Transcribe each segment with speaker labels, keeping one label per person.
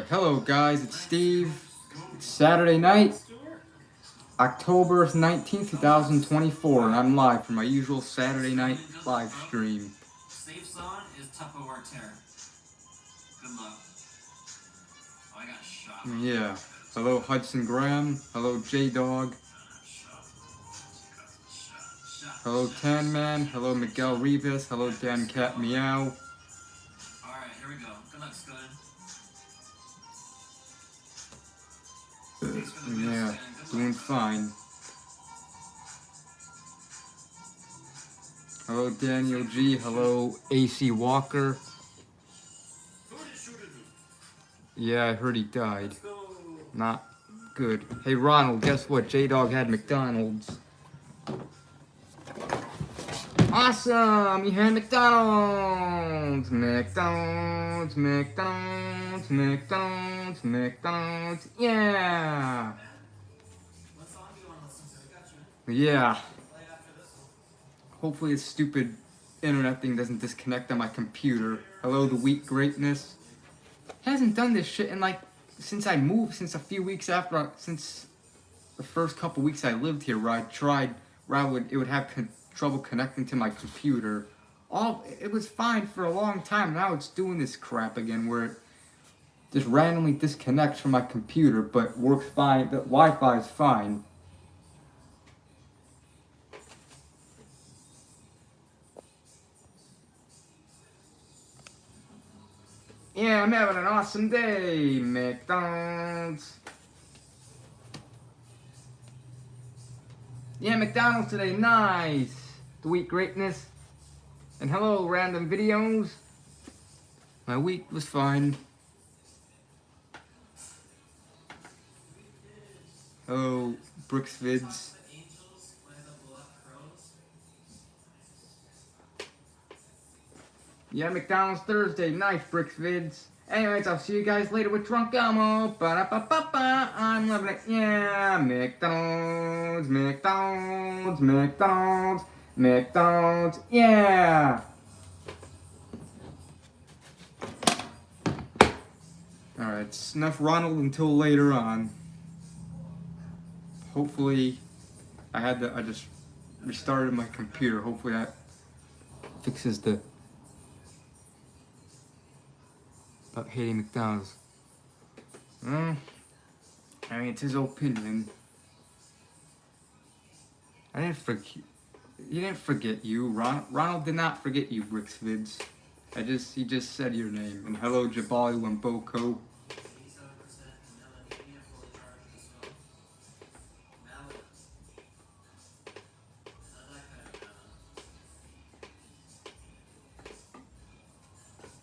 Speaker 1: Alright, hello guys, it's Steve. It's Saturday night, October 19th, 2024, and I'm live for my usual Saturday night live stream.
Speaker 2: Safe zone is Tupperware tear. Good luck. Oh, I got shot.
Speaker 1: Yeah. Hello Hudson Graham. Hello J-Dog. Hello Tan Man. Hello Miguel Rivas. Hello Dan Cat Meow.
Speaker 2: Alright, here we go. Good luck, Scud.
Speaker 1: Yeah, doing fine. Hello Daniel G. Hello AC Walker. Yeah, I heard he died. Not good. Hey Ronald, guess what? J-Dog had McDonald's. Awesome! You had McDonald's! McDonald's, McDonald's, McDonald's, McDonald's, yeah! Yeah. Hopefully this stupid internet thing doesn't disconnect on my computer. Hello, the weak greatness. Hasn't done this shit in like, since I moved, since a few weeks after, since the first couple weeks I lived here where I tried, it would have trouble connecting to my computer. It was fine for a long time. Now it's doing this crap again where it just randomly disconnects from my computer, but works fine. The Wi-Fi is fine. Yeah, I'm having an awesome day, McDonald's. Yeah, McDonald's today, nice. The week greatness. And hello, random videos. My week was fine. Hello, Brooks Vids. Yeah, McDonald's Thursday, nice, Bricks Vids. Anyways, I'll see you guys later with Drunk Elmo. Ba-da-ba-ba-ba, I'm loving it. Yeah, McDonald's, McDonald's, McDonald's, McDonald's, yeah. Alright, snuff Ronald until later on. Hopefully, I just restarted my computer. Hopefully that fixes the about hating McDonald's. I mean, it's his opinion. He didn't forget you. Ronald did not forget you, Bricks Vids. He just said your name. And hello, Jabali Wemboko.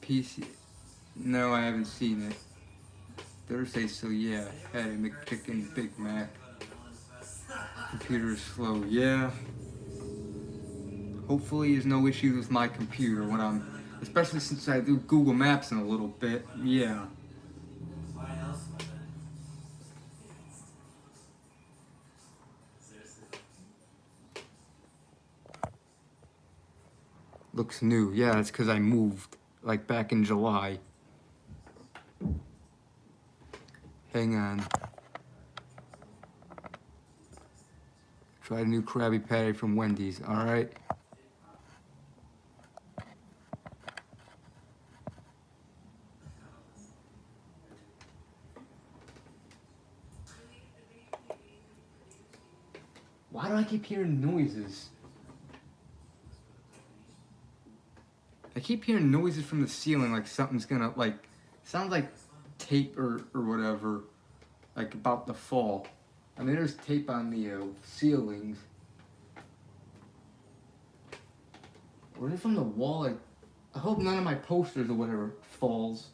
Speaker 1: PC. No, I haven't seen it. Thursday, so yeah. Had a McChicken, Big Mac. Computer is slow, yeah. Hopefully there's no issues with my computer when especially since I do Google Maps in a little bit, yeah. Looks new, yeah, it's because I moved, like back in July. Hang on. Tried a new Krabby Patty from Wendy's, alright? Why do I keep hearing noises? I keep hearing noises from the ceiling like something's gonna, sounds like tape or whatever, like about to fall. I mean, there's tape on the ceilings. Or is it from the wall? I hope none of my posters or whatever falls.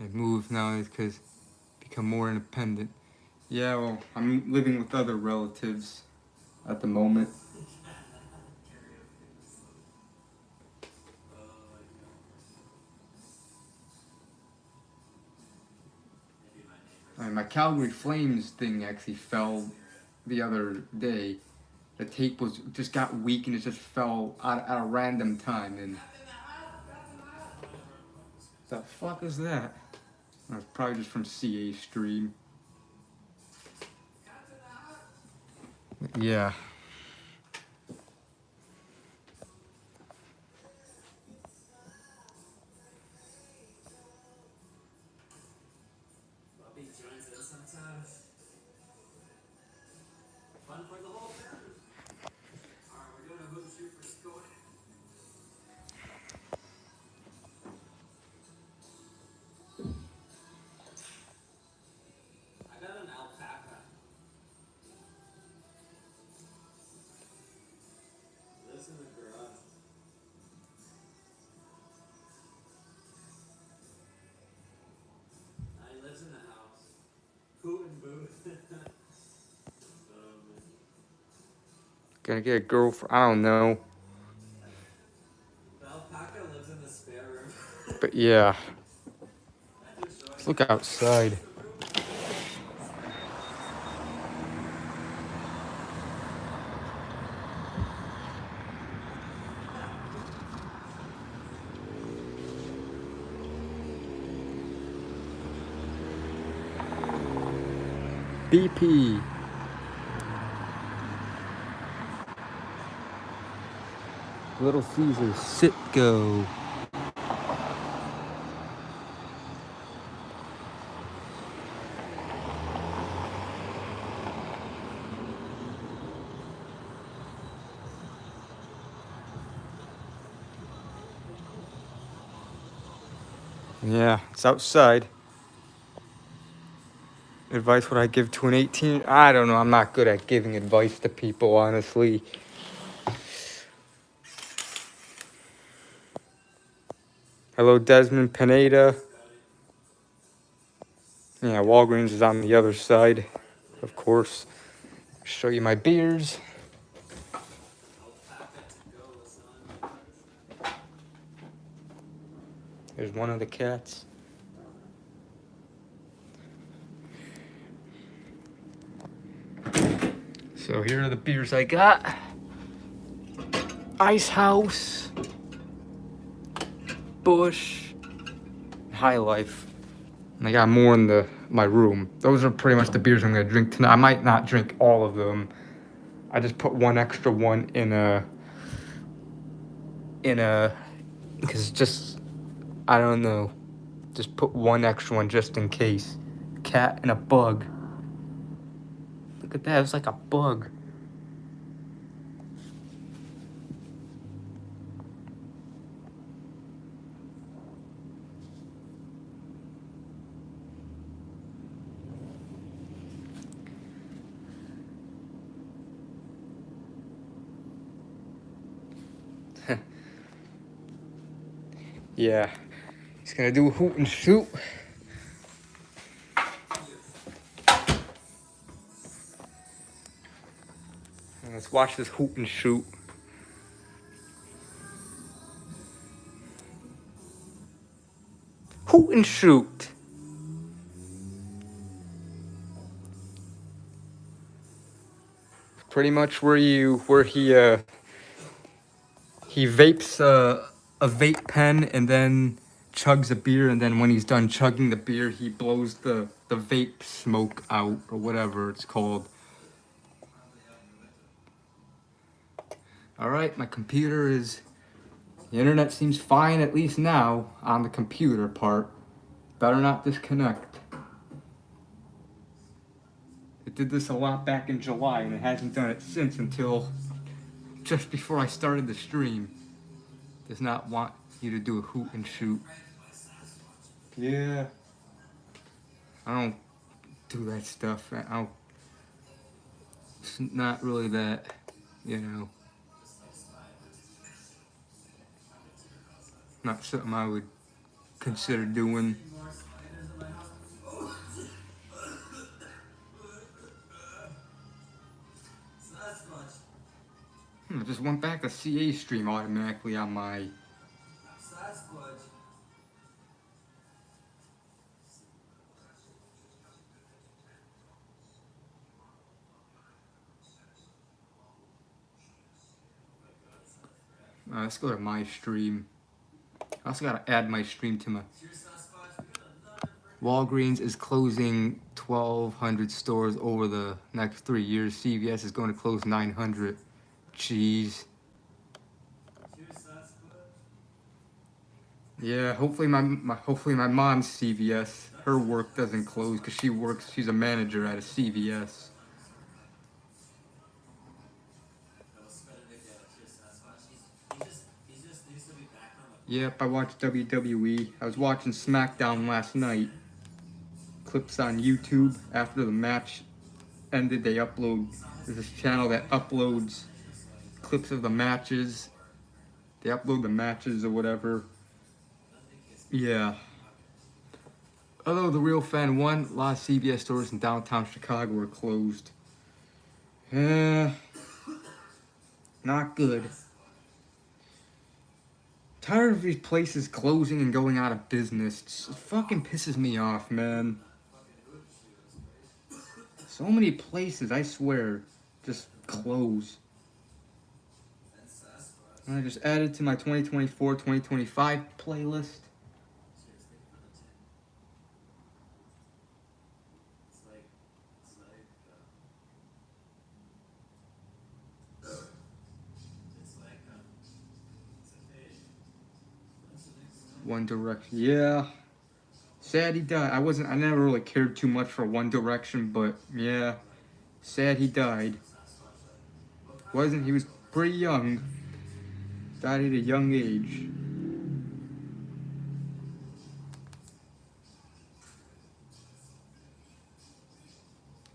Speaker 1: I moved now because become more independent. Yeah, well, I'm living with other relatives. at the moment. I mean, my Calgary Flames thing actually fell the other day. The tape was just got weak and it just fell at a random time. And the fuck is that? That's probably just from CA stream. Yeah.
Speaker 2: Bobby joins us sometimes. Fun for the whole family. Alright, we're doing a hoop shoot for Scott. I got an alpaca. Lives in the garage. He lives in the house. Hoot and boot.
Speaker 1: Gonna get a girlfriend. I don't know.
Speaker 2: The alpaca lives in the spare room.
Speaker 1: But yeah. Let's look outside. BP. Little Caesar, sit go. Yeah, it's outside. Advice would I give to an 18? I don't know. I'm not good at giving advice to people, honestly. Hello, Desmond Pineda. Yeah, Walgreens is on the other side, of course. Show you my beers. There's one of the cats. So here are the beers I got. Ice House, Bush, High Life. And I got more in my room. Those are pretty much the beers I'm gonna drink tonight. I might not drink all of them. I just put one extra one in a, because just, I don't know. Just put one extra one just in case. Cat and a bug. Look at that, it's like a bug. Yeah, he's gonna do a hoot and shoot. Let's watch this hoot and shoot. Hoot and shoot. Pretty much where he vapes a vape pen and then chugs a beer, and then when he's done chugging the beer, he blows the vape smoke out, or whatever it's called. Alright, my computer is... The internet seems fine, at least now, on the computer part. Better not disconnect. It did this a lot back in July, and it hasn't done it since until just before I started the stream. Does not want you to do a hoot and shoot. Yeah. I don't do that stuff. It's not really that, you know. Not something I would consider doing. I just went back to CA stream automatically on my. Let's go to my stream. I also gotta add my stream to my. Walgreens is closing 1,200 stores over the next 3 years. CVS is going to close 900. Jeez. Yeah, hopefully my mom's CVS. Her work doesn't close because she's a manager at a CVS. Yep, I watched WWE. I was watching SmackDown last night. Clips on YouTube after the match ended. There's this channel that uploads clips of the matches. They upload the matches or whatever. Yeah. Although the real fan won, a lot of CVS stores in downtown Chicago were closed. Not good. Tired of these places closing and going out of business. It fucking pisses me off, man. So many places, I swear, just close. And I just added to my 2024-2025 playlist. One Direction, yeah. Sad he died. I never really cared too much for One Direction, but yeah. Sad he died. He was pretty young. Died at a young age.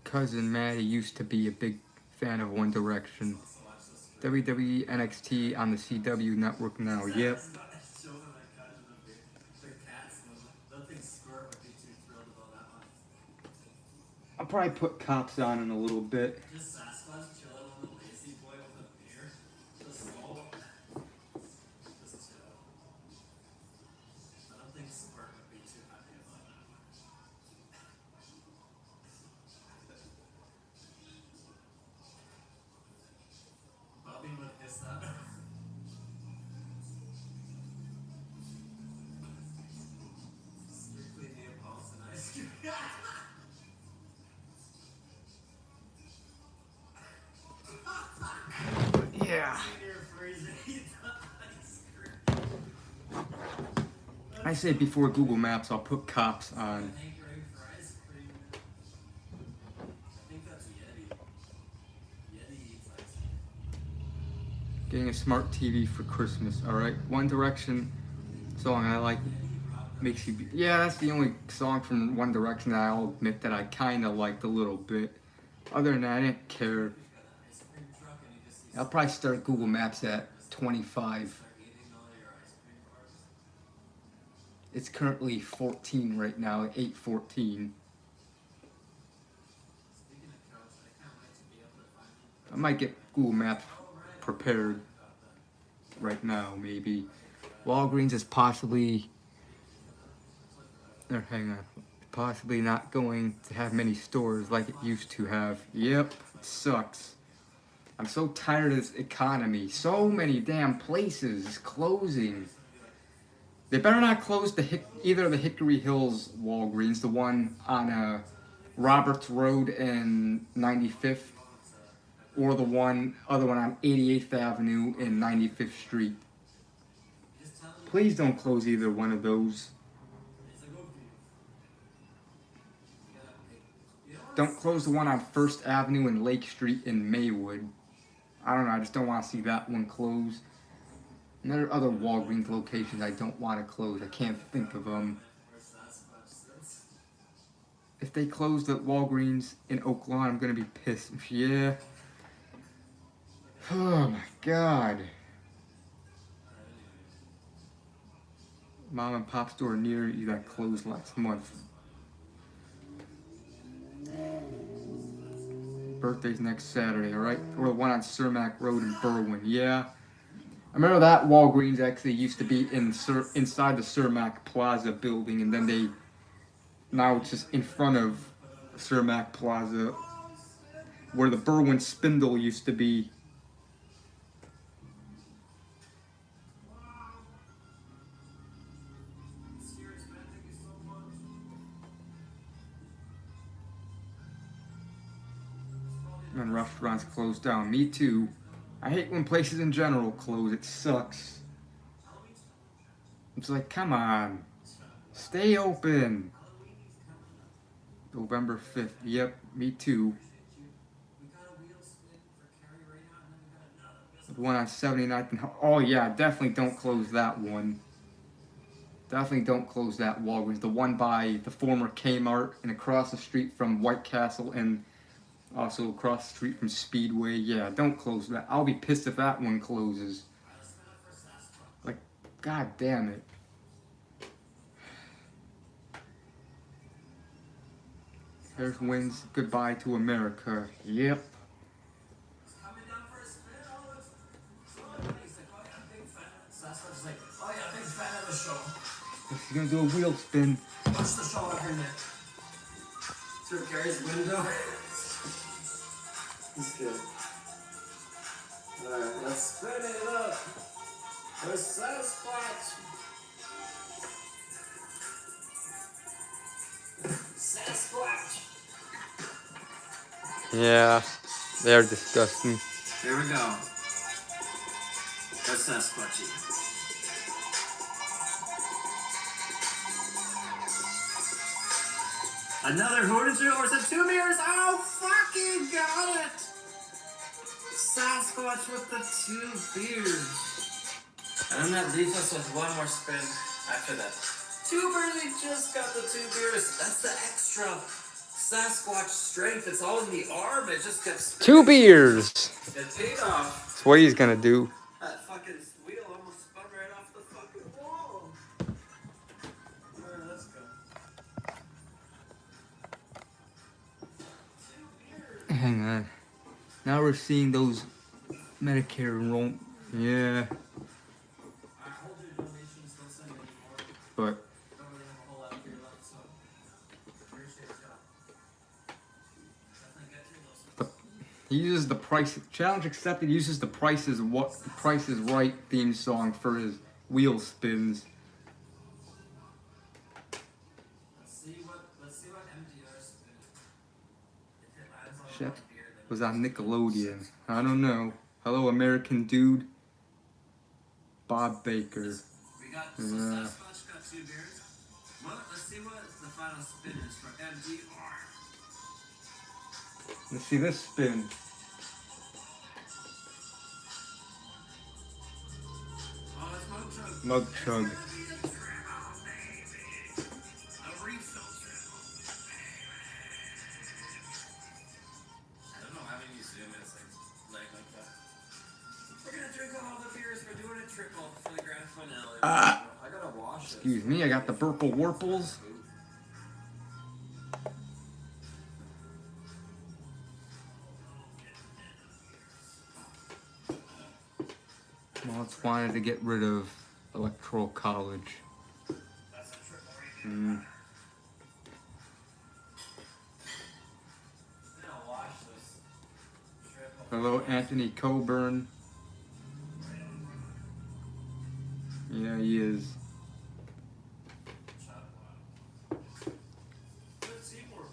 Speaker 1: Cousin Maddie used to be a big fan of One Direction. WWE NXT on the CW network now, yep. I'll probably put Cops on in a little bit. Yeah. I say before Google Maps, I'll put Cops on. Getting a smart TV for Christmas, alright? One Direction song I like makes you... Yeah, that's the only song from One Direction that I'll admit that I kind of liked a little bit. Other than that, I didn't care. I'll probably start Google Maps at 25. It's currently 14 right now, at 8:14. I might get Google Maps prepared right now, maybe. Walgreens is possibly not going to have many stores like it used to have. Yep, it sucks. I'm so tired of this economy. So many damn places closing. They better not close either the Hickory Hills Walgreens, the one on Roberts Road and 95th, or the other one on 88th Avenue and 95th Street. Please don't close either one of those. Don't close the one on 1st Avenue and Lake Street in Maywood. I don't know, I just don't want to see that one close. And there are other Walgreens locations I don't want to close. I can't think of them. If they close the Walgreens in Oak Lawn, I'm going to be pissed. Yeah. Oh my god. Mom and pop store near you that closed last month. Birthday's next Saturday, alright? Or the one on Cermak Road in Berwyn. Yeah. I remember that Walgreens actually used to be inside the Cermak Plaza building, and then now it's just in front of Cermak Plaza, where the Berwyn Spindle used to be. And restaurants close down. Me too. I hate when places in general close. It sucks. It's like, come on. Stay open. November 5th. Yep, me too. The one on 79th and... Oh, yeah, definitely don't close that one. Definitely don't close that Walgreens. The one by the former Kmart and across the street from White Castle and also across the street from Speedway. Yeah, don't close that. I'll be pissed if that one closes. Like, god damn it. There's wins. Goodbye to America. Yep. He's gonna do a wheel spin.
Speaker 2: Watch the show every night. Through Gary's window. He's good. Alright, let's spin it up. There's Sasquatch. Sasquatch.
Speaker 1: Yeah, they're disgusting.
Speaker 2: Here we go. There's Sasquatchy. Another Hoodinger, or is it 2 mirrors? Oh, fucking got it! Sasquatch with the 2 beers. And then that leaves us with one more spin after that. 2 beers, we just got the 2 beers. That's the extra Sasquatch strength. It's all in the arm. It just gets...
Speaker 1: 2 beers!
Speaker 2: It paid off.
Speaker 1: That's what he's gonna do.
Speaker 2: That fucking wheel almost spun right off the fucking wall. Alright, let's go.
Speaker 1: Hang on. Now we're seeing those Medicare enrollment. Yeah. But he uses the price challenge accepted. Uses the Price is Right theme song for his wheel spins.
Speaker 2: Let's see what MDR spin. If it lands on
Speaker 1: Shit.
Speaker 2: one beer, then
Speaker 1: Was on Nickelodeon. I don't know. Hello, American Dude. Bob Baker.
Speaker 2: we got so Sasquatch got 2 beers. Let's see what the final spin is for MDR.
Speaker 1: Let's see this spin.
Speaker 2: Oh, it's Mug Chug.
Speaker 1: Mug Chug.
Speaker 2: It's gonna be a triple, baby. A refill triple, baby. I don't know how many you zoom in, it's like that. We're gonna drink all the beers. We're doing a triple for the grand finale. I gotta wash it.
Speaker 1: Excuse me, I got the Burple Warples. Mott's wanted to get rid of Electoral College.
Speaker 2: That's a triple right there. I'm gonna wash this triple.
Speaker 1: Hello, Anthony Coburn. Yeah, he is.
Speaker 2: Good teamwork.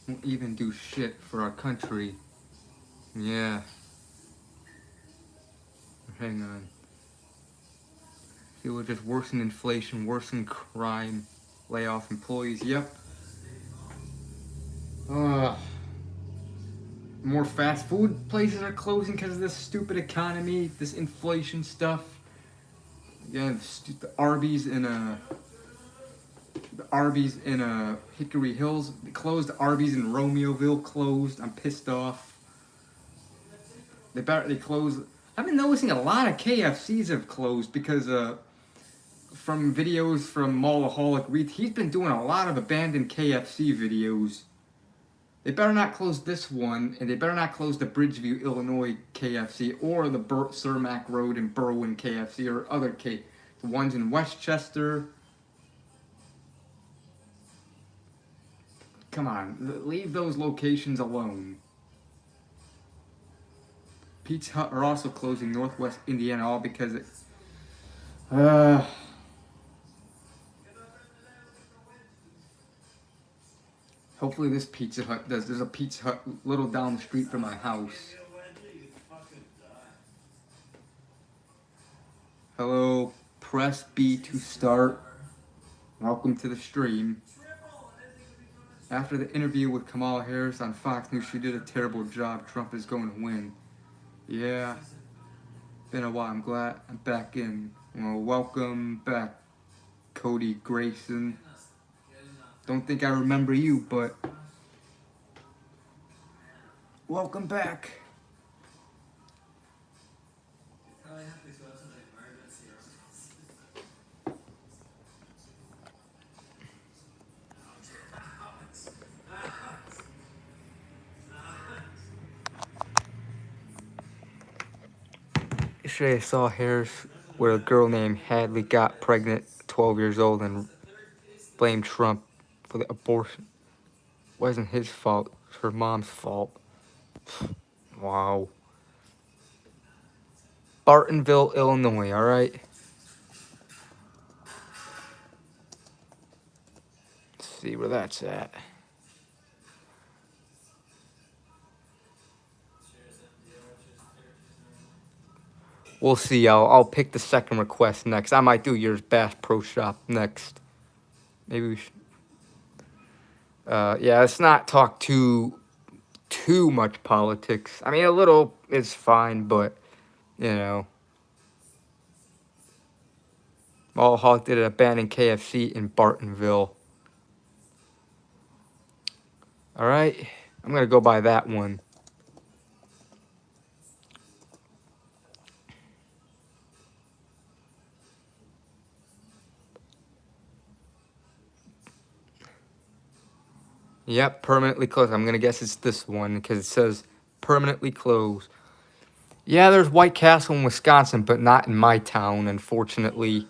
Speaker 1: Won't even do shit for our country. Yeah. Hang on. It will just worsen inflation, worsen crime, lay off employees. Yep. More fast food places are closing because of this stupid economy, this inflation stuff. Yeah, the Arby's in Hickory Hills closed. The Arby's in Romeoville closed. I'm pissed off. They closed. I've been noticing a lot of KFCs have closed because from videos from Mallaholic Reed, he's been doing a lot of abandoned KFC videos. They better not close this one, and they better not close the Bridgeview, Illinois KFC, or the Cermak Road in Berwyn KFC, or other the ones in Westchester. Come on, leave those locations alone. Pizza Hut are also closing Northwest Indiana, all because it. Hopefully this Pizza Hut does. There's a Pizza Hut little down the street from my house. Hello, press B to start. Welcome to the stream. After the interview with Kamala Harris on Fox News, she did a terrible job. Trump is going to win. Yeah. Been a while. I'm glad I'm back in. Well, welcome back, Cody Grayson. Don't think I remember you, but welcome back. Yesterday I saw Harris where a girl named Hadley got pregnant, 12 years old, and blamed Trump for the abortion. It wasn't his fault. It was her mom's fault. Wow. Bartonville, Illinois, alright? Let's see where that's at. We'll see. I'll pick the second request next. I might do yours Bass Pro Shop next. Maybe we should. Yeah, let's not talk too much politics. I mean, a little is fine, but you know. Mallaholic did an abandoned KFC in Bartonville. All right, I'm gonna go by that one. Yep, permanently closed. I'm gonna guess it's this one because it says permanently closed. Yeah, there's White Castle in Wisconsin, but not in my town, unfortunately.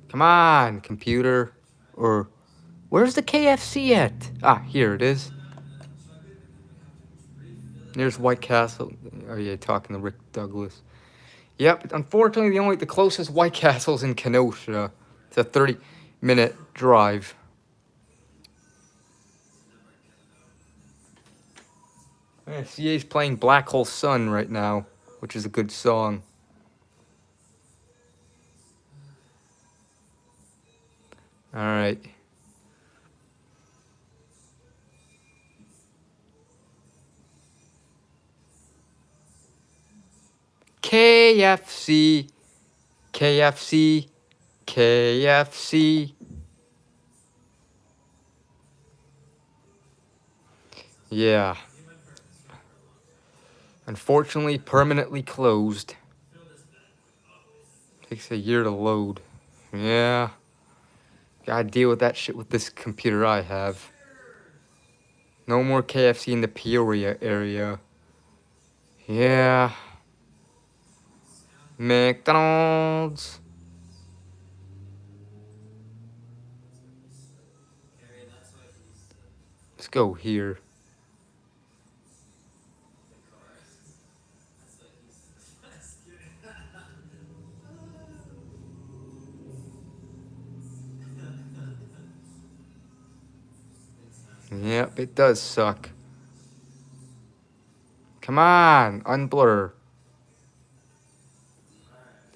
Speaker 1: Come on, computer. Or where's the KFC at? Ah, here it is. There's White Castle. Oh yeah, talking to Rick Douglas. Yep, unfortunately the closest White Castle's in Kenosha. It's a 30-minute drive. Yeah, CA's playing Black Hole Sun right now, which is a good song. Alright. KFC, KFC, KFC. Yeah. Unfortunately, permanently closed. Takes a year to load. Yeah. Gotta deal with that shit with this computer I have. No more KFC in the Peoria area. Yeah. McDonald's. Let's go here. Yep, it does suck. Come on, unblur.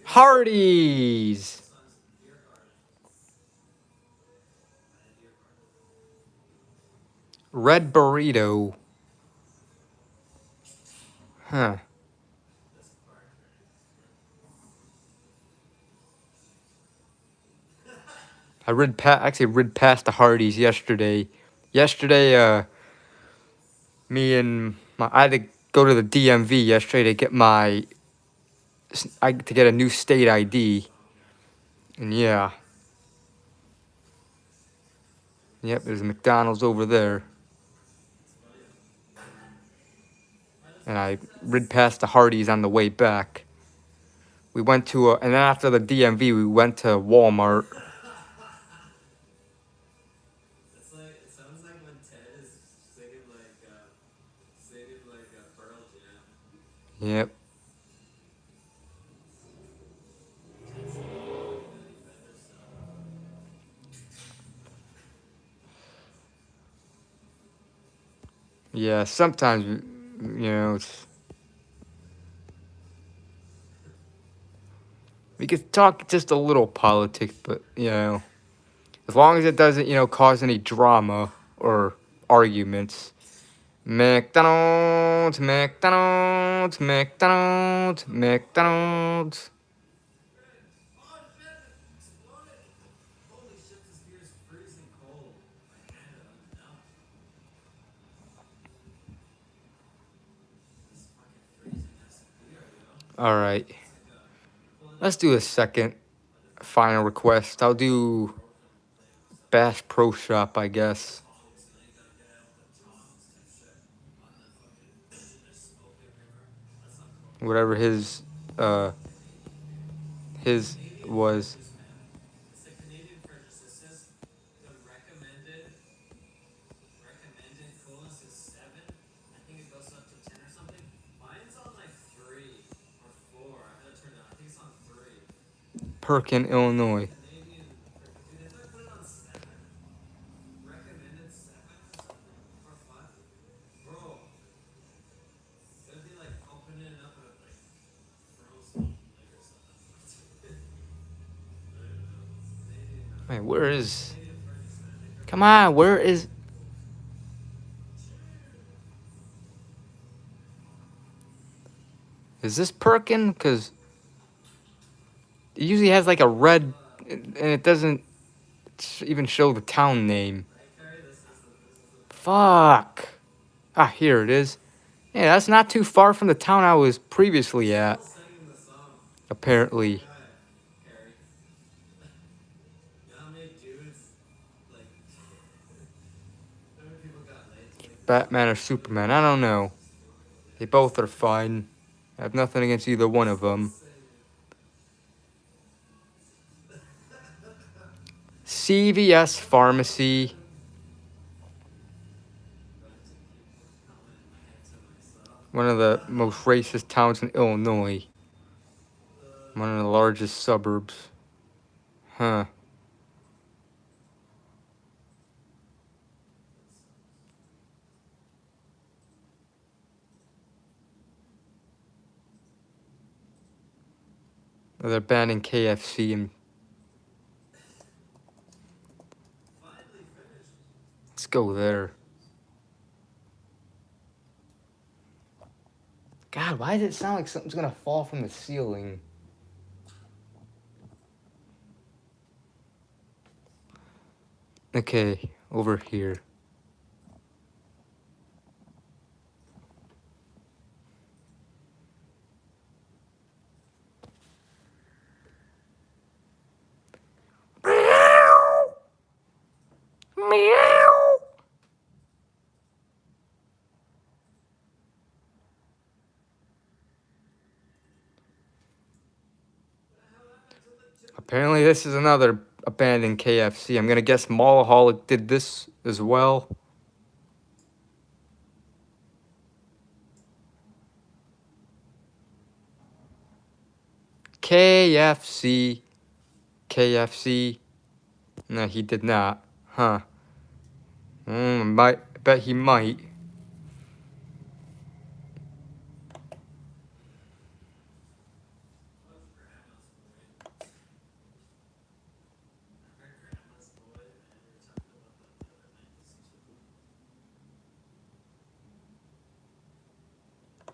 Speaker 1: Hardee's. Red burrito. Huh. actually rid past the Hardys yesterday. Yesterday, me and I had to go to the DMV yesterday to get to get a new state ID. And yeah. Yep, there's a McDonald's over there. And I rid past the Hardys on the way back. We went to and then after the DMV, we went to Walmart.
Speaker 2: It's like it sounds like when Ted is singing Pearl Jam.
Speaker 1: Yep. Yeah, sometimes, we could talk just a little politics, but, as long as it doesn't, cause any drama or arguments. McDonald's, McDonald's, McDonald's, McDonald's.
Speaker 2: Oh shit! It exploded! Holy shit! This beer is freezing cold. My hand doesn't melt. This fucking freezing ass beer, yo.
Speaker 1: All right.
Speaker 2: Well,
Speaker 1: Let's do a second final request. I'll do Bass Pro Shop, I guess. Whatever his was.
Speaker 2: it's a Canadian purchase. It says the recommended coolness is 7. I think it goes up to 10 or something. Mine's on like 3 or 4. I had to turn it on. I think it's on 3.
Speaker 1: Perkin, Illinois.
Speaker 2: Canadian, dude, if I put it on 7, recommended 7 or something, or 5, bro, it'd be like opening it up and like frozen like or something. I don't know. Canadian,
Speaker 1: Wait, where is?
Speaker 2: Canadian purchase, man.
Speaker 1: Come on, where is? Is this Perkin? Because it usually has like a red, and it doesn't even show the town name. Fuck. Ah, here it is. Yeah, that's not too far from the town I was previously at.
Speaker 2: Singing the song.
Speaker 1: Apparently.
Speaker 2: Harry. You know how many dudes, like, how many people got laid to like
Speaker 1: Batman or Superman, I don't know. They both are fine. I have nothing against either one of them. CVS Pharmacy. One of the most racist towns in Illinois. One of the largest suburbs. Huh. They're banning KFC and let's go there. God, why does it sound like something's gonna fall from the ceiling? Okay, over here. Meow. Apparently this is another abandoned KFC. I'm gonna guess Mallaholic did this as well. KFC. KFC. No, he did not. Huh. Bet he might.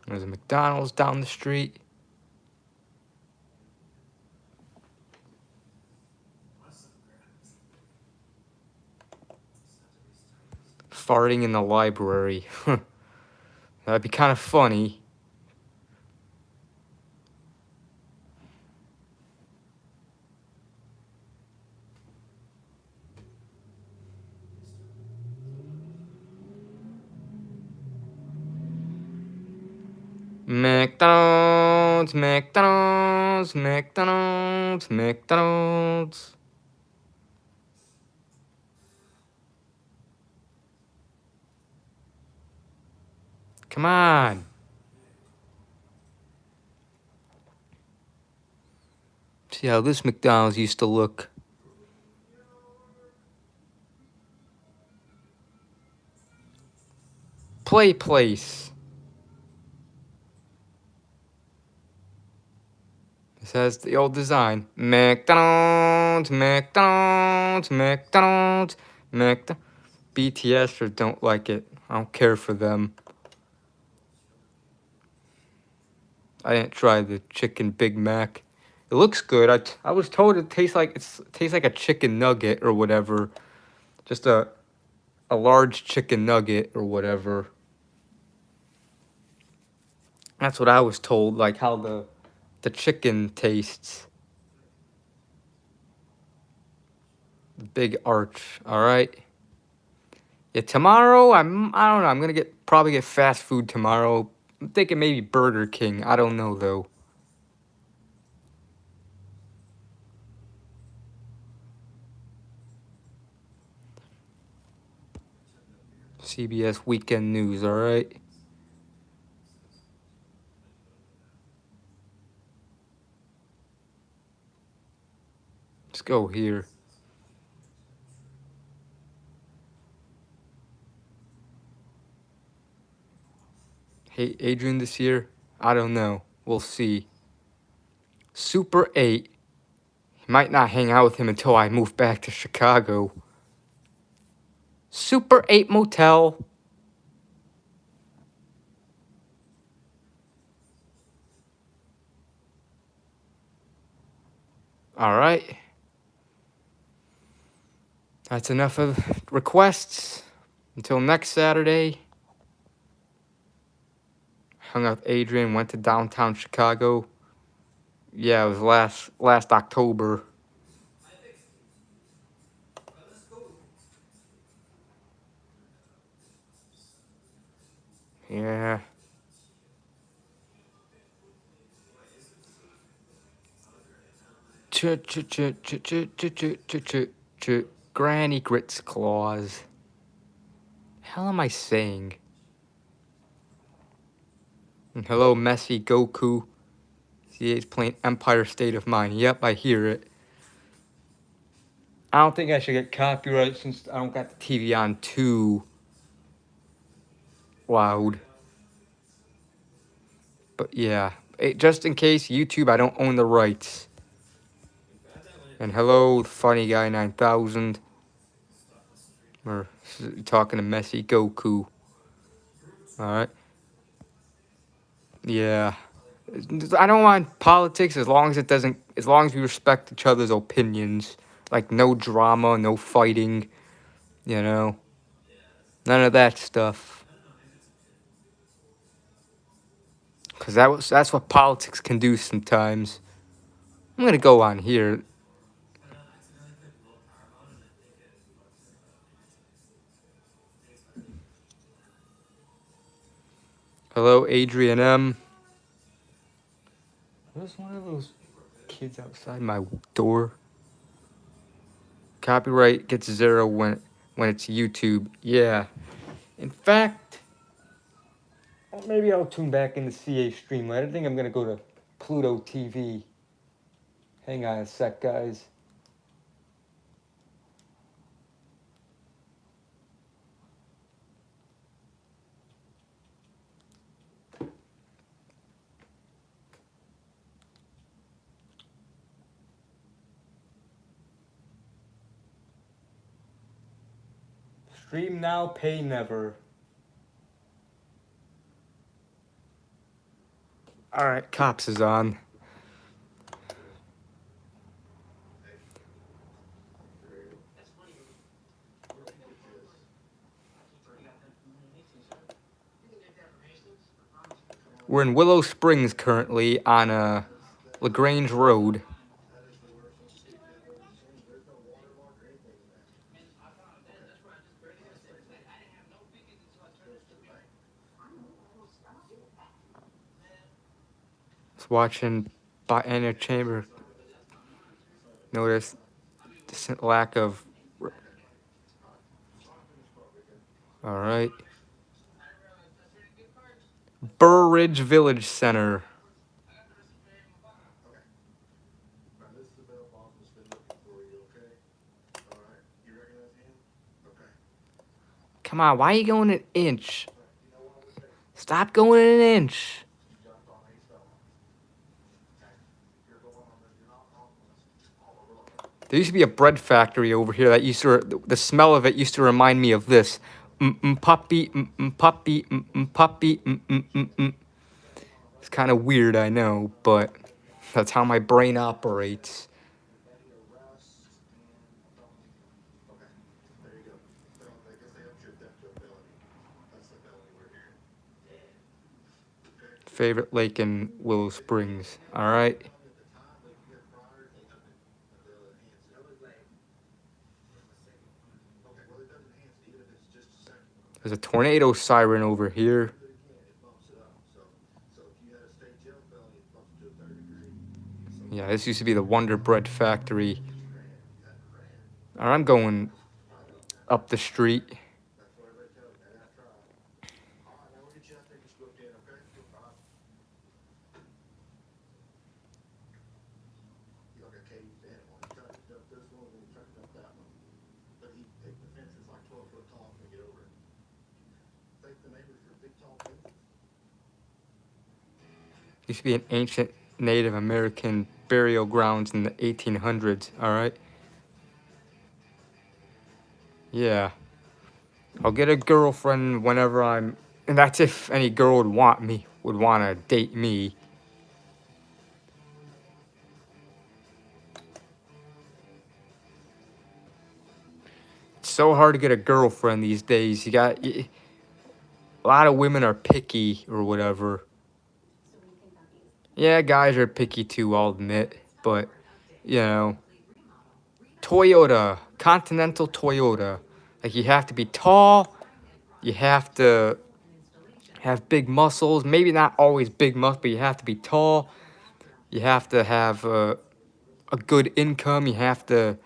Speaker 1: There's a McDonald's down the street. farting in the library. That'd be kind of funny. McDonald's, McDonald's, McDonald's, McDonald's. Come on. See how this McDonald's used to look. Play place. This has the old design. McDonald's, McDonald's, McDonald's, McDonald's. BTS or don't like it. I don't care for them. I didn't try the chicken Big Mac. It looks good. I was told it tastes like a chicken nugget or whatever. Just a large chicken nugget or whatever. That's what I was told, like how the chicken tastes. The big arch, all right? Yeah, tomorrow I don't know. I'm gonna probably get fast food tomorrow. I'm thinking maybe Burger King. I don't know though. CBS Weekend News, all right? Let's go here. Hey, Adrian this year? I don't know. We'll see. Super 8. He might not hang out with him until I move back to Chicago. Super 8 Motel. All right. That's enough of requests. Until next Saturday. Hung out with Adrian, went to downtown Chicago. Yeah, it was last October. Yeah. Granny Grits Claus. Hell am I saying? And hello, Messy Goku. CA's playing Empire State of Mind. Yep, I hear it. I don't think I should get copyright since I don't got the TV on too loud. But yeah, just in case, YouTube, I don't own the rights. And hello, Funny Guy 9000. We're talking to Messy Goku. Alright. Yeah. I don't mind politics as long as we respect each other's opinions. Like no drama, no fighting, you know. None of that stuff. Cause that's what politics can do sometimes. I'm gonna go on here. Hello, Adrian M. There's one of those kids outside my door. Copyright gets 0 when it's YouTube. Yeah. In fact, maybe I'll tune back into CA Streamlight. I think I'm gonna go to Pluto TV. Hang on a sec, guys. Stream now, pay never. Alright, Cops is on. We're in Willow Springs currently on LaGrange Road. Just watching Botanic Chamber. Notice the lack of. All right. Burr Ridge Village Center. Come on, why are you going an inch? Stop going an inch. There used to be a bread factory over here that used to, the smell of it used to remind me of this. Puppy, puppy, puppy, It's kind of weird, I know, but that's how my brain operates. Favorite lake in Willow Springs. All right. There's a tornado siren over here. Yeah, this used to be the Wonder Bread factory. All right, I'm going up the street. Used to be an ancient Native American burial grounds in the 1800s, all right? Yeah. I'll get a girlfriend whenever I'm... And that's if any girl would want to date me. It's so hard to get a girlfriend these days. A lot of women are picky or whatever. Yeah, guys are picky too, I'll admit. But, you know, Toyota, Continental Toyota. Like, you have to be tall. You have to have big muscles. Maybe not always big muscles, but you have to be tall. You have to have a good income. You have to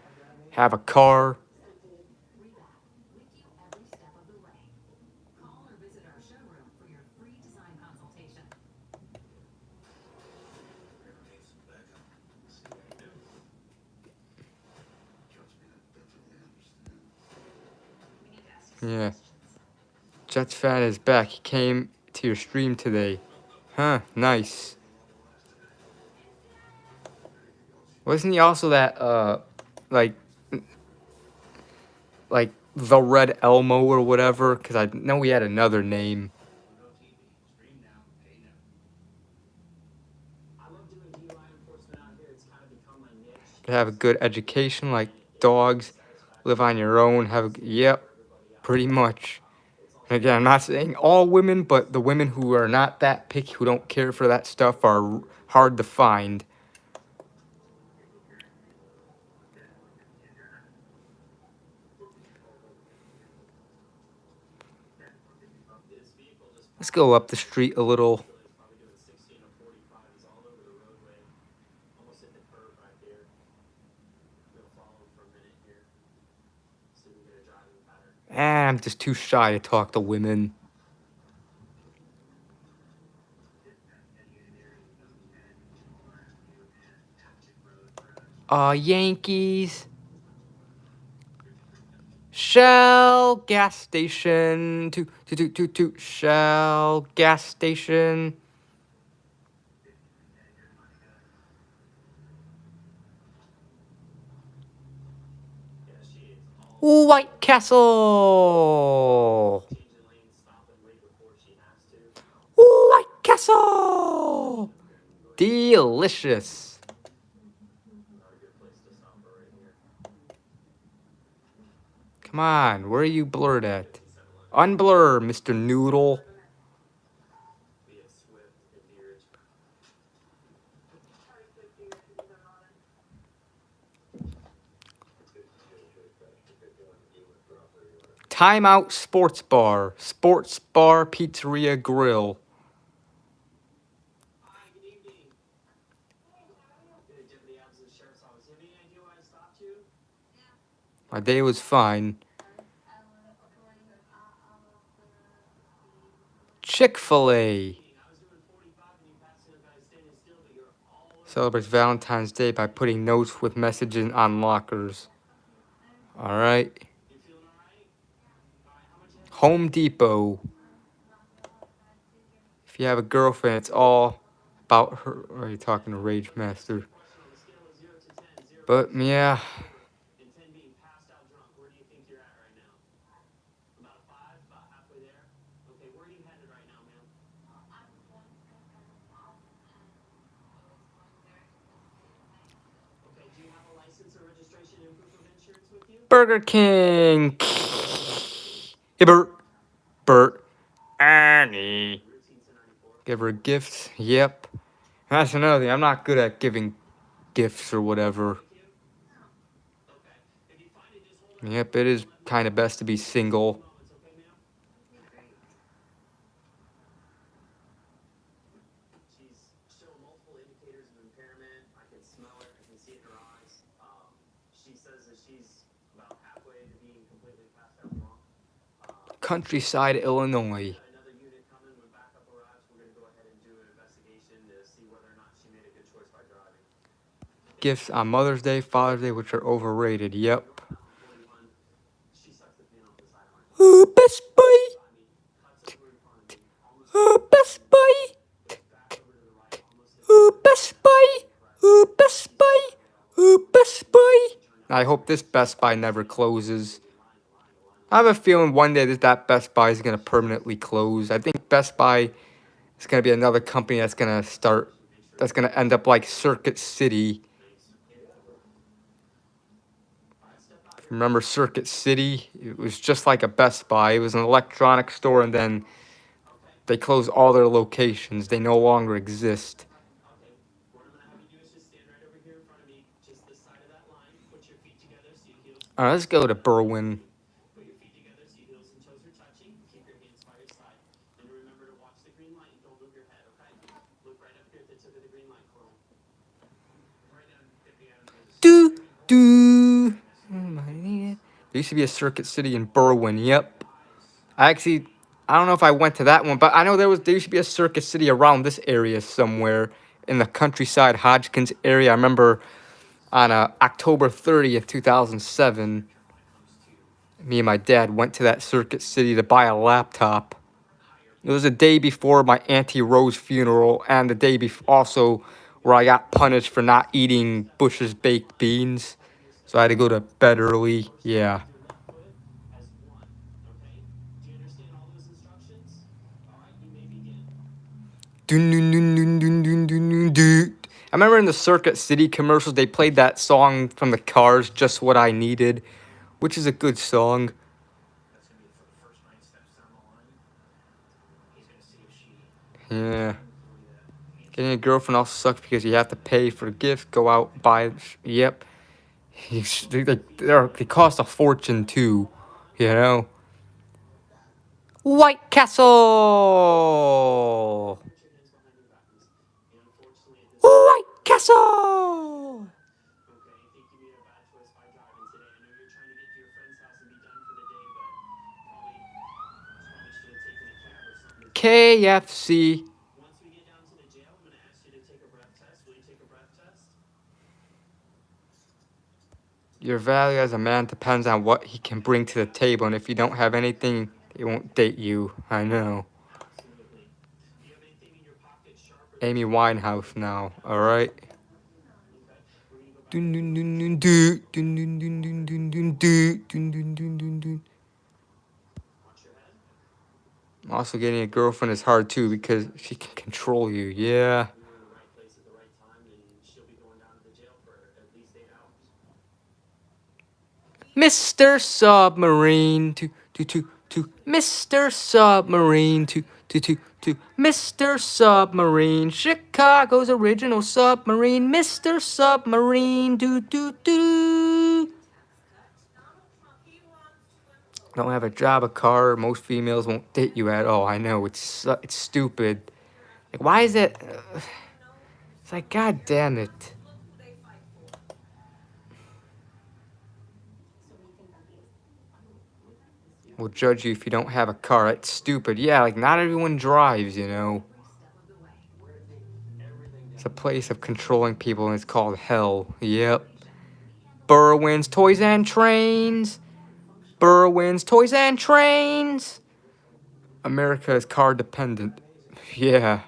Speaker 1: have a car. Yeah. Jets fan is back. He came to your stream today. Huh, nice. Wasn't he also that, like the Red Elmo or whatever? Because I know he had another name. Have a good education like dogs. Live on your own. Yep, pretty much. Again, I'm not saying all women, but the women who are not that picky, who don't care for that stuff, are hard to find. Let's go up the street a little. I'm just too shy to talk to women. Yankees. Shell gas station. Toot. Shell gas station. White Castle. White Castle. Delicious. Come on, where are you blurred at? Unblur, Mr. Noodle. Timeout Sports Bar. Sports Bar Pizzeria Grill. My day was fine. Chick-fil-A. Celebrates Valentine's Day by putting notes with messages on lockers. Alright. Home Depot. If you have a girlfriend, it's all about her. Or are you talking to Rage Master? But yeah. Burger King. Hey, Bert. Annie. Give her gifts. Yep. That's another thing. I'm not good at giving gifts or whatever. Yep, it is kind of best to be single. Countryside, Illinois. Gifts on Mother's Day, Father's Day, which are overrated. Yep. Best Buy. Best Buy. Best Buy. Best Buy. Best Buy. I hope this Best Buy never closes. I have a feeling one day that Best Buy is going to permanently close. I think Best Buy is going to be another company that's going to end up like Circuit City. Remember Circuit City? It was just like a Best Buy. It was an electronics store, and then they closed all their locations. They no longer exist. All right, let's go to Berwyn. Do. There used to be a Circuit City in Berwyn. Yep. I don't know if I went to that one, but I know there used to be a Circuit City around this area somewhere in the countryside, Hodgkins area. I remember on October 30th, 2007, me and my dad went to that Circuit City to buy a laptop. It was the day before my Auntie Rose funeral, and the day before also where I got punished for not eating Bush's baked beans. So I had to go to bed early. Yeah. I remember in the Circuit City commercials, they played that song from the Cars, Just What I Needed, which is a good song. Yeah. Getting a girlfriend also sucks because you have to pay for a gift, go out, buy. Yep. They cost a fortune too, you know. White Castle. White Castle. KFC. Your value as a man depends on what he can bring to the table, and if you don't have anything, he won't date you. I know. Amy Winehouse now, alright? Also, getting a girlfriend is hard too because she can control you, yeah. Mr. Submarine, Mr. Submarine, Mr. Submarine, Chicago's original submarine, Mr. Submarine, don't have a job, a car. Most females won't date you at all. I know it's stupid. Like, why is it? It's like, god damn it. Will judge you if you don't have a car. That's stupid. Yeah, like not everyone drives, you know. It's a place of controlling people and it's called hell. Yep. Berwyn's Toys and Trains. Berwyn's Toys and Trains. America is car dependent. Yeah.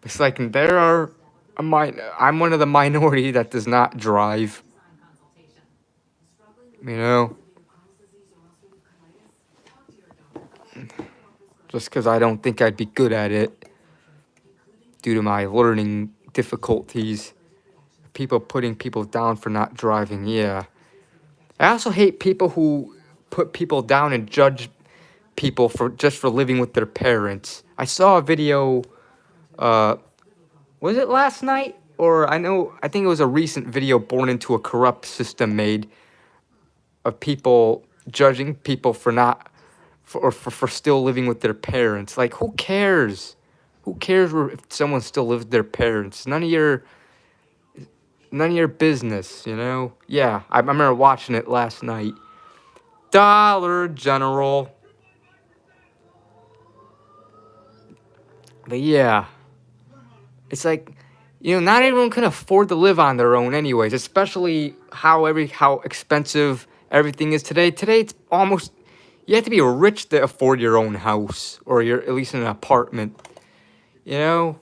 Speaker 1: It's like there are I'm one of the minority that does not drive. You know, just because I don't think I'd be good at it due to my learning difficulties. People putting people down for not driving. Yeah. I also hate people who put people down and judge people for just for living with their parents. I saw a video, was it last night? Or I think it was a recent video born into a corrupt system made of people judging people for not, for still living with their parents. Like, who cares? Who cares if someone still lives with their parents? None of your business, you know? Yeah, I remember watching it last night. Dollar General. But yeah, it's like, you know, not everyone can afford to live on their own anyways, especially how expensive everything is today. Today it's almost, you have to be rich to afford your own house or you're at least in an apartment. You know,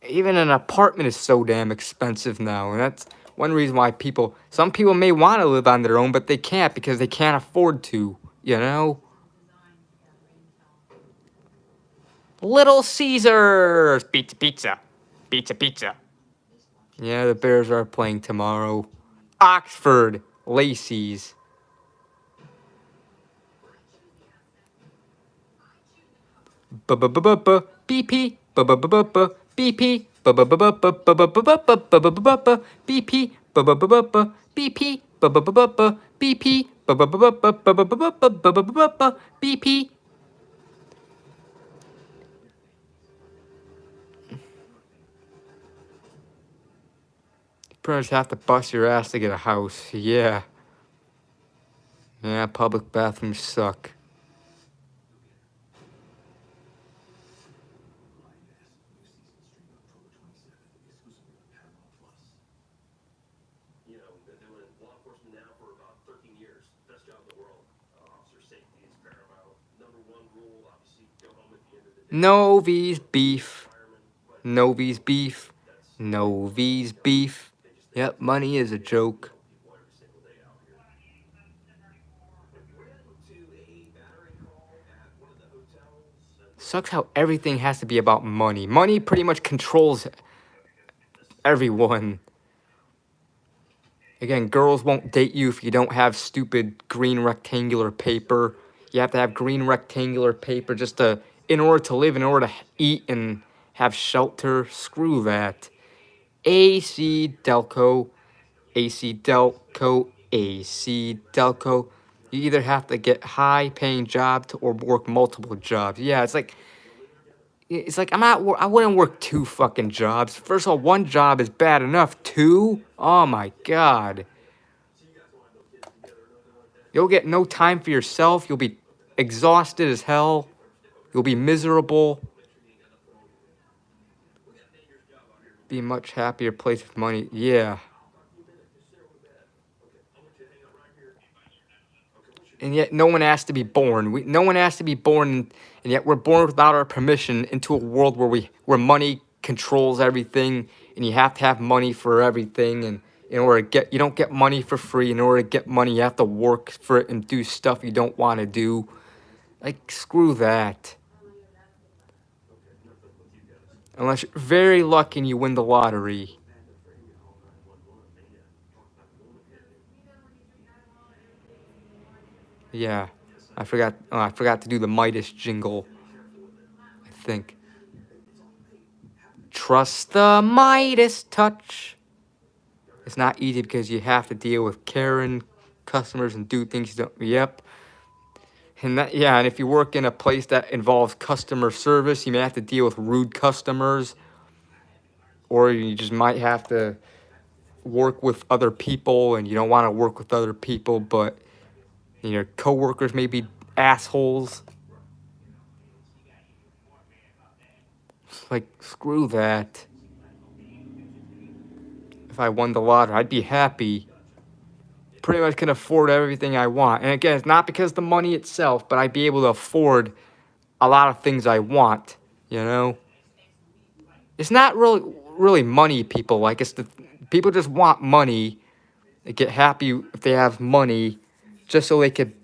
Speaker 1: even an apartment is so damn expensive now, and that's one reason why some people may want to live on their own, but they can't because they can't afford to, you know? Little Caesars! Pizza, pizza. Pizza, pizza. Yeah, the Bears are playing tomorrow. Oxford, Lacey's. BP, BP, BP, BP, BP. Pretty much have to bust your ass to get a house. Yeah. Yeah, public bathrooms suck. Novi's beef. Novi's beef. Novi's beef. Yep, money is a joke. Sucks how everything has to be about money. Money pretty much controls everyone. Again, girls won't date you if you don't have stupid green rectangular paper. You have to have green rectangular paper in order to live, in order to eat and have shelter. Screw that. AC Delco, AC Delco, AC Delco. You either have to get high-paying jobs or work multiple jobs. Yeah, it's like I wouldn't work 2 fucking jobs. First of all, 1 job is bad enough. 2? Oh my god. You'll get no time for yourself. You'll be exhausted as hell. You'll be miserable. Be a much happier place with money. Yeah. And yet no one asked to be born. No one asked to be born, and yet we're born without our permission into a world where money controls everything, and you have to have money for everything. And in order to you don't get money for free. In order to get money, you have to work for it and do stuff you don't want to do. Like, screw that. Unless you're very lucky and you win the lottery. Yeah, I forgot. Oh, I forgot to do the Midas jingle. I think. Trust the Midas touch. It's not easy because you have to deal with Karen customers and do things you don't. Yep. And that, yeah, and if you work in a place that involves customer service, you may have to deal with rude customers, or you just might have to work with other people, and you don't want to work with other people, but your coworkers may be assholes. It's like, screw that. If I won the lottery, I'd be happy. Pretty much can afford everything I want. And again, it's not because of the money itself, but I'd be able to afford a lot of things I want, you know? It's not really money people like. It's the people just want money. They get happy if they have money just so they could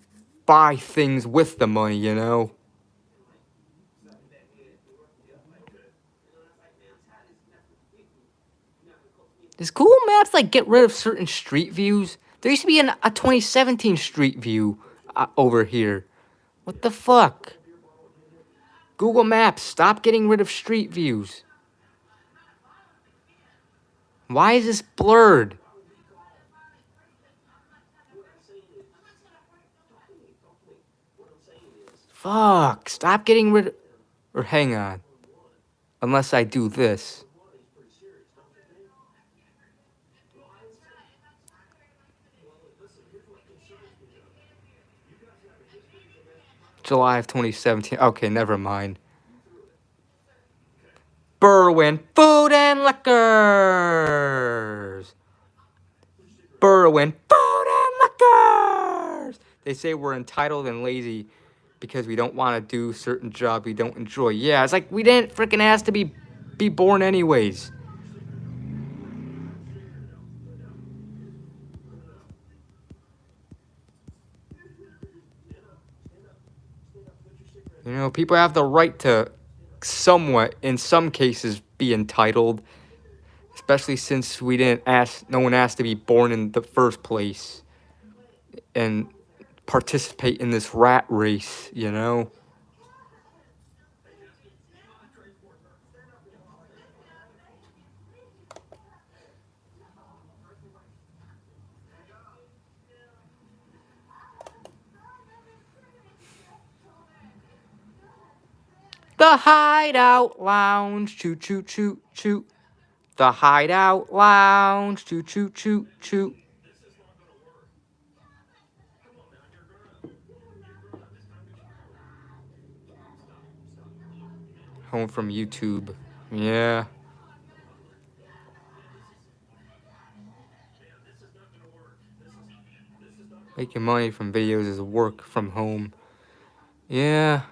Speaker 1: buy things with the money, you know? Does Google Maps like get rid of certain street views? There used to be a 2017 street view over here. What the fuck? Google Maps, stop getting rid of street views. Why is this blurred? Fuck, stop getting rid of... Or hang on. Unless I do this. July of 2017. Okay, never mind. Berwyn Food and Liquors. Berwyn Food and Liquors. They say we're entitled and lazy because we don't want to do certain job we don't enjoy. Yeah, it's like we didn't freaking ask to be born anyways. You know, people have the right to somewhat, in some cases, be entitled. Especially since we didn't ask, no one asked to be born in the first place. And participate in this rat race, you know? The Hideout Lounge, choo choo choo choo. The Hideout Lounge, choo choo choo choo. Home from YouTube. Yeah. Making money from videos is work from home. Yeah.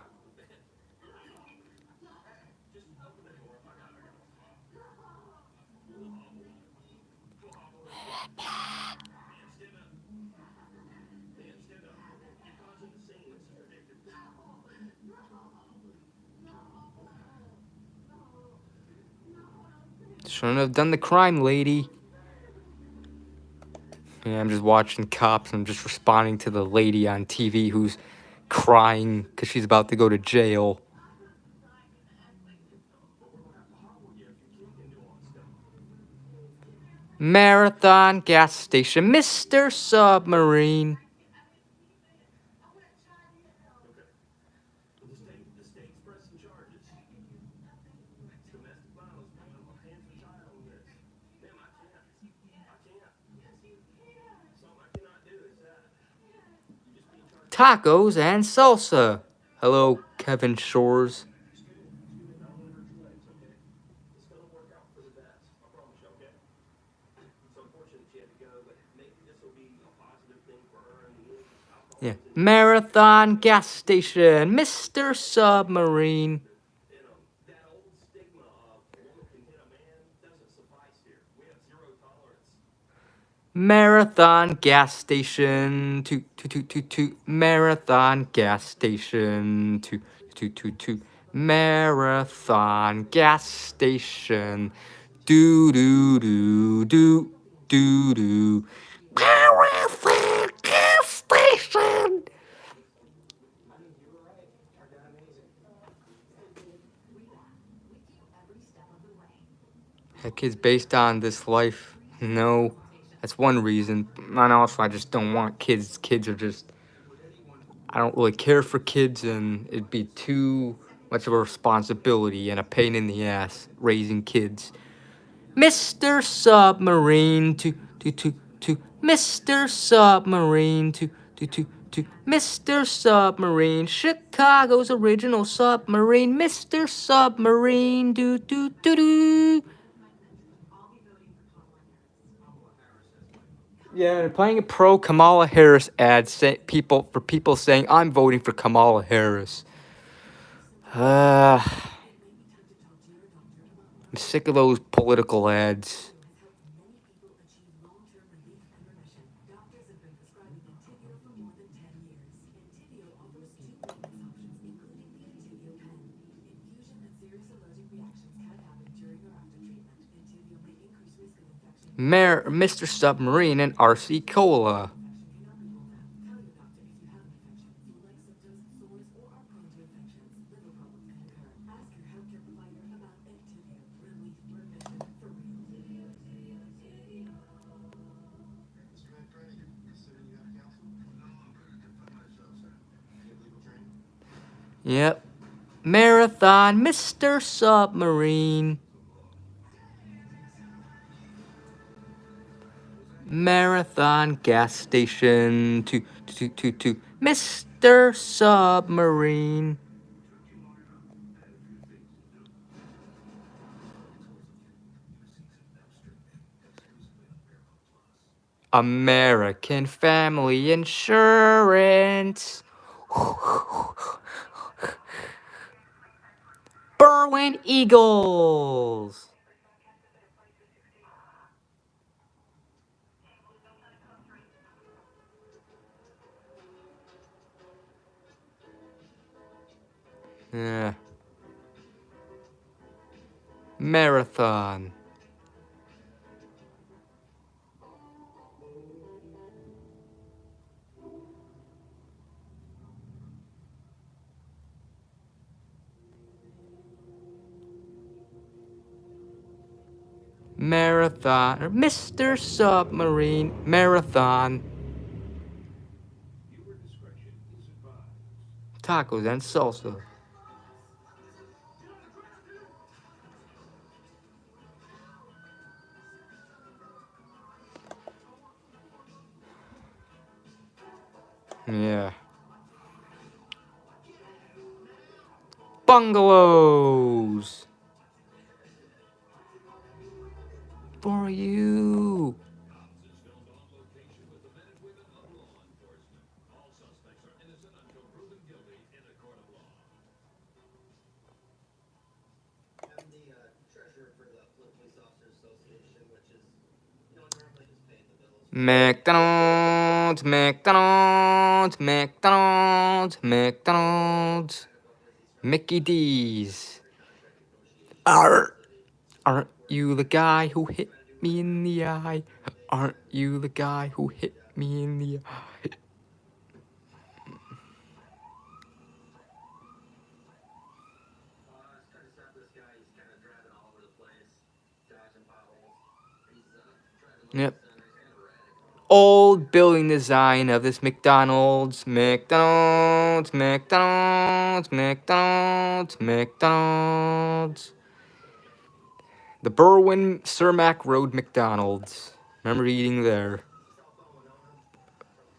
Speaker 1: Shouldn't have done the crime, lady. Yeah, I'm just watching cops. I'm just responding to the lady on TV who's crying because she's about to go to jail. Marathon gas station, Mr. Submarine. Tacos and salsa. Hello, Kevin Shores. Yeah. Marathon gas station, Mr. Submarine. Marathon gas station, toot toot toot toot toot. Marathon gas station, toot toot toot toot. Marathon gas station, do do do do do do. Marathon gas station. That kid's based on this life. No. That's one reason. And also, I just don't want kids. Kids are just. I don't really care for kids, and it'd be too much of a responsibility and a pain in the ass raising kids. Mr. Submarine to Mr. Submarine to Mr. Submarine, Chicago's original submarine, Mr. Submarine, do. Yeah, playing a pro Kamala Harris ad people saying I'm voting for Kamala Harris. I'm sick of those political ads. Mr. Submarine and RC Cola. Yep. Marathon, Mr. Submarine. Marathon gas station to Mr. Submarine. American Family Insurance. Berwyn Eagles. Yeah. Marathon. Marathon. Mr. Submarine. Marathon. Tacos and salsa. Yeah. Bungalows. For you. McDonald's, McDonald's, McDonald's, McDonald's, Mickey D's. Aren't you the guy who hit me in the eye? Aren't you the guy who hit me in the eye? Yep. Old building design of this McDonald's, McDonald's, McDonald's, McDonald's, McDonald's. The Berwyn Cermak Road McDonald's. Remember eating there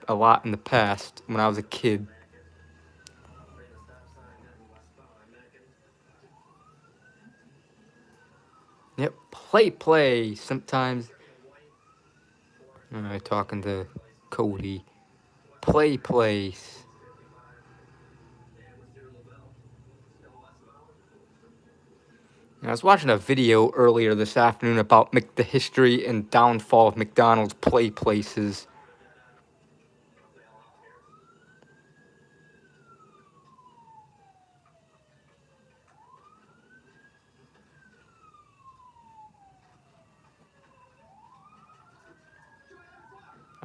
Speaker 1: a lot in the past when I was a kid. Yep, play. Sometimes. Alright, talking to Cody. Play place. I was watching a video earlier this afternoon about the history and downfall of McDonald's play places.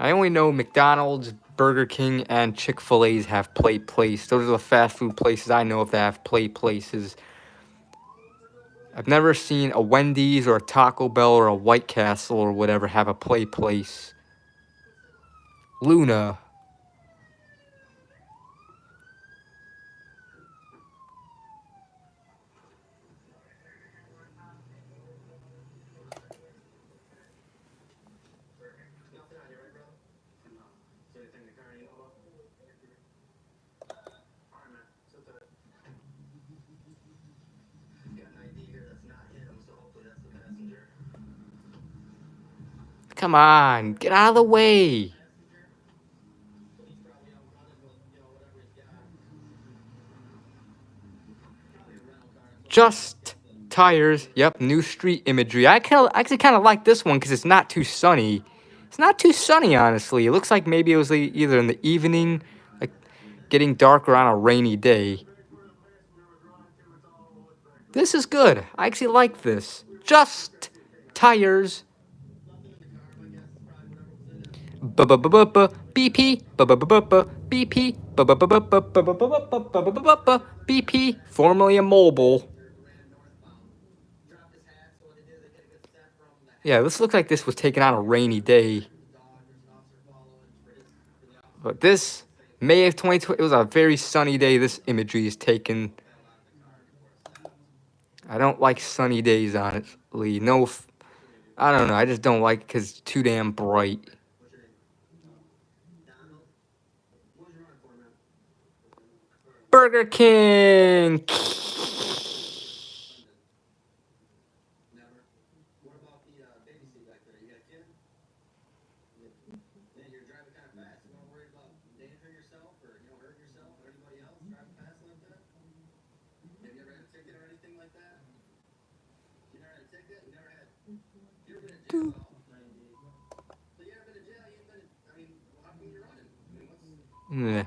Speaker 1: I only know McDonald's, Burger King, and Chick-fil-A's have play place. Those are the fast food places I know of that have play places. I've never seen a Wendy's or a Taco Bell or a White Castle or whatever have a play place. Luna. Come on, get out of the way. Just tires. Yep, new street imagery. I actually kind of like this one because it's not too sunny. It's not too sunny, honestly. It looks like maybe it was either in the evening, like getting darker on a rainy day. This is good. I actually like this. Just tires. BP. BP. BP. Formerly a mobile. Yeah, this looks like this was taken on a rainy day. But this, May of 2020, it was a very sunny day. This imagery is taken. I don't like sunny days, honestly. No, I don't know. I just don't like it because it's too damn bright. Burger King! Yeah.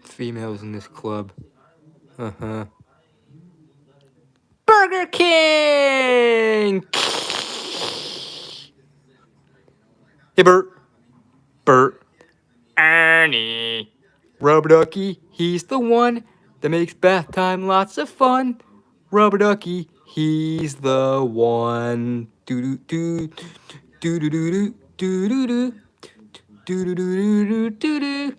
Speaker 1: Females in this club. Uh-huh. Burger King! Hey, Bert. Ernie. Rubber Ducky, he's the one that makes bath time lots of fun. Rubber Ducky, he's the one. Do do do do do do do do do do do do do do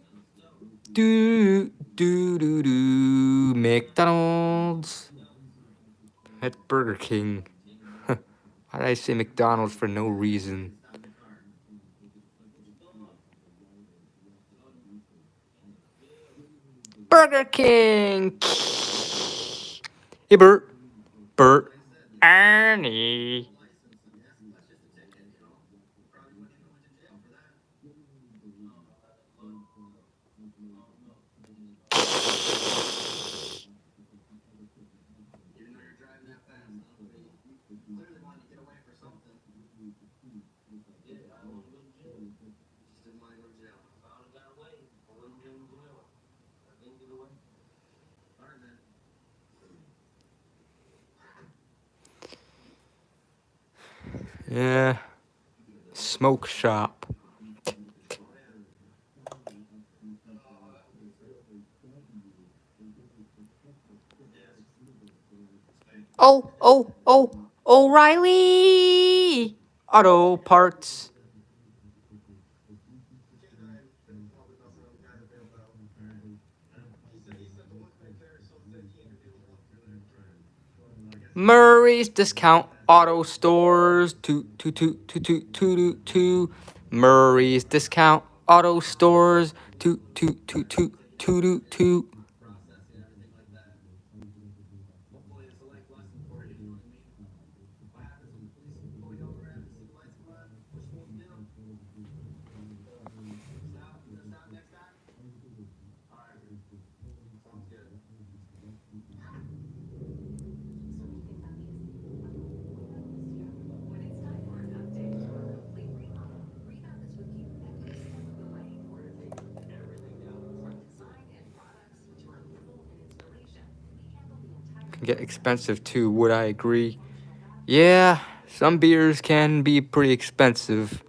Speaker 1: do do do do. McDonald's. That's Burger King. Why did I say McDonald's for no reason? Burger King. Hey, Bert. Ernie. Yeah. Smoke shop. O'Reilly! Auto parts. Murray's Discount Auto Stores. Two. Murray's Discount Auto Stores. Two. Can get expensive too, would I agree? Yeah, some beers can be pretty expensive.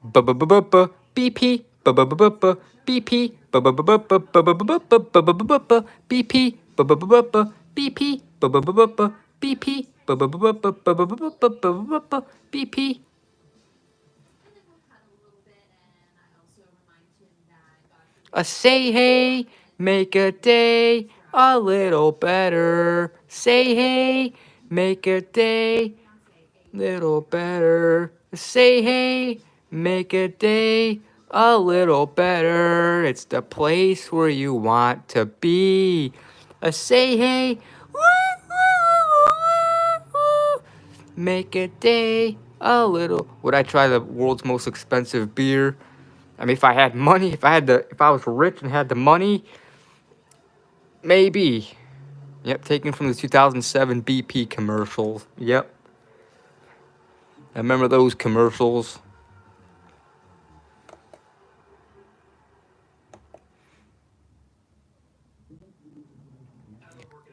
Speaker 1: BP. BP BP BP BP. Say hey, make a day a little better. Say hey, make a day little better. Say hey, make a day a little better. It's the place where you want to be. Say hey, make a day a little. Would I try the world's most expensive beer? I mean, if I had money, if I was rich and had the money, maybe. Yep, taken from the 2007 BP commercials. Yep. I remember those commercials.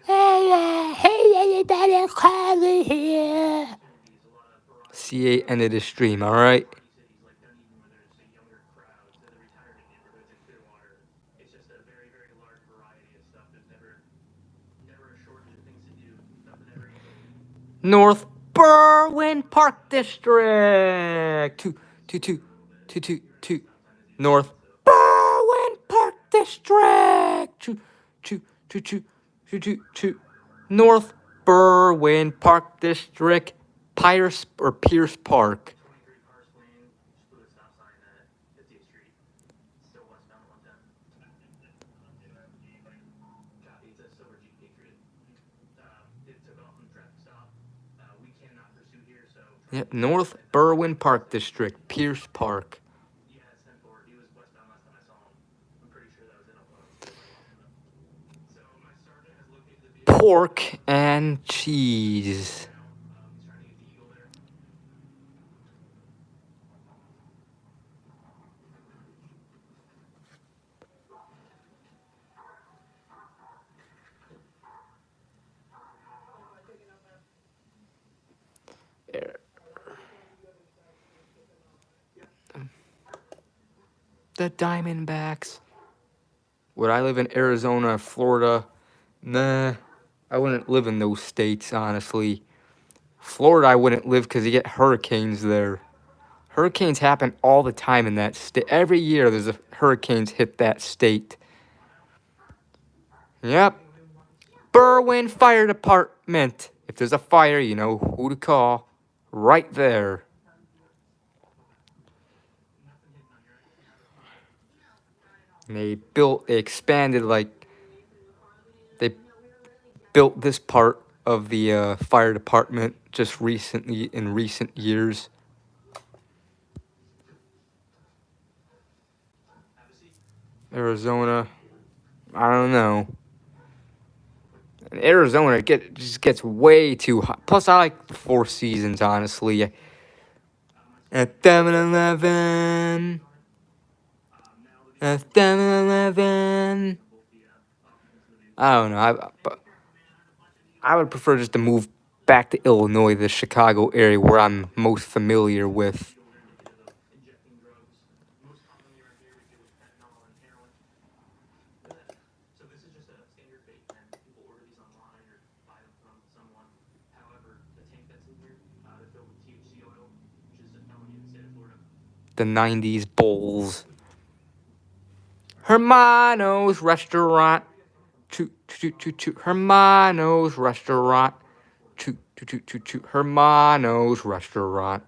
Speaker 1: Hey, everybody, Carly here. CA ended his stream, alright? North Berwyn Park District. Two. North Berwyn Park District. Two. North Berwyn Park District. Pierce Park. Yep, North Berwyn Park District, Pierce Park. Pork and cheese. The Diamondbacks. Would I live in Arizona, Florida? Nah, I wouldn't live in those states, honestly. Florida, I wouldn't live because you get hurricanes there. Hurricanes happen all the time in that state. Every year there's hurricanes hit that state. Yep. Berwyn Fire Department. If there's a fire, you know who to call. Right there. And they expanded, they built this part of the fire department just recently, in recent years. Arizona, I don't know. In Arizona, it just gets way too hot. Plus, I like the Four Seasons, honestly. At 7-Eleven. At 7-Eleven. I don't know. I would prefer just to move back to Illinois, the Chicago area where I'm most familiar with. The 90s Bulls. Hermano's Restaurant. Hermano's Restaurant. Hermano's Restaurant.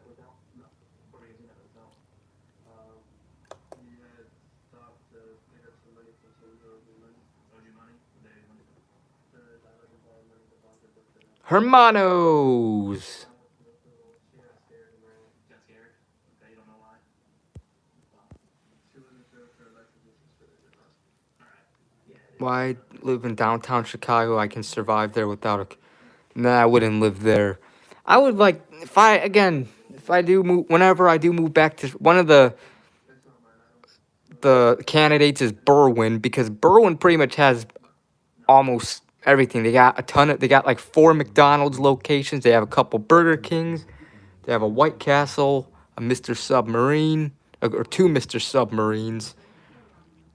Speaker 1: Hermanos. Why I live in downtown Chicago? I can survive there without a. Nah, I wouldn't live there. I would like if I do move. Whenever I do move back to one of the candidates is Berwyn, because Berwyn pretty much has almost everything. They got they got like 4 McDonald's locations. They have a couple Burger Kings. They have a White Castle, a Mr. Submarine, or 2 Mr. Submarines.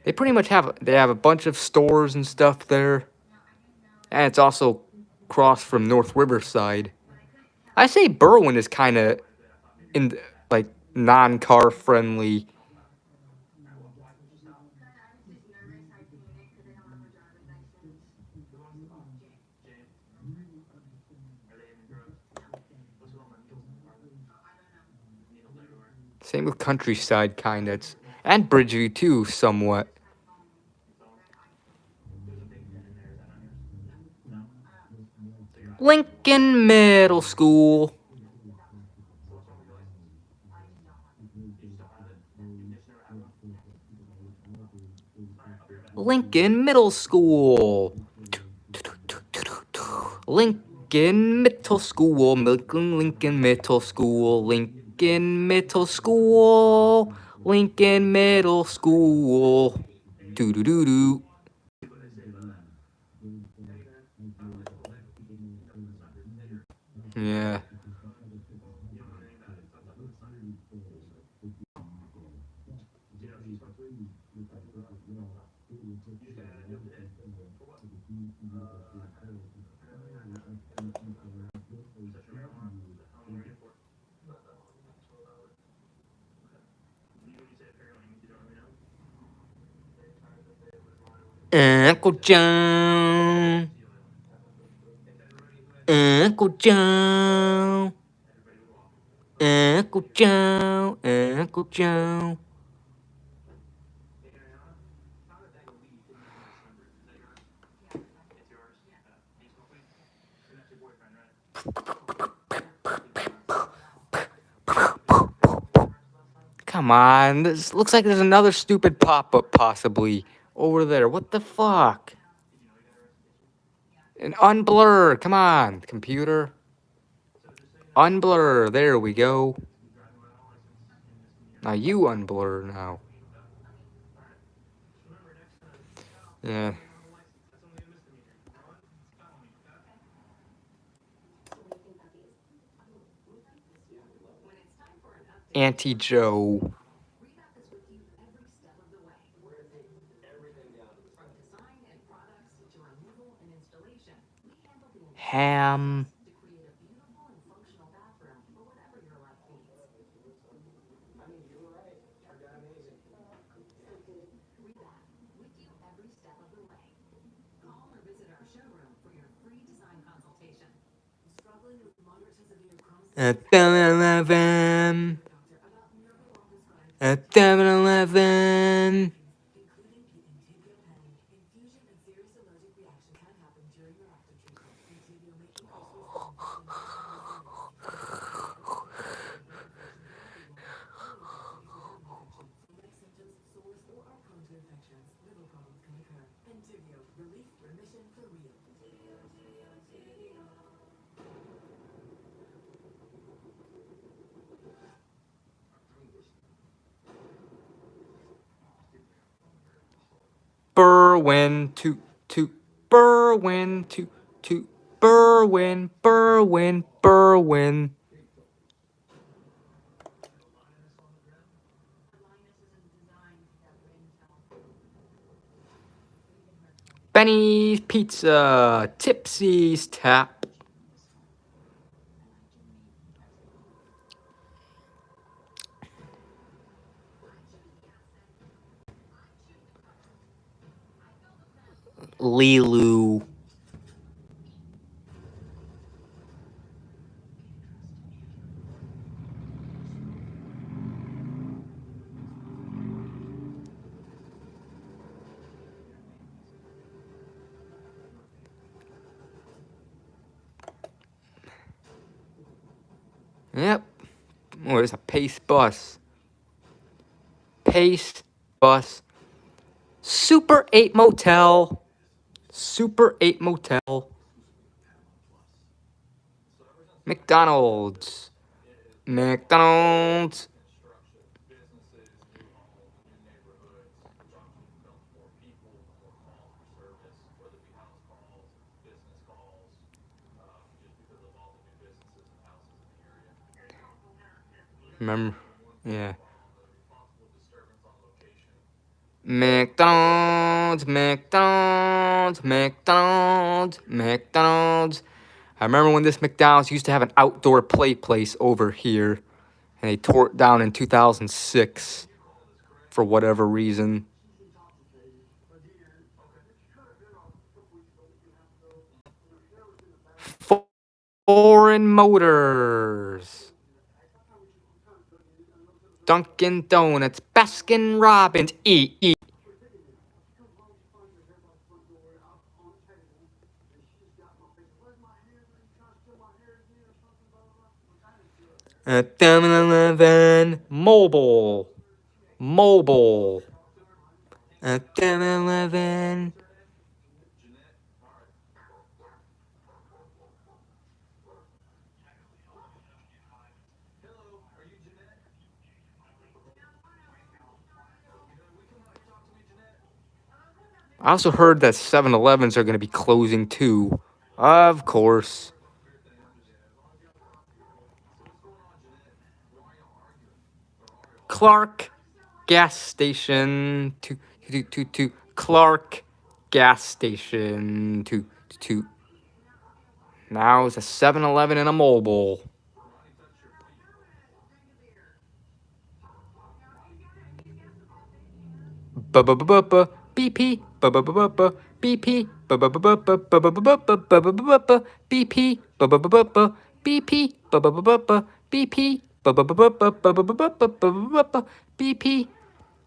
Speaker 1: They pretty much have a bunch of stores and stuff there. And it's also across from North Riverside. I say Berwyn is kind of like non-car friendly. Same with Countryside, kind of. And Bridgeview, too, somewhat. Lincoln Middle School. Lincoln Middle School. Lincoln Middle School. Lincoln Middle School. Lincoln Middle School. Lincoln Middle School. Doo doo doo doo. Yeah. Uncle John. Uncle John. Uncle John. Uncle John. Come on, this looks like there's another stupid pop-up possibly over there. What the fuck? An unblur. Come on, computer. Unblur. There we go. Now you unblur now. Yeah. Auntie Joe. Ham. At 7-Eleven. At 7-Eleven. Berwyn, toot, toot. Berwyn, toot, toot. Berwyn, Berwyn, Berwyn. Benny's Pizza. Tipsy's Tap. Lilu. Yep. Oh, there's a Pace bus. Pace bus. Super 8 Motel. Super 8 Motel. McDonald's. McDonald's. Remember? Yeah. McDonald's, McDonald's, McDonald's, McDonald's. I remember when this McDonald's used to have an outdoor play place over here, and they tore it down in 2006 for whatever reason. Foreign Motors, Dunkin' Donuts, Baskin Robbins, E. At 7-Eleven, Mobile. At 7-Eleven. I also heard that 7-Elevens are going to be closing too. Of course. Clark gas station. Clark gas station. Now it's a 7-Eleven and a Mobile. BP. BP. BP. BP.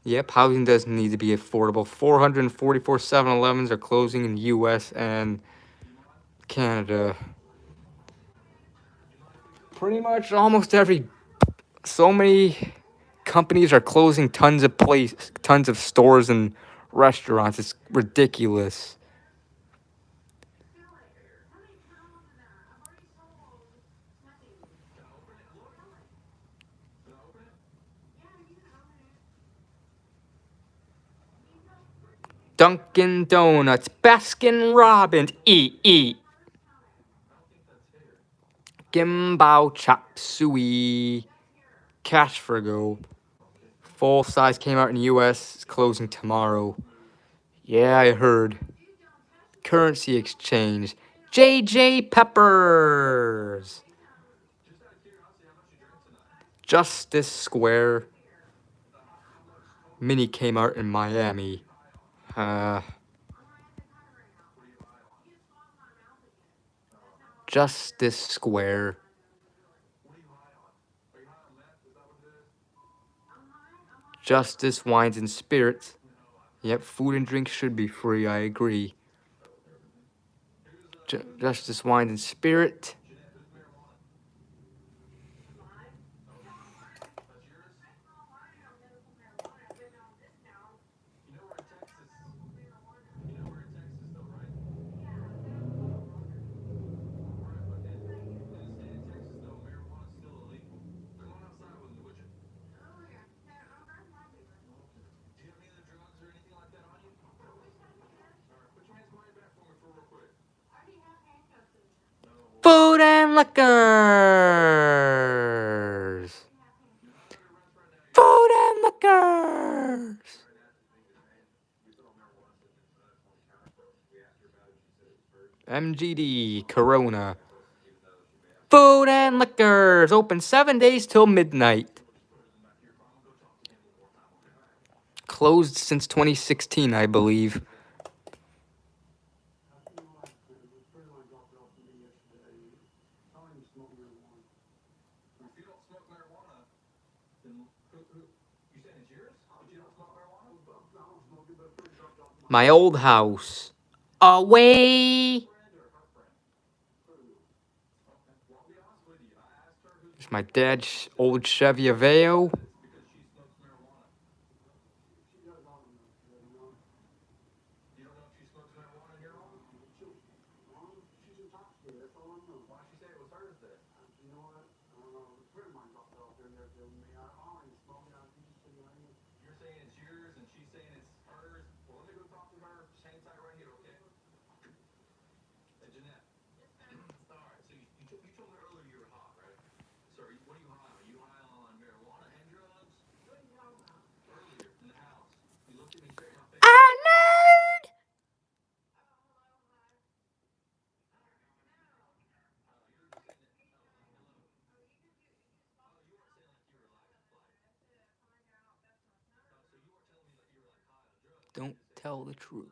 Speaker 1: Yep, housing does need to be affordable. 444 7-Elevens are closing in the US and Canada. Pretty much almost so many companies are closing tons of stores and restaurants. It's ridiculous. Dunkin' Donuts, Baskin Robbins, E. Gimbal Chop Suey, Cash for Go. Full size came out in the US. It's closing tomorrow. Yeah, I heard. Currency exchange. J.J. Peppers. Justice Square. Mini Kmart in Miami. Justice Square. Justice Wines and Spirits. Yep, food and drinks should be free, I agree. Justice Wines and Spirit. Food and liquors. Food and liquors. MGD, Corona. Food and liquors. Open 7 days till midnight. Closed since 2016, I believe. My old house. Away. It's my dad's old Chevy Aveo. tell the truth.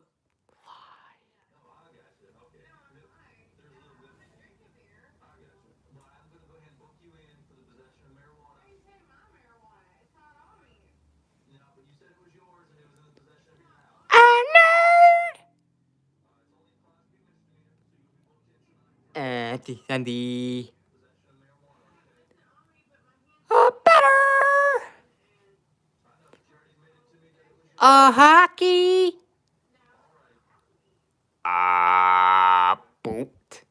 Speaker 1: Auntie Sandy. Better. Hockey. Boot.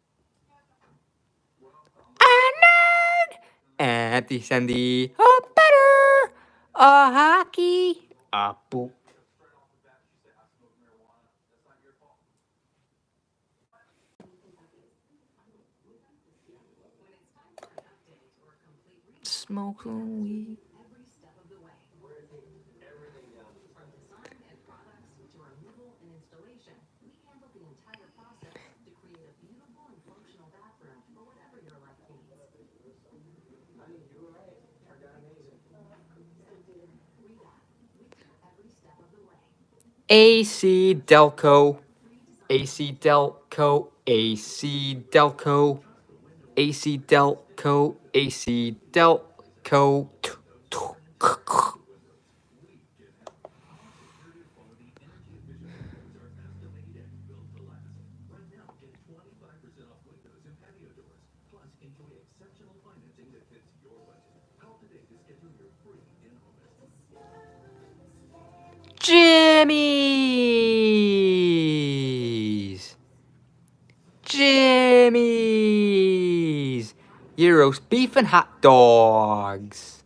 Speaker 1: Nerd. Auntie Sandy. Better. Hockey. Boot. Smoke some weed. AC Delco. AC Delco. AC Delco. AC Delco. AC Delco. Jimmy's. Jimmy's. Euros, beef and hot dogs.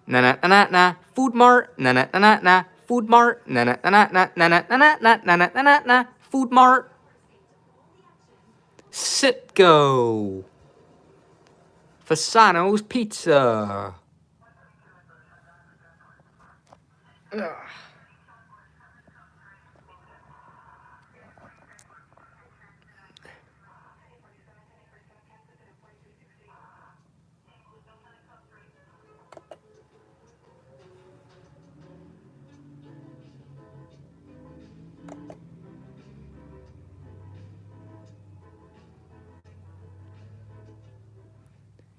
Speaker 1: Na na na na. Food Mart. Na na na na. Food Mart. Na na na na na na na na na na na na na. Food Mart. Sitco. Fasano's Pizza.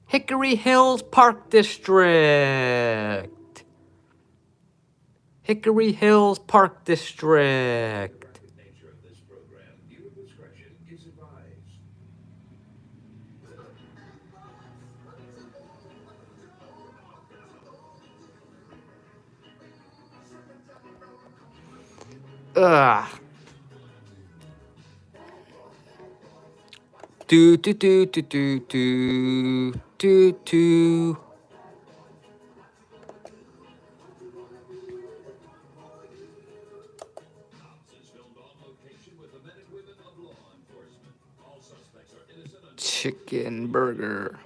Speaker 1: Hickory Hills Park District. Hickory Hills Park District. Ugh. Do do do do do do do do. Chicken burger.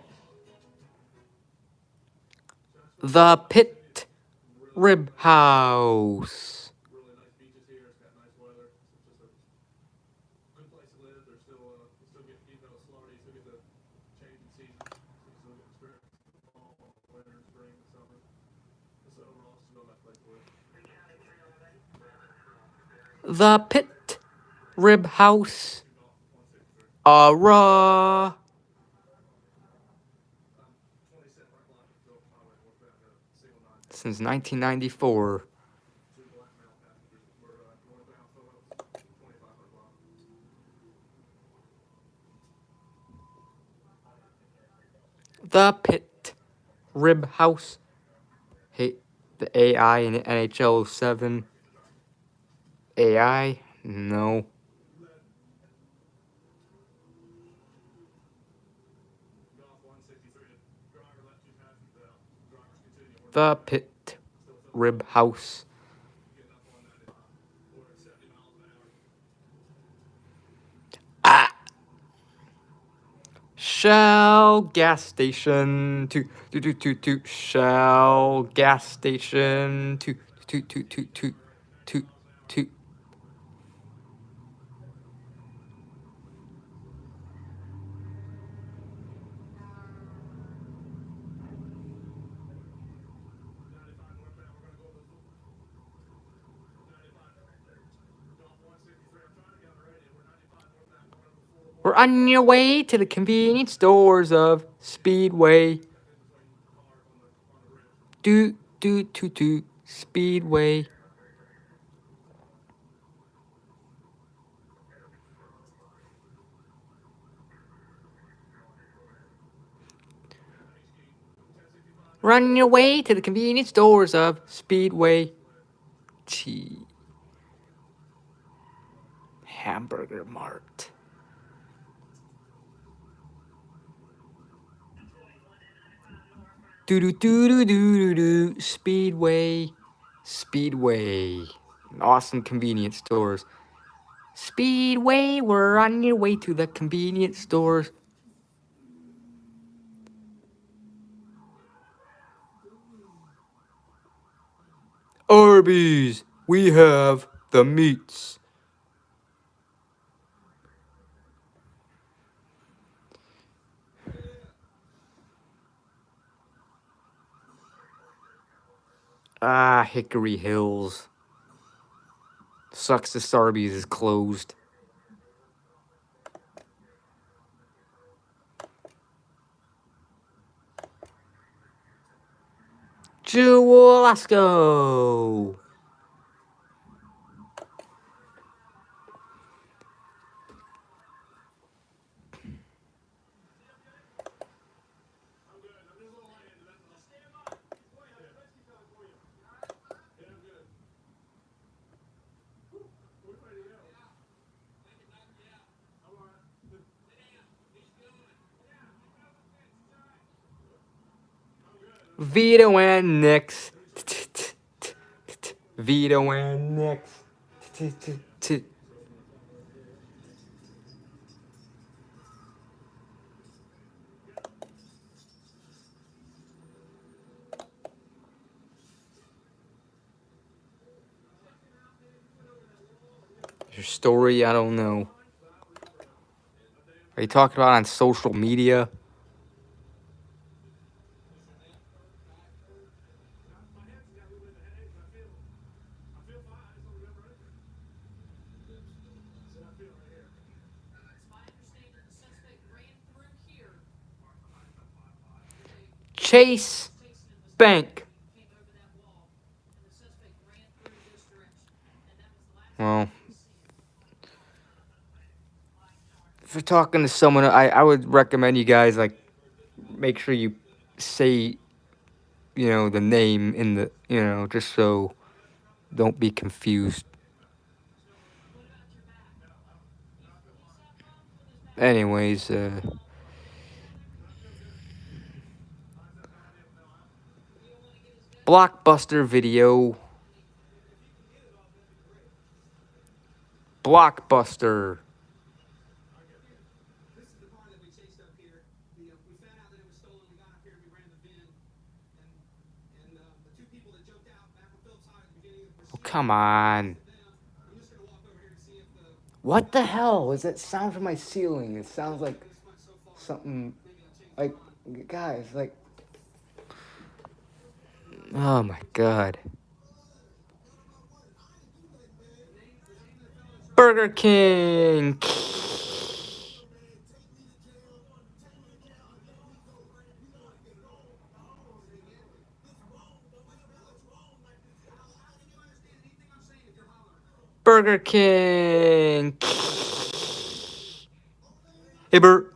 Speaker 1: The Pit Rib House. The Pit Rib House. Raw. Since 1994. The Pit Rib House. Hey, the AI in NHL 07. AI? No. The Pit Rib House. Shell gas station. Toot. Shell gas station. Toot. We're on your way to the convenience stores of Speedway. Do, Speedway. Run your way to the convenience stores of Speedway. Gee. Hamburger Mart. Speedway. Speedway. Awesome convenience stores. Speedway, we're on your way to the convenience stores. Arby's, we have the meats. Ah, Hickory Hills. Sucks this Arby's is closed. Jewel-Osco. Vito and Nix. Vito and Nix. Your story, I don't know. Are you talking about on social media? Chase Bank. Well, if you're talking to someone, I would recommend you guys, like, make sure you say, you know, the name in the, you know, just so don't be confused. Anyways, Blockbuster Video. Blockbuster. Oh, come on. What the hell is that sound from my ceiling? It sounds like something, like, guys, like, oh my god. Burger King. Burger King. Hey, Bert,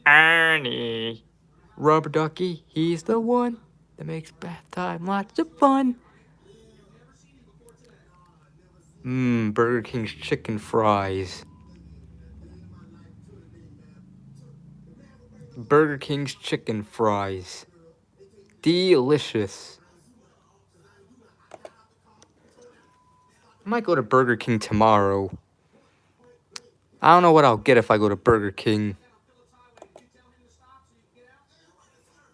Speaker 1: Ernie. Rubber Ducky, he's the one that makes bath time lots of fun. Burger King's chicken fries. Burger King's chicken fries. Delicious. I might go to Burger King tomorrow. I don't know what I'll get if I go to Burger King.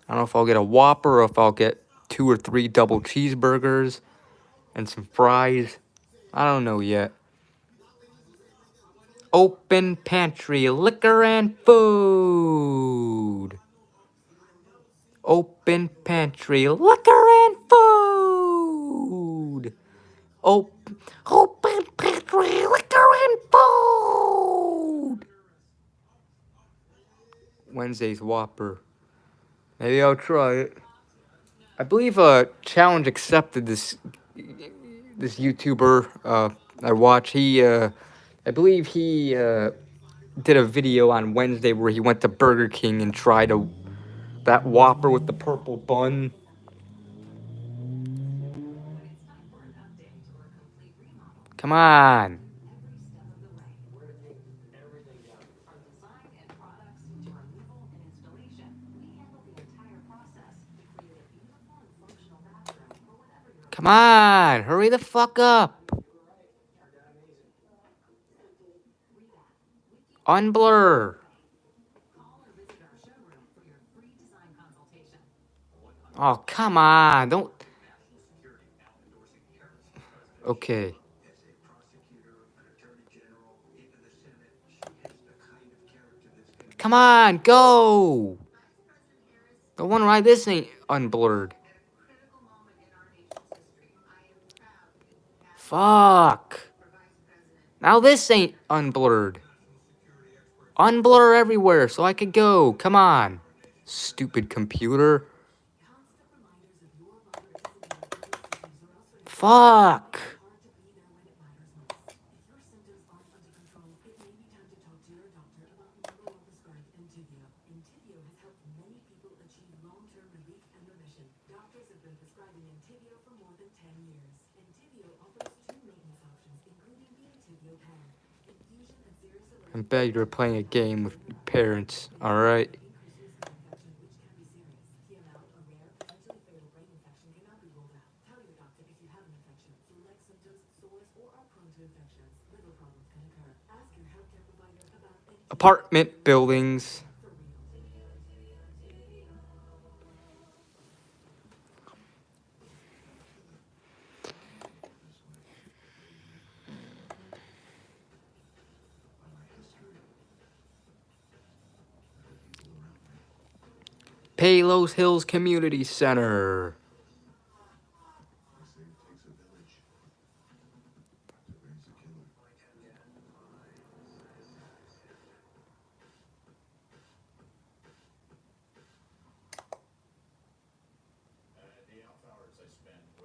Speaker 1: I don't know if I'll get a Whopper or if I'll get 2 or 3 double cheeseburgers and some fries. I don't know yet. Open pantry, liquor and food. Open pantry, liquor and food. Open pantry, liquor and food. Wednesday's Whopper. Maybe I'll try it. I believe challenge accepted this YouTuber I watch. I believe he did a video on Wednesday where he went to Burger King and tried that Whopper with the purple bun. Come on. Come on, hurry the fuck up. Unblur. Oh, come on. Don't. Okay. Come on, go. No wonder why this ain't unblurred. Fuck. Now this ain't unblurred. Unblur everywhere so I could go. Come on. Stupid computer. Fuck. I bet you're playing a game with your parents, alright? Apartment buildings. Palos Hills Community Center.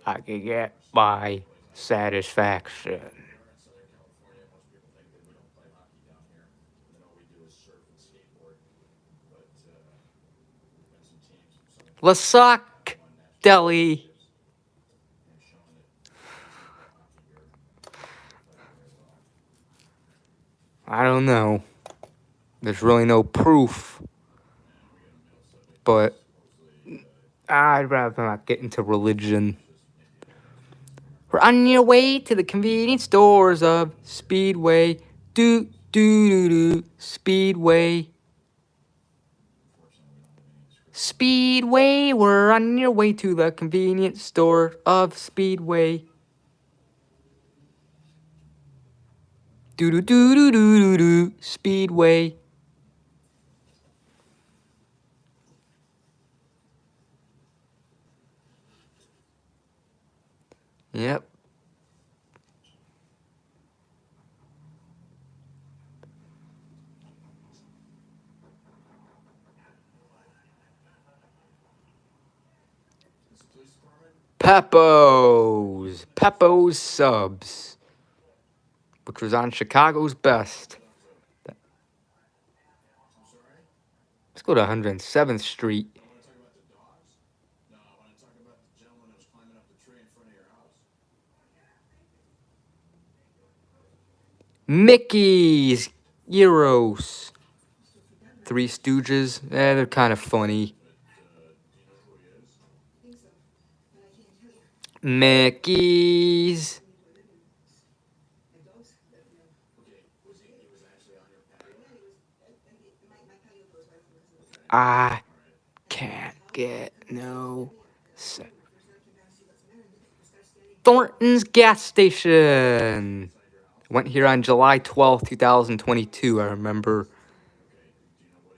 Speaker 1: I could get my satisfaction. Lasac Deli. I don't know. There's really no proof. But I'd rather not get into religion. We're on your way to the convenience stores of Speedway. Do, do, do, do. Speedway. Speedway, we're on your way to the convenience store of Speedway. Do, do, do, do, do, do, do. Speedway. Yep. Peppo's Subs, which was on Chicago's Best. Let's go to 107th Street. Mickey's Euros. Three Stooges. They're kind of funny. Mickey's. I can't get no. Thornton's gas station. Went here on July 12th, 2022. I remember.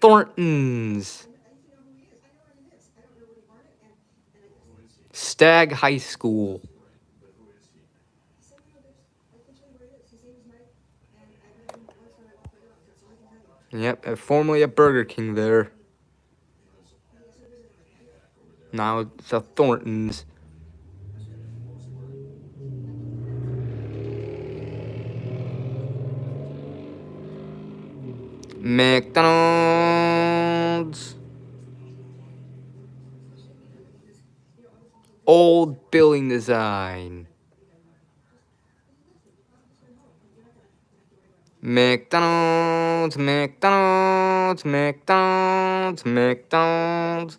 Speaker 1: Thornton's. Stagg High School. Yep, formerly a Burger King there. Now it's a Thornton's. McDonald's. Old billing design. McDonald's, McDonald's, McDonald's, McDonald's.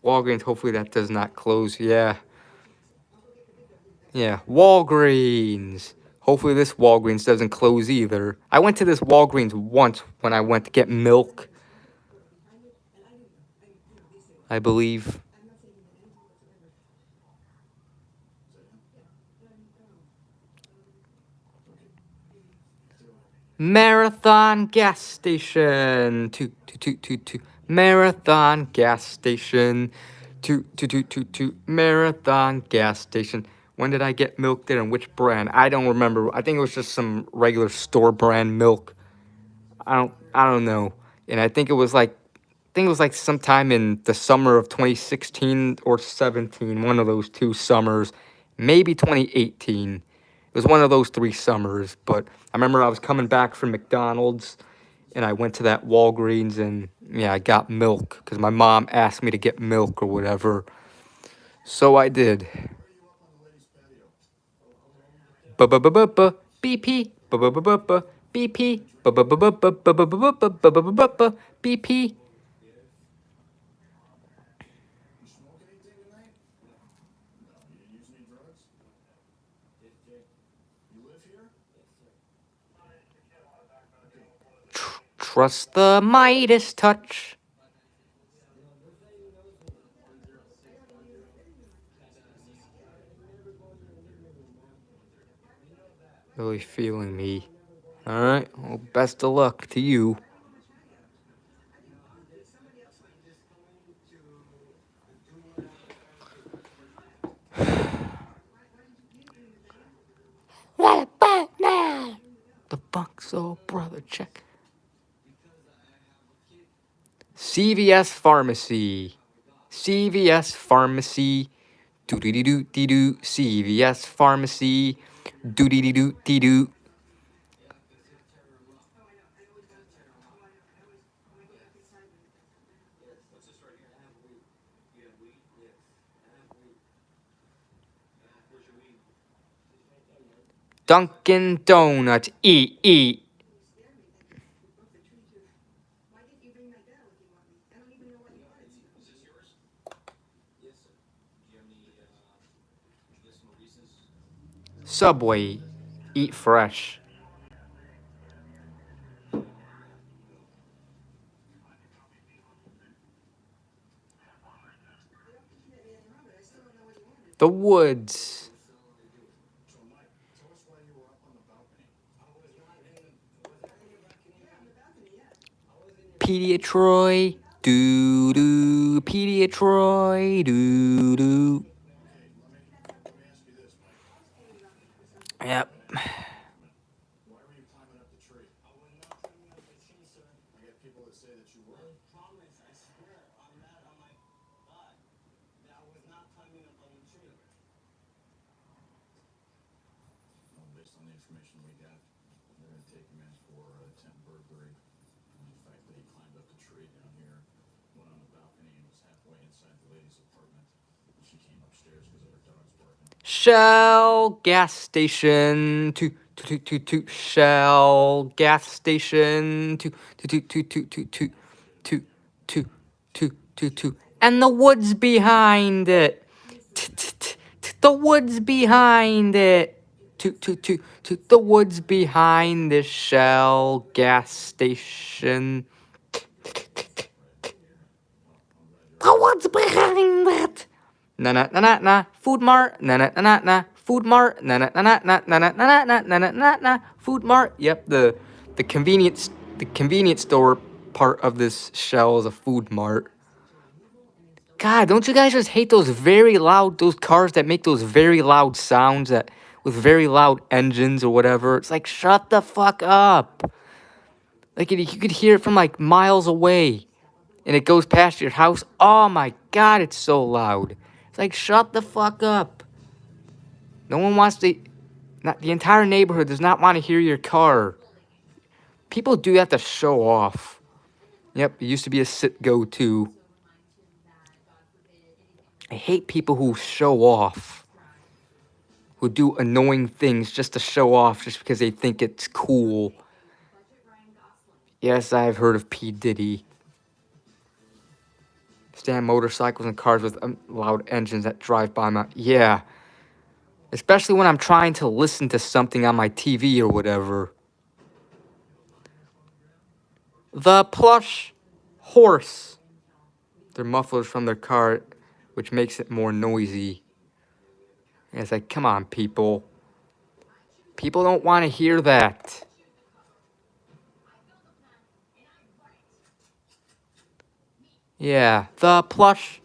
Speaker 1: Walgreens, hopefully that does not close. Yeah. Yeah, Walgreens. Hopefully this Walgreens doesn't close either. I went to this Walgreens once when I went to get milk, I believe. Marathon gas station. Toot. Marathon gas station. Toot. Marathon gas station. When did I get milk there and which brand? I don't remember. I think it was just some regular store brand milk. I don't know. And I think it was like sometime in the summer of 2016 or 17, one of those two summers, maybe 2018. It was one of those 3 summers, but I remember I was coming back from McDonald's and I went to that Walgreens and yeah, I got milk because my mom asked me to get milk or whatever. So I did. BP. BP. BP. Trust the Midas touch. Really feeling me. Alright, well, best of luck to you. Right about now. The fuck, so brother, check. CVS Pharmacy. CVS Pharmacy. Doo-dee-doo-dee-doo. CVS Pharmacy. Doo-dee-dee-doo-dee-doo. Dunkin' Donuts. Eat. Subway. Eat fresh. The Woods. Pediatroy. Doo-doo. Pediatroy. Doo-doo. Yep. Shell gas station. Toot. Shell gas station. Toot. And the woods behind it. The woods behind it. Toot. The woods behind this Shell gas station. The woods behind it. Na. Food Mart. Na. Food Mart. Na. Food Mart. Yep, the convenience store part of this Shell is a Food Mart. God, don't you guys just hate those cars that make those very loud sounds with very loud engines or whatever? It's like, shut the fuck up. Like, you could hear it from like miles away. and it goes past your house. Oh my God, it's so loud. It's like, shut the fuck up. No one wants to, not, the entire neighborhood does not want to hear your car. People do that to show off. Yep, it used to be a sit-go too. I hate people who show off. Who do annoying things just to show off just because they think it's cool. Yes, I've heard of P. Diddy. Stand motorcycles and cars with loud engines that drive by my... Yeah. Especially when I'm trying to listen to something on my TV or whatever. The plush horse. Their mufflers from their car, which makes it more noisy. And it's like, come on, people. People don't want to hear that. Yeah, the plush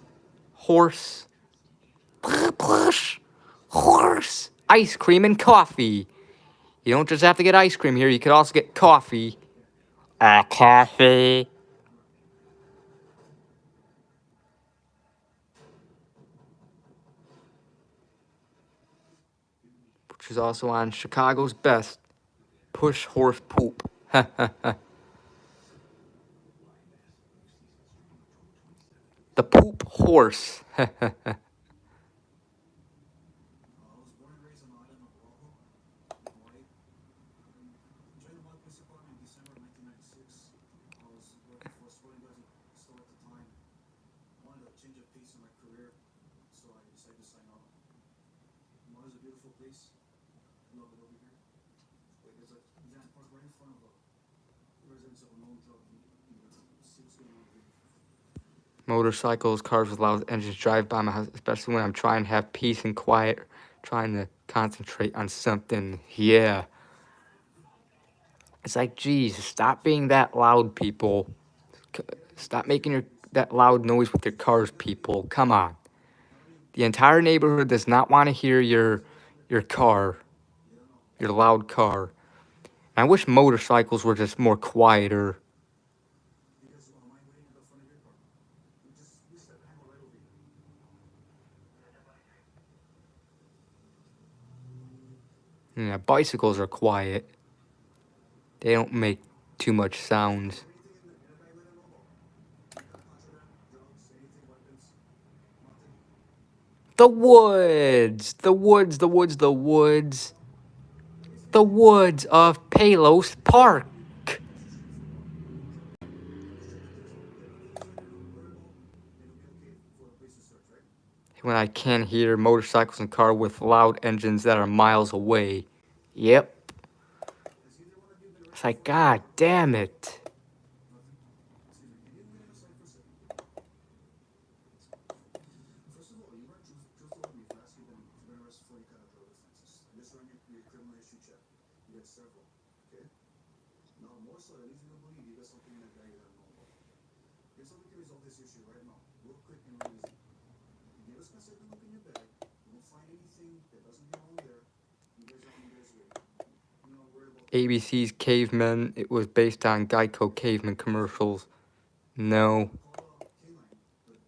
Speaker 1: horse. Plush horse. Ice cream and coffee. You don't just have to get ice cream here, you could also get coffee. Coffee. Which is also on Chicago's Best. Push horse poop. The poop horse. Motorcycles, cars with loud engines drive by my house, especially when I'm trying to have peace and quiet, trying to concentrate on something. Yeah. It's like, geez, stop being that loud, people. Stop making that loud noise with your cars, people. Come on. The entire neighborhood does not want to hear your car, your loud car. I wish motorcycles were just more quieter. Yeah, bicycles are quiet. They don't make too much sounds. The woods! The woods, the woods, the woods. The woods of Palos Park. When I can hear motorcycles and cars with loud engines that are miles away. Yep. It's like, God damn it. ABC's Cavemen, it was based on Geico Caveman commercials. No.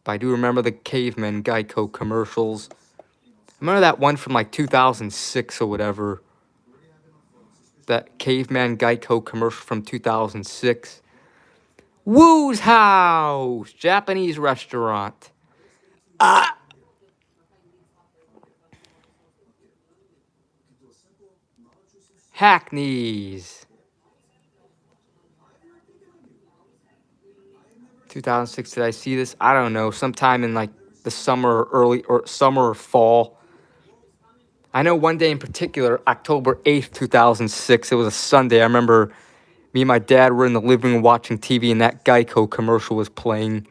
Speaker 1: But I do remember the Caveman Geico commercials. I remember that one from like 2006 or whatever. That Caveman Geico commercial from 2006. Woo's House! Japanese restaurant. Ah! Hackneys. 2006, did I see this? I don't know. Sometime in like the summer or summer or fall. I know one day in particular, October 8th, 2006. It was a Sunday. I remember me and my dad were in the living room watching TV and that Geico commercial was playing.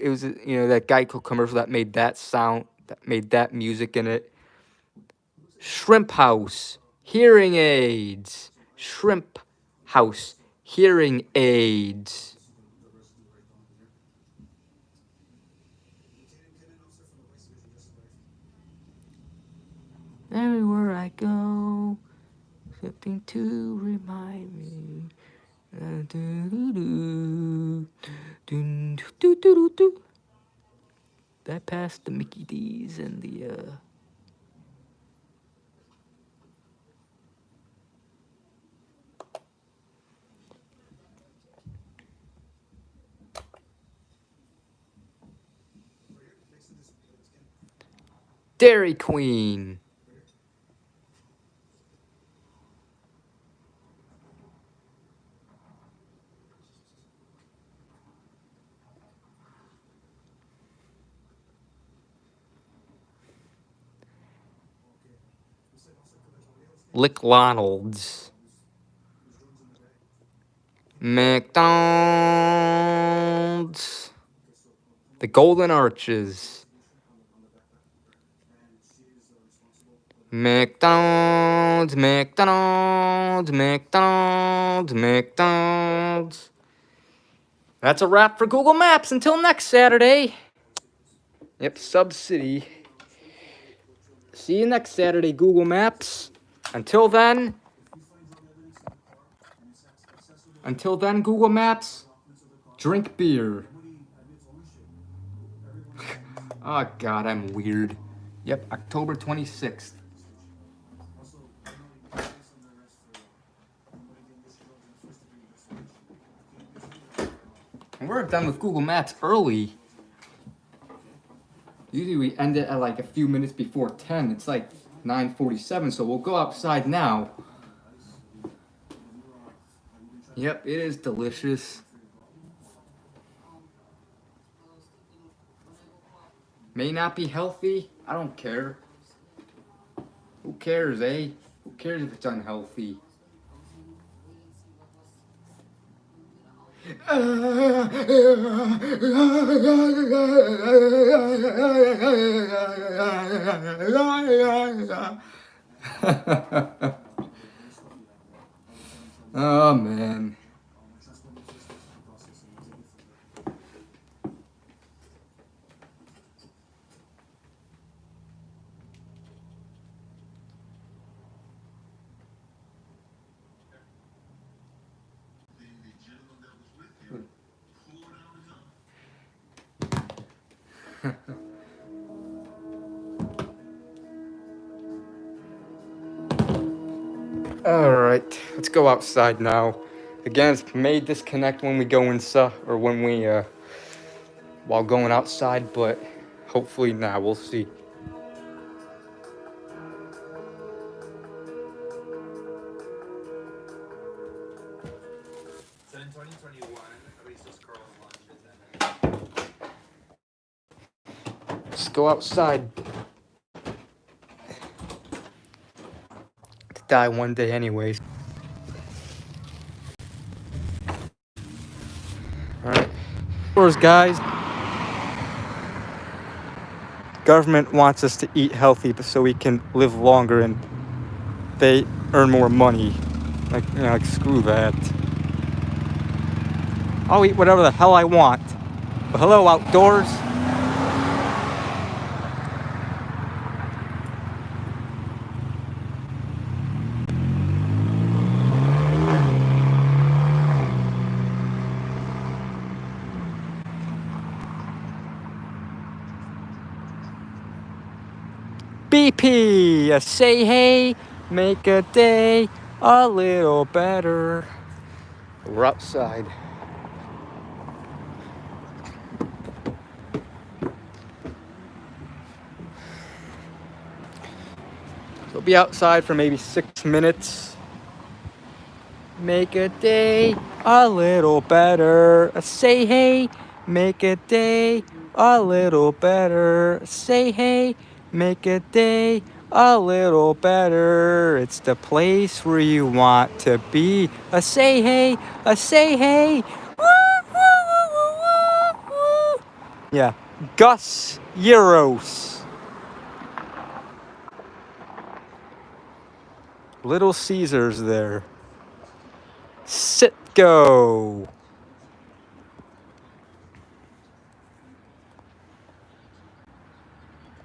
Speaker 1: It was, you know, that Geico commercial that made that sound, that made that music in it. Shrimp House, hearing aids. Shrimp House, hearing aids. everywhere I go, something to remind me. That passed the Mickey D's and the Dairy Queen. McDonald's. McDonald's. The Golden Arches. McDonald's, McDonald's, McDonald's, McDonald's. That's a wrap for Google Maps until next Saturday. Yep, Sub City. See you next Saturday, Google Maps. Until then, Google Maps, drink beer. Oh, God, I'm weird. Yep, October 26th. And we're done with Google Maps early. Usually we end it at like a few minutes before 10. It's like 9:47, so we'll go outside now. Yep, it is delicious. May not be healthy. I don't care. Who cares, eh? Who cares if it's unhealthy? Oh, man. Alright, let's go outside now. Again, it's may disconnect when we go inside, or when we, while going outside, but hopefully now, we'll see.
Speaker 2: So in 2021, at least this girl launches
Speaker 1: Let's go outside. To die one day anyways. Alright. First, guys. Government wants us to eat healthy so we can live longer and they earn more money. Like, you know, like screw that. I'll eat whatever the hell I want. But hello, outdoors. BP, say hey, make a day a little better. We're outside. We'll be outside for maybe 6 minutes. Make a day a little better. Say hey, make a day a little better. Say hey, make a day a little better. It's the place where you want to be. Say hey, say hey. Woo, woo, woo, woo, woo, woo. Yeah, Gus Euros. Little Caesars there. Sitco.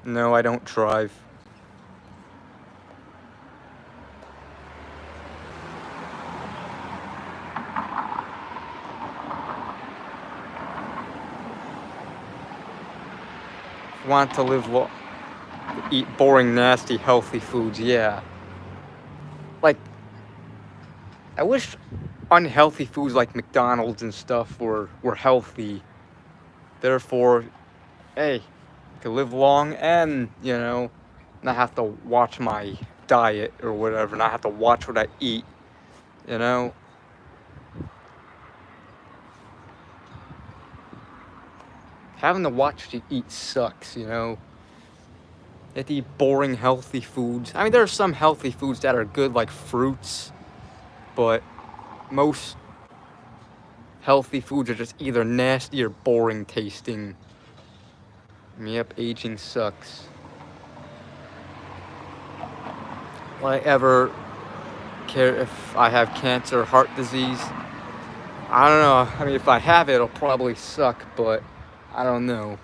Speaker 1: No, I don't drive. want to live eat boring, nasty, healthy foods, yeah. Like, I wish unhealthy foods like McDonald's and stuff were healthy. Therefore, hey, I could live long and, you know, not have to watch my diet or whatever, not have to watch what I eat, you know. Having to watch what you eat sucks, you know. You have to eat boring, healthy foods. I mean, there are some healthy foods that are good, like fruits, but most healthy foods are just either nasty or boring tasting. Yep, aging sucks. Will I ever care if I have cancer or heart disease? I don't know. I mean, if I have it, it'll probably suck, but I don't know.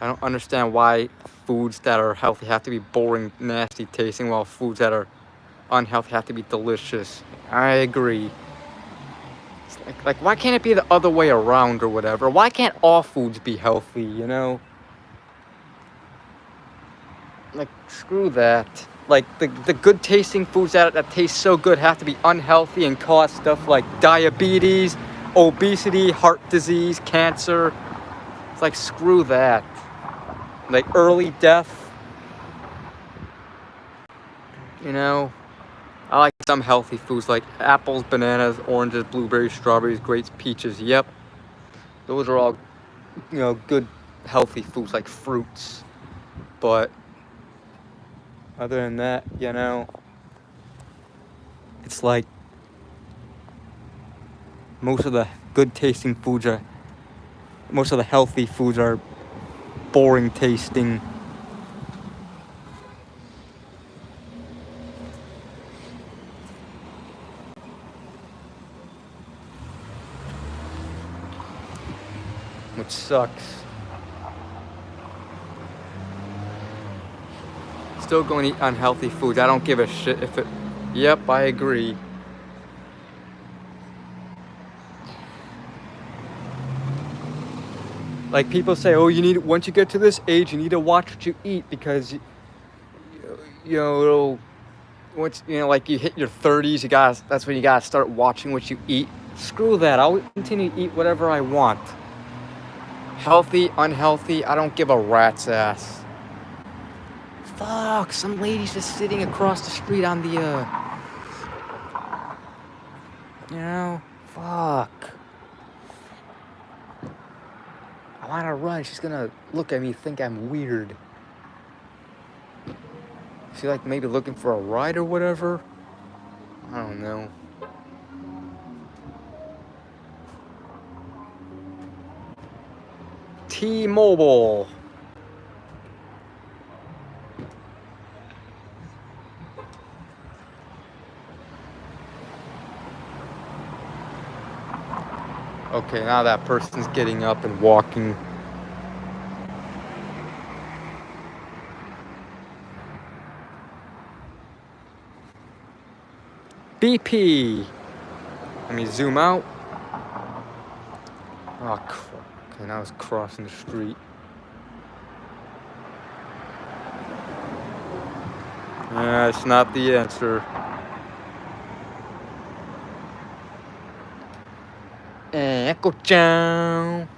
Speaker 1: I don't understand why foods that are healthy have to be boring, nasty tasting, while foods that are unhealthy have to be delicious. I agree. It's like why can't it be the other way around or whatever? Why can't all foods be healthy, you know? Like, screw that. Like, the good tasting foods that taste so good have to be unhealthy and cause stuff like diabetes, obesity, heart disease, cancer. It's like, screw that. Like, early death. You know? I like some healthy foods like apples, bananas, oranges, blueberries, strawberries, grapes, peaches. Yep. Those are all, you know, good healthy foods like fruits. But other than that, you know, it's like most of the good tasting foods are, most of the healthy foods are boring tasting. Which sucks. Still going to eat unhealthy foods. I don't give a shit if it. Yep, I agree. Like, people say, oh, you need, once you get to this age, you need to watch what you eat because, you know, it'll, once, you know, like you hit your 30s, that's when you gotta start watching what you eat. Screw that. I'll continue to eat whatever I want. Healthy, unhealthy, I don't give a rat's ass. Fuck, some lady's just sitting across the street on the, you know, fuck. I want to run. She's gonna look at me, think I'm weird. She like maybe looking for a ride or whatever. I don't know. T-Mobile. Okay, now that person's getting up and walking. BP. Let me zoom out. Oh, crap. Okay, now it's crossing the street. It's not the answer. Echo-chan.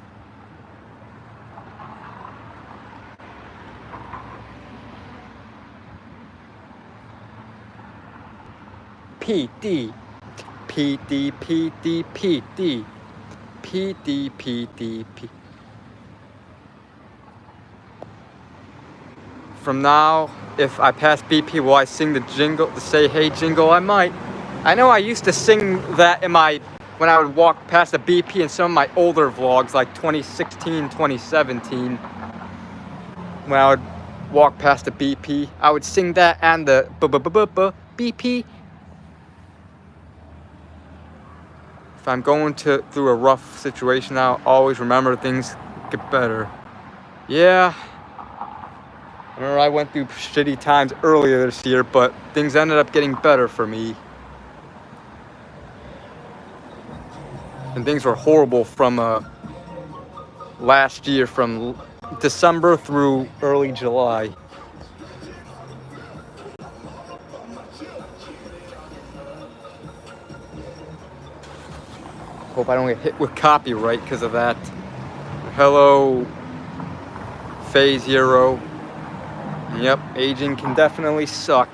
Speaker 1: PD. PD, PD, PD. PD, PD, P. From now, if I pass BP, will I sing the jingle, the Say Hey jingle? I might. I know I used to sing that in when I would walk past the BP in some of my older vlogs, like 2016, 2017. When I would walk past the BP, I would sing that and the BP. If I'm going through a rough situation, I'll always remember things get better. Yeah. I remember I went through shitty times earlier this year, but things ended up getting better for me. And things were horrible from last year from December through early July. Hope I don't get hit with copyright because of that. Hello, Phase Hero. Yep, aging can definitely suck.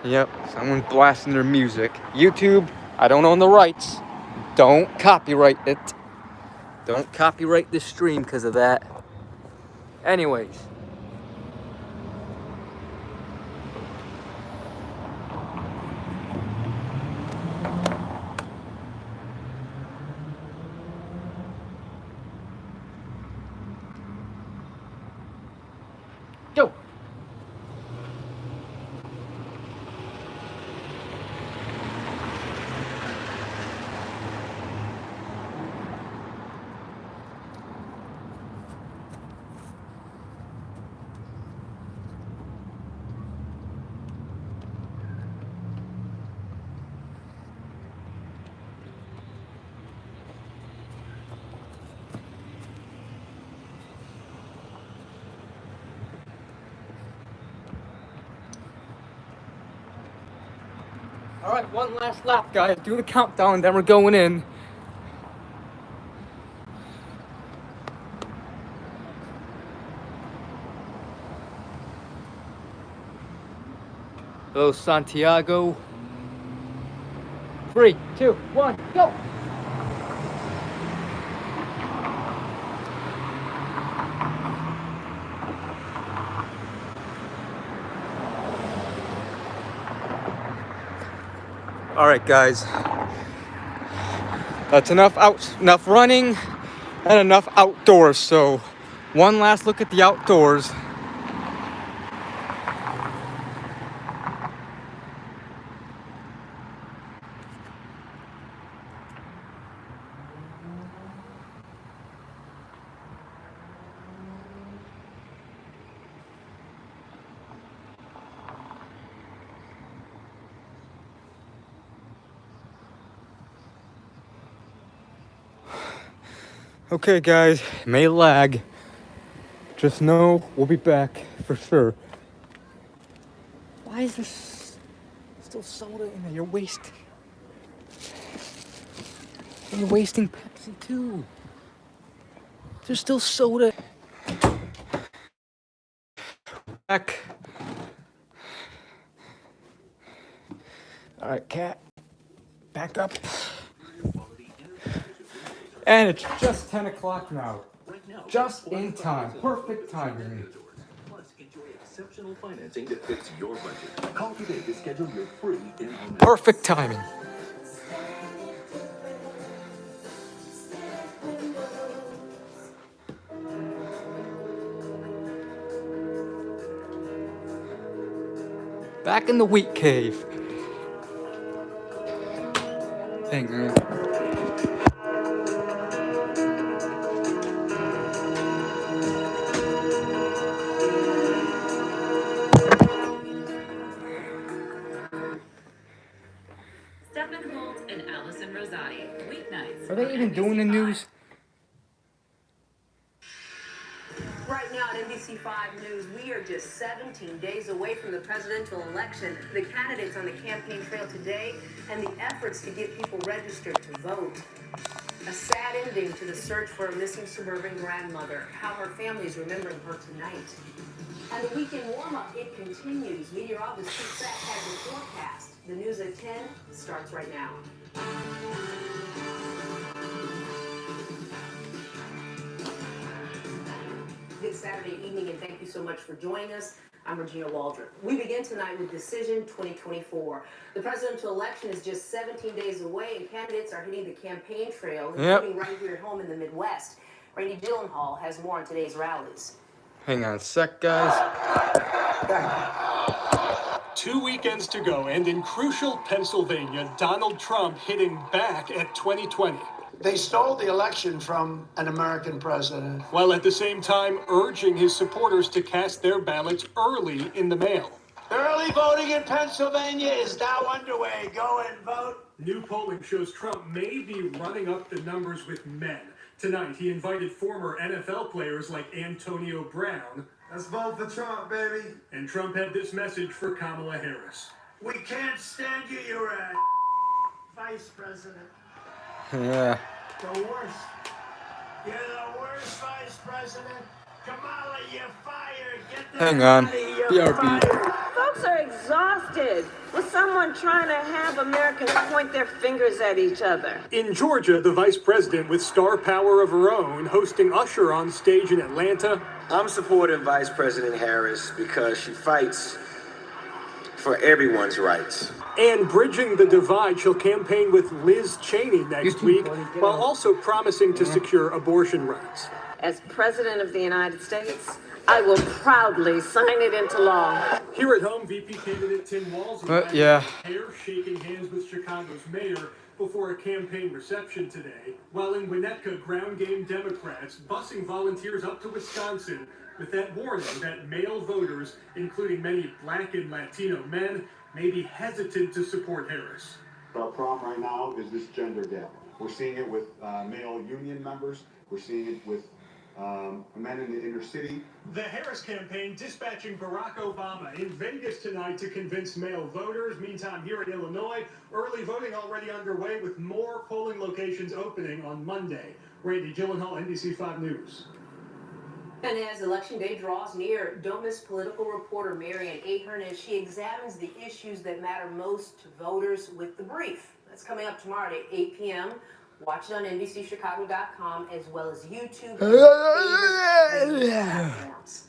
Speaker 1: Yep, someone's blasting their music. YouTube, I don't own the rights. Don't copyright it. Don't copyright this stream because of that. Anyways. Go. Alright, one last lap, guys. Do the countdown, then we're going in. Hello, Santiago. 3, 2, 1, go! Alright, guys. That's enough running and enough outdoors. So, one last look at the outdoors. Okay, guys, may lag. Just know we'll be back for sure. Why is there still soda in there? You're wasting. And you're wasting Pepsi too. There's still soda. Back. All right, cat. Back up. And it's just 10 o'clock now. Just in time. Perfect timing.
Speaker 3: Plus, enjoy exceptional financing that fits your budget. Call today to schedule your free in-home.
Speaker 1: Perfect timing. Back in the wheat cave. Hang on. Are they even doing the news?
Speaker 4: Right now at NBC5 News, we are just 17 days away from the presidential election. The candidates on the campaign trail today and the efforts to get people registered to vote. A sad ending to the search for a missing suburban grandmother, how her family is remembering her tonight. And the weekend warm-up, it continues. Meteorologist Pete Sack has the forecast. The news at 10 starts right now. Good Saturday evening, and thank you so much for joining us. I'm Regina Waldron. We begin tonight with Decision 2024. The presidential election is just 17 days away, and candidates are hitting the campaign trail, including right here at home in the Midwest. Randy Gyllenhaal has more on today's rallies.
Speaker 1: Hang on a sec, guys.
Speaker 5: 2 weekends to go, and in crucial Pennsylvania, Donald Trump hitting back at 2020.
Speaker 6: They stole the election from an American president.
Speaker 5: While at the same time urging his supporters to cast their ballots early in the mail.
Speaker 6: Early voting in Pennsylvania is now underway. Go and vote.
Speaker 5: New polling shows Trump may be running up the numbers with men. Tonight, he invited former NFL players like Antonio Brown.
Speaker 7: Let's vote for Trump, baby.
Speaker 5: And Trump had this message for Kamala Harris.
Speaker 6: We can't stand you. You're a vice president.
Speaker 1: Yeah.
Speaker 6: The worst. You're the worst vice president. Kamala, you're fired. Get the
Speaker 1: Hang on.
Speaker 6: You're
Speaker 1: BRB.
Speaker 6: fired.
Speaker 8: Folks are exhausted with someone trying to have Americans point their fingers at each other.
Speaker 5: In Georgia, the vice president with star power of her own hosting Usher on stage in Atlanta.
Speaker 9: I'm supporting Vice President Harris because she fights for everyone's rights.
Speaker 5: And bridging the divide, she'll campaign with Liz Cheney next week, while also promising to secure abortion rights.
Speaker 8: As President of the United States, I will proudly sign it into law.
Speaker 5: Here at home, VP candidate Tim Walz and
Speaker 1: yeah.
Speaker 5: Mayor shaking hands with Chicago's mayor before a campaign reception today, while in Winnetka, ground game Democrats busing volunteers up to Wisconsin with that warning that male voters, including many Black and Latino men, may be hesitant to support Harris.
Speaker 10: Our problem right now is this gender gap. We're seeing it with male union members. We're seeing it with men in the inner city.
Speaker 5: The Harris campaign dispatching Barack Obama in Vegas tonight to convince male voters. Meantime, here in Illinois, early voting already underway with more polling locations opening on Monday. Randy Gyllenhaal, NBC5 News.
Speaker 4: And as Election Day draws near, don't miss political reporter Marian Ahern as she examines the issues that matter most to voters with The Brief. That's coming up tomorrow at 8 p.m. Watch it on NBCChicago.com as well as YouTube and favorite platforms.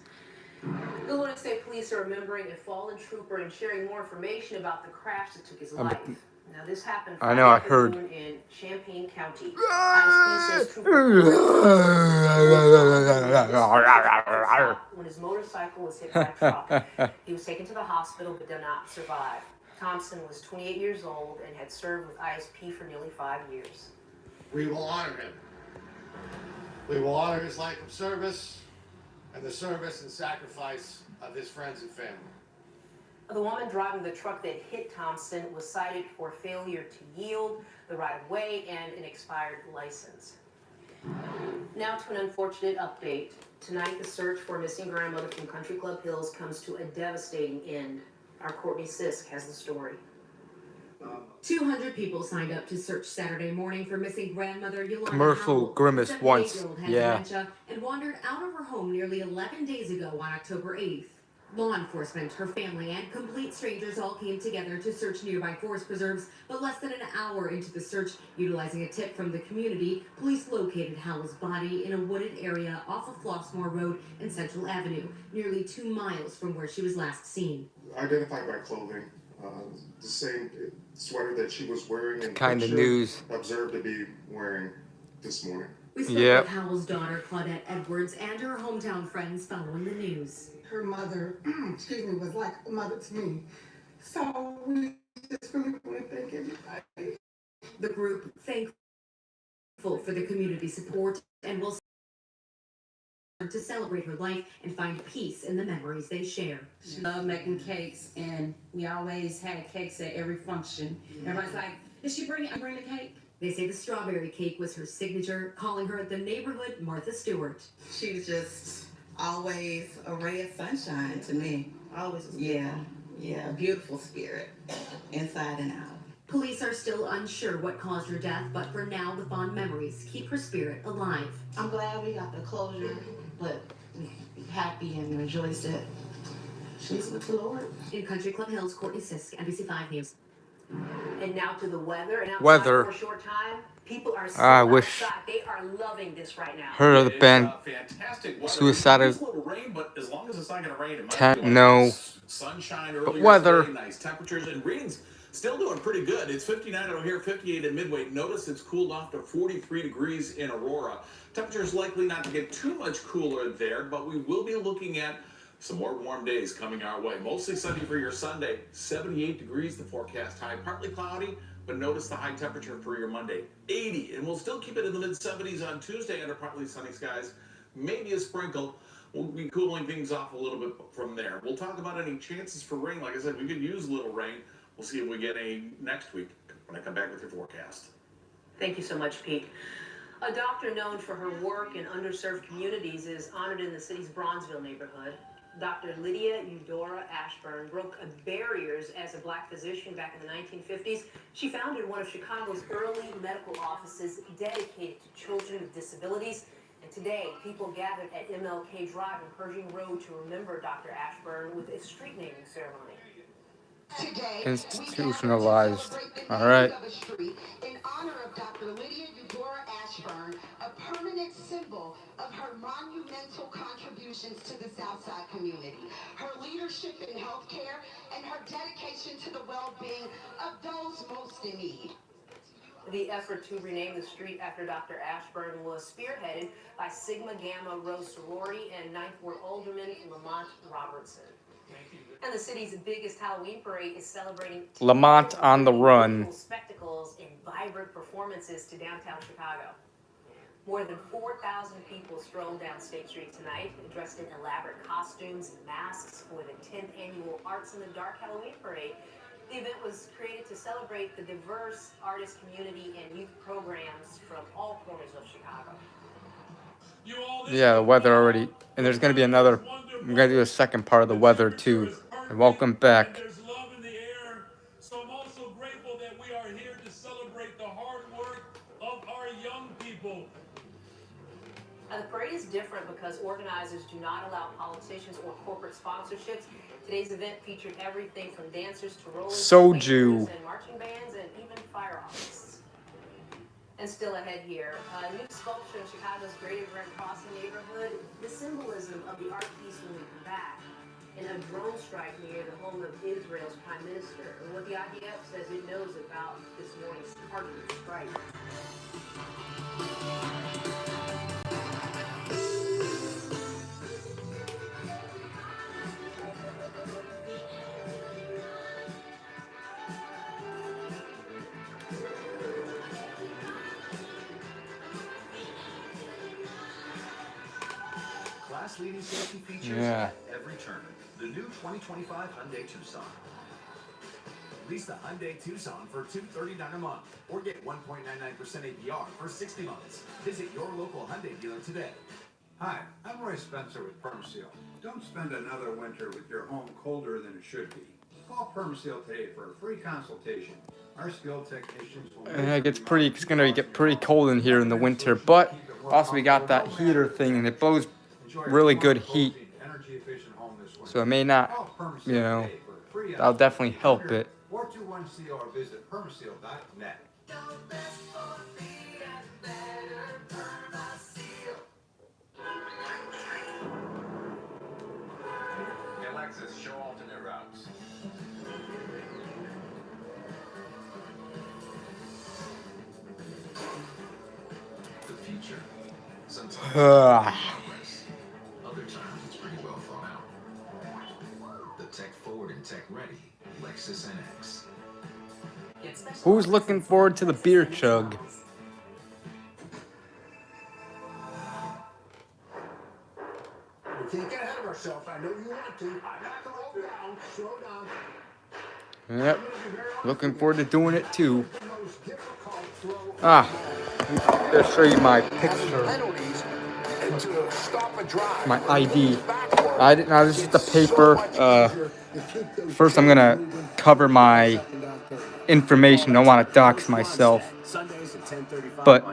Speaker 4: Illinois State Police are remembering a fallen trooper and sharing more information about the crash that took his life. Now, this happened
Speaker 1: I know, I
Speaker 4: Friday
Speaker 1: heard.
Speaker 4: afternoon in Champaign County. ISP says trooper when his motorcycle was hit by a truck. He was taken to the hospital but did not survive. Thompson was 28 years old and had served with ISP for nearly 5 years.
Speaker 6: We will honor him. We will honor his life of service and the service and sacrifice of his friends and family.
Speaker 4: The woman driving the truck that hit Thompson was cited for failure to yield the right-of-way and an expired license. Now to an unfortunate update. Tonight, the search for a missing grandmother from Country Club Hills comes to a devastating end. Our Courtney Sisk has the story.
Speaker 11: 200 people signed up to search Saturday morning for missing grandmother Yolanda
Speaker 1: Commercial
Speaker 11: Howell.
Speaker 1: grimace once.
Speaker 11: 78-year-old had
Speaker 1: Yeah.
Speaker 11: dementia and wandered out of her home nearly 11 days ago on October 8th. Law enforcement, her family, and complete strangers all came together to search nearby forest preserves, but less than an hour into the search, utilizing a tip from the community, police located Howell's body in a wooded area off of Flossmoor Road and Central Avenue, nearly 2 miles from where she was last seen.
Speaker 10: Identified by clothing, the same sweater that she was wearing and
Speaker 1: Kind of news.
Speaker 10: observed to be wearing this morning.
Speaker 11: We spoke with Howell's daughter, Claudette Edwards, and her hometown friends following the news.
Speaker 12: Her mother, was like a mother to me. So we just really want to thank everybody.
Speaker 11: The group thankful for the community support and will to celebrate her life and find peace in the memories they share.
Speaker 13: She loved making cakes, and we always had cakes at every function. Everybody's like, did she bring the cake?
Speaker 11: They say the strawberry cake was her signature, calling her the neighborhood Martha Stewart.
Speaker 14: She was just always a ray of sunshine to me. Always. Yeah, beautiful spirit, inside and out.
Speaker 11: Police are still unsure what caused her death, but for now, the fond memories keep her spirit alive.
Speaker 14: I'm glad we got the closure, but we're happy and rejoiced that she's with the Lord.
Speaker 11: In Country Club Hills, Courtney Sisk, NBC5 News.
Speaker 4: And now to the weather. And
Speaker 1: Weather.
Speaker 4: For a short time, people are so
Speaker 1: I wish.
Speaker 4: outside. They are loving this right now.
Speaker 1: Heard of the band Suicidal
Speaker 15: rain, but as long as it's not going to rain, it might
Speaker 1: Tent?
Speaker 15: be like
Speaker 1: No.
Speaker 15: nice sunshine earlier
Speaker 1: weather.
Speaker 15: today, nice temperatures, and readings still doing pretty good. It's 59 out here, 58 in Midway. Notice it's cooled off to 43 degrees in Aurora. Temperatures likely not to get too much cooler there, but we will be looking at some more warm days coming our way. Mostly sunny for your Sunday. 78 degrees the forecast high. Partly cloudy, but notice the high temperature for your Monday. 80, and we'll still keep it in the mid-70s on Tuesday under partly sunny skies. Maybe a sprinkle. We'll be cooling things off a little bit from there. We'll talk about any chances for rain. Like I said, we could use a little rain. We'll see if we get any next week when I come back with your forecast.
Speaker 4: Thank you so much, Pete. A doctor known for her work in underserved communities is honored in the city's Bronzeville neighborhood. Dr. Lydia Eudora Ashburn broke barriers as a black physician back in the 1950s. She founded one of Chicago's early medical offices dedicated to children with disabilities. And today, people gathered at MLK Drive and Pershing Road to remember Dr. Ashburn with a street naming ceremony.
Speaker 1: Institutionalized. All right.
Speaker 16: In honor of Dr. Lydia Eudora Ashburn, a permanent symbol of her monumental contributions to the Southside community, her leadership in healthcare, and her dedication to the well-being of those most in need.
Speaker 4: The effort to rename the street after Dr. Ashburn was spearheaded by Sigma Gamma Rho sorority and Ninth Ward Alderman Lamont Robertson. And the city's biggest Halloween parade is celebrating
Speaker 1: Lamont on the run.
Speaker 4: spectacles and vibrant performances to downtown Chicago. More than 4,000 people strolled down State Street tonight, dressed in elaborate costumes and masks for the 10th annual Arts in the Dark Halloween parade. The event was created to celebrate the diverse artist community and youth programs from all corners of Chicago.
Speaker 1: Yeah, the weather already, and there's going to be another, I'm going to do a second part of the weather too. And welcome back.
Speaker 17: There's love in the air. So I'm also grateful that we are here to celebrate the hard work of our young people.
Speaker 4: The parade is different because organizers do not allow politicians or corporate sponsorships. Today's event featured everything from dancers to rollers,
Speaker 1: Soju,
Speaker 4: and marching bands, and even fire artists. And still ahead here, a new sculpture in Chicago's Greater Grand Crossing neighborhood. The symbolism of the art piece when we come back. In a drone strike near the home of Israel's prime minister. And what the IDF says it knows about this morning's targeted strike.
Speaker 3: Class-leading safety features
Speaker 1: Yeah.
Speaker 3: at every turn. The new 2025 Hyundai Tucson. Lease the Hyundai Tucson for $239 a month, or get 1.99% APR for 60 months. Visit your local Hyundai dealer today.
Speaker 18: Hi, I'm Roy Spencer with Permaseal. Don't spend another winter with your home colder than it should be. Call Permaseal today for a free consultation. Our skilled technicians will
Speaker 1: it's going to get pretty cold in here in the winter, but also we got that heater thing and it blows really good heat. So it may not, you know, that'll definitely help it.
Speaker 3: 421CO or visit permaseal.net.
Speaker 19: Alexis, show alternate routes.
Speaker 3: The future. Sometimes
Speaker 1: Ugh.
Speaker 3: other times it's pretty well thought out. The tech forward and tech ready Lexus NX.
Speaker 1: Who's looking forward to the beer chug?
Speaker 6: We can't get ahead of ourselves. I know you want to. I'm not going to slow down. Slow down.
Speaker 1: Yep. Looking forward to doing it too. Ah. I'll show you my picture. My ID. Now this is the paper. First I'm gonna cover my information. I don't want to dox myself. But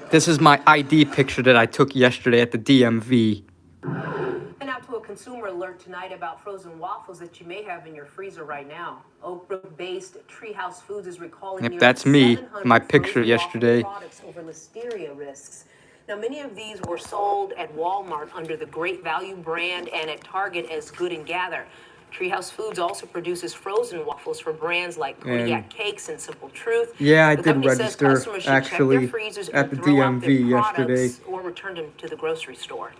Speaker 1: this is my ID picture that I took yesterday at the DMV.
Speaker 4: And now to a consumer alert tonight about frozen waffles that you may have in your freezer right now. Oak Brook-based Treehouse Foods is recalling
Speaker 1: Yep,
Speaker 4: nearly
Speaker 1: that's me.
Speaker 4: 700
Speaker 1: My picture
Speaker 4: frozen
Speaker 1: yesterday.
Speaker 4: waffle products over listeria risks. Now, many of these were sold at Walmart under the Great Value brand and at Target as Good and Gather. Treehouse Foods also produces frozen waffles for brands like Kodiak Cakes and Simple Truth.
Speaker 1: Yeah, I
Speaker 4: The
Speaker 1: did
Speaker 4: company says
Speaker 1: register
Speaker 4: customers should check their
Speaker 1: actually
Speaker 4: freezers
Speaker 1: at
Speaker 4: and
Speaker 1: the
Speaker 4: throw out their
Speaker 1: DMV
Speaker 4: products
Speaker 1: yesterday.
Speaker 4: or return them to the grocery store.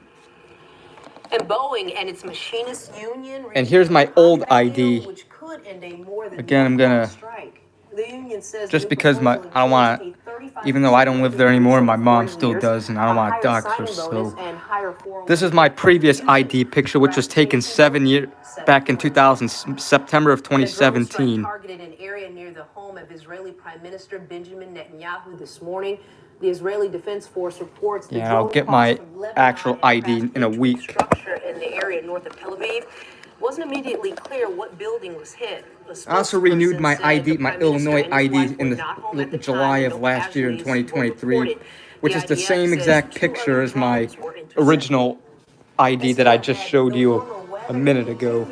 Speaker 4: And Boeing and its machinists union.
Speaker 1: And here's my old ID.
Speaker 4: Which could end a more than
Speaker 1: Again, I'm gonna,
Speaker 4: strike. The union says
Speaker 1: just because I don't want to, even though I don't live there anymore, my mom still does, and I don't want to dox her. So this is my previous ID picture, which was taken 7 years back in September of 2017.
Speaker 4: Targeted an area near the home of Israeli Prime Minister Benjamin Netanyahu this morning. The Israeli Defense Force reports the
Speaker 1: Yeah, I'll
Speaker 4: drone
Speaker 1: get
Speaker 4: crossed
Speaker 1: my
Speaker 4: from Lebanon
Speaker 1: actual
Speaker 4: and
Speaker 1: ID
Speaker 4: crashed
Speaker 1: in a
Speaker 4: into
Speaker 1: week.
Speaker 4: structure in the area north of Tel Aviv. It wasn't immediately clear what building was hit. A
Speaker 1: I also renewed
Speaker 4: spokesperson
Speaker 1: my
Speaker 4: said
Speaker 1: ID,
Speaker 4: the
Speaker 1: my
Speaker 4: Prime Minister
Speaker 1: Illinois
Speaker 4: and his wife
Speaker 1: ID
Speaker 4: were
Speaker 1: in
Speaker 4: not home
Speaker 1: the
Speaker 4: at the
Speaker 1: July
Speaker 4: time, and
Speaker 1: of
Speaker 4: no
Speaker 1: last year in
Speaker 4: casualties were
Speaker 1: 2023,
Speaker 4: reported.
Speaker 1: which
Speaker 4: The
Speaker 1: is the
Speaker 4: IDF
Speaker 1: same
Speaker 4: says
Speaker 1: exact
Speaker 4: 2
Speaker 1: picture
Speaker 4: other
Speaker 1: as my
Speaker 4: drones were intercepted.
Speaker 1: original ID that I just showed you a minute ago.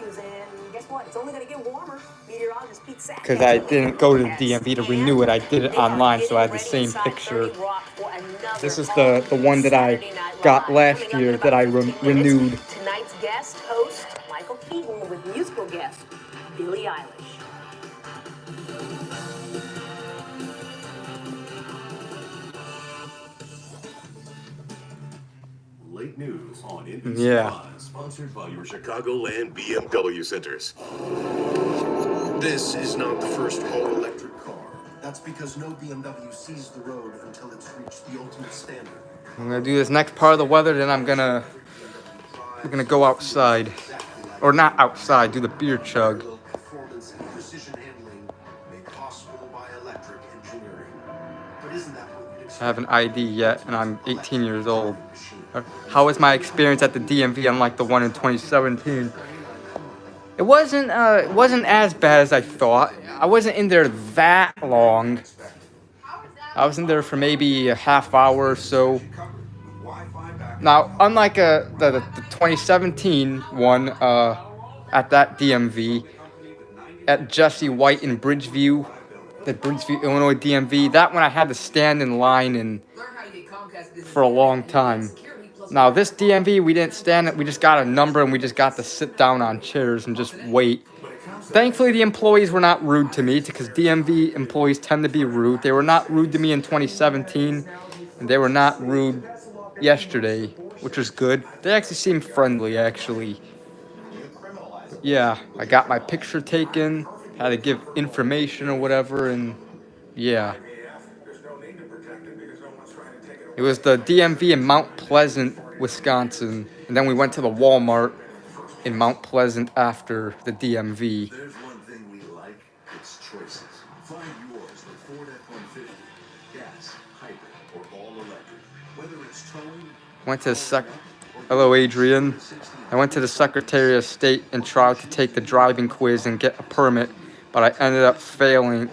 Speaker 4: Guess what? It's only going to get warmer. Meteorologist Pete Sack
Speaker 1: Because
Speaker 4: has
Speaker 1: I
Speaker 4: the weather
Speaker 1: didn't go to the
Speaker 4: forecast.
Speaker 1: DMV to renew it. I did it
Speaker 4: They are
Speaker 1: online, so I had
Speaker 4: getting
Speaker 1: the
Speaker 4: ready
Speaker 1: same
Speaker 4: inside 30
Speaker 1: picture.
Speaker 4: Rock for another
Speaker 1: This is
Speaker 4: all-new
Speaker 1: the one that I
Speaker 4: Saturday Night
Speaker 1: got
Speaker 4: Live.
Speaker 1: last
Speaker 4: Coming up in
Speaker 1: year
Speaker 4: about
Speaker 1: that I
Speaker 4: 15
Speaker 1: renewed.
Speaker 4: minutes, tonight's guest host, Michael Keaton, with musical guest Billie Eilish.
Speaker 20: Late news on NBC
Speaker 1: Yeah.
Speaker 20: 5, sponsored by your Chicagoland BMW centers.
Speaker 21: This is not the first all-electric car. That's because no BMW sees the road until it's reached the ultimate standard.
Speaker 1: I'm gonna do this next part of the weather, then we're gonna go outside. Or not outside, do the beer chug.
Speaker 21: Performance and precision handling made possible by electric engineering. But isn't that what you'd expect?
Speaker 1: I haven't ID yet, and I'm 18 years old. How was my experience at the DMV unlike the one in 2017? It wasn't as bad as I thought. I wasn't in there that long. I was in there for maybe a half hour or so. Now, unlike the 2017 one at that DMV, at Jesse White in Bridgeview, the Bridgeview, Illinois DMV, that one I had to stand in line for a long time. Now, this DMV, we didn't stand it. We just got a number and we just got to sit down on chairs and just wait. Thankfully, the employees were not rude to me because DMV employees tend to be rude. They were not rude to me in 2017, and they were not rude yesterday, which was good. They actually seemed friendly, actually. Yeah, I got my picture taken, had to give information or whatever, and yeah. It was the DMV in Mount Pleasant, Wisconsin, and then we went to the Walmart in Mount Pleasant after the DMV.
Speaker 21: There's one thing we like, it's choices. Find yours with Ford F-150, gas, hybrid, or all-electric. Whether it's towing,
Speaker 1: Went to Hello, Adrian. I went to the Secretary of State and tried to take the driving quiz and get a permit, but I ended up failing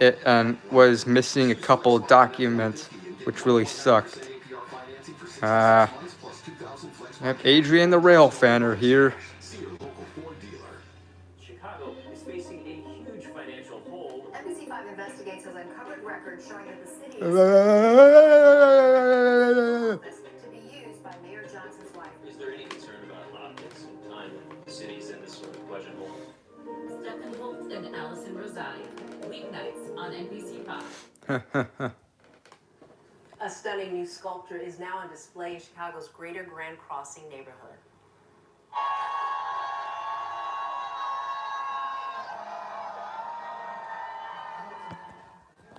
Speaker 1: it and was missing a couple of documents, which really sucked. Yep, Adrian the rail fanner here.
Speaker 2: Chicago is facing a huge financial hole.
Speaker 4: NBC5 Investigates has uncovered records showing that the city is to be used by Mayor Johnson's wife.
Speaker 2: Is there any concern about optics and time when the city's in this sort of budget hole?
Speaker 11: Stephen Holt and Allison Rosati, weeknights on NBC5.
Speaker 4: A stunning new sculpture is now on display in Chicago's Greater Grand Crossing neighborhood.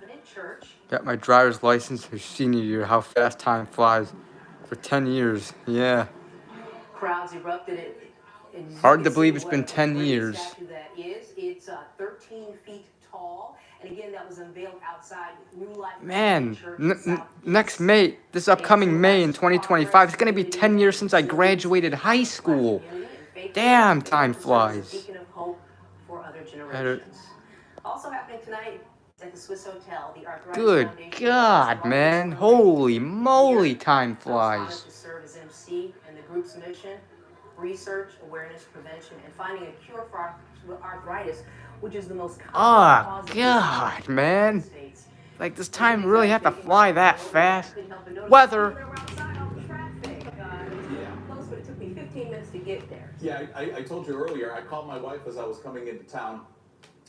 Speaker 4: In church.
Speaker 1: Got my driver's license for senior year. How fast time flies. For 10 years, yeah.
Speaker 4: Crowds erupted in
Speaker 1: Hard to believe it's been 10 years.
Speaker 4: That is, it's 13 feet tall, and again, that was unveiled outside New Life.
Speaker 1: Man, next May, this upcoming May in 2025, it's gonna be 10 years since I graduated high school. Damn, time flies.
Speaker 4: Also happening tonight at the Swiss Hotel, the Arthritis
Speaker 1: Good
Speaker 4: Foundation
Speaker 1: God, man. Holy moly, time flies.
Speaker 4: to serve as MC, and the group's mission: research, awareness, prevention, and finding a cure for arthritis, which is the most common cause of
Speaker 1: God, man. Like, does time really have to fly that fast? Weather.
Speaker 4: Close, but it took me 15 minutes to get there.
Speaker 15: Yeah, I told you earlier, I called my wife as I was coming into town.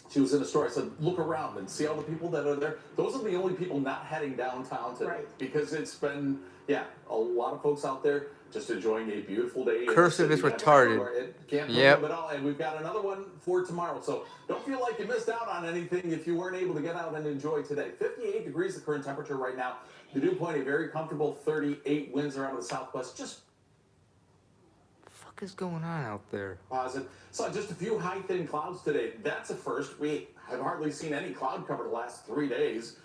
Speaker 15: She was in the store. I said, look around and see all the people that are there. Those are the only people not heading downtown today. Right. Because it's been, a lot of folks out there just enjoying a beautiful day.
Speaker 1: Cursive is retarded.
Speaker 15: Yep. And we've got another one for tomorrow. So don't feel like you missed out on anything if you weren't able to get out and enjoy today. 58 degrees the current temperature right now. The dew point, a very comfortable 38. Winds around the southwest. Just
Speaker 1: What is going on out there?
Speaker 15: Positive. So just a few high thin clouds today. That's a first. We have hardly seen any cloud cover the last 3 days.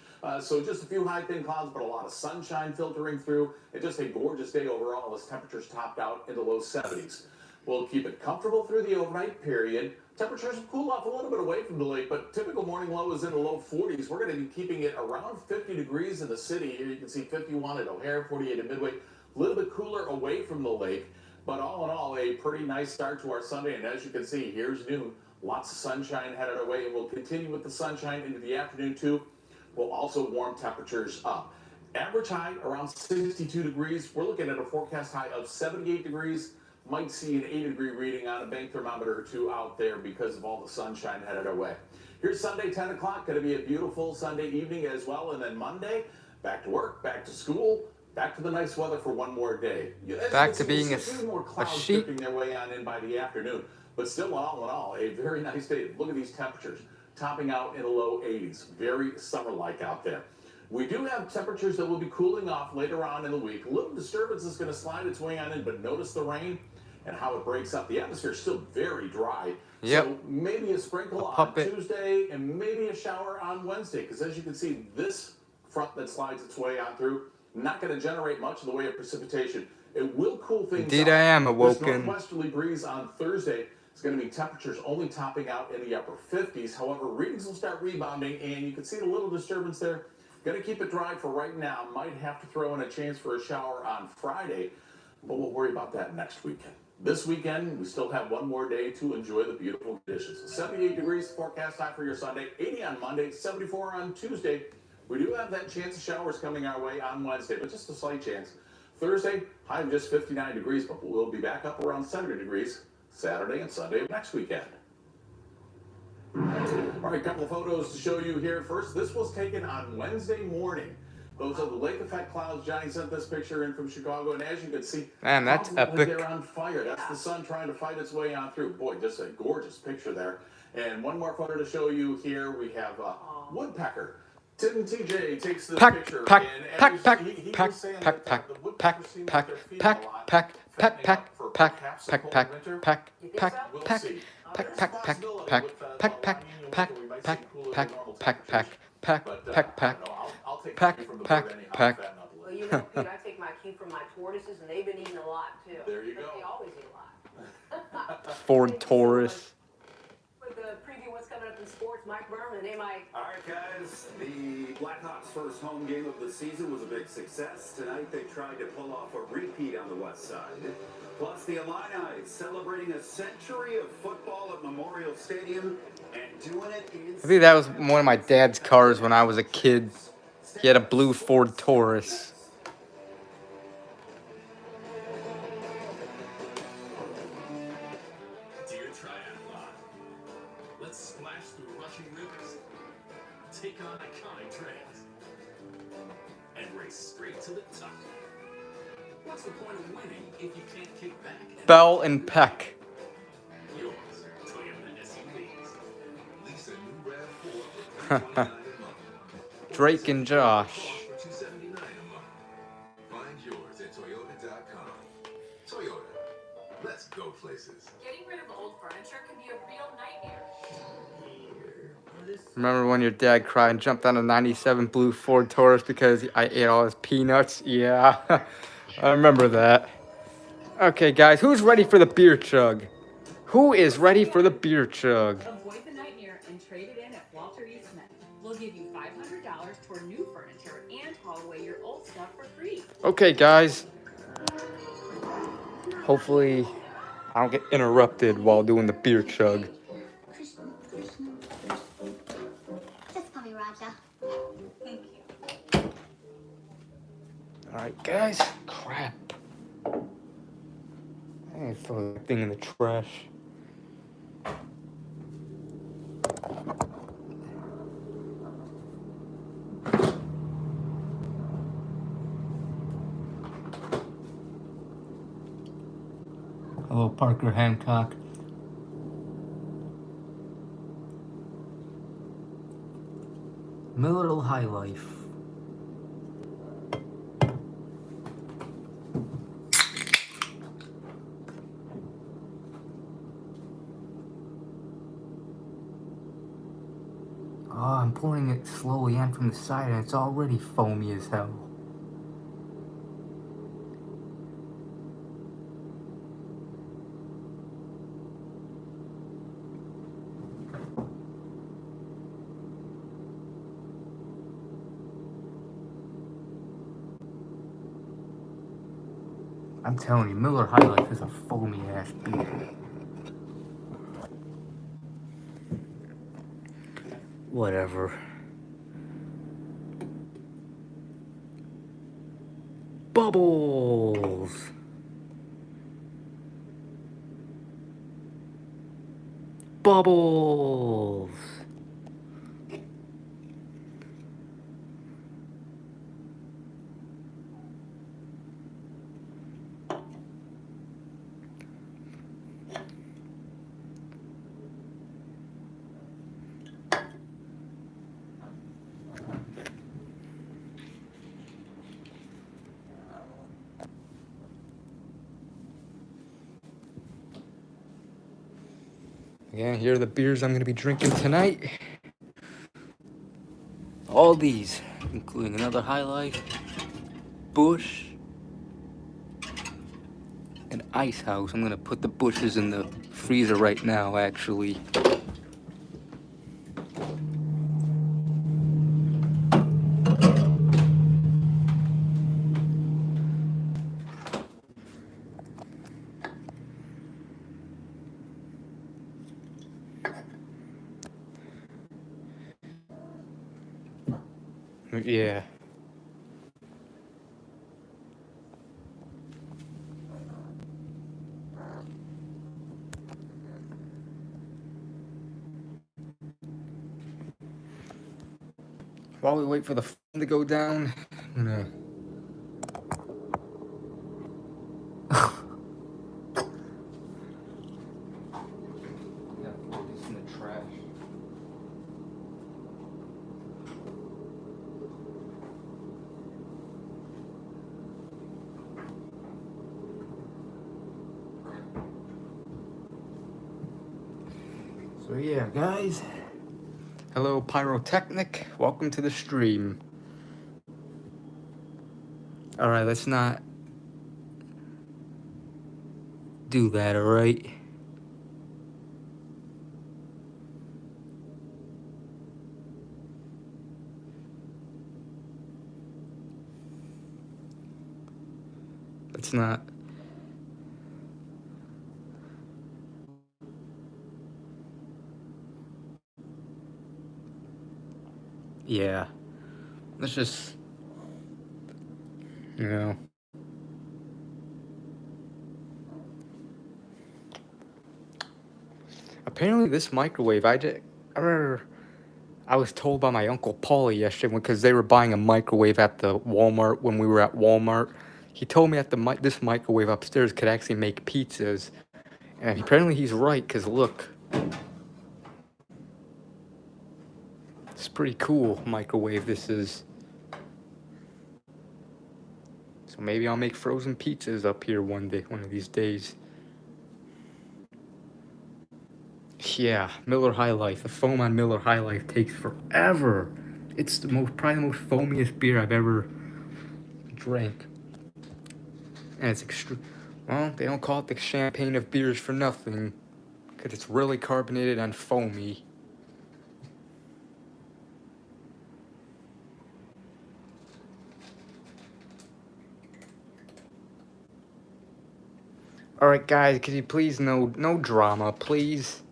Speaker 15: So just a few high thin clouds, but a lot of sunshine filtering through. And just a gorgeous day overall as temperatures topped out in the low 70s. We'll keep it comfortable through the overnight period. Temperatures will cool off a little bit away from the lake, but typical morning low is in the low 40s. We're going to be keeping it around 50 degrees in the city. Here you can see 51 at O'Hare, 48 at Midway. A little bit cooler away from the lake, but all in all, a pretty nice start to our Sunday. And as you can see, here's noon. Lots of sunshine headed our way, and we'll continue with the sunshine into the afternoon too. We'll also warm temperatures up. Average high around 62 degrees. We're looking at a forecast high of 78 degrees. Might see an 8-degree reading on a bank thermometer or two out there because of all the sunshine headed our way. Here's Sunday, 10 o'clock. Going to be a beautiful Sunday evening as well. And then Monday, back to work, back to school, back to the nice weather for one more day.
Speaker 1: Back to being a sheep.
Speaker 15: Dipping their way on in by the afternoon. But still, all in all, a very nice day. Look at these temperatures, topping out in the low 80s. Very summer-like out there. We do have temperatures that will be cooling off later on in the week. A little disturbance is going to slide its way on in, but notice the rain and how it breaks up. The atmosphere is still very dry.
Speaker 1: Yep.
Speaker 15: So maybe a sprinkle on Tuesday and maybe a shower on Wednesday. Because as you can see, this front that slides its way on through, not going to generate much in the way of precipitation. It will cool things
Speaker 1: Indeed,
Speaker 15: off.
Speaker 1: I am
Speaker 15: This
Speaker 1: awoken.
Speaker 15: northwesterly breeze on Thursday is going to be temperatures only topping out in the upper 50s. However, readings will start rebounding, and you can see the little disturbance there. Going to keep it dry for right now. Might have to throw in a chance for a shower on Friday, but we'll worry about that next weekend. This weekend, we still have one more day to enjoy the beautiful conditions. 78 degrees forecast high for your Sunday, 80 on Monday, 74 on Tuesday. We do have that chance of showers coming our way on Wednesday, but just a slight chance. Thursday, high of just 59 degrees, but we'll be back up around 70 degrees Saturday and Sunday of next weekend. All right, a couple of photos to show you here. First, this was taken on Wednesday morning. Those are the lake effect clouds. Johnny sent this picture in from Chicago, and as you can see,
Speaker 1: Man, that's
Speaker 15: probably
Speaker 1: epic.
Speaker 15: they're on fire. That's the sun trying to fight its way on through. Boy, just a gorgeous picture there. And one more photo to show you here. We have woodpecker. Tim and TJ takes this picture.
Speaker 1: Pack,
Speaker 15: and as
Speaker 1: pack,
Speaker 15: you
Speaker 1: pack,
Speaker 15: see, he
Speaker 1: pack,
Speaker 15: was saying
Speaker 1: pack,
Speaker 15: that
Speaker 1: pack,
Speaker 15: the woodpecker
Speaker 1: pack,
Speaker 15: seem
Speaker 1: pack,
Speaker 15: like they're feeding
Speaker 1: pack,
Speaker 15: a lot,
Speaker 1: pack,
Speaker 15: fattening
Speaker 1: pack,
Speaker 15: up for
Speaker 1: pack,
Speaker 15: perhaps a
Speaker 1: pack,
Speaker 15: cold
Speaker 1: pack,
Speaker 15: winter.
Speaker 1: pack, pack,
Speaker 15: We'll
Speaker 1: pack,
Speaker 15: see.
Speaker 1: pack,
Speaker 15: There's
Speaker 1: pack,
Speaker 15: a
Speaker 1: pack,
Speaker 15: possibility
Speaker 1: pack,
Speaker 15: with
Speaker 1: pack,
Speaker 15: the
Speaker 1: pack,
Speaker 15: La Nina
Speaker 1: pack,
Speaker 15: winter, we might
Speaker 1: pack,
Speaker 15: see cooler
Speaker 1: pack,
Speaker 15: than normal
Speaker 1: pack, pack,
Speaker 15: temperatures.
Speaker 1: pack,
Speaker 15: But,
Speaker 1: pack, pack,
Speaker 15: no, I'll take
Speaker 1: pack,
Speaker 15: the cue from the
Speaker 1: pack,
Speaker 15: bird anyhow.
Speaker 1: pack.
Speaker 15: Fatten up a
Speaker 4: Well,
Speaker 15: little.
Speaker 4: you know, Pete, I take my cue from my tortoises, and they've been eating a lot, too.
Speaker 15: There you
Speaker 4: But
Speaker 15: go.
Speaker 4: they always eat a lot.
Speaker 1: Ford Taurus.
Speaker 4: With the preview what's coming up in sports, Mike Berman, hey, Mike.
Speaker 7: All right, guys. The Blackhawks' first home game of the season was a big success. Tonight, they tried to pull off a repeat on the west side. Plus, the Illini celebrating a century of football at Memorial Stadium and doing it in...
Speaker 1: I think that was one of my dad's cars when I was a kid. He had a blue Ford Taurus.
Speaker 22: Dear Triathlon, let's splash through rushing rivers, take on iconic trails, and race straight to the top. What's the point of winning if you can't kick back?
Speaker 1: Bell and Peck.
Speaker 22: Yours, Toyota SUVs. Lease a new RAV4 for $329 a month.
Speaker 1: Drake and Josh.
Speaker 22: For $279 a month. Find yours at Toyota.com. Toyota. Let's go places.
Speaker 23: Getting rid of old furniture can be a real nightmare.
Speaker 1: Remember when your dad cried and jumped on a 97 blue Ford Taurus because I ate all his peanuts? Yeah, I remember that. Okay, guys, who's ready for the beer chug? Who is ready for the beer chug?
Speaker 23: Avoid the nightmare and trade it in at Walter Eastman. We'll give you $500 toward new furniture and haul away your old stuff for free.
Speaker 1: Okay, guys. Hopefully, I don't get interrupted while doing the beer chug.
Speaker 24: Just call me Raja. Thank you.
Speaker 1: Alright, guys. Crap. I need to throw that thing in the trash. Hello, Parker Hancock. Middle High Life. Oh, I'm pouring it slowly in from the side and it's already foamy as hell. I'm telling you, Miller High Life is a foamy ass beer. Whatever. Bubbles! Bubbles! Yeah, here are the beers I'm going to be drinking tonight. All these, including another High Life, Bush, and Ice House. I'm going to put the Bushes in the freezer right now, actually. Yeah. While we wait for the phone to go down, I'm gonna... throw this in the trash. So yeah, guys. Hello, Pyrotechnic. Welcome to the stream. Alright, let's not do that, alright? Let's not... Yeah. Let's just... You know... Apparently this microwave, I remember I was told by my Uncle Paulie yesterday because they were buying a microwave at the Walmart when we were at Walmart. He told me that this microwave upstairs could actually make pizzas. And apparently he's right, because look. It's pretty cool microwave this is. So maybe I'll make frozen pizzas up here one of these days. Yeah, Miller High Life. The foam on Miller High Life takes forever. It's probably the most foamiest beer I've ever drank. And it's extreme. Well, they don't call it the champagne of beers for nothing, because it's really carbonated and foamy. Alright guys, could you please no drama, please?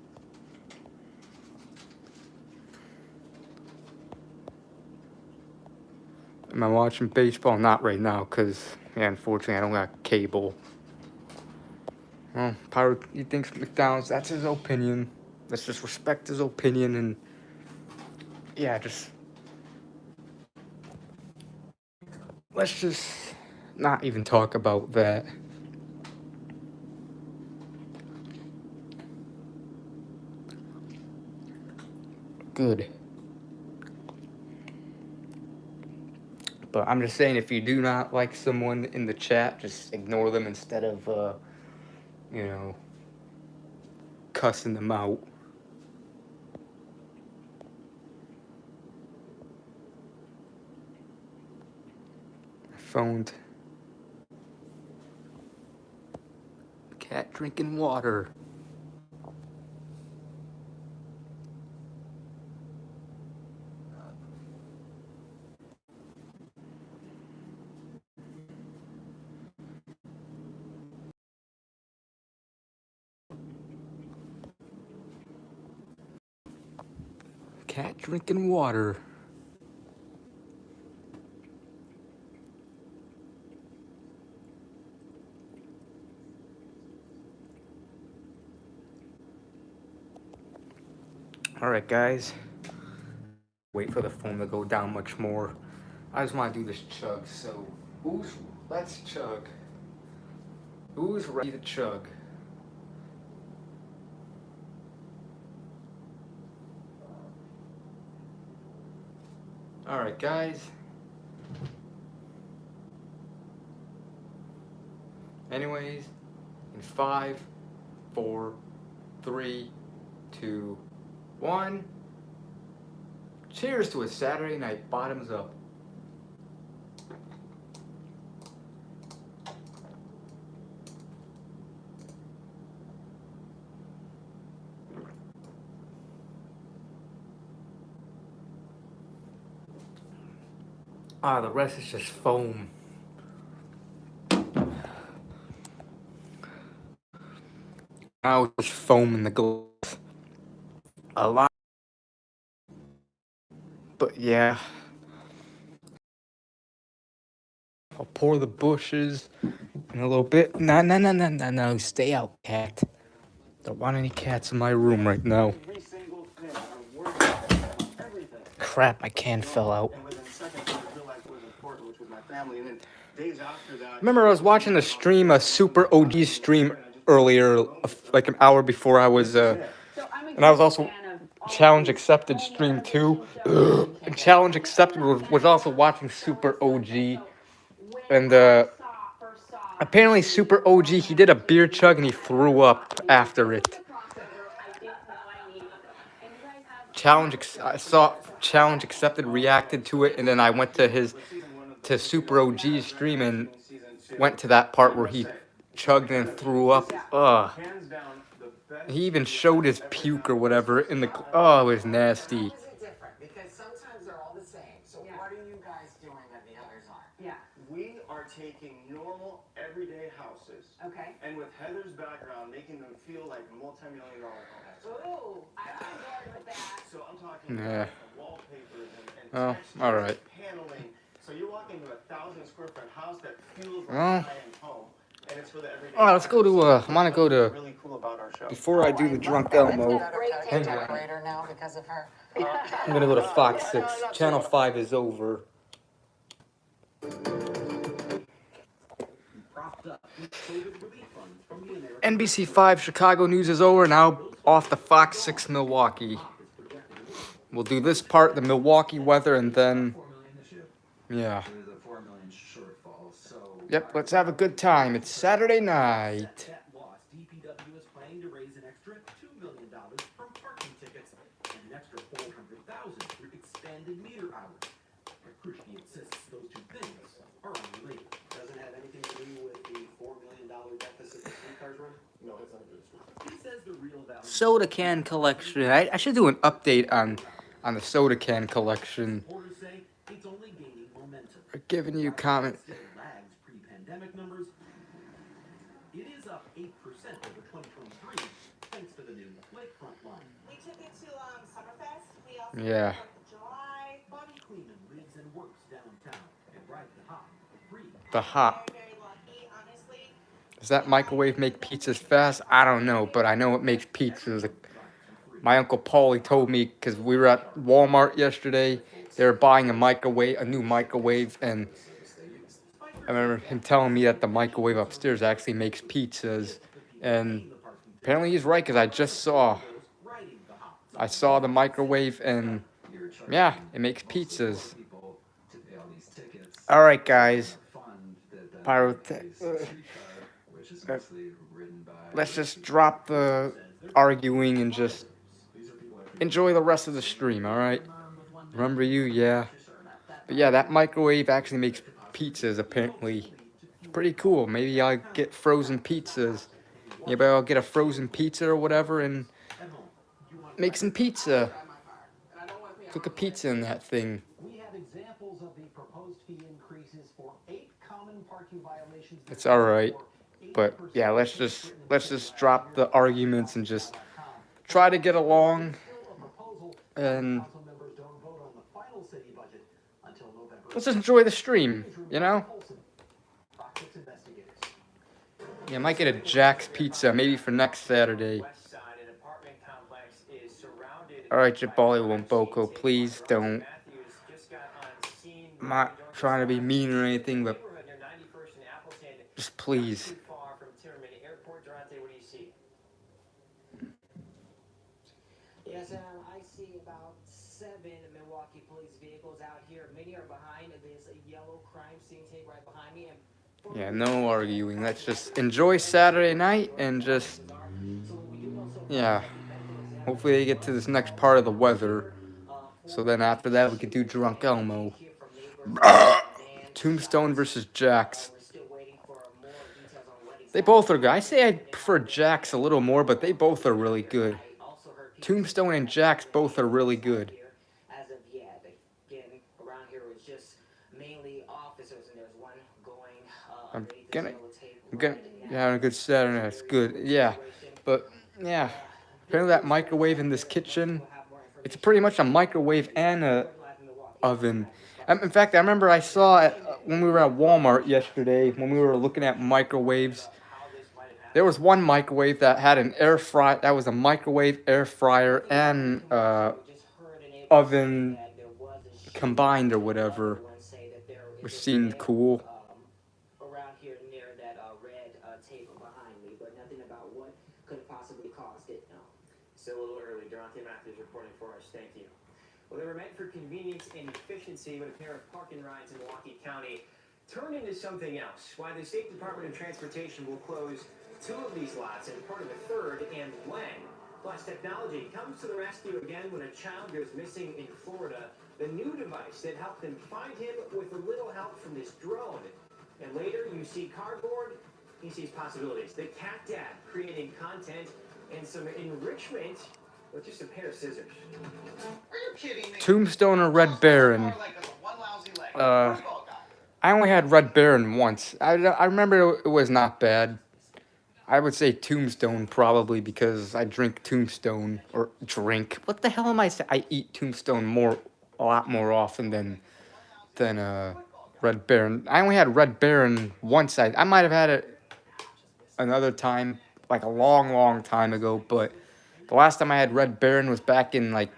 Speaker 1: Am I watching baseball? Not right now, because, yeah, unfortunately I don't got cable. Well, Pyro, he thinks McDonald's, that's his opinion. Let's just respect his opinion and, yeah, let's just not even talk about that. Good. But I'm just saying, if you do not like someone in the chat, just ignore them instead of, you know, cussing them out. headphones. Cat drinking water. Cat drinking water. Alright guys, wait for the phone to go down much more. I just want to do this chug, so let's chug. Who's ready to chug? Alright guys. Anyways, in 5, 4, 3, 2, 1. Cheers to a Saturday night, bottoms up. Ah, the rest is just foam. Now it's just foam in the glass. A lot. But yeah. I'll pour the bushes in a little bit. No. Stay out, cat. Don't want any cats in my room right now. Crap, my can fell out. Remember, I was watching a stream, a Super OG stream earlier, like an hour before I was, and I was also Challenge Accepted stream too. And Challenge Accepted was also watching Super OG, and apparently Super OG, he did a beer chug and he threw up after it. I saw Challenge Accepted reacted to it, and then I went to Super OG's stream and went to that part where he chugged and threw up. Ugh. He even showed his puke or whatever in the. Oh, it was nasty.
Speaker 5: Because sometimes they're all the same. So what are you guys doing that the others aren't?
Speaker 8: Yeah.
Speaker 5: We are taking normal, everyday houses.
Speaker 8: Okay.
Speaker 5: And with Heather's background, making them feel like multi-million-dollar homes.
Speaker 8: Ooh, I'm on board with that.
Speaker 5: So I'm talking
Speaker 1: Yeah.
Speaker 5: wallpapers and
Speaker 1: Oh,
Speaker 5: textures,
Speaker 1: all right.
Speaker 5: paneling. So you walk into a 1,000 square foot house that feels like
Speaker 1: Well.
Speaker 5: a high-end home. And it's for the everyday.
Speaker 1: All right, let's go to. I want to go to.
Speaker 5: Really cool about our show.
Speaker 1: Before I do the drunk Elmo.
Speaker 5: Great decorator now because of her.
Speaker 1: I'm gonna go to Fox 6. Channel 5 is over. NBC 5 Chicago news is over. Now off to Fox 6 Milwaukee. We'll do this part, the Milwaukee weather, and then. Yeah. Yep, let's have a good time. It's Saturday night.
Speaker 3: DPW is planning to raise an extra $2 million from parking tickets and an extra $400,000 through expanded meter hours. But Krushke insists those two things are unrelated. Doesn't have anything to do with the $4 million deficit the streetcars run? No, it's not good. He says the real value.
Speaker 1: Soda can collection. I should do an update on the soda can collection.
Speaker 3: Reporters say it's only gaining momentum.
Speaker 1: We're giving you comment.
Speaker 3: Lags pre-pandemic numbers. It is up 8% over 2023, thanks to the new lakefront line.
Speaker 16: We took it to Summerfest. We also
Speaker 1: Yeah.
Speaker 16: July.
Speaker 3: Bobby Kleeman lives and works downtown and rides the hop for free.
Speaker 1: The hop.
Speaker 16: Very lucky, honestly.
Speaker 1: Does that microwave make pizzas fast? I don't know, but I know it makes pizzas. My Uncle Paulie told me, because we were at Walmart yesterday, they were buying a new microwave, and I remember him telling me that the microwave upstairs actually makes pizzas, and apparently he's right, because I saw the microwave, and yeah, it makes pizzas. All right, guys. Let's just drop the arguing and just enjoy the rest of the stream, all right? Remember you, yeah. But yeah, that microwave actually makes pizzas, apparently. It's pretty cool. Maybe I'll get frozen pizzas. Maybe I'll get a frozen pizza or whatever and make some pizza. Cook a pizza in that thing.
Speaker 3: We have examples of the proposed fee increases for 8 common parking violations.
Speaker 1: It's all right. But yeah, let's just drop the arguments and just try to get along and let's just enjoy the stream, you know? Yeah, I might get a Jack's Pizza, maybe for next Saturday. Alright, Jabali Womboko, please don't. I'm not trying to be mean or anything, but just please.
Speaker 5: Yes, I see about 7 Milwaukee police vehicles out here. Many are behind this yellow crime scene tape right behind me.
Speaker 1: Yeah, no arguing. Let's just enjoy Saturday night and just, yeah. Hopefully they get to this next part of the weather. So then after that we could do Drunk Elmo. Tombstone versus Jax. They both are good. I say I prefer Jax a little more, but they both are really good. Tombstone and Jax both are really good.
Speaker 5: As of yet, again, around here was just mainly officers, and there's one going.
Speaker 1: I'm gonna having a good Saturday. That's good. Yeah, but yeah. Apparently that microwave in this kitchen, it's pretty much a microwave and a oven. In fact, I remember I saw it when we were at Walmart yesterday when we were looking at microwaves. There was one microwave that had an air fry. That was a microwave, air fryer, and oven combined or whatever, which seemed cool.
Speaker 5: Around here near that red tape behind me, but nothing about what could have possibly caused it. No.
Speaker 2: Still a little early. Durante Matthews reporting for us. Thank you. Well, they were meant for convenience and efficiency, but a pair of parking rides in Milwaukee County turned into something else. Why the State Department of Transportation will close 2 of these lots and part of the 3rd, and when. Plus, technology comes to the rescue again when a child goes missing in Florida. The new device that helped them find him with a little help from this drone. And later, you see cardboard, he sees possibilities. The Cat Dad creating content and some enrichment with just a pair of scissors.
Speaker 5: Are you kidding me?
Speaker 1: Tombstone or Red Baron? I only had Red Baron once. I remember it was not bad. I would say Tombstone probably because I drink Tombstone or drink. What the hell am I saying? I eat Tombstone a lot more often than Red Baron. I only had Red Baron once. I might have had it another time, like a long time ago. But the last time I had Red Baron was back in like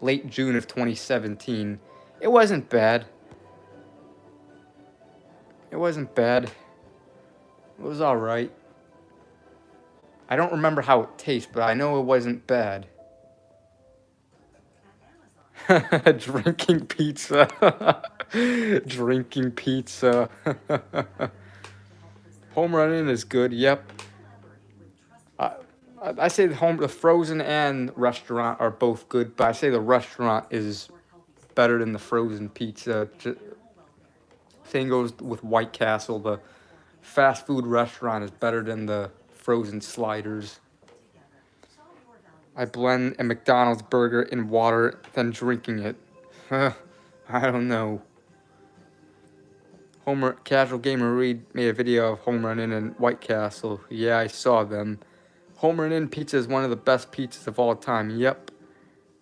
Speaker 1: late June of 2017. It wasn't bad. It wasn't bad. It was alright. I don't remember how it tastes, but I know it wasn't bad. Drinking pizza. Drinking pizza. Home running is good, yep. I say the frozen and restaurant are both good, but I say the restaurant is better than the frozen pizza. Same goes with White Castle. The fast food restaurant is better than the frozen sliders. I blend a McDonald's burger in water, then drinking it. I don't know. Casual Gamer Reed made a video of Home Run Inn and White Castle. Yeah, I saw them. Home Run Inn pizza is one of the best pizzas of all time. Yep.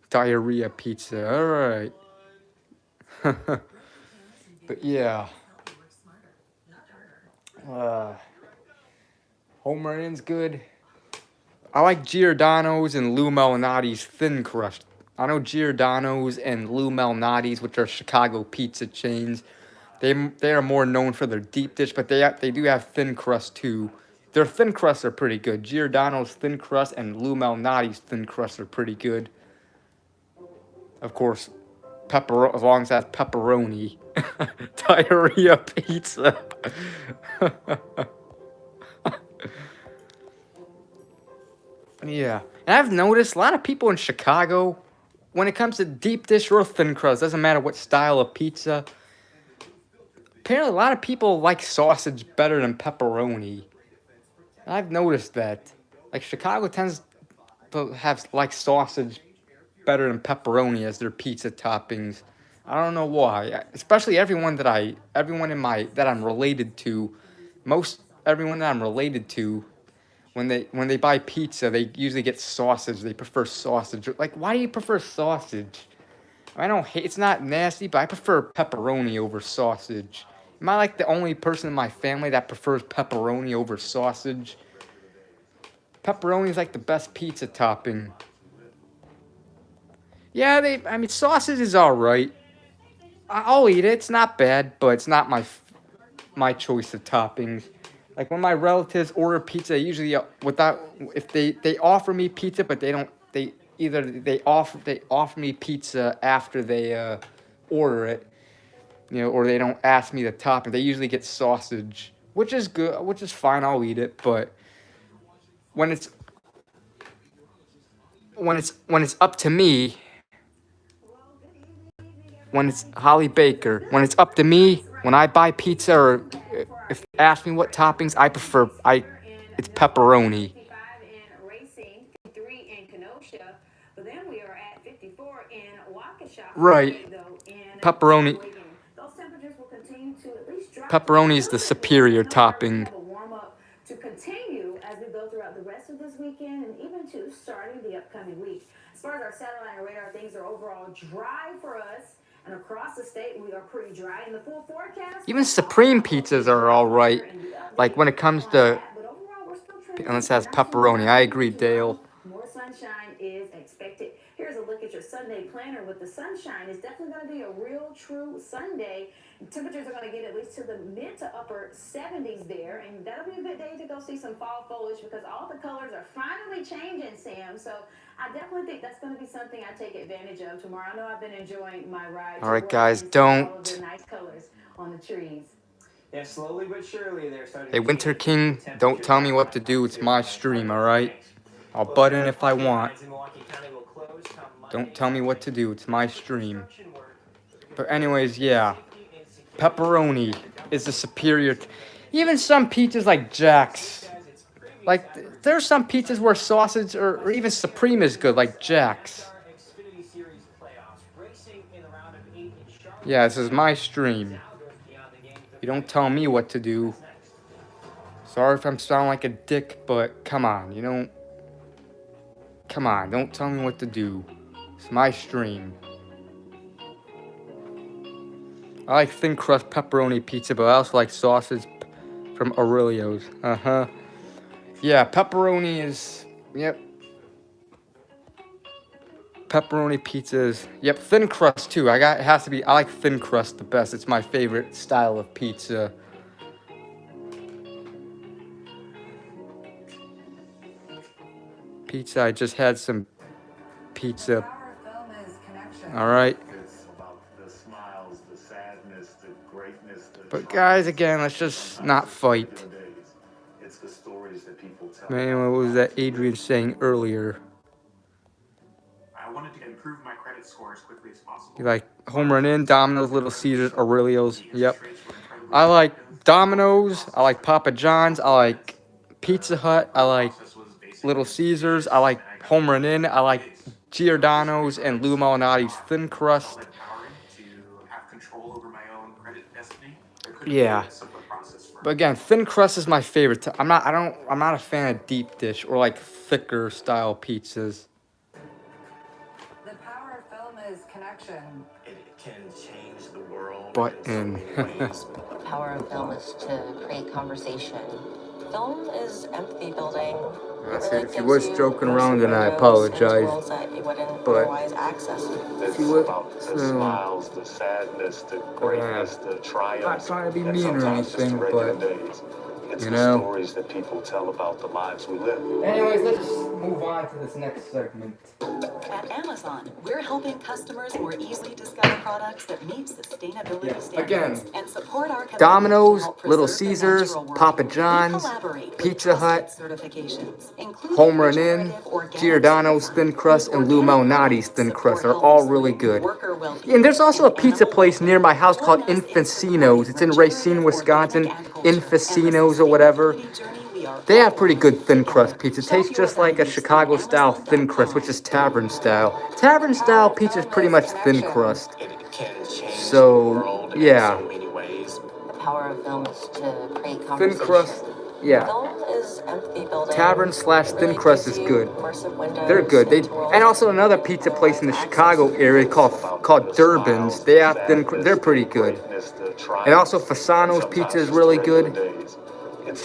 Speaker 1: Diarrhea pizza. Alright. But yeah. Home Run Inn's good. I like Giordano's and Lou Malnati's thin crust. I know Giordano's and Lou Malnati's, which are Chicago pizza chains. They are more known for their deep dish, but they do have thin crust too. Their thin crusts are pretty good. Giordano's thin crust and Lou Malnati's thin crust are pretty good. Of course, as long as that's pepperoni. Diarrhea pizza. Yeah, and I've noticed a lot of people in Chicago, when it comes to deep dish or thin crust, doesn't matter what style of pizza, apparently a lot of people like sausage better than pepperoni. I've noticed that. Like Chicago tends to have like sausage better than pepperoni as their pizza toppings. I don't know why. Especially everyone that I'm related to, most everyone that I'm related to, when they buy pizza, they usually get sausage. They prefer sausage. Like, why do you prefer sausage? I don't hate. It's not nasty, but I prefer pepperoni over sausage. Am I like the only person in my family that prefers pepperoni over sausage? Pepperoni is like the best pizza topping. Yeah, I mean, sausage is all right. I'll eat it. It's not bad, but it's not my choice of toppings. Like when my relatives order pizza, usually if they offer me pizza, but they offer me pizza after they order it, or they don't ask me the topping. They usually get sausage, which is good, which is fine. I'll eat it, but when it's up to me, when it's Holly Baker, when it's up to me, when I buy pizza or if they ask me what toppings, it's pepperoni. Right. Pepperoni. Pepperoni is the superior topping.
Speaker 4: To continue as we go throughout the rest of this weekend and even to starting the upcoming week. As far as our satellite and radar, things are overall dry for us. And across the state, we are pretty dry. In the full forecast,
Speaker 1: Even Supreme pizzas are all right. Like when it comes to, unless it has pepperoni. I agree, Dale.
Speaker 4: more sunshine is expected. Here's a look at your Sunday planner with the sunshine. It's definitely going to be a real, true Sunday. Temperatures are going to get at least to the mid to upper 70s there, and that'll be a good day to go see some fall foliage because all the colors are finally changing, Sam. So I definitely think that's going to be something I take advantage of tomorrow. I know I've been enjoying my ride.
Speaker 1: All right, guys, don't.
Speaker 4: All of the nice colors on the trees.
Speaker 5: Yeah, slowly but surely they're starting.
Speaker 1: Hey, Winter King, don't tell me what to do. It's my stream, all right? I'll butt in if I want. Don't tell me what to do. It's my stream. But anyways, yeah. Pepperoni is the superior. Even some pizzas like Jack's. Like, there's some pizzas where sausage or even Supreme is good, like Jack's. Yeah, this is my stream. You don't tell me what to do. Sorry if I'm sounding like a dick, but come on, Come on, don't tell me what to do. It's my stream. I like thin crust pepperoni pizza, but I also like sausage from Aurelio's. Yeah, pepperoni is, yep. Pepperoni pizzas. Yep, thin crust too. I like thin crust the best. It's my favorite style of pizza. Pizza, I just had some pizza. All right. But guys, again, let's just not fight. Man, what was that Adrian saying earlier?
Speaker 9: I wanted to improve my credit score as quickly as possible.
Speaker 1: You like Home Run Inn, Domino's, Little Caesars, Aurelio's. Yep. I like Domino's. I like Papa John's. I like Pizza Hut. I like Little Caesars. I like Home Run Inn. I like Giordano's and Lou Malnati's thin crust. Yeah. But again, thin crust is my favorite. I'm not a fan of deep dish or like thicker style pizzas.
Speaker 10: The power of film is connection.
Speaker 9: It can change the world.
Speaker 1: Button.
Speaker 12: The power of film is to create conversation. Film is empathy building.
Speaker 1: If you was joking around, then I apologize. But if you would,
Speaker 21: the smiles, the sadness, the greatness, the triumphs.
Speaker 1: Not trying to be mean or anything, but
Speaker 21: It's
Speaker 1: You
Speaker 21: the
Speaker 1: know?
Speaker 21: stories that people tell about the lives we live.
Speaker 1: Anyways, let's just move on to this next segment.
Speaker 13: At Amazon, we're helping customers more easily discover products that meet sustainability standards
Speaker 1: Again,
Speaker 13: and support our commitment
Speaker 1: Domino's,
Speaker 13: to help
Speaker 1: Little
Speaker 13: preserve the
Speaker 1: Caesars,
Speaker 13: natural world.
Speaker 1: Papa
Speaker 13: We
Speaker 1: John's,
Speaker 13: collaborate with
Speaker 1: Pizza Hut,
Speaker 13: trusted certifications, including
Speaker 1: Home Run Inn,
Speaker 13: regenerative organic
Speaker 1: Giordano's
Speaker 13: certified.
Speaker 1: Thin Crust,
Speaker 13: These
Speaker 1: and Lou
Speaker 13: organic
Speaker 1: Malnati's
Speaker 13: products
Speaker 1: Thin
Speaker 13: support
Speaker 1: Crust are
Speaker 13: healthy
Speaker 1: all
Speaker 13: sleep,
Speaker 1: really good.
Speaker 13: worker
Speaker 1: Yeah,
Speaker 13: well-being,
Speaker 1: and there's also a
Speaker 13: and
Speaker 1: pizza
Speaker 13: animal
Speaker 1: place near my house called
Speaker 13: Join us in
Speaker 1: Infacino's. It's in Racine,
Speaker 13: supporting
Speaker 1: Wisconsin.
Speaker 13: regenerative organic agriculture and the
Speaker 1: Infacino's or whatever.
Speaker 13: sustainability journey we are
Speaker 1: They have
Speaker 13: all
Speaker 1: pretty
Speaker 13: on
Speaker 1: good thin
Speaker 13: together.
Speaker 1: crust pizza. It
Speaker 13: Shop
Speaker 1: tastes
Speaker 13: your
Speaker 1: just like a
Speaker 13: values
Speaker 1: Chicago
Speaker 13: through
Speaker 1: style thin crust, which is tavern style. Tavern style pizza is pretty much thin crust.
Speaker 2: It can change the
Speaker 1: So,
Speaker 2: world
Speaker 1: yeah.
Speaker 2: in so many ways.
Speaker 12: The power of film is to create
Speaker 1: Thin
Speaker 12: conversation.
Speaker 1: crust, yeah.
Speaker 12: Film is empathy building.
Speaker 1: Tavern slash thin
Speaker 12: Really
Speaker 1: crust
Speaker 12: gives
Speaker 1: is
Speaker 12: you
Speaker 1: good.
Speaker 12: immersive windows
Speaker 1: They're good. They
Speaker 12: into worlds
Speaker 1: and also
Speaker 12: that
Speaker 1: another
Speaker 12: you
Speaker 1: pizza
Speaker 12: otherwise
Speaker 1: place in the
Speaker 12: access
Speaker 1: Chicago area called Durbin's. They have thin. They're pretty good. And also Fasano's pizza is really good.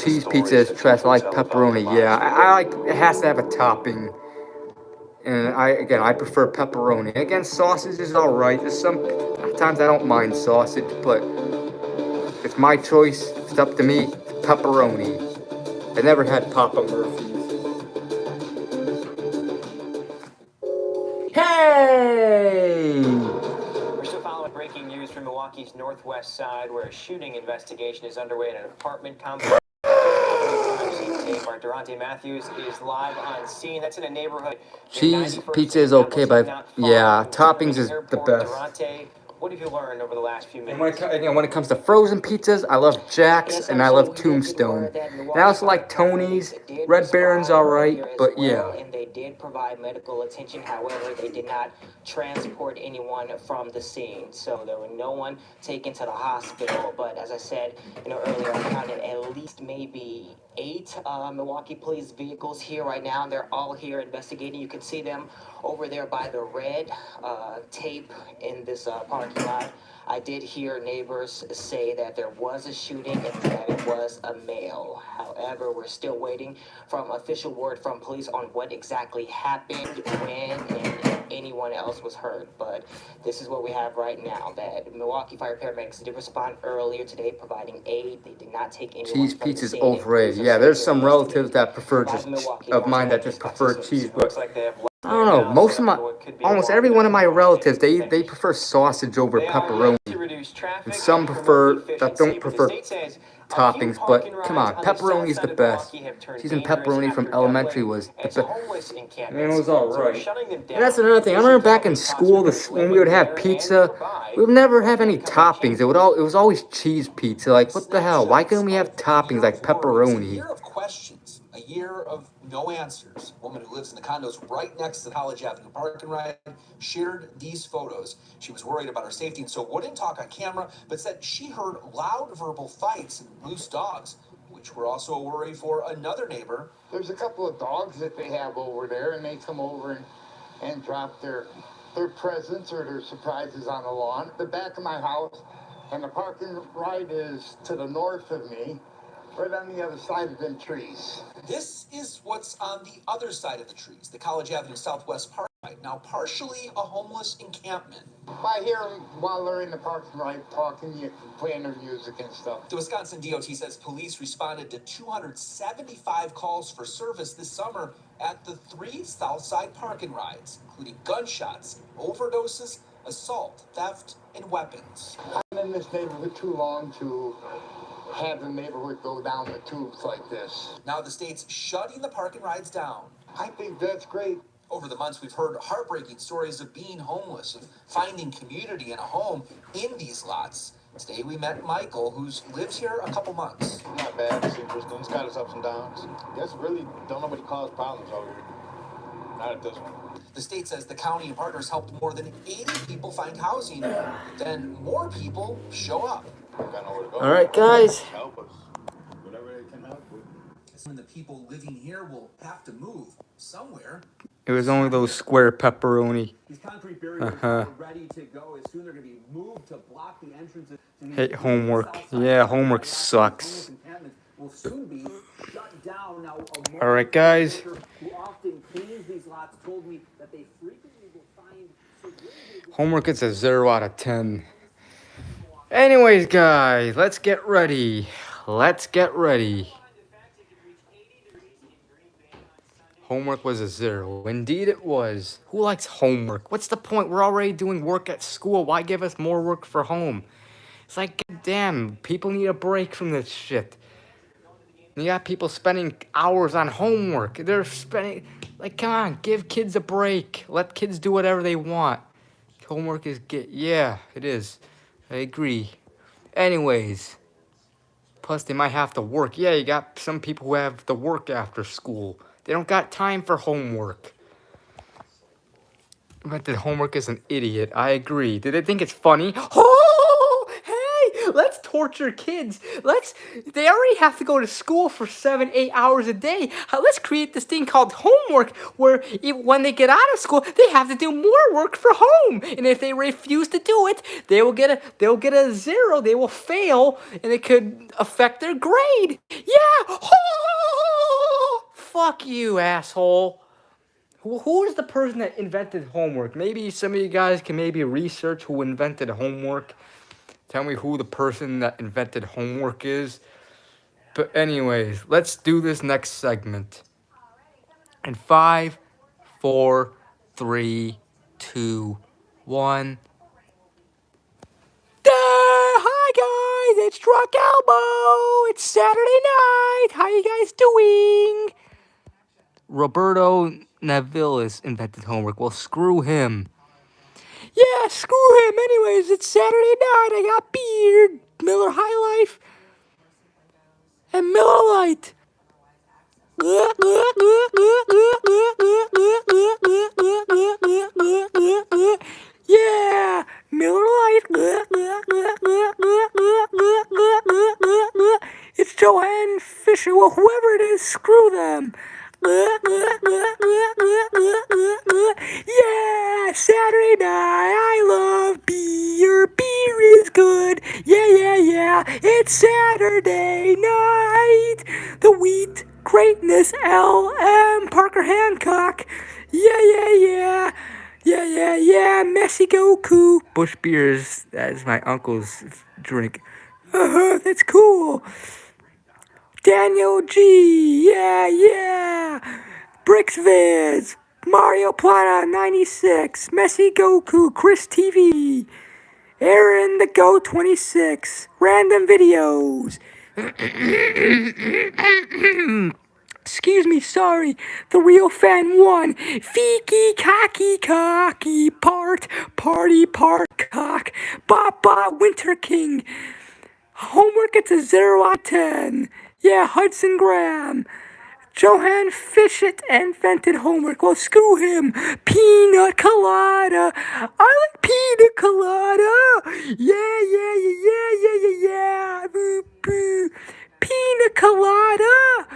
Speaker 1: Cheese pizza is trash. I like pepperoni. Yeah, I like. It has to have a topping. And I prefer pepperoni. Again, sausage is all right. There's sometimes I don't mind sausage, but if it's my choice, if it's up to me, it's pepperoni. I never had Papa Murphy's. Hey!
Speaker 14: We're still following breaking news from Milwaukee's northwest side, where a shooting investigation is underway at an apartment complex. Our Durante Matthews is live on scene. That's in a neighborhood.
Speaker 1: Cheese pizza is okay, but yeah, toppings is the best.
Speaker 14: Durante, what have you learned over the last few
Speaker 1: And
Speaker 14: minutes?
Speaker 1: when it comes to frozen pizzas, I love Jack's and I love Tombstone. And I also like Tony's. Red Baron's alright, but yeah.
Speaker 14: And they did provide medical attention. However, they did not transport anyone from the scene. So there were no one taken to the hospital. But as I said, earlier, I counted at least maybe 8 Milwaukee police vehicles here right now, and they're all here investigating. You can see them over there by the red tape in this parking lot. I did hear neighbors say that there was a shooting and that it was a male. However, we're still waiting from official word from police on what exactly happened, when, and if anyone else was hurt. But this is what we have right now, that Milwaukee fire paramedics did respond earlier today, providing aid. They did not take anyone
Speaker 1: Cheese
Speaker 14: from the
Speaker 1: pizza is
Speaker 14: scene.
Speaker 1: overrated. Yeah, there's some relatives that prefer of mine that just prefer cheese, but I don't know. Almost every one of my relatives, they prefer sausage over pepperoni. And some don't prefer toppings, but come on, pepperoni is the best. Seasoned pepperoni from elementary was the best. And it was alright. And that's another thing. I remember back in school, when we would have pizza, we would never have any toppings. It was always cheese pizza. Like, what the hell? Why couldn't we have toppings like pepperoni?
Speaker 17: A year of no answers. A woman who lives in the condos right next to the College Avenue park and ride shared these photos. She was worried about her safety and so wouldn't talk on camera, but said she heard loud verbal fights and loose dogs, which were also a worry for another neighbor.
Speaker 18: There's a couple of dogs that they have over there, and they come over and drop their presents or their surprises on the lawn at the back of my house, and the parking ride is to the north of me, right on the other side of them trees.
Speaker 17: This is what's on the other side of the trees, the College Avenue Southwest Park ride, now partially a homeless encampment.
Speaker 18: I hear them while they're in the parking ride talking, playing their music and stuff.
Speaker 17: The Wisconsin DOT says police responded to 275 calls for service this summer at the 3 Southside park and rides, including gunshots, overdoses, assault, theft, and weapons.
Speaker 18: I've been in this neighborhood too long to have the neighborhood go down the tubes like this.
Speaker 17: Now the state's shutting the park and rides down.
Speaker 18: I think that's great.
Speaker 17: Over the months, we've heard heartbreaking stories of being homeless, of finding community and a home in these lots. Today we met Michael, who lives here a couple months.
Speaker 18: Not bad. It's interesting. It's got its ups and downs. I guess really don't nobody cause problems over here. Not at this one.
Speaker 17: The state says the county and partners helped more than 80 people find housing. Then more people show up.
Speaker 1: All right, guys.
Speaker 18: Help us. Whatever they can help with.
Speaker 17: And the people living here will have to move somewhere.
Speaker 1: It was only those square pepperoni.
Speaker 3: These concrete barriers are ready to go. As soon they're going to be moved to block the entrances.
Speaker 1: Hate homework. Yeah, homework sucks.
Speaker 3: Will soon be shut down. Now,
Speaker 1: All right, guys.
Speaker 3: who often cleans these lots told me that they frequently will find
Speaker 1: Homework gets a 0 out of 10. Anyways, guys, let's get ready. Let's get ready. Homework was a 0. Indeed it was. Who likes homework? What's the point? We're already doing work at school. Why give us more work for home? It's like, damn, people need a break from this shit. You got people spending hours on homework. They're spending, like, come on, give kids a break. Let kids do whatever they want. Homework is, yeah, it is. I agree. Anyways, plus they might have to work. Yeah, you got some people who have to work after school. They don't got time for homework. Invented homework is an idiot. I agree. Do they think it's funny? Oh, hey, let's torture kids. They already have to go to school for 7, 8 hours a day. Let's create this thing called homework where when they get out of school, they have to do more work for home. And if they refuse to do it, they'll get a 0. They will fail and it could affect their grade. Yeah. Oh, fuck you, asshole. Who is the person that invented homework? Maybe some of you guys can maybe research who invented homework. Tell me who the person that invented homework is. But anyways, let's do this next segment. In 5, 4, 3, 2, 1. Hi guys, it's Drunk Elbow. It's Saturday night. How you guys doing? Roberto Navilis invented homework. Well, screw him. Yeah, screw him. Anyways, it's Saturday night. I got beer, Miller High Life, and Miller Lite. Yeah, Miller Lite. It's Joanne Fisher. Well, whoever it is, screw them. Yeah, Saturday night. I love beer. Beer is good. Yeah. It's Saturday night. The Wheat Greatness LM Parker Hancock. Yeah. Messy Goku. Bush beers. That is my uncle's drink. That's cool. Daniel G. Yeah. Bricks Viz. Mario Plata 96. Messy Goku. Chris TV. Aaron the Go 26. Random videos. Excuse me, sorry. The Real Fan 1. Fiki cocky party cock. Baba Winter King. Homework, it's a 0 out of 10. Yeah, Hudson Graham. Johann Fishett invented homework. Well, screw him. Pina colada. I like pina colada. Yeah. Boo. Pina colada.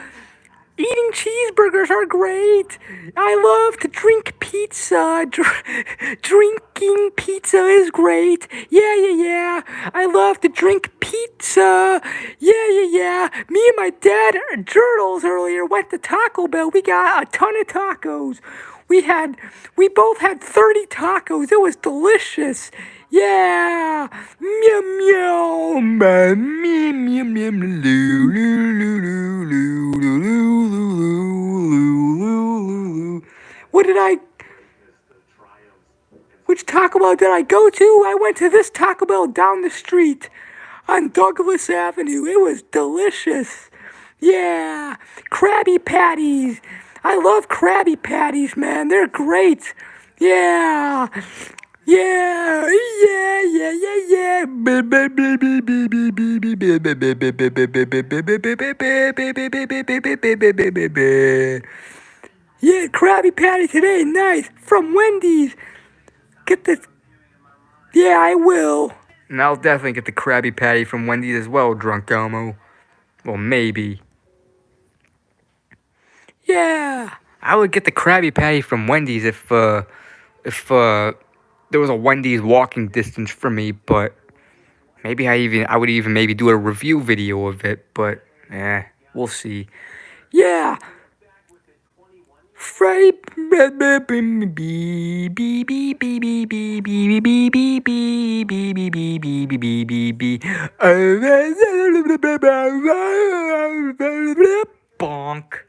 Speaker 1: Eating cheeseburgers are great. I love to drink pizza. Drinking pizza is great. Yeah. I love to drink pizza. Yeah. Me and my dad, Turtles, earlier went to Taco Bell. We got a ton of tacos. We both had 30 tacos. It was delicious. Yeah. Meow. Which Taco Bell did I go to? I went to this Taco Bell down the street on Douglas Avenue. It was delicious. Yeah. Krabby Patties. I love Krabby Patties, man. They're great. Yeah. Yeah, Krabby Patty today, nice. From Wendy's. Yeah, I will. And I'll definitely get the Krabby Patty from Wendy's as well, Drunk Elmo. Well, maybe. Yeah. I would get the Krabby Patty from Wendy's if there was a Wendy's walking distance from me, but maybe I would even maybe do a review video of it, but we'll see. Yeah. Freddy bonk.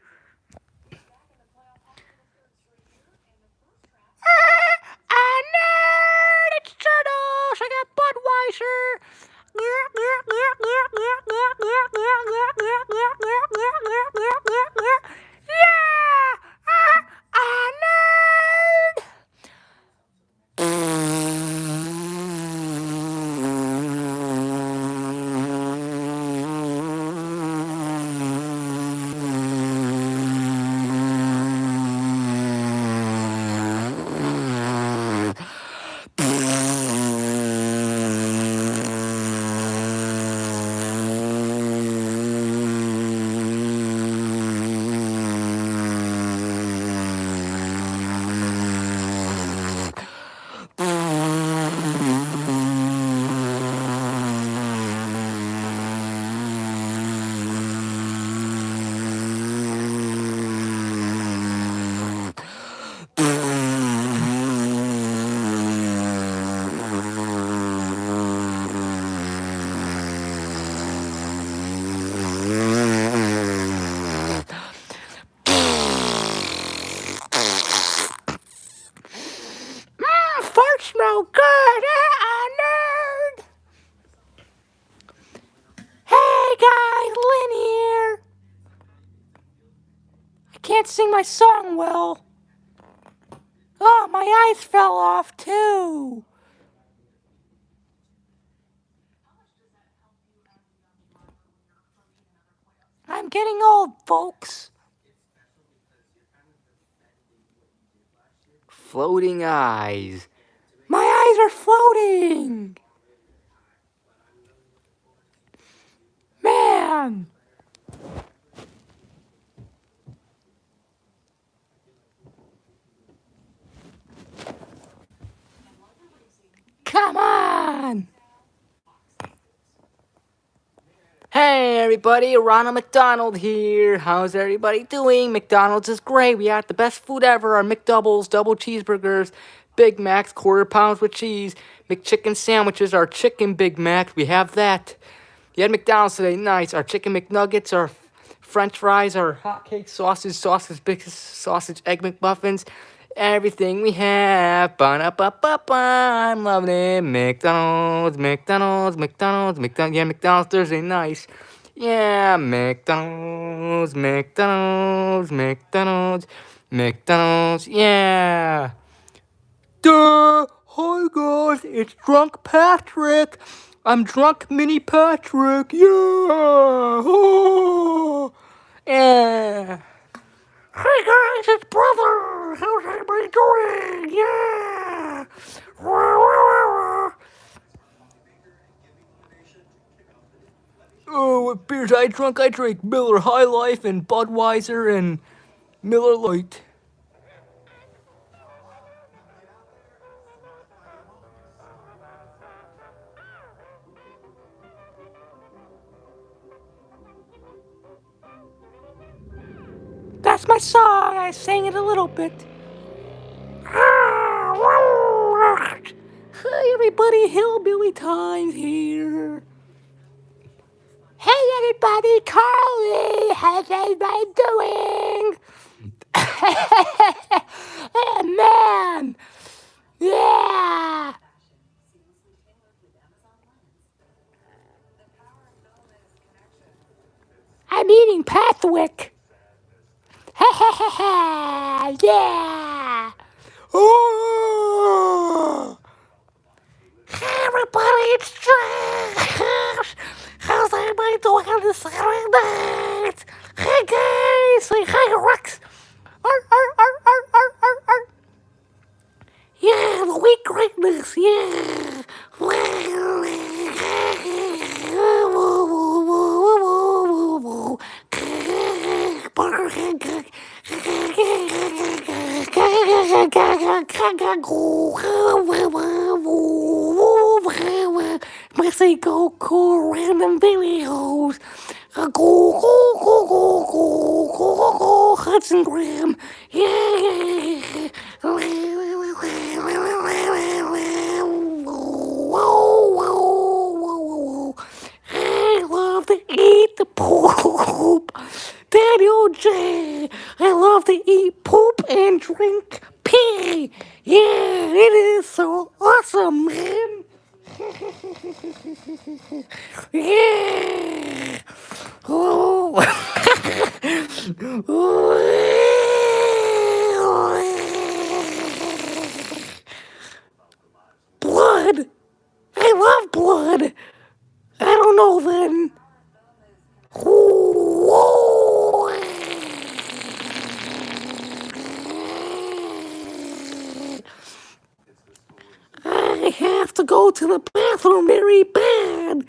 Speaker 6: sing my song well. Oh, my eyes fell off too. I'm getting old, folks.
Speaker 1: Floating eyes.
Speaker 6: My eyes are floating. Man. Come on.
Speaker 1: Hey everybody, Ronald McDonald here. How's everybody doing? McDonald's is great. We got the best food ever. Our McDoubles, double cheeseburgers, Big Macs, quarter pounds with cheese, McChicken sandwiches, our chicken Big Mac. We have that. You had McDonald's today, nice. Our chicken McNuggets, our French fries, our hotcakes, sausage, big sausage, egg McMuffins. Everything we have. Ba-da-ba-ba-ba. I'm loving it. McDonald's. Yeah, McDonald's Thursday, nice. Yeah, McDonald's. Yeah. Duh! Hi guys, it's Drunk Patrick. I'm Drunk Mini Patrick. Yeah! Oh! Yeah! Hey guys, it's Brother. How's everybody doing? Yeah! Oh, what beers I drunk? I drank Miller High Life and Budweiser and Miller Lite.
Speaker 6: That's my song. I sang it a little bit. Hi everybody, Hillbilly Times here. Hey everybody, Carly. How's everybody doing? Oh man. Yeah. I'm eating Pathwick. Yeah. Oh. Hey everybody, it's Josh. How's everybody doing on this Saturday night? Hey guys, say hi Rex. Arr. Yeah, the weak greatness, yeah. Mexico cool random videos. Go, Hudson Graham. Yeah. I love to eat the poop. Daniel J. I love to eat poop and drink pee. Yeah, it is so awesome, man. Yeah. Oh. Blood. I love blood. I don't know then. I have to go to the bathroom very bad.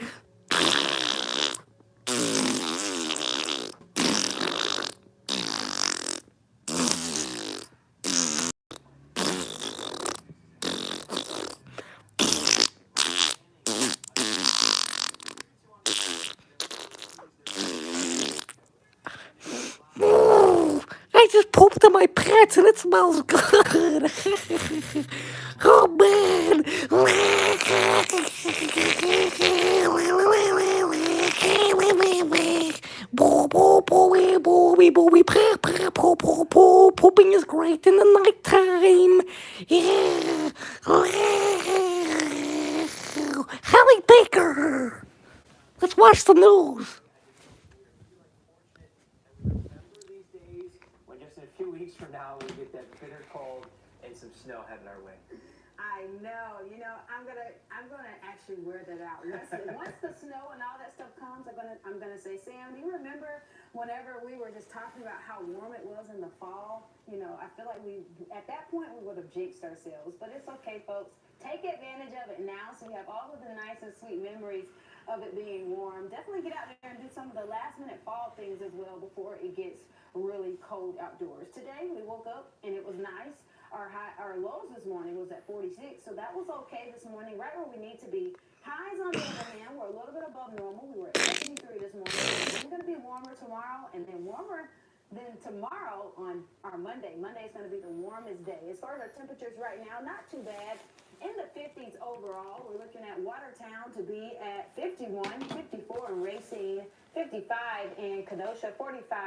Speaker 6: I just pooped in my pants and it smells good. Oh man. Pooping is great in the nighttime. Yeah. Hallie Baker. Let's watch the news.
Speaker 5: When just in a few from now, we get that bitter cold and some snow headed our way.
Speaker 4: I know. You know, I'm gonna actually wear that out. Once the snow and all that stuff comes, I'm gonna say, Sam, do you remember whenever we were just talking about how warm it was in the fall? You know, I feel like at that point we would have jinxed ourselves, but it's okay, folks. Take advantage of it now, so we have all of the nice and sweet memories of it being warm. Definitely get out there and do some of the last minute fall things as well before it gets really cold outdoors. Today we woke up and it was nice. Our lows this morning was at 46, so that was okay this morning, right where we need to be. Highs, on the other hand, were a little bit above normal. We were at 73 this morning. It's going to be warmer tomorrow, and then warmer than tomorrow on our Monday. Monday is going to be the warmest day. As far as our temperatures right now, not too bad. In the 50s overall, we're looking at Watertown to be at 51, 54 in Racine, 55 in Kenosha, 49,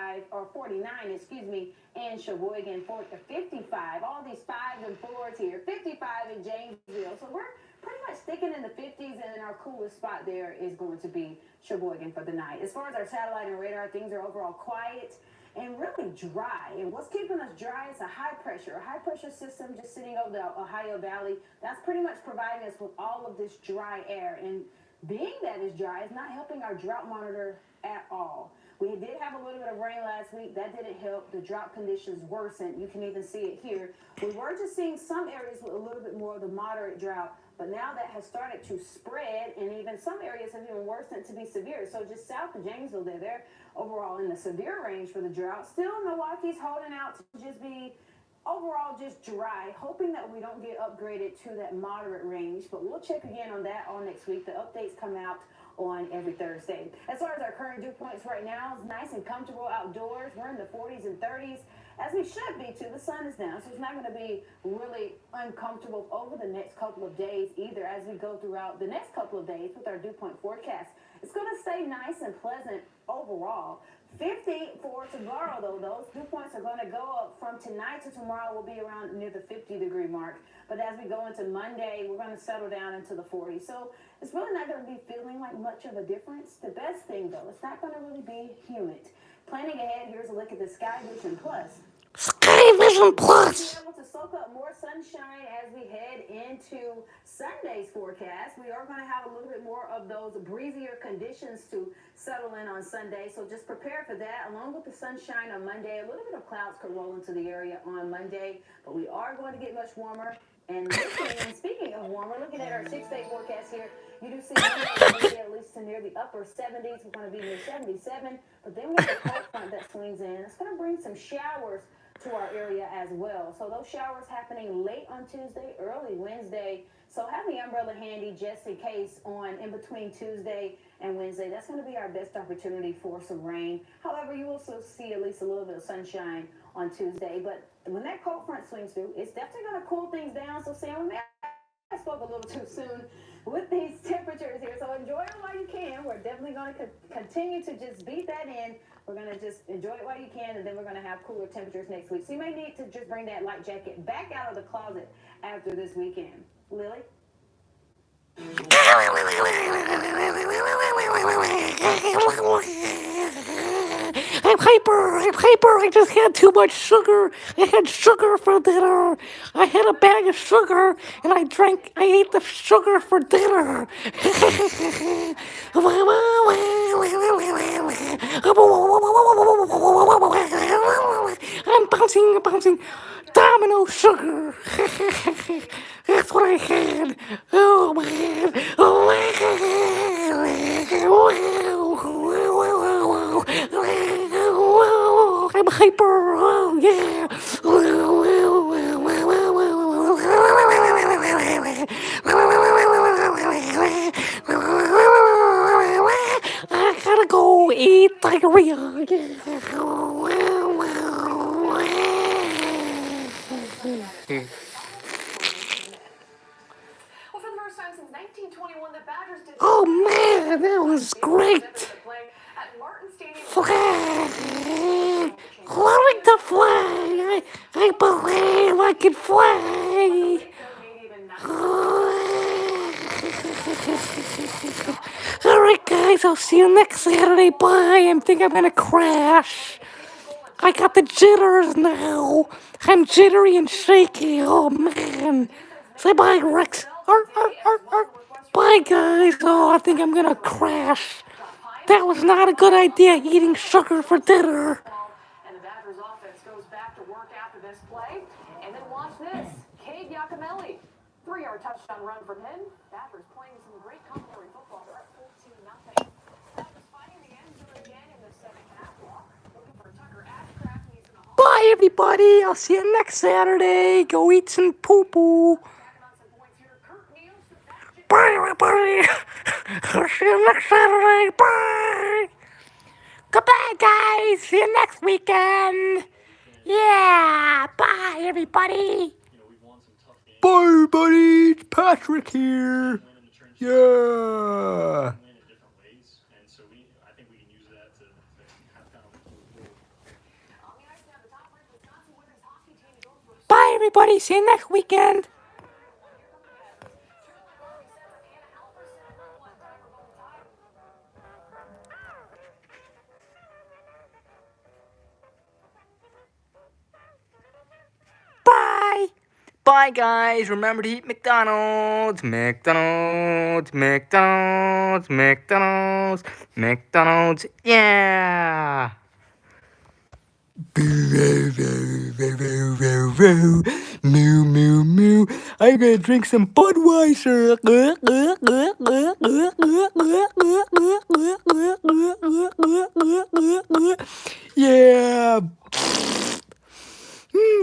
Speaker 4: in Sheboygan, 55. All these 5s and 4s here, 55 in Janesville. So we're pretty much sticking in the 50s, and then our coolest spot there is going to be Sheboygan for the night. As far as our satellite and radar, things are overall quiet and really dry. And what's keeping us dry is a high pressure system just sitting over the Ohio Valley. That's pretty much providing us with all of this dry air. And being that it's dry is not helping our drought monitor at all. We did have a little bit of rain last week. That didn't help. The drought conditions worsened. You can even see it here. We were just seeing some areas with a little bit more of the moderate drought, but now that has started to spread, and even some areas have even worsened to be severe. So just south of Janesville, they're overall in the severe range for the drought. Still, Milwaukee's holding out to just be overall just dry, hoping that we don't get upgraded to that moderate range. But we'll check again on that all next week. The updates come out on every Thursday. As far as our current dew points right now, it's nice and comfortable outdoors. We're in the 40s and 30s, as we should be too. The sun is down, so it's not going to be really uncomfortable over the next couple of days either as we go throughout the next couple of days with our dew point forecast. It's going to stay nice and pleasant overall. 50 for tomorrow, though. Those dew points are going to go up from tonight to tomorrow. Will be around near the 50-degree mark. But as we go into Monday, we're going to settle down into the 40s. So it's really not going to be feeling like much of a difference. The best thing, though, it's not going to really be humid. Planning ahead, here's a look at the Sky Vision Plus.
Speaker 6: Sky Vision Plus.
Speaker 4: Be able to soak up more sunshine as we head into Sunday's forecast. We are going to have a little bit more of those breezier conditions to settle in on Sunday, so just prepare for that. Along with the sunshine on Monday, a little bit of clouds could roll into the area on Monday, but we are going to get much warmer. And speaking of warmer, looking at our 6-day forecast here, you do see Monday at least to near the upper 70s. We're going to be near 77, but then we have a cold front that swings in. It's going to bring some showers to our area as well. So those showers happening late on Tuesday, early Wednesday. So have the umbrella handy just in case in between Tuesday and Wednesday. That's going to be our best opportunity for some rain. However, you will also see at least a little bit of sunshine on Tuesday. But when that cold front swings through, it's definitely going to cool things down. So Sam, I spoke a little too soon with these temperatures here. So enjoy it while you can. We're definitely going to continue to just beat that in. We're going to just enjoy it while you can, and then we're going to have cooler temperatures next week. So you may need to just bring that light jacket back out of the closet after this weekend. Lily?
Speaker 6: I'm hyper, I just had too much sugar. I had sugar for dinner. I had a bag of sugar, and I ate the sugar for dinner. I'm bouncing. Domino sugar. That's what I had. Oh, man. I'm hyper. Oh, yeah. I gotta go eat diarrhea. Oh man, that was great! Fly! Learning to fly! I believe I can fly! Alright guys, I'll see you next Saturday. Bye! I think I'm gonna crash. I got the jitters now. I'm jittery and shaky. Oh, man. Say bye, Rex. Arr, arr, arr, arr. Bye, guys. Oh, I think I'm gonna crash. That was not a good idea, eating sugar for dinner.
Speaker 4: And the Badgers offense goes back to work after this play. And then watch this. Cade Giacomelli. 3-yard touchdown run from him. Badgers playing some great complementary football. They're up 14-0. Badgers fighting the end zone again in the second half. Looking for Tucker Ashcraft. He's in the
Speaker 6: Bye, everybody. I'll see you next Saturday. Go eat some poo-poo. Bye, everybody. I'll see you next Saturday. Bye. Goodbye, guys. See you next weekend. Yeah. Bye, everybody. Bye, everybody. It's Patrick here. Yeah. Bye, everybody. See you next weekend. Bye. Bye, guys. Remember to eat McDonald's. McDonald's. McDonald's. McDonald's. McDonald's. Yeah. Moo, moo, moo. I'm gonna drink some Budweiser. Yeah.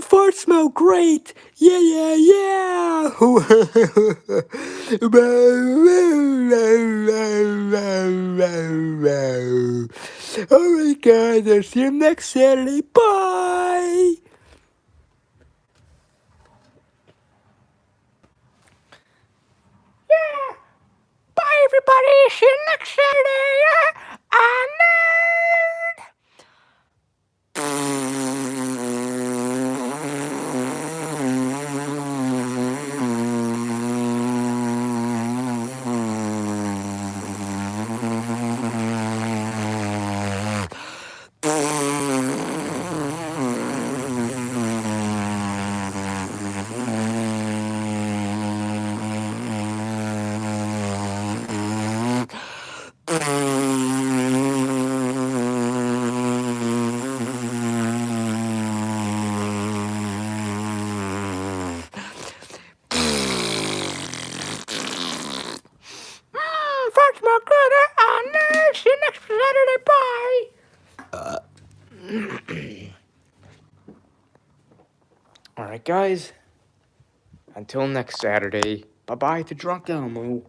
Speaker 6: Farts smell great. Yeah, yeah, yeah. All right, guys. I'll see you next Saturday. Bye. Yeah. Bye, everybody. See you next Saturday. Farts smell good. See you next Saturday. Bye. All right, guys. Until next Saturday. Bye-bye to Drunk Elmo.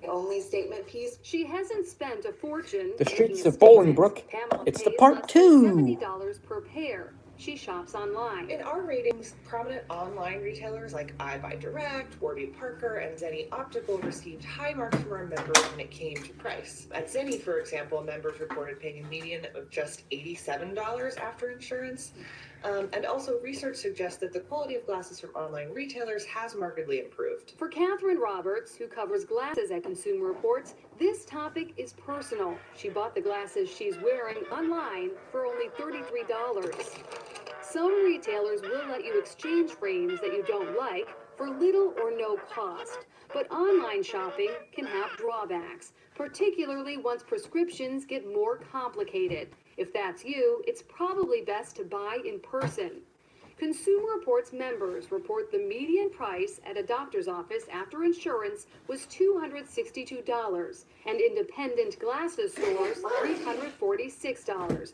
Speaker 4: Only statement piece. She hasn't spent a fortune.
Speaker 6: The streets
Speaker 4: making a
Speaker 6: of
Speaker 4: statement.
Speaker 6: Bolingbrook.
Speaker 4: Pamela
Speaker 6: It's the
Speaker 4: pays
Speaker 6: part
Speaker 4: less
Speaker 6: two.
Speaker 4: than $70 per pair. She shops online.
Speaker 11: In our ratings, prominent online retailers like iBuyDirect, Warby Parker, and Zenni Optical received high marks from our members when it came to price. At Zenni, for example, members reported paying a median of just $87 after insurance. And also, research suggests that the quality of glasses from online retailers has markedly improved.
Speaker 4: For Catherine Roberts, who covers glasses at Consumer Reports, this topic is personal. She bought the glasses she's wearing online for only $33. Some retailers will let you exchange frames that you don't like for little or no cost. But online shopping can have drawbacks, particularly once prescriptions get more complicated. If that's you, it's probably best to buy in person. Consumer Reports members report the median price at a doctor's office after insurance was $262, and independent glasses stores $346.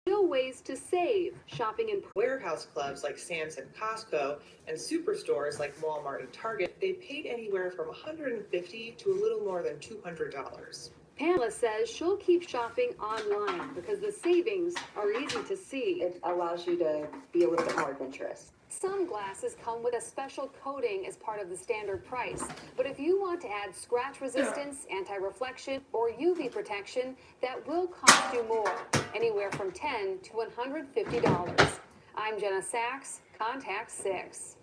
Speaker 4: Still ways to save shopping in
Speaker 11: Warehouse clubs like Sam's and Costco and superstores like Walmart and Target, they paid anywhere from $150 to a little more than $200.
Speaker 4: Pamela says she'll keep shopping online because the savings are easy to see.
Speaker 10: It allows you to be a little bit more adventurous.
Speaker 4: Some glasses come with a special coating as part of the standard price. But if you want to add scratch resistance, anti-reflection, or UV protection, that will cost you more, anywhere from $10 to $150. I'm Jenna Sachs, Contact 6.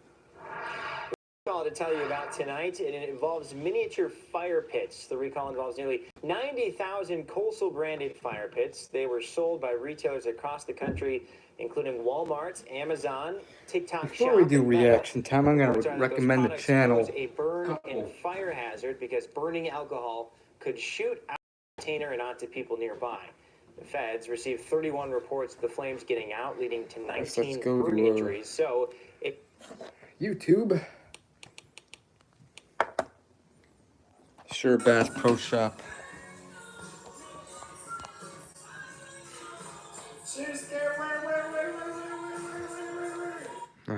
Speaker 14: Recall to tell you about tonight, and it involves miniature fire pits. The recall involves nearly 90,000 Coastal branded fire pits. They were sold by retailers across the country, including Walmart, Amazon, TikTok
Speaker 1: Before we
Speaker 14: Shop,
Speaker 1: do
Speaker 14: and Meta.
Speaker 1: reaction time, I'm going
Speaker 14: Reports
Speaker 1: to
Speaker 14: are that those
Speaker 1: recommend the
Speaker 14: products
Speaker 1: channel.
Speaker 14: pose a burn and fire hazard because burning alcohol could shoot out the container and onto people nearby. The feds received 31 reports of the flames getting out, leading to 19
Speaker 1: go
Speaker 14: burn
Speaker 1: to,
Speaker 14: injuries. So,
Speaker 1: YouTube. Sure Bass Pro Shop.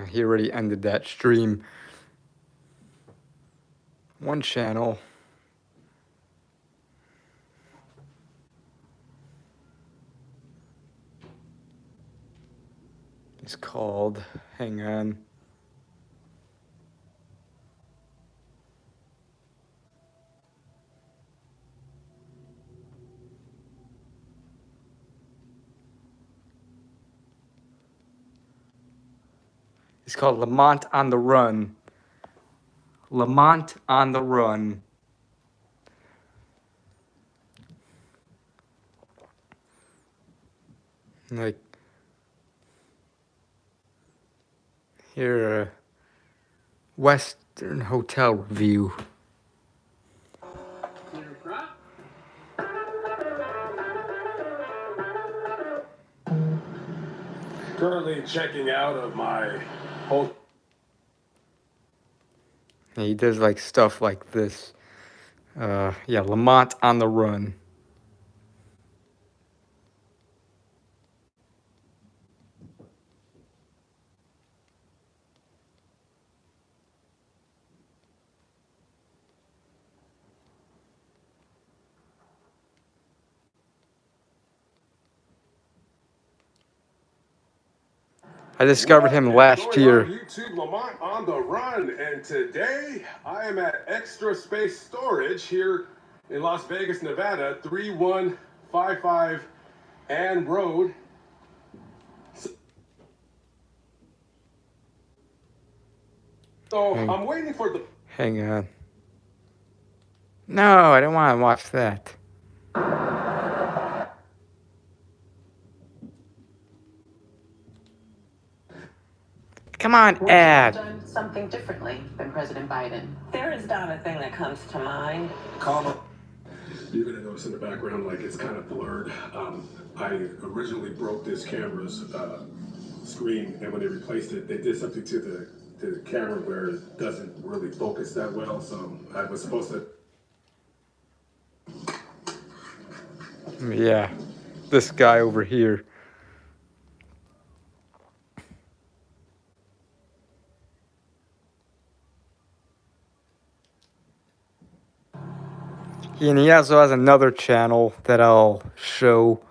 Speaker 1: He already ended that stream. One channel. It's called, hang on. It's called Lamont on the Run. Lamont on the Run. Like, here, Western Hotel Review.
Speaker 21: Currently checking out of my whole.
Speaker 1: He does like stuff like this. Yeah, Lamont on the Run. I discovered him last year.
Speaker 21: YouTube, Lamont on the Run, and today I am at Extra Space Storage here in Las Vegas, Nevada, 3155 Ann Road. So I'm waiting for the.
Speaker 1: Hang on. No, I don't want to watch that. Come on, ad.
Speaker 7: Done something differently than President Biden. There is not a thing that comes to mind.
Speaker 21: Comma. You're gonna notice in the background like it's kind of blurred. I originally broke this camera's screen, and when they replaced it, they did something to the camera where it doesn't really focus that well. So I was supposed to.
Speaker 1: Yeah, this guy over here. And he also has another channel that I'll show.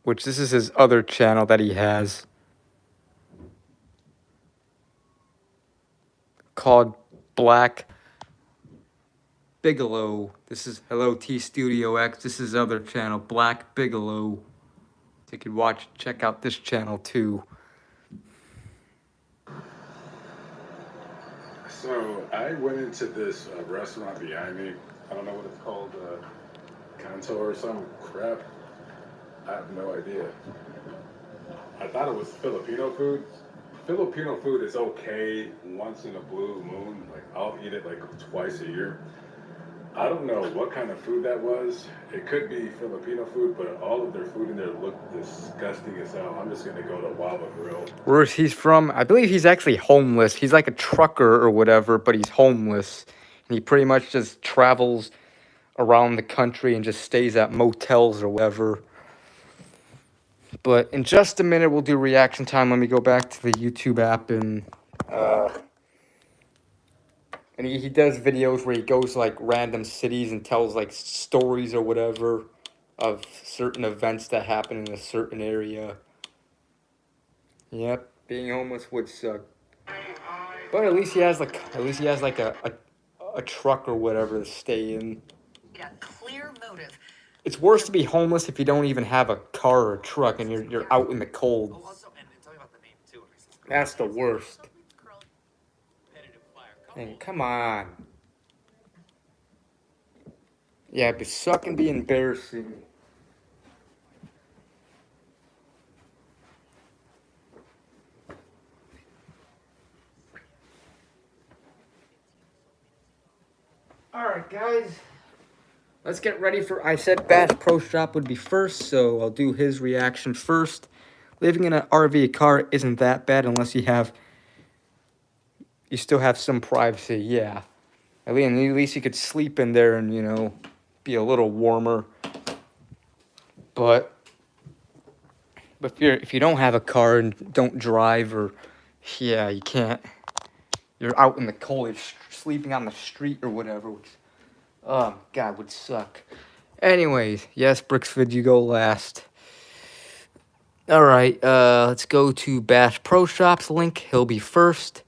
Speaker 1: Which this is his other channel that he has. Called Black Bigelow. This is Hello T Studio X. This is his other channel, Black Bigelow. So you could check out this channel too.
Speaker 21: So I went into this restaurant behind me. I don't know what it's called, Canto or some crap. I have no idea. I thought it was Filipino food. Filipino food is okay once in a blue moon. Like I'll eat it like twice a year. I don't know what kind of food that was. It could be Filipino food, but all of their food in there looked disgusting as hell. I'm just gonna go to Waba Grill.
Speaker 1: Where's he's from? I believe he's actually homeless. He's like a trucker or whatever, but he's homeless. And he pretty much just travels around the country and just stays at motels or whatever. But in just a minute, we'll do reaction time. Let me go back to the YouTube app and he does videos where he goes to like random cities and tells like stories or whatever of certain events that happen in a certain area. Yep, being homeless would suck. But at least he has like a truck or whatever to stay in.
Speaker 10: A clear motive.
Speaker 1: It's worse to be homeless if you don't even have a car or a truck and you're out in the cold. That's the worst. And come on. Yeah, but suck and be embarrassing. Alright, guys. Let's get ready for... I said Bass Pro Shop would be first, so I'll do his reaction first. Living in an RV car isn't that bad unless you have... You still have some privacy, yeah. At least you could sleep in there and, you know, be a little warmer. But if you don't have a car and don't drive, or yeah, you can't. You're out in the cold, you're sleeping on the street or whatever, which, oh God, would suck. Anyways, yes, Brixford, you go last. All right, let's go to Bass Pro Shop's link. He'll be first.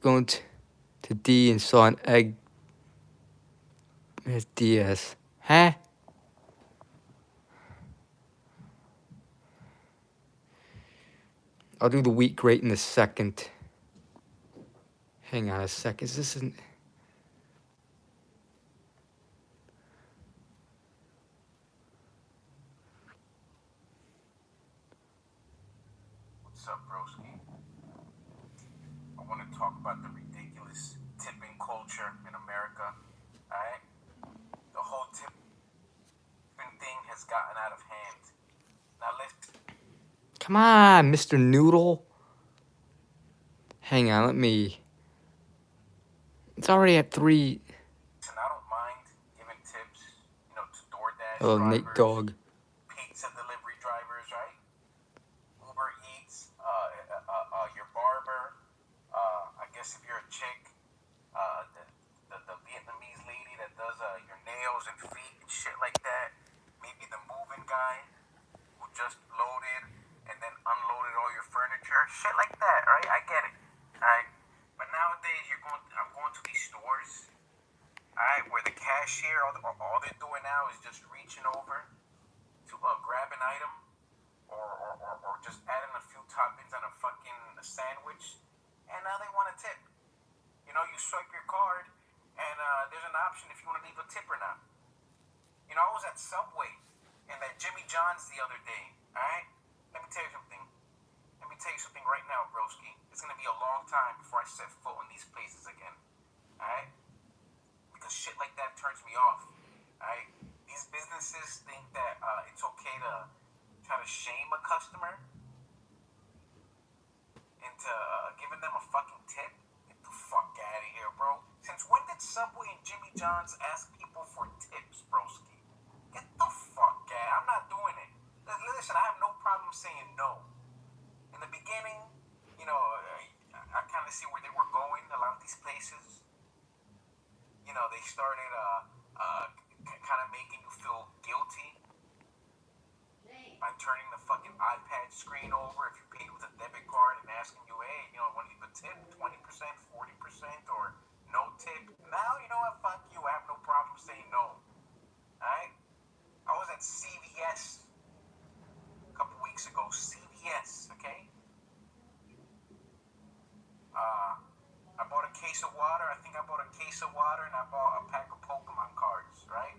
Speaker 1: Going to D and saw an egg. There's DS. Huh? I'll do the wheat grate in a second. Hang on a second. Is this an...
Speaker 15: What's up, broski? I want to talk about the ridiculous tipping culture in America. Alright? The whole tipping thing has gotten out of hand. Now let's...
Speaker 1: Come on, Mr. Noodle. Hang on, let me... It's already at 3...
Speaker 15: And I don't mind giving tips, you know, to DoorDash
Speaker 1: Oh,
Speaker 15: drivers,
Speaker 1: Nate Dogg.
Speaker 15: pizza delivery drivers, right? Uber Eats, your barber, I guess if you're a chick, the Vietnamese lady that does your nails and feet and shit like that. Maybe the moving guy who just loaded and then unloaded all your furniture. Shit like that, right? I get it. Alright? But nowadays I'm going to these stores, alright, where the cashier, all they're doing now is just reaching over to grab an item or just adding a few toppings on a fucking sandwich, and now they want a tip. You know, you swipe your card, and there's an option if you want to leave a tip or not. You know, I was at Subway and at Jimmy John's the other day, alright? Let me tell you something. Let me tell you something right now, broski. It's gonna be a long time before I set foot in these places again, alright? Because shit like that turns me off, alright? These businesses think that it's okay to try to shame a customer into giving them a fucking tip. Get the fuck out of here, bro. Since when did Subway and Jimmy John's ask people for tips, broski? Get the fuck out. I'm not doing it. Listen, I have no problem saying no. In the beginning, you know, I kind of see where they were going, a lot of these places. You know, they started kind of making you feel guilty by turning the fucking iPad screen over if you paid with a debit card and asking you, hey, you know, want to leave a tip, 20%, 40%, or no tip. Now, you know what, fuck you, I have no problem saying no. Alright? I was at CVS a couple weeks ago. CVS, okay? I bought a case of water. I think I bought a case of water, and I bought a pack of Pokemon cards, right?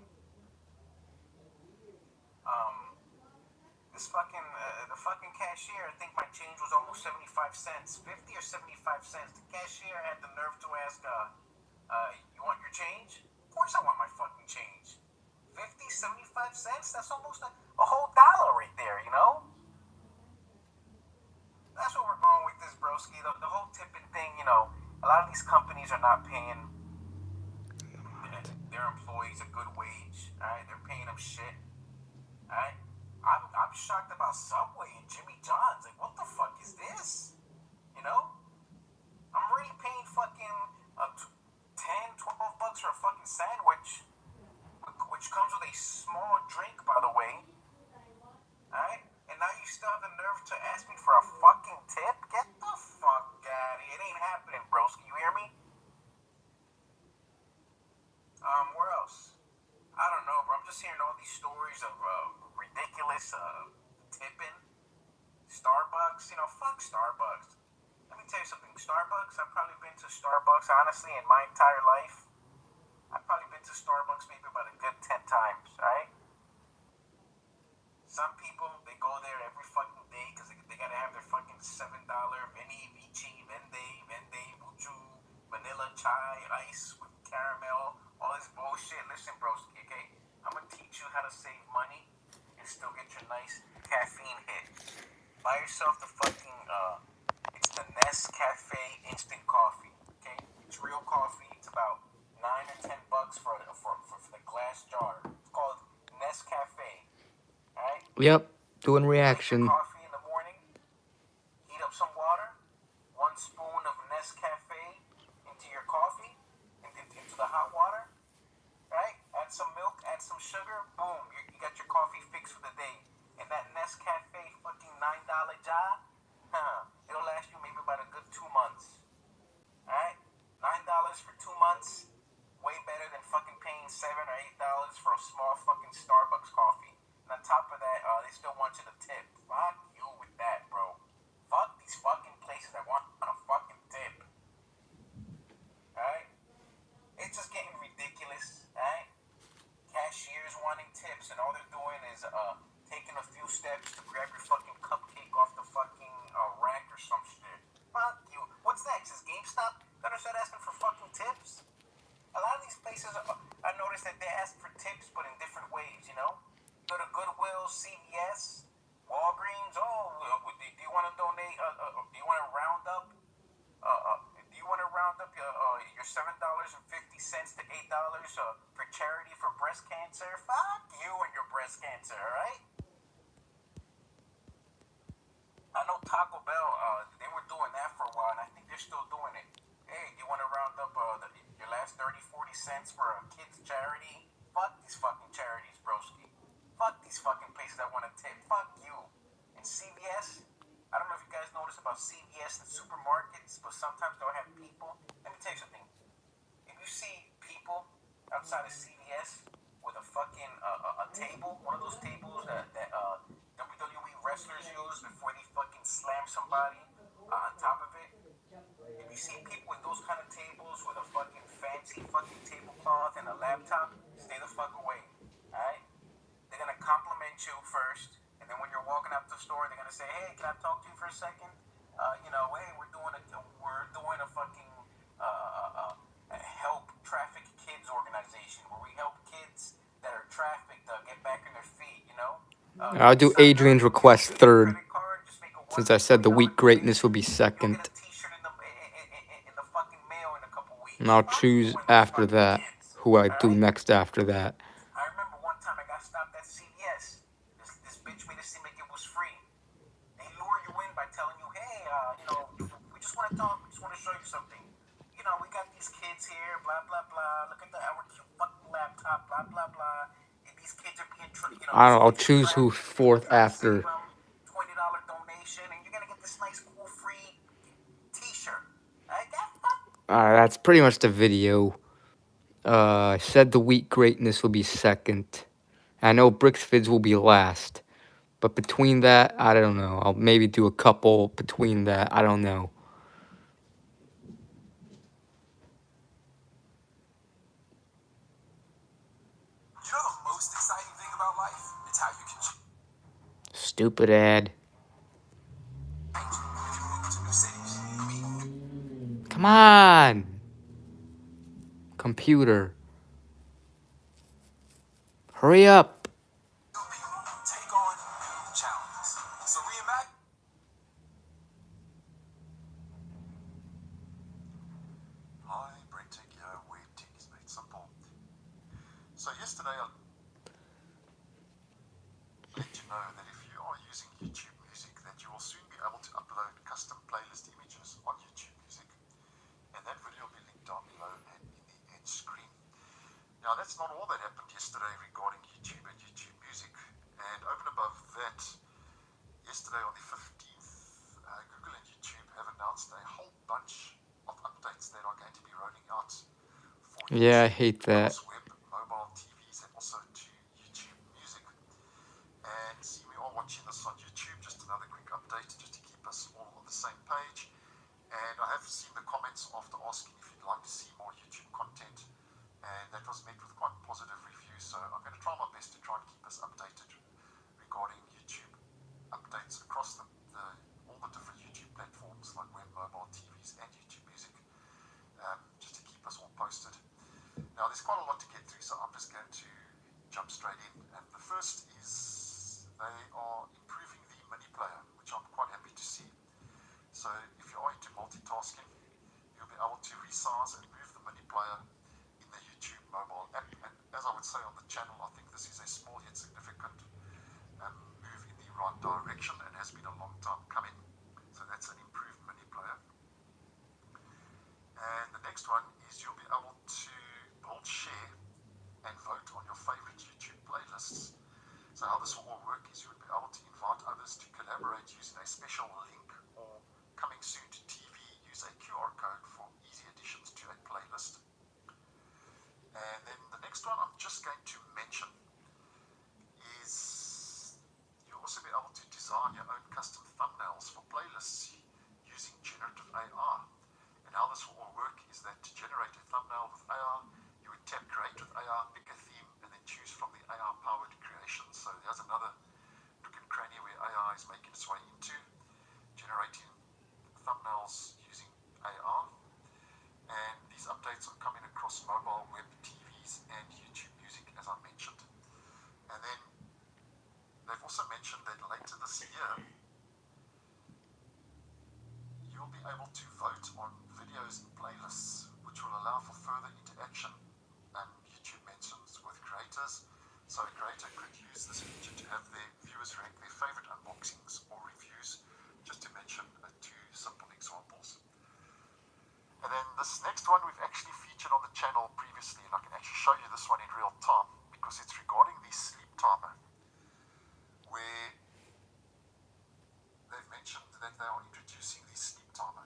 Speaker 15: This fucking, the fucking cashier, I think my change was almost 75 cents. 50 or 75 cents. The cashier had the nerve to ask, you want your change? Of course I want my fucking change. 50, 75 cents? That's almost a whole dollar right there, you know? That's what we're going with this, broski. The whole tipping thing, you know, a lot of these companies are not paying their employees a good wage, alright? They're paying them shit, alright? I'm shocked about Subway and Jimmy John's. Like, what the fuck is this? You know? I'm already paying fucking 10, 12 bucks for a fucking sandwich, which comes with a small drink, by the way. Alright? And now you still have the nerve to ask me for a fucking tip? Get the fuck out of here. It ain't happening, broski. You hear me? Where else? I don't know, bro. I'm just hearing all these stories of ridiculous tipping. Starbucks, you know, fuck Starbucks. Let me tell you something. Starbucks, I've probably been to Starbucks, honestly, in my entire life. I've probably been to Starbucks maybe about a good 10 times, right? Some people, they go there every fucking day because they gotta have their fucking $7 Veni Vici, Vende, Buju, vanilla chai, ice with caramel, all this bullshit. Listen, broski, okay? I'm gonna teach you how to save money and still get your nice caffeine hit. Buy yourself the fucking, it's the Nescafe instant coffee, okay? It's real coffee. It's about $9 or $10 for the glass jar. It's called Nescafe. Right?
Speaker 1: Yep, doing
Speaker 15: Make your
Speaker 1: reaction.
Speaker 15: coffee in the morning, heat up some water, 1 spoon of Nescafe into your coffee, into the hot water, right? Add some milk, add some sugar, boom, you got your coffee fixed for the day. And that Nescafe fucking $9 jar, it'll last you maybe about a good 2 months. Alright? $9 for 2 months, way better than fucking paying $7 or $8 for a small fucking Starbucks coffee. And on top of that, they still want you to tip. Fuck you with that, bro. Fuck these fucking places that want a fucking tip. Alright? It's just getting ridiculous, alright? Cashiers wanting tips, and all they're doing is taking a few steps to grab your fucking cupcake off the fucking rack or some shit. Fuck you. What's next? Is GameStop gonna start asking for fucking tips? A lot of these places, I noticed that they ask for tips, but in different ways, you know? Go to Goodwill, CVS, Walgreens. Oh, do you want to donate? Do you want to round up? Do you want to round up your $7.50 to $8 for charity for breast cancer? Fuck you and your breast cancer, all right? I know Taco Bell, they were doing that for a while, and I think they're still doing it. Hey, you want to round up your last 30-40 cents for a kid's charity? Fuck these fucking charities, broski. Fuck these fucking places that want to tip. Fuck you. And CVS, I don't know if you guys notice about CVS and supermarkets, but sometimes they'll have people. Let me tell you something. If you see people outside of CVS with a fucking a table, one of those tables that WWE wrestlers use before they fucking slam somebody on top of it. If you see people with those kind of tables with a fucking fancy fucking tablecloth and a laptop, stay the fuck away, alright? They're gonna compliment you first, and then when you're walking out the store, they're gonna say, hey, can I talk to you for a second? Hey, we're doing a fucking help traffic kids organization where we help kids that are trafficked get back on their feet, you know?
Speaker 1: I'll do Adrian's request third, since I said the week greatness will be second. And I'll choose after that who I do next after that.
Speaker 15: I remember one time I got stopped at CVS. This bitch made it seem like it was free. They lure you in by telling you, hey, we just want to talk. We just want to show you something. We got these kids here, blah, blah, blah. Look at our cute fucking laptop, blah, blah, blah. And these kids are being,
Speaker 1: I'll choose who's fourth after.
Speaker 15: $20 donation, and you're going to get this nice, cool, free t-shirt.
Speaker 1: Alright, that's pretty much the video. I said the week greatness will be second. I know Brixfids will be last. But between that, I don't know. I'll maybe do a couple between that. I don't know.
Speaker 17: You know the most exciting thing about life? It's how you can
Speaker 1: Stupid ad.
Speaker 17: move to new cities.
Speaker 1: Come on! Computer. Hurry up!
Speaker 17: Take on new challenges. So reimagine. Hi, BrentTech here, where tech is made simple. So yesterday I let you know that if you are using YouTube Music, that you will soon be able to upload custom playlist images on YouTube Music. And that video will be linked down below and in the end screen. Now that's not all that happened yesterday regarding YouTube and YouTube Music. And over and above that, yesterday on the 15th, Google and YouTube have announced a whole bunch of updates that are going to be rolling out for
Speaker 1: Yeah, I hate that.
Speaker 17: web, mobile TVs, and also to YouTube Music. And see, we are watching this on YouTube, just another quick update just to keep us all on the same page. And
Speaker 19: jump straight in. And the first is they are improving the mini player, which I'm quite happy to see. So if you are into multitasking, you'll be able to resize and move the mini player in the YouTube mobile app. And as I would say on the channel, I think this is a small yet significant move in the right direction and has been a long time coming. So that's an improved mini player. And the next one is you'll be able to build, share, and vote on your favorite YouTube playlists. So how this will all work is you would be able to invite others to collaborate using a special link, or coming soon to TV, use a QR code for easy additions to a playlist. And then the next one I'm just going to mention is you'll also be able to design your own custom thumbnails for playlists using generative AI. And how this will all work is that to generate a thumbnail with AI, you would tap create with AI, pick a theme, and then choose from the AI-powered creation. So there's another nook and cranny where AI is making its way into generating thumbnails using AI. And these updates are coming across mobile, web, TVs, and YouTube Music, as I mentioned. And then they've also mentioned that later this year, you'll be able to vote on videos in playlists, which will allow for further interaction and YouTube mentions with creators. So a creator could use this feature to have their viewers rank their favorite unboxings or reviews, just to mention two simple examples. And then this next one we've actually featured on the channel previously, and I can actually show you this one in real time because it's regarding the sleep timer, where they've mentioned that they are introducing the sleep timer,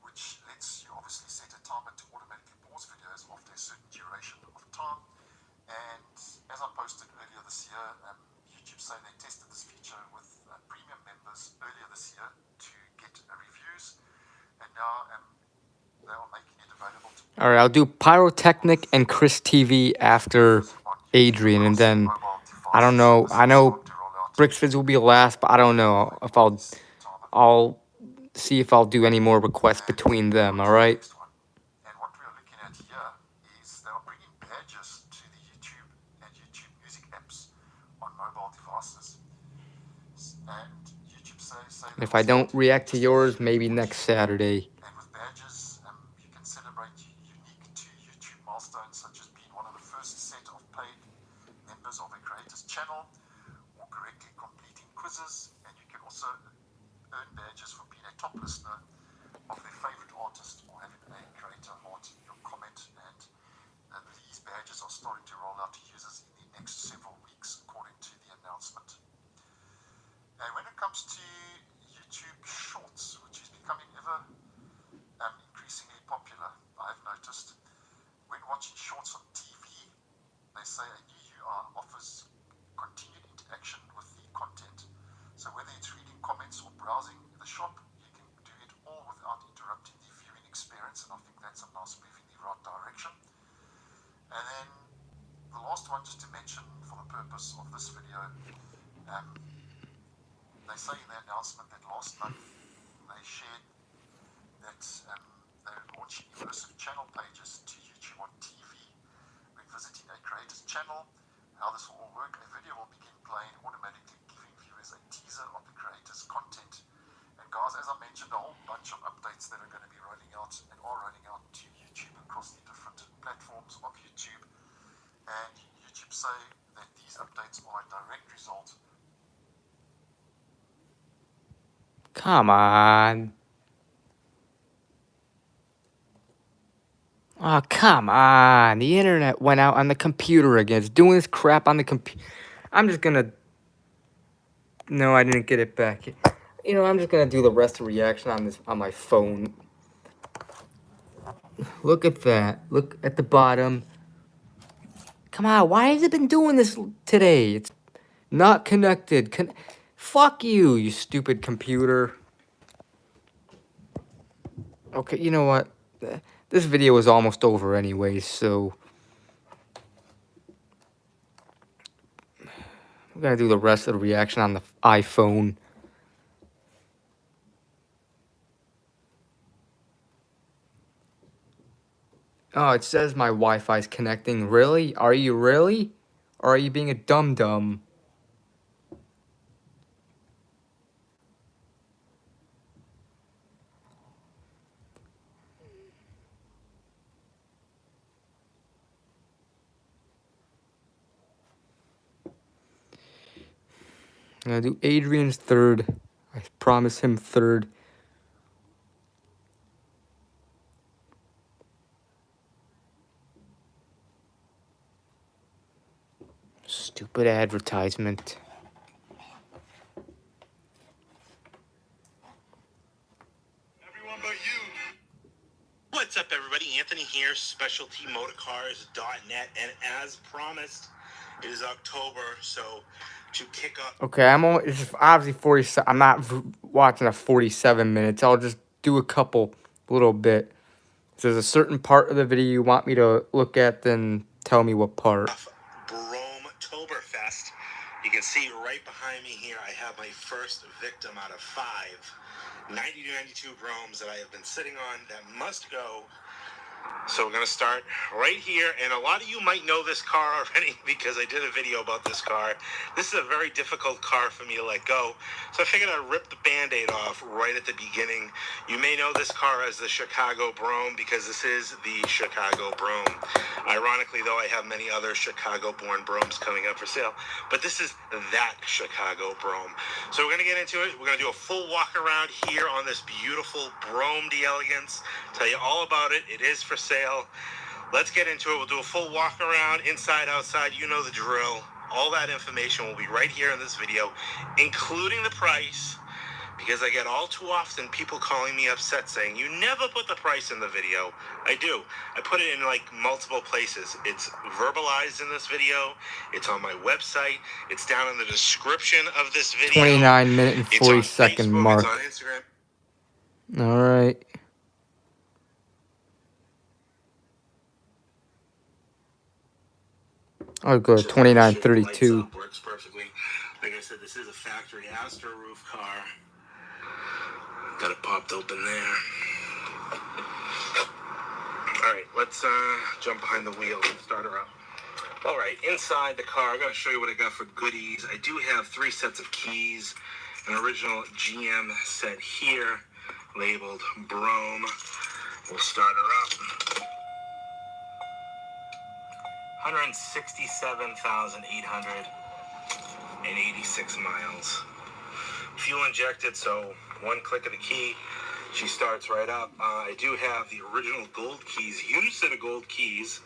Speaker 19: which lets you obviously set a timer to automatically pause videos after a certain duration of time. And as I posted earlier this year, YouTube say they tested this feature with premium members earlier this year to get reviews, and now they are making it available to
Speaker 1: All right, I'll do Pyrotechnic and Chris TV after Adrian, and then I don't know. I know Brixfizz will be last, but I don't know if I'll see if I'll do any more requests between them. All right.
Speaker 19: And what we are looking at here is they are bringing badges to the YouTube and YouTube Music apps on mobile devices. And YouTube say
Speaker 1: If I don't react to yours, maybe next Saturday.
Speaker 19: and with badges, you can celebrate unique to YouTube milestones, such as being one of the first set of paid members of a creator's channel, or correctly completing quizzes. And you can also earn badges for being a top listener of their favorite artist, or having a creator heart your comment. And these badges are starting to roll out to users in the next several weeks, according to the announcement. And when it comes to YouTube Shorts, which is becoming ever increasingly popular, I've noticed, when watching shorts on TV, they say a new UI offers continued interaction with the content. So whether it's reading comments or browsing the shop, you can do it all without interrupting the viewing experience, and I think that's a nice move in the right direction. And then the last one, just to mention for the purpose of this video, they say in the announcement that last month they shared that they're launching immersive channel pages to YouTube on TV when visiting a creator's channel. How this will all work, a video will begin playing automatically, giving viewers a teaser of the creator's content. And guys, as I mentioned, a whole bunch of updates that are going to be rolling out and are rolling out to YouTube across the different platforms of YouTube. And YouTube say that these updates are a direct result.
Speaker 1: Come on. Oh, come on. The internet went out on the computer again. It's doing this crap on the computer. I'm just gonna... No, I didn't get it back. You know, I'm just gonna do the rest of the reaction on my phone. Look at that. Look at the bottom. Come on, why has it been doing this today? It's not connected. Fuck you, you stupid computer. Okay, you know what? This video is almost over anyway, so... I'm gonna do the rest of the reaction on the iPhone. Oh, it says my Wi-Fi's connecting. Really? Are you really? Or are you being a dum-dum? I'm gonna do Adrian's third. I promise him third. Stupid advertisement.
Speaker 20: What's up, everybody? Anthony here, specialtymotorcars.net, and as promised, it is October, so to kick off.
Speaker 1: Okay, I'm only, it's obviously 47. I'm not watching a 47 minutes. I'll just do a couple, little bit. If there's a certain part of the video you want me to look at, then tell me what part.
Speaker 20: Brometoberfest. You can see right behind me here, I have my first victim out of 5. 90 to 92 Bromes that I have been sitting on that must go. So we're going to start right here, and a lot of you might know this car already because I did a video about this car. This is a very difficult car for me to let go, so I figured I'd rip the Band-Aid off right at the beginning. You may know this car as the Chicago Brome because this is the Chicago Brome. Ironically, though, I have many other Chicago-born Bromes coming up for sale, but this is that Chicago Brome. So we're going to get into it. We're going to do a full walk around here on this beautiful Brome d'Elegance, tell you all about it. It is for sale. Let's get into it. We'll do a full walk around, inside, outside. You know the drill. All that information will be right here in this video, including the price, because I get all too often people calling me upset saying, you never put the price in the video. I do. I put it in like multiple places. It's verbalized in this video. It's on my website. It's down in the description of this video.
Speaker 1: 29-minute and 40-second mark.
Speaker 20: It's on Instagram.
Speaker 1: All right. Oh, good. 29:32.
Speaker 20: Works perfectly. Like I said, this is a factory Astra roof car. Got it popped open there. All right, let's jump behind the wheel and start her up. All right, inside the car, I'm going to show you what I got for goodies. I do have 3 sets of keys, an original GM set here, labeled Brome. We'll start her up. 167,886 miles. Fuel injected, so one click of the key, she starts right up. I do have the original gold keys, huge set of gold keys,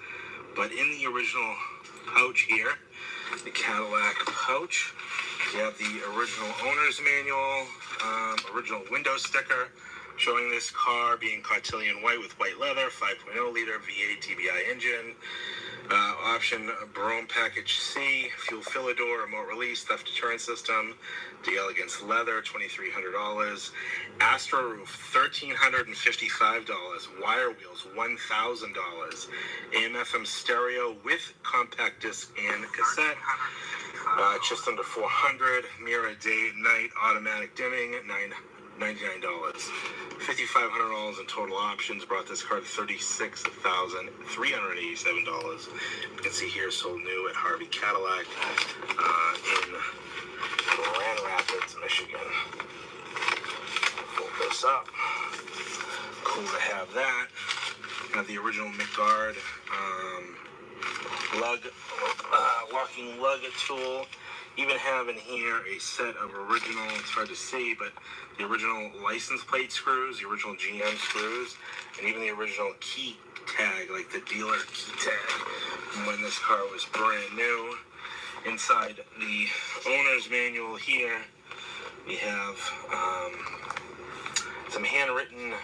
Speaker 20: but in the original pouch here, the Cadillac pouch, you have the original owner's manual, original window sticker, showing this car being Cartelian white with white leather, 5.0 liter V8 TBI engine. Option Brome Package C, fuel filler door, remote release, theft deterrent system, d'Elegance leather, $2,300, Astra roof, $1,355, wire wheels, $1,000, AM/FM stereo with compact disc and cassette, just under $400, mirror day night automatic dimming, $99, $5,500 in total options brought this car to $36,387. You can see here, sold new at Harvey Cadillac in Grand Rapids, Michigan. Pull this up. Cool to have that. Got the original McGuard walking lug tool. Even have in here a set of original, it's hard to see, but the original license plate screws, the original GM screws, and even the original key tag, like the dealer key tag, from when this car was brand new. Inside the owner's manual here, we have some handwritten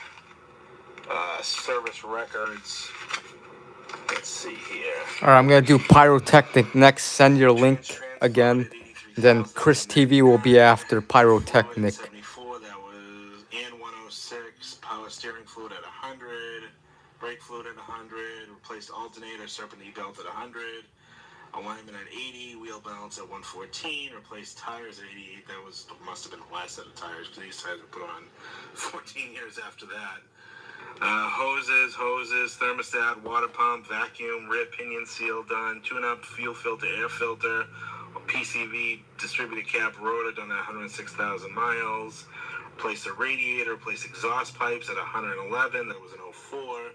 Speaker 20: service records. Let's see here.
Speaker 1: All right, I'm going to do Pyrotechnic next. Send your link again. Then Chris TV will be after Pyrotechnic.
Speaker 20: That was and 106, power steering fluid at 100, brake fluid at 100, replaced alternator, serpentine belt at 100, alignment at 80, wheel balance at 114, replaced tires at 88. That must have been the last set of tires because these tires were put on 14 years after that. Hoses, thermostat, water pump, vacuum, rear pinion seal done, tune-up, fuel filter, air filter, PCV, distributed cap rotor done at 106,000 miles. Replace the radiator, replace exhaust pipes at 111, that was an 04.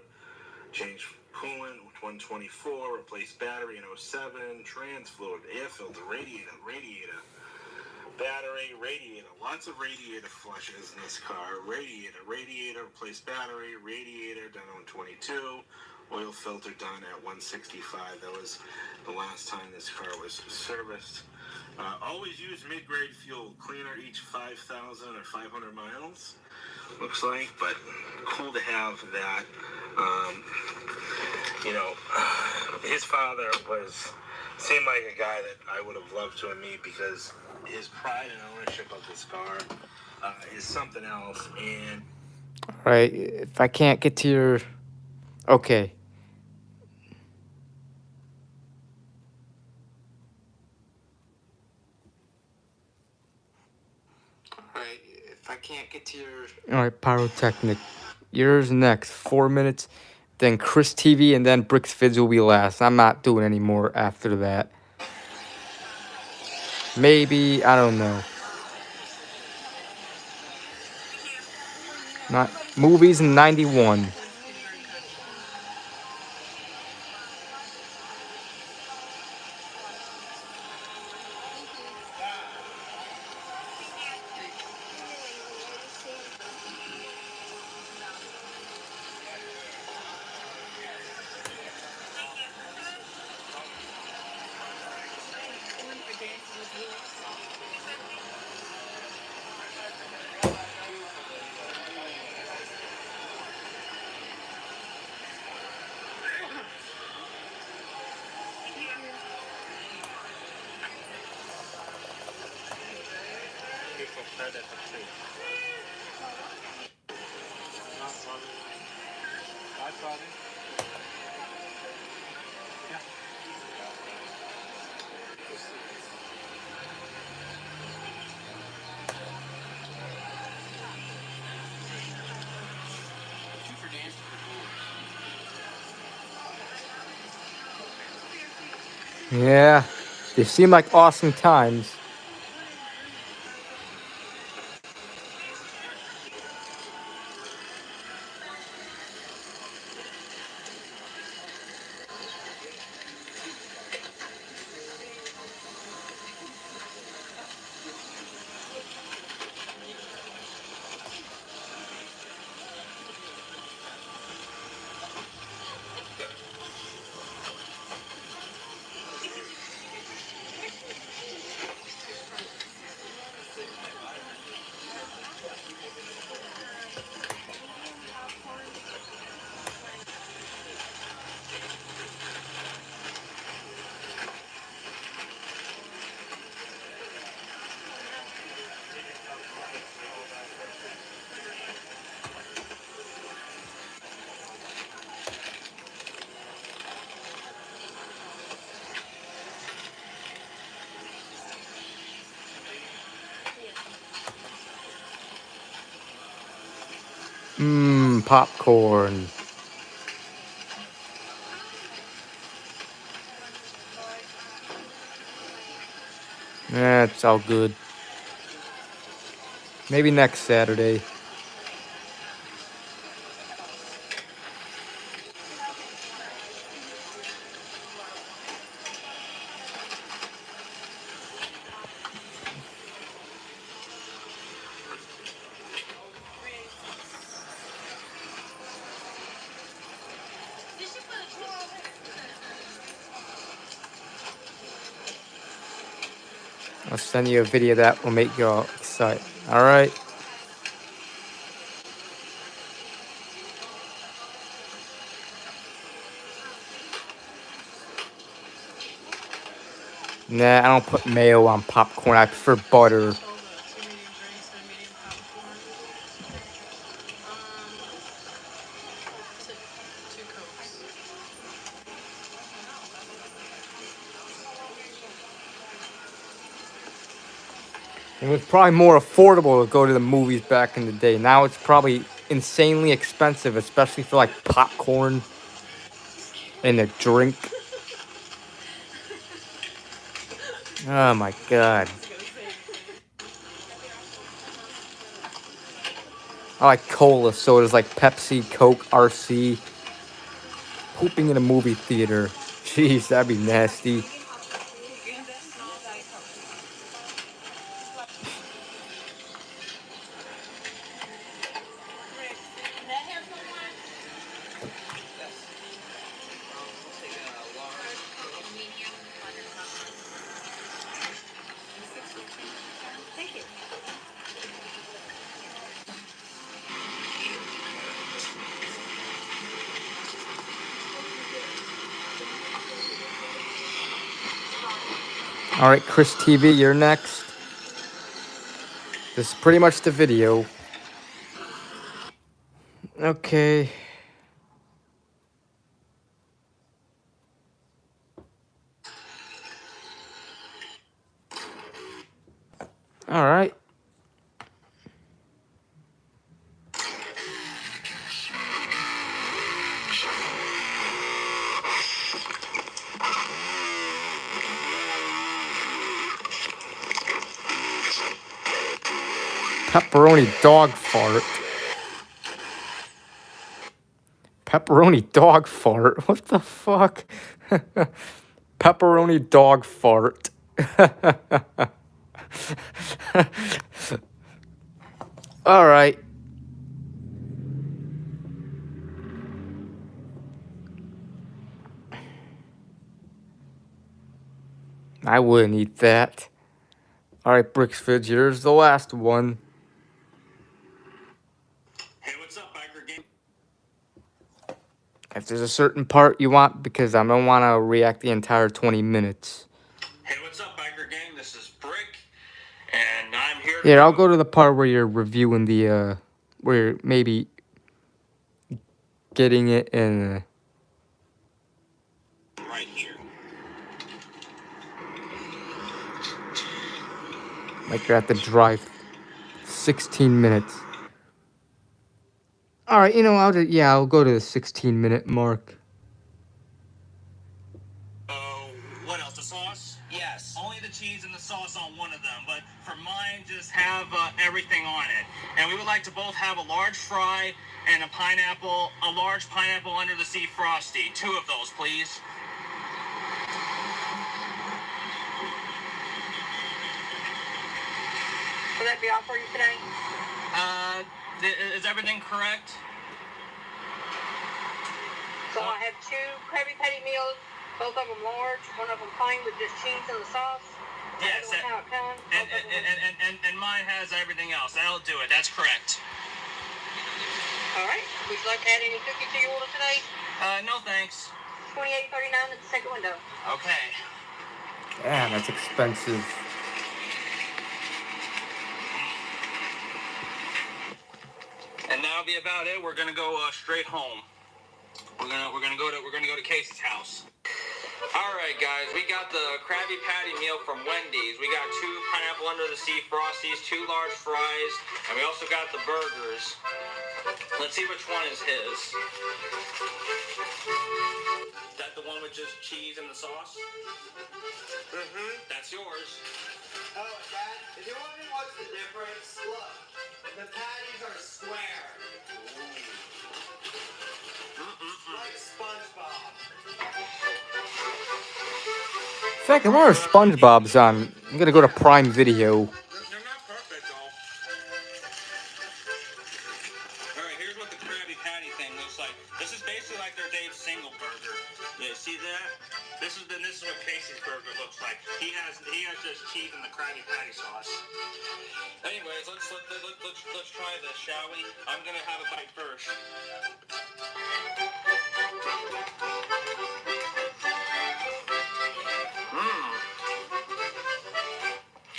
Speaker 20: Change coolant, 124, replace battery in 07, trans fluid, air filter, radiator. Battery, radiator, lots of radiator flushes in this car. Radiator, replace battery, radiator done on 22, oil filter done at 165. That was the last time this car was serviced. Always use mid-grade fuel, cleaner each 5,000 or 500 miles, looks like, but cool to have that. His father seemed like a guy that I would have loved to have met because his pride and ownership of this car is something else. And
Speaker 1: All right, if I can't get to your, okay.
Speaker 20: right, if I can't get to your
Speaker 1: All right, Pyrotechnic. Yours next. 4 minutes. Then Chris TV and then Bricks Vids will be last. I'm not doing any more after that. Maybe, I don't know. Not movies in 91. Yeah, they seem like awesome times. Popcorn. Yeah, it's all good. Maybe next Saturday. I'll send you a video that will make you all excited. All right. Nah, I don't put mayo on popcorn. I prefer butter. It was probably more affordable to go to the movies back in the day. Now it's probably insanely expensive, especially for like popcorn and a drink. Oh my god. I like cola sodas like Pepsi, Coke, RC. Pooping in a movie theater. Jeez, that'd be nasty. Alright, Chris TV, you're next. This is pretty much the video. Okay. Alright. Pepperoni dog fart. Pepperoni dog fart? What the fuck? Pepperoni dog fart. Alright. I wouldn't eat that. Alright, Bricksfidge, here's the last one.
Speaker 20: Hey, what's up, biker gang?
Speaker 1: If there's a certain part you want, because I don't want to react the entire 20 minutes.
Speaker 20: Hey, what's up, biker gang? This is Brick, and I'm here.
Speaker 1: Yeah, I'll go to the part where you're reviewing the, where you're maybe getting it in.
Speaker 20: Right here.
Speaker 1: Like you're at the drive. 16 minutes. Alright, you know, I'll go to the 16-minute mark.
Speaker 20: What else? The sauce? Yes. Only the cheese and the sauce on one of them, but for mine, just have everything on it. And we would like to both have a large fry and a large pineapple under the sea frosty. 2 of those, please.
Speaker 4: Will that be all for you today?
Speaker 20: Is everything correct?
Speaker 4: So I have 2 Krabby Patty meals, both of them large, one of them plain with just cheese and the sauce.
Speaker 20: Yes.
Speaker 4: How it comes.
Speaker 20: And mine has everything else. That'll do it. That's correct.
Speaker 4: All right. Would you like to add any cookies to your order today?
Speaker 20: No thanks.
Speaker 4: $28.39 at the second window.
Speaker 20: Okay.
Speaker 1: Damn, that's expensive.
Speaker 20: And that'll be about it. We're gonna go straight home. We're gonna go to Casey's house. All right, guys, we got the Krabby Patty meal from Wendy's. We got 2 pineapple under the sea frosties, 2 large fries, and we also got the burgers. Let's see which one is his. Is that the one with just cheese and the sauce? Mm-hmm. That's yours.
Speaker 2: Oh, Dad, if you're wondering what's the difference, look, the patties are square. Like SpongeBob.
Speaker 1: In fact, I wonder if SpongeBob's on. I'm gonna go to Prime Video.
Speaker 20: They're not perfect, though. All right, here's what the Krabby Patty thing looks like. This is basically like their Dave's single burger. Yeah, see that? This is what Casey's burger looks like. He has just cheese and the Krabby Patty sauce. Anyways, let's try this, shall we? I'm gonna have a bite first.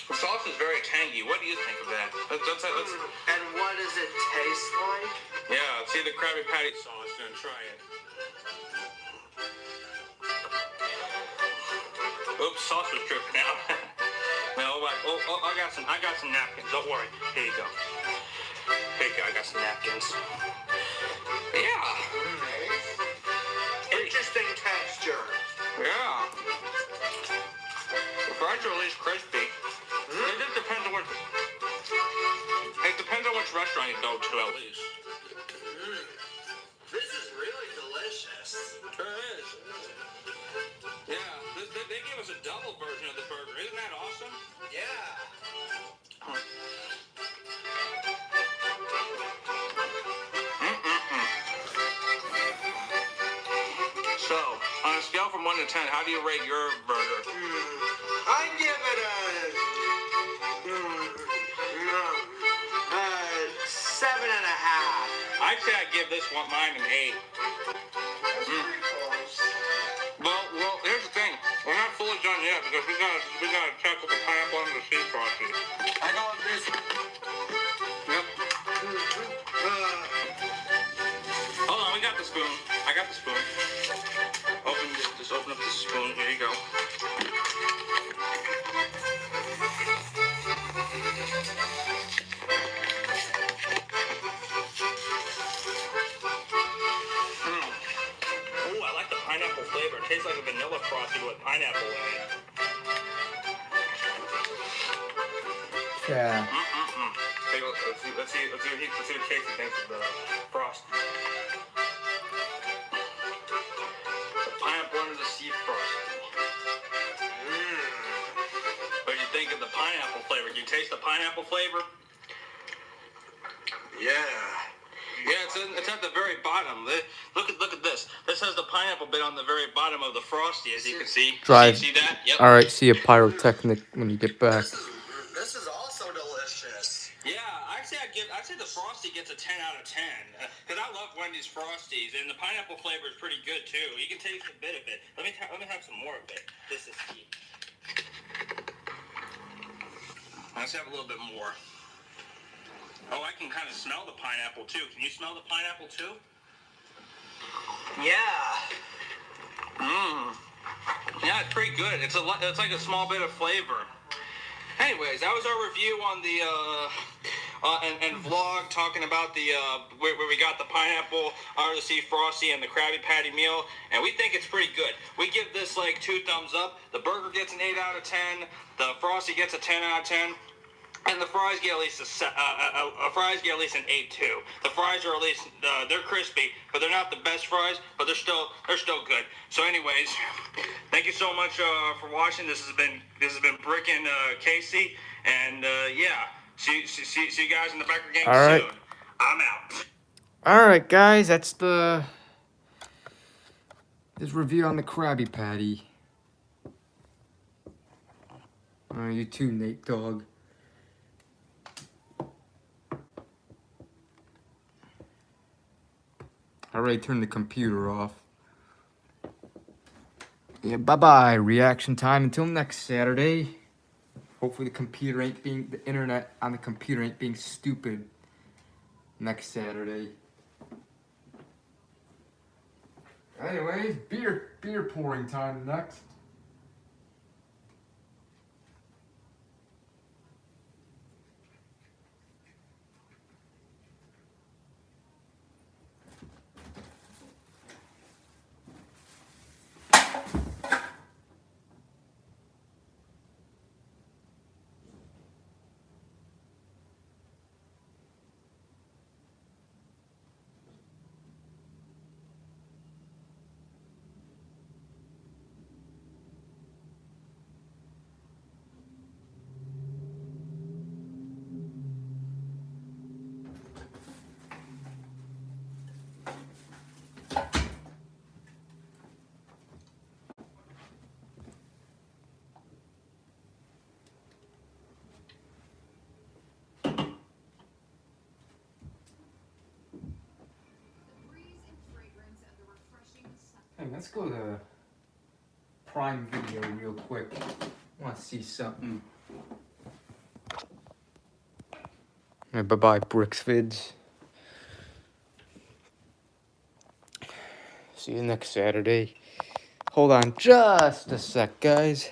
Speaker 20: The sauce is very tangy. What do you think of that? Let's
Speaker 2: And what does it taste like?
Speaker 20: yeah, let's see the Krabby Patty sauce. Gonna try it. Oops, sauce was dripping out. No, I got some napkins. Don't worry. Here you go.
Speaker 6: Here, I got some napkins. Yeah.
Speaker 15: Interesting texture.
Speaker 6: Yeah. The fries are at least crispy. It just depends on what. It depends on which restaurant you go to, at least.
Speaker 15: This is really delicious.
Speaker 6: Sure is. Yeah, they gave us a double version of the burger. Isn't that awesome?
Speaker 15: Yeah.
Speaker 6: So, on a scale from 1 to 10, how do you rate your burger?
Speaker 15: I give it a 7.5.
Speaker 6: I'd say I'd give this one mine an 8. Well, here's the thing. We're not fully done yet because we gotta check with the pineapple and the sea frosty.
Speaker 15: I go with this.
Speaker 6: Yep. Hold on, we got the spoon. I got the spoon. Just open up the spoon. Here you go. Ooh, I like the pineapple flavor. It tastes like a vanilla frosty with pineapple in it.
Speaker 1: Yeah.
Speaker 6: Hey, let's see what Casey thinks of the frost. The pineapple under the sea frosty. What do you think of the pineapple flavor? Do you taste the pineapple flavor?
Speaker 15: Yeah.
Speaker 6: Yeah, it's at the very bottom. Look at this. This has the pineapple bit on the very bottom of the frosty, as you can see.
Speaker 1: Drive.
Speaker 6: See that? Yep.
Speaker 1: All right. See a pyrotechnic when you get back.
Speaker 15: This is also delicious.
Speaker 6: Yeah, I'd say the frosty gets a 10 out of 10 because I love Wendy's frosties, and the pineapple flavor is pretty good too. You can taste a bit of it. Let me have some more of it. This is key. Let's have a little bit more. Oh, I can kind of smell the pineapple too. Can you smell the pineapple too?
Speaker 15: Yeah.
Speaker 6: Yeah, it's pretty good. It's like a small bit of flavor. Anyways, that was our review on the and vlog talking about the where we got the pineapple under the sea frosty and the Krabby Patty meal, and we think it's pretty good. We give this like 2 thumbs up. The burger gets an 8 out of 10. The frosty gets a 10 out of 10. And the fries get at least an 8 too. The fries are at least they're crispy, but they're not the best fries, but they're still good. So, anyways, thank you so much for watching. This has been Brick and Casey, and yeah, see you guys in the Becker game soon. I'm out.
Speaker 1: All right, guys, that's this review on the Krabby Patty. You too, Nate Dogg. I already turned the computer off. Yeah, bye-bye. Reaction time until next Saturday. Hopefully the internet on the computer ain't being stupid next Saturday. Anyways, beer pouring time next. Hey, let's go to Prime Video real quick. I want to see something. Right, bye-bye, Bricks Vids. See you next Saturday. Hold on just a sec, guys.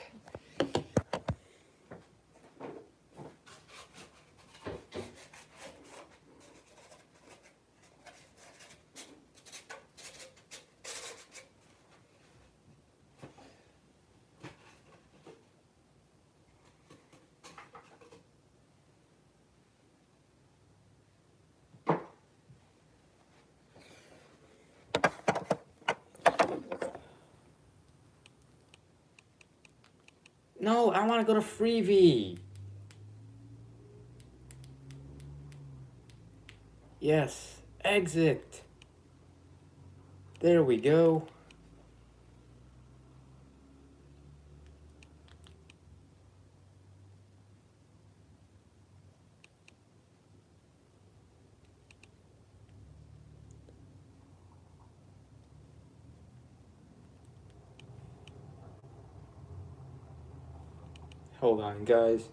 Speaker 1: No, I want to go to Freebie. Yes, exit. There we go. Hold on, guys.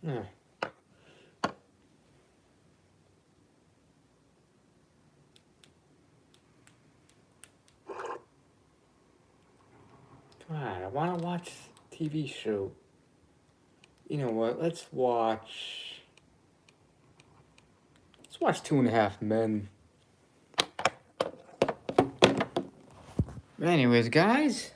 Speaker 1: Yeah. God, I want to watch TV show. You know what? Let's watch 2.5 Men. Anyways, guys.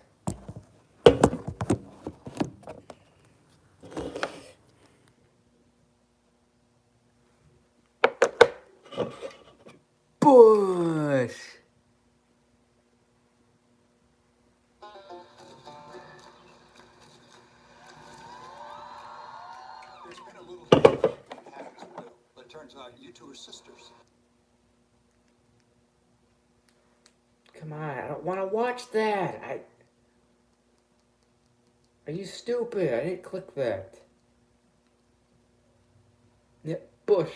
Speaker 1: Bush.
Speaker 17: There's been a little happens with Lou, but it turns out you two are sisters.
Speaker 1: Come on, I don't want to watch that. Are you stupid? I didn't click that. Yeah, Bush.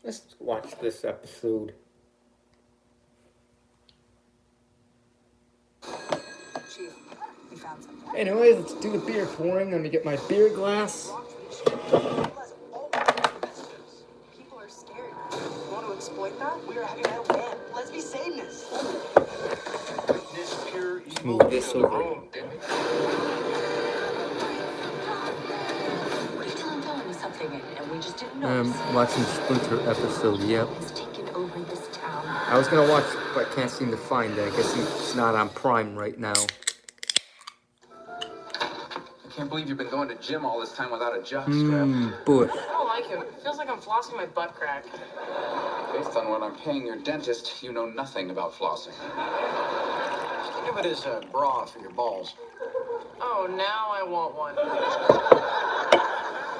Speaker 1: Let's watch this episode.
Speaker 10: Chief, we found something.
Speaker 1: Anyways, let's do the beer pouring. Let me get my beer glass.
Speaker 10: People are scared. You want to exploit that? We're having a win. Let's be Satanists.
Speaker 1: Let's move this over.
Speaker 12: What if Tom told me something and we just didn't know?
Speaker 1: Watching Splinter episode, yep.
Speaker 12: Has taken over this town.
Speaker 1: I was gonna watch, but I can't seem to find it. I guess it's not on Prime right now.
Speaker 17: I can't believe you've been going to gym all this time without a jock strap.
Speaker 1: Bush.
Speaker 8: I don't like him. It feels like I'm flossing my butt crack.
Speaker 17: Based on what I'm paying your dentist, you know nothing about flossing. Think of it as a bra for your balls.
Speaker 8: Oh, now I want one.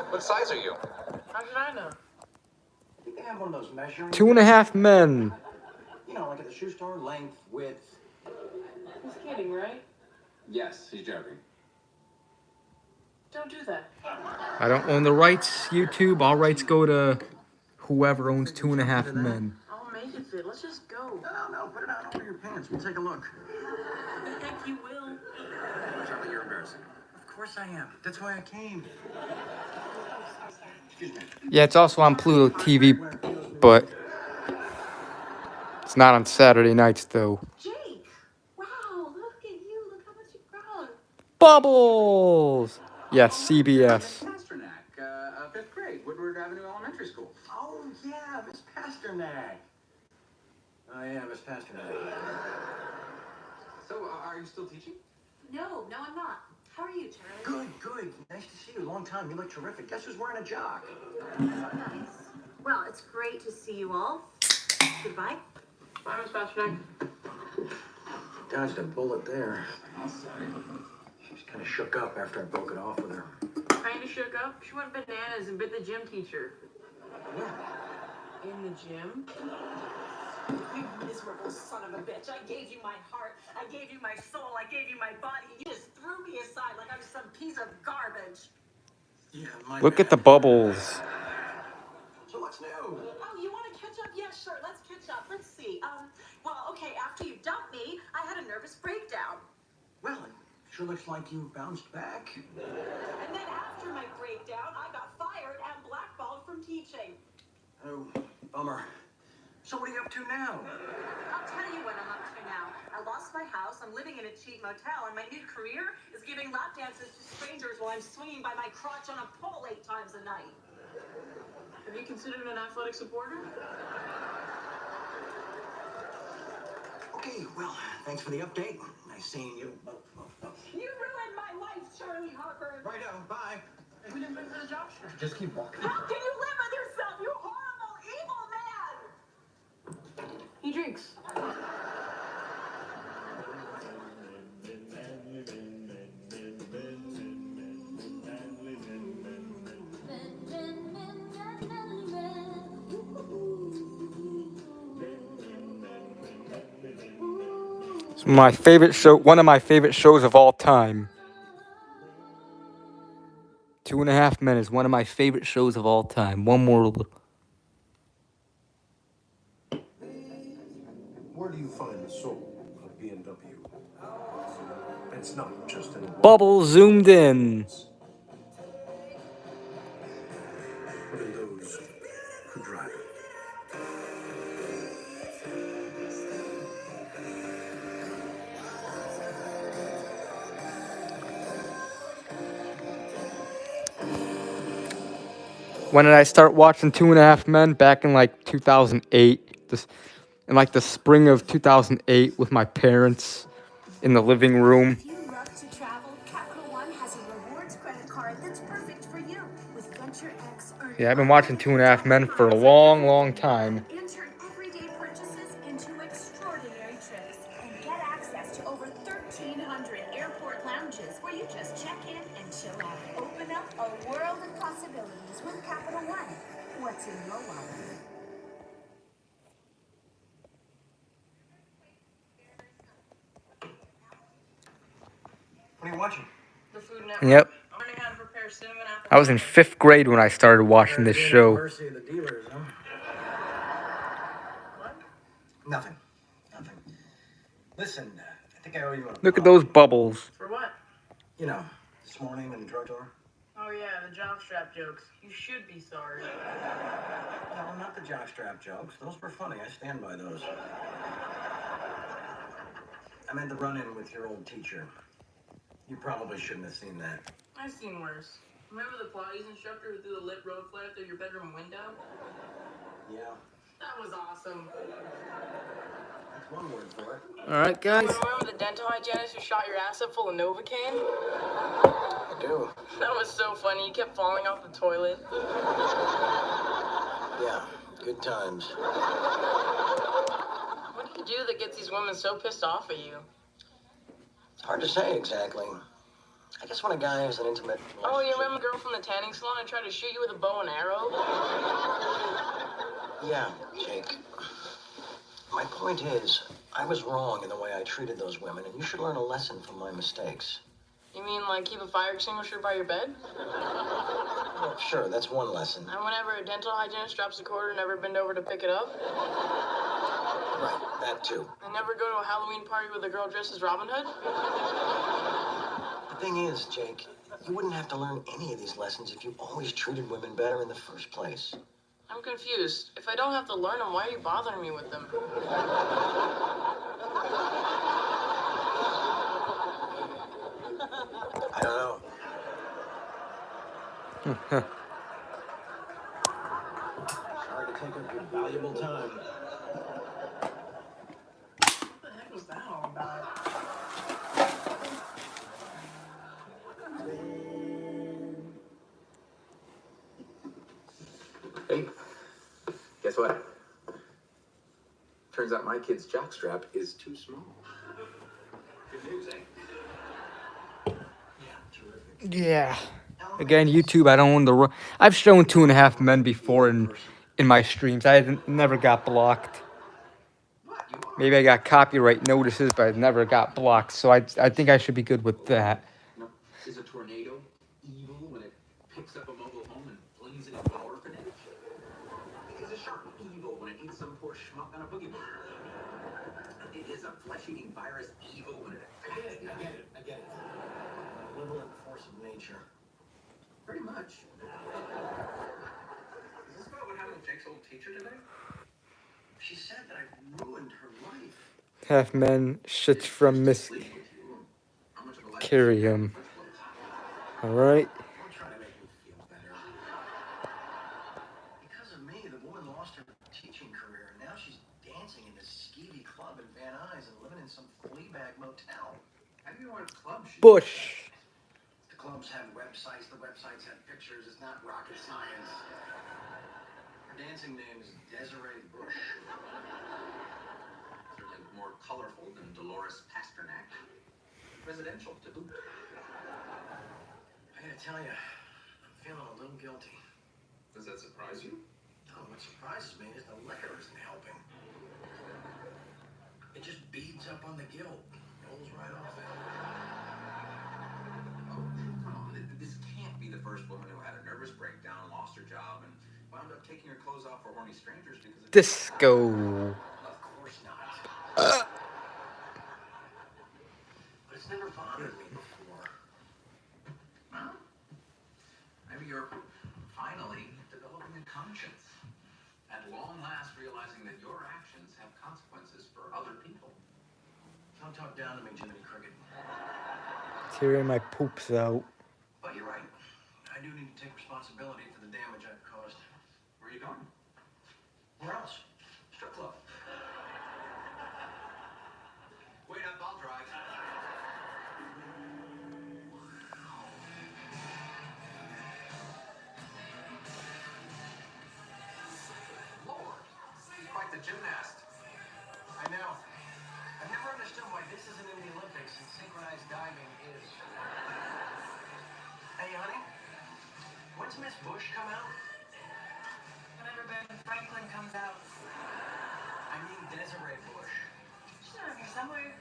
Speaker 17: What size are you?
Speaker 8: How should I know?
Speaker 3: You can have one of those measuring.
Speaker 1: 2.5 Men.
Speaker 3: You know, like at the shoe store, length, width.
Speaker 8: He's kidding, right?
Speaker 3: Yes, he's joking.
Speaker 8: Don't do that.
Speaker 1: I don't own the rights, YouTube. All rights go to whoever owns 2.5 Men.
Speaker 8: I'll make it fit. Let's just go.
Speaker 3: No, put it out over your pants. We'll take a look.
Speaker 8: I think you will.
Speaker 3: Charlie, you're embarrassing. Of course I am. That's why I came. Excuse me.
Speaker 1: Yeah, it's also on Pluto TV, but it's not on Saturday nights, though.
Speaker 10: Jake! Wow, look at you. Look how much you've grown.
Speaker 1: Bubbles! Yes, CBS.
Speaker 3: Pasternak, 5th grade, Woodward Avenue Elementary School. Oh, yeah, Miss Pasternak. Oh, yeah, Miss Pasternak. So, are you still teaching?
Speaker 10: No, I'm not. How are you, Charlie?
Speaker 3: Good. Nice to see you. Long time. You look terrific. Guess who's wearing a jock?
Speaker 10: Nice. Well, it's great to see you all. Goodbye.
Speaker 8: Bye, Miss Pasternak.
Speaker 3: Dodged a bullet there. She was kind of shook up after I broke it off with her.
Speaker 8: Kinda shook up. She went bananas and bit the gym teacher.
Speaker 3: Yeah.
Speaker 8: In the gym?
Speaker 10: You miserable son of a bitch. I gave you my heart. I gave you my soul. I gave you my body. You just threw me aside like I was some piece of garbage.
Speaker 3: Yeah, my
Speaker 1: Look
Speaker 3: bad.
Speaker 1: at the bubbles.
Speaker 3: So what's new?
Speaker 10: Oh, you want to catch up? Yeah, sure. Let's catch up. Let's see. Well, okay, after you dumped me, I had a nervous breakdown.
Speaker 3: Well, Sure looks like you bounced back.
Speaker 10: And then after my breakdown, I got fired and blackballed from teaching.
Speaker 3: Oh, bummer. So what are you up to now?
Speaker 10: I'll tell you what I'm up to now. I lost my house, I'm living in a cheap motel, and my new career is giving lap dances to strangers while I'm swinging by my crotch on a pole 8 times a night.
Speaker 8: Have you considered an athletic supporter?
Speaker 3: Okay, well, thanks for the update. Nice seeing you.
Speaker 10: You ruined my life, Charlie Harper.
Speaker 3: Righto, bye.
Speaker 8: Hey, we didn't pay for the job strap.
Speaker 3: Just keep walking.
Speaker 10: How can you live with yourself, you horrible, evil man?
Speaker 8: He drinks.
Speaker 1: It's my favorite show, one of my favorite shows of all time. 2.5 Men is one of my favorite shows of all time. One more.
Speaker 16: Where do you find the soul of BMW? It's not just in
Speaker 1: Bubble zoomed in.
Speaker 16: but in those who drive it.
Speaker 1: When did I start watching 2.5 Men? Back in like 2008. In like the spring of 2008 with my parents in the living room.
Speaker 22: If you love to travel, Capital One has a rewards credit card that's perfect for you. With Venture X, earn
Speaker 1: Yeah, I've been watching 2.5 Men for a long, long time.
Speaker 22: and turn everyday purchases into extraordinary trips. And get access to over 1,300 airport lounges where you just check in and chill out. Open up a world of possibilities with Capital One. What's in your wallet?
Speaker 3: What are you watching?
Speaker 8: The Food Network.
Speaker 1: Yep.
Speaker 8: I'm learning how to prepare cinnamon apple.
Speaker 1: I was in 5th grade when I started watching this show.
Speaker 3: Mercy of the dealers, huh?
Speaker 8: What?
Speaker 3: Nothing. Listen, I think I owe you a
Speaker 1: Look at those bubbles.
Speaker 8: For what?
Speaker 3: You know, this morning in the drugstore.
Speaker 8: Oh yeah, the jockstrap jokes. You should be sorry.
Speaker 3: No, not the jockstrap jokes. Those were funny. I stand by those. I meant the run-in with your old teacher. You probably shouldn't have seen that.
Speaker 8: I've seen worse. Remember the Pilates instructor who threw the lit road flare through your bedroom window?
Speaker 3: Yeah,
Speaker 8: That was awesome.
Speaker 3: that's one word for it.
Speaker 1: Alright, guys.
Speaker 8: Remember the dental hygienist who shot your ass up full of Novocaine?
Speaker 3: I do.
Speaker 8: That was so funny. You kept falling off the toilet.
Speaker 3: Yeah, good times.
Speaker 8: What do you do that gets these women so pissed off at you?
Speaker 3: It's hard to say exactly. I guess when a guy has an intimate
Speaker 8: Oh, you remember the girl from the tanning salon who tried to shoot you with a bow and arrow?
Speaker 3: Yeah, Jake. My point is, I was wrong in the way I treated those women, and you should learn a lesson from my mistakes.
Speaker 8: You mean like keep a fire extinguisher by your bed?
Speaker 3: Well, sure, that's one lesson.
Speaker 8: And whenever a dental hygienist drops a quarter, never bend over to pick it up?
Speaker 3: Right, that too.
Speaker 8: And never go to a Halloween party with a girl dressed as Robin Hood?
Speaker 3: The thing is, Jake, you wouldn't have to learn any of these lessons if you always treated women better in the first place.
Speaker 8: I'm confused. If I don't have to learn them, why are you bothering me with them?
Speaker 3: I don't know. Sorry to take up your valuable time.
Speaker 8: What the heck was that all about?
Speaker 17: Hey, guess what? Turns out my kid's jockstrap is too small. Good news, eh?
Speaker 1: Yeah. Again, YouTube, I don't want to. I've shown 2.5 Men before in my streams. Never got blocked. Maybe I got copyright notices, but I never got blocked. So I think I should be good with that.
Speaker 17: Is a tornado evil when it picks up a mobile home and flings it into an orphanage? Is a shark evil when it eats some poor schmuck on a boogie board?
Speaker 3: Is a flesh-eating virus evil? I get it. Malevolent force of nature. Pretty much. Is this about what happened with Jake's old teacher today? She said that I ruined her life.
Speaker 1: Half men, shits from Miscurium. Alright.
Speaker 3: Don't try to make me feel better. Because of me, the woman lost her teaching career, and now she's dancing in this skeevy club in Van Nuys and living in some fleabag motel. How do you know what club she's
Speaker 1: Bush.
Speaker 3: The clubs have websites, the websites have pictures, it's not rocket science. Her dancing name is Desiree Bush. Certainly more colorful than Dolores Pasternak. Presidential to boot. I gotta tell you, I'm feeling a little guilty. Does that surprise you? No, what surprises me is the liquor isn't helping. It just beads up on the guilt. Rolls right off it. Oh, come on. This can't be the first woman who had a nervous breakdown, lost her job, and wound up taking her clothes off for horny strangers because of
Speaker 1: Disco.
Speaker 3: Of course not. But it's never bothered me before. Huh? Maybe you're finally developing a conscience. At long last realizing that your actions have consequences for other people. Don't talk down to me, Jiminy Cricket.
Speaker 1: Tearing my poops out.
Speaker 3: But you're right. I do need to take responsibility for the damage I've caused. Where are you going? Where else? Strip club. Wait up, I'll drive. Lord, quite the gymnast. I know. I've never understood why this isn't in the Olympics and synchronized diving is. Hey, honey, when's Miss Bush come out?
Speaker 10: Whenever Ben Franklin comes out.
Speaker 3: I mean Desiree Bush.
Speaker 10: She's around here somewhere.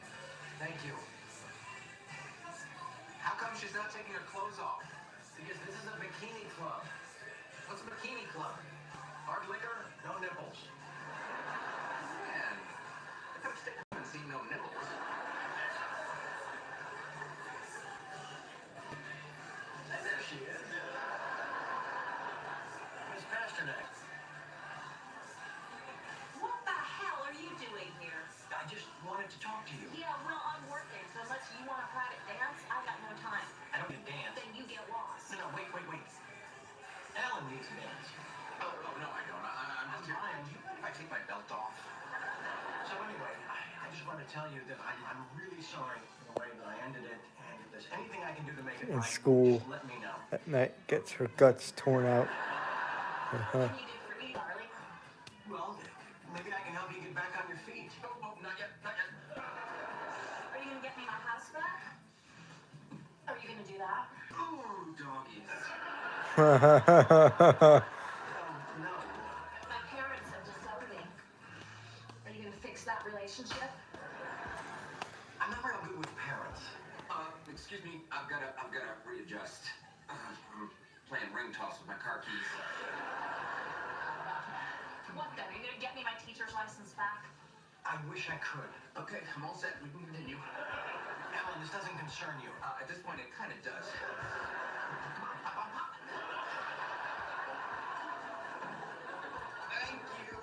Speaker 3: Thank you. How come she's not taking her clothes off? Because this is a bikini club. What's a bikini club? Hard liquor, no nipples. Man, I could have stayed and seen no nipples. And there she is. Miss Pasternak.
Speaker 10: What the hell are you doing here?
Speaker 3: I just wanted to talk to you.
Speaker 10: Yeah, well, I'm working, so unless you want a private dance, I got no time.
Speaker 3: I don't need to dance.
Speaker 10: Then you get lost.
Speaker 3: No, wait. Alan needs a dance. Oh, no, I don't. I'm just lying. Do you mind if I take my belt off? So anyway, I just want to tell you that I'm really sorry for the way that I ended it, and if there's anything I can do to make it
Speaker 1: In
Speaker 3: right,
Speaker 1: school
Speaker 3: just let me know.
Speaker 1: at night, gets her guts torn out.
Speaker 10: What can you do for me, darling?
Speaker 3: Well, maybe I can help you get back on your feet. Oh, not yet.
Speaker 10: Are you gonna get me my house back? Are you gonna do that?
Speaker 3: Ooh, doggies.
Speaker 10: My parents have disowned me. Are you gonna fix that relationship?
Speaker 3: I'm not real good with parents. Excuse me, I've gotta readjust. I'm playing ring toss with my car keys.
Speaker 10: What then? Are you gonna get me my teacher's license back?
Speaker 3: I wish I could. Okay, I'm all set. We can continue. Alan, this doesn't concern you. At this point, it kind of does. Come on, pop. Thank you.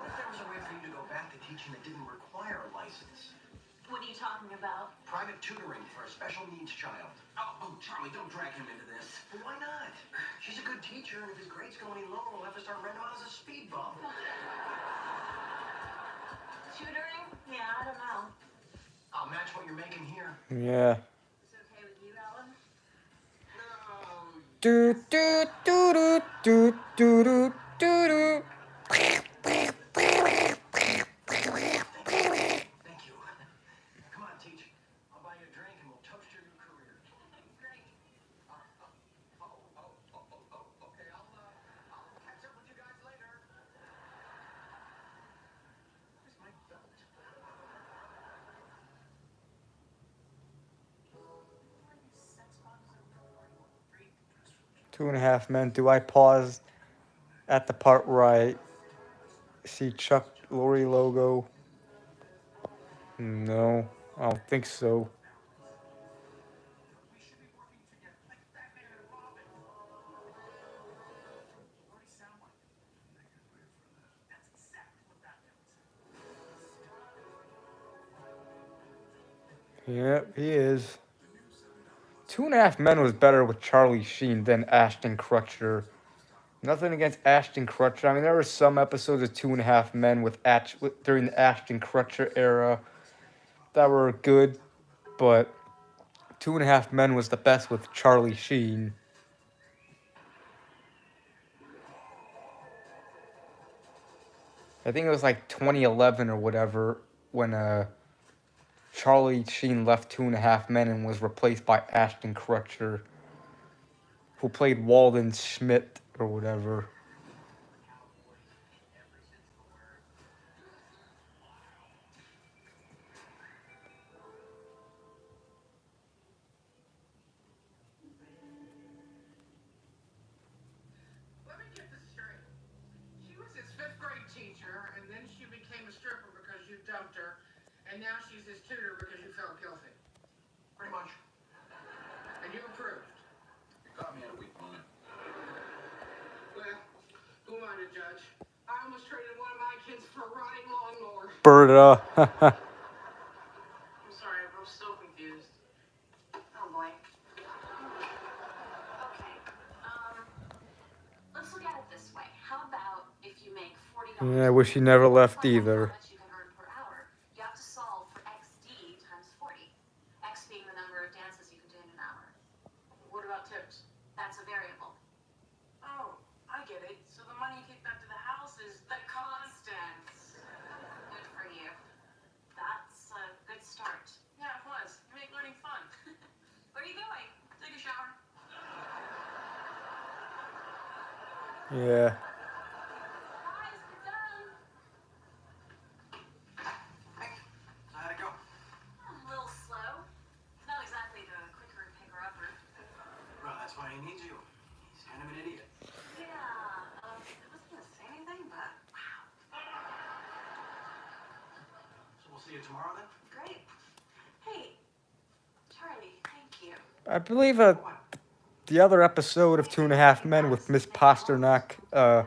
Speaker 3: What if there was a way for you to go back to teaching that didn't require a license?
Speaker 10: What are you talking about?
Speaker 3: Private tutoring for a special needs child. Oh, Charlie, don't drag him into this. Well, why not? She's a good teacher, and if his grades go any lower, we'll have to start renting him out as a speed bump.
Speaker 10: Tutoring? Yeah, I don't know.
Speaker 3: I'll match what you're making here.
Speaker 1: Yeah.
Speaker 10: Is it okay with you, Alan?
Speaker 1: Do do do do do do do.
Speaker 3: Thank you. Come on, teach. I'll buy you a drink and we'll toast your new career.
Speaker 10: Great.
Speaker 3: Okay. I'll catch up with you guys later. Where's my belt?
Speaker 1: 2.5 Men. Do I pause at the part where I see Chuck Lorre logo? No, I don't think so. Yep, he is. 2.5 Men was better with Charlie Sheen than Ashton Kutcher. Nothing against Ashton Kutcher. I mean, there were some episodes of 2.5 Men during the Ashton Kutcher era that were good, but 2.5 Men was the best with Charlie Sheen. I think it was like 2011 or whatever when Charlie Sheen left 2.5 Men and was replaced by Ashton Kutcher, who played Walden Schmidt or whatever.
Speaker 9: Let me get this straight. She was his fifth grade teacher, and then she became a stripper because you dumped her, and now she's his tutor because you felt guilty.
Speaker 3: Pretty much.
Speaker 9: And you approved.
Speaker 3: You caught me at a weak moment.
Speaker 9: Well, who am I to judge? I almost traded one of my kids for a rotting lawnmower.
Speaker 1: Berta.
Speaker 8: I'm sorry, I'm so confused.
Speaker 10: Oh boy. Okay. Let's look at it this way. How about if you make $40
Speaker 1: Yeah, I wish he never left
Speaker 10: find out
Speaker 1: either.
Speaker 10: how much you can earn per hour? You have to solve for XD times 40. X being the number of dances you can do in an hour.
Speaker 8: What about tips?
Speaker 10: That's a variable.
Speaker 8: Oh, I get it. So the money you kick back to the house is
Speaker 10: The constant. Good for you. That's a good start.
Speaker 8: yeah, it was. You make learning fun.
Speaker 10: Where are you going?
Speaker 8: Take a shower.
Speaker 1: Yeah.
Speaker 10: Guys, we're done.
Speaker 3: How'd it go?
Speaker 10: A little slow. Not exactly the quicker and picker-upper.
Speaker 3: Well, that's why he needs you. He's kind of an idiot.
Speaker 10: Yeah, I wasn't gonna say anything, but wow.
Speaker 3: So we'll see you tomorrow then?
Speaker 10: Great. Hey, Charlie, thank you.
Speaker 1: I believe the other episode of 2.5 Men with Miss Pasternak, the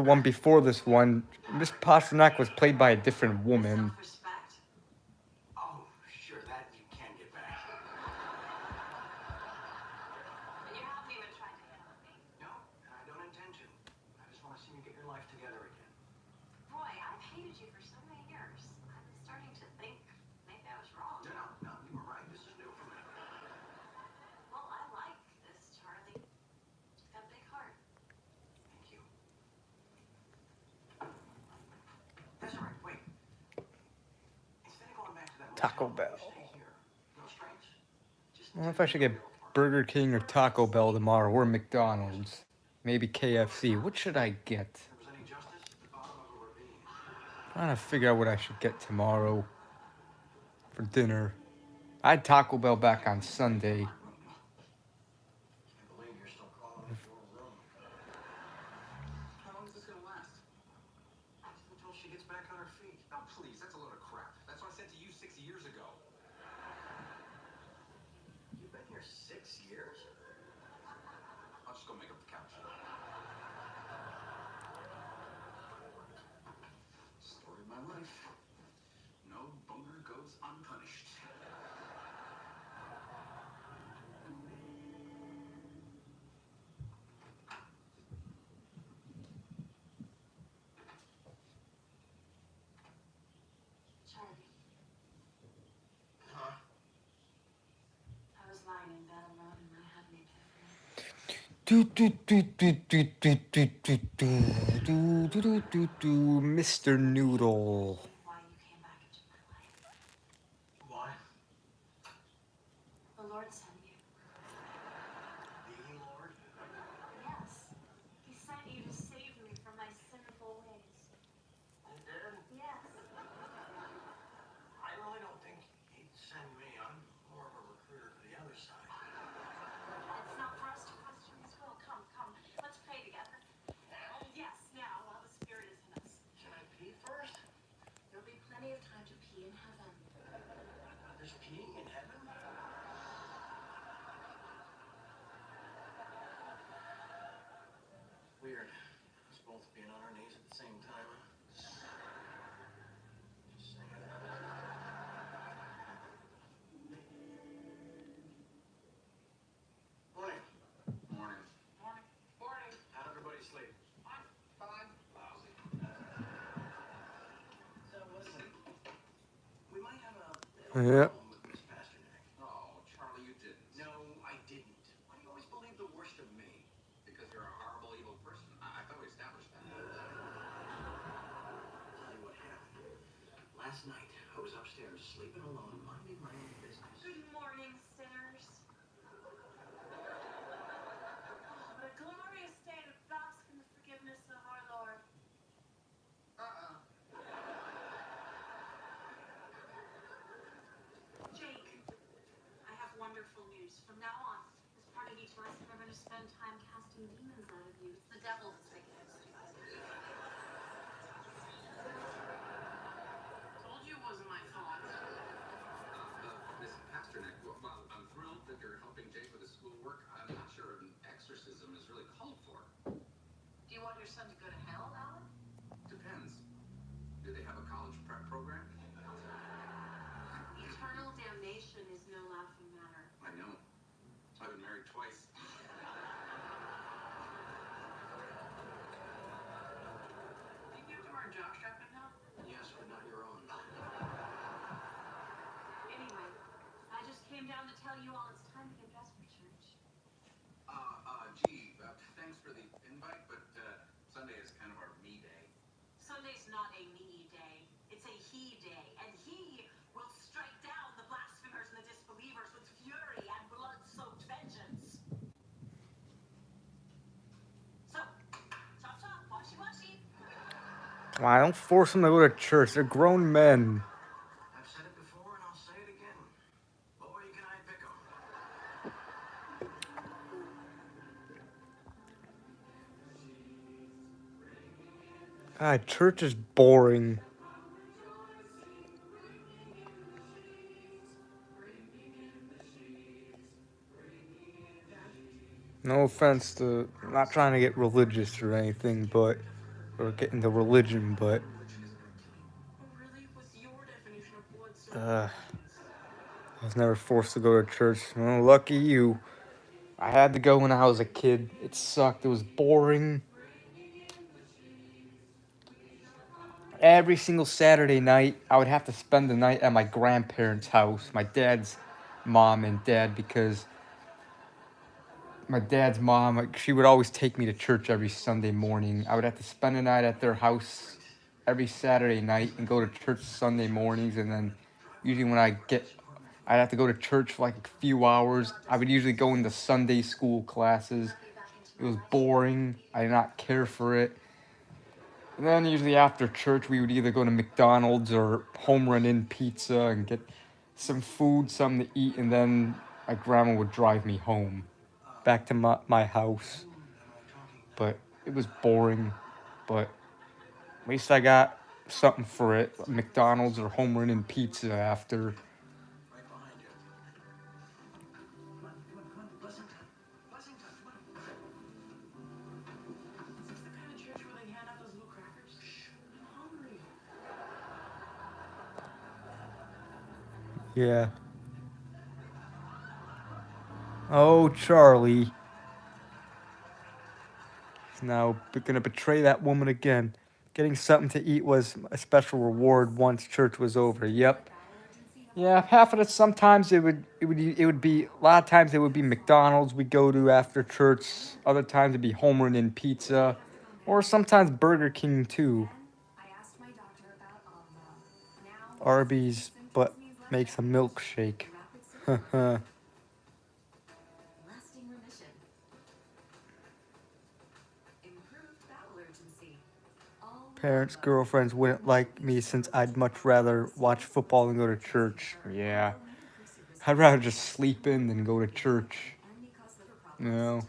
Speaker 1: one before this one, Miss Pasternak was played by a different woman.
Speaker 10: Self-respect.
Speaker 3: Oh, sure, that you can get back.
Speaker 10: And you haven't even tried to hit on me.
Speaker 3: No, I don't intend to. I just want to see you get your life together again.
Speaker 10: Boy, I've hated you for so many years. I'm starting to think maybe I was wrong.
Speaker 3: No, you were right. This is new for me.
Speaker 10: Well, I like this, Charlie. He's got a big heart.
Speaker 3: Thank you. That's all right, wait. Instead of going back to that
Speaker 1: Taco
Speaker 3: motel,
Speaker 1: Bell.
Speaker 3: stay here. No strings. Just
Speaker 1: I don't know if I should get Burger King or Taco Bell tomorrow, or McDonald's. Maybe KFC. What should I get?
Speaker 3: if there was any justice at the bottom of a ravine.
Speaker 1: I'm trying to figure out what I should get tomorrow for dinner. I had Taco Bell back on Sunday.
Speaker 3: Can't believe you're still calling it your room.
Speaker 8: How long is this gonna last?
Speaker 3: Until she gets back on her feet.
Speaker 13: Oh, please, that's a load of crap. That's what I said to you 6 years ago.
Speaker 3: You've been here 6 years?
Speaker 13: I'll just go make up the couch. Story of my life. No boner goes unpunished.
Speaker 10: Charlie,
Speaker 3: Huh?
Speaker 10: I was lying in bed alone and I had an epiphany.
Speaker 1: Mr. Noodle.
Speaker 10: Why you came back into my life.
Speaker 3: Why?
Speaker 10: The Lord sent you.
Speaker 3: The Lord?
Speaker 10: Yes. He sent you to save me from my sinful ways.
Speaker 3: He did?
Speaker 10: Yes.
Speaker 3: I really don't think he'd send me. I'm more of a recruiter for the other side.
Speaker 10: It's not for us to question his will. Come. Let's pray together. Oh, yes, now, while the Spirit is in us.
Speaker 3: Can I pee first?
Speaker 10: There'll be plenty of time
Speaker 1: Yep.
Speaker 13: Oh, Charlie, you didn't. No, I didn't. Why do you always believe the worst of me? Because you're a horrible, evil person. I thought we established that. Tell you what happened. Last night, I was upstairs sleeping alone, minding my own business.
Speaker 10: Good morning, sinners. Oh, what a glorious day to bask in the forgiveness of our Lord. Jake, I have wonderful news. From now on, as part of each lesson, we're going to spend time casting demons out of you. It's the devil that's making it stupid.
Speaker 8: Told you it wasn't my fault.
Speaker 13: Miss Pasternak, well, I'm thrilled that you're helping Jake with his schoolwork. I'm not sure if an exorcism is really called for.
Speaker 10: Do you want your son to go to hell, Alan?
Speaker 13: Depends. Do they have a college prep program?
Speaker 10: Eternal damnation is no laughing matter.
Speaker 13: I know. I've been married twice.
Speaker 8: Think you have to wear a jockstrap in hell?
Speaker 13: Yes, but not your own.
Speaker 10: Anyway, I just came down to tell you all it's time to get dressed for church.
Speaker 13: Gee, thanks for the invite, but Sunday is kind of our me day.
Speaker 10: Sunday's not a me day. It's a he day. And he will strike down the blasphemers and the disbelievers with fury and blood-soaked vengeance. So, chop chop, washy washy.
Speaker 1: Why, don't force them to go to church. They're grown men.
Speaker 13: I've said it before and I'll say it again. Boy, can I pick 'em.
Speaker 1: God, church is boring. No offense to, I'm not trying to get religious or anything, but, or get into religion, but, I was never forced to go to church. Well, lucky you. I had to go when I was a kid. It sucked. It was boring. Every single Saturday night, I would have to spend the night at my grandparents' house, my dad's mom and dad, because my dad's mom, like, she would always take me to church every Sunday morning. I would have to spend the night at their house every Saturday night and go to church Sunday mornings. And then usually when I'd have to go to church for like a few hours. I would usually go into Sunday school classes. It was boring. I did not care for it. And then usually after church, we would either go to McDonald's or Home Run Inn Pizza and get some food, something to eat. And then my grandma would drive me home, back to my house. But it was boring. But at least I got something for it. McDonald's or Home Run Inn Pizza after.
Speaker 13: Right behind you. Come on, blessing time. Blessing time, come on.
Speaker 8: Is this the kind of church where they hand out those little crackers? Shh, I'm hungry.
Speaker 1: Yeah. Oh, Charlie. He's now gonna betray that woman again. Getting something to eat was a special reward once church was over. Yep. Yeah, half of it. Sometimes it would be a lot of times it would be McDonald's we go to after church. Other times it'd be Home Run Inn Pizza, or sometimes Burger King too. Arby's, but makes a milkshake. Haha.
Speaker 4: Lasting remission. Improved bowel urgency.
Speaker 1: Parents, girlfriends wouldn't like me since I'd much rather watch football than go to church. Yeah. I'd rather just sleep in than go to church. You know?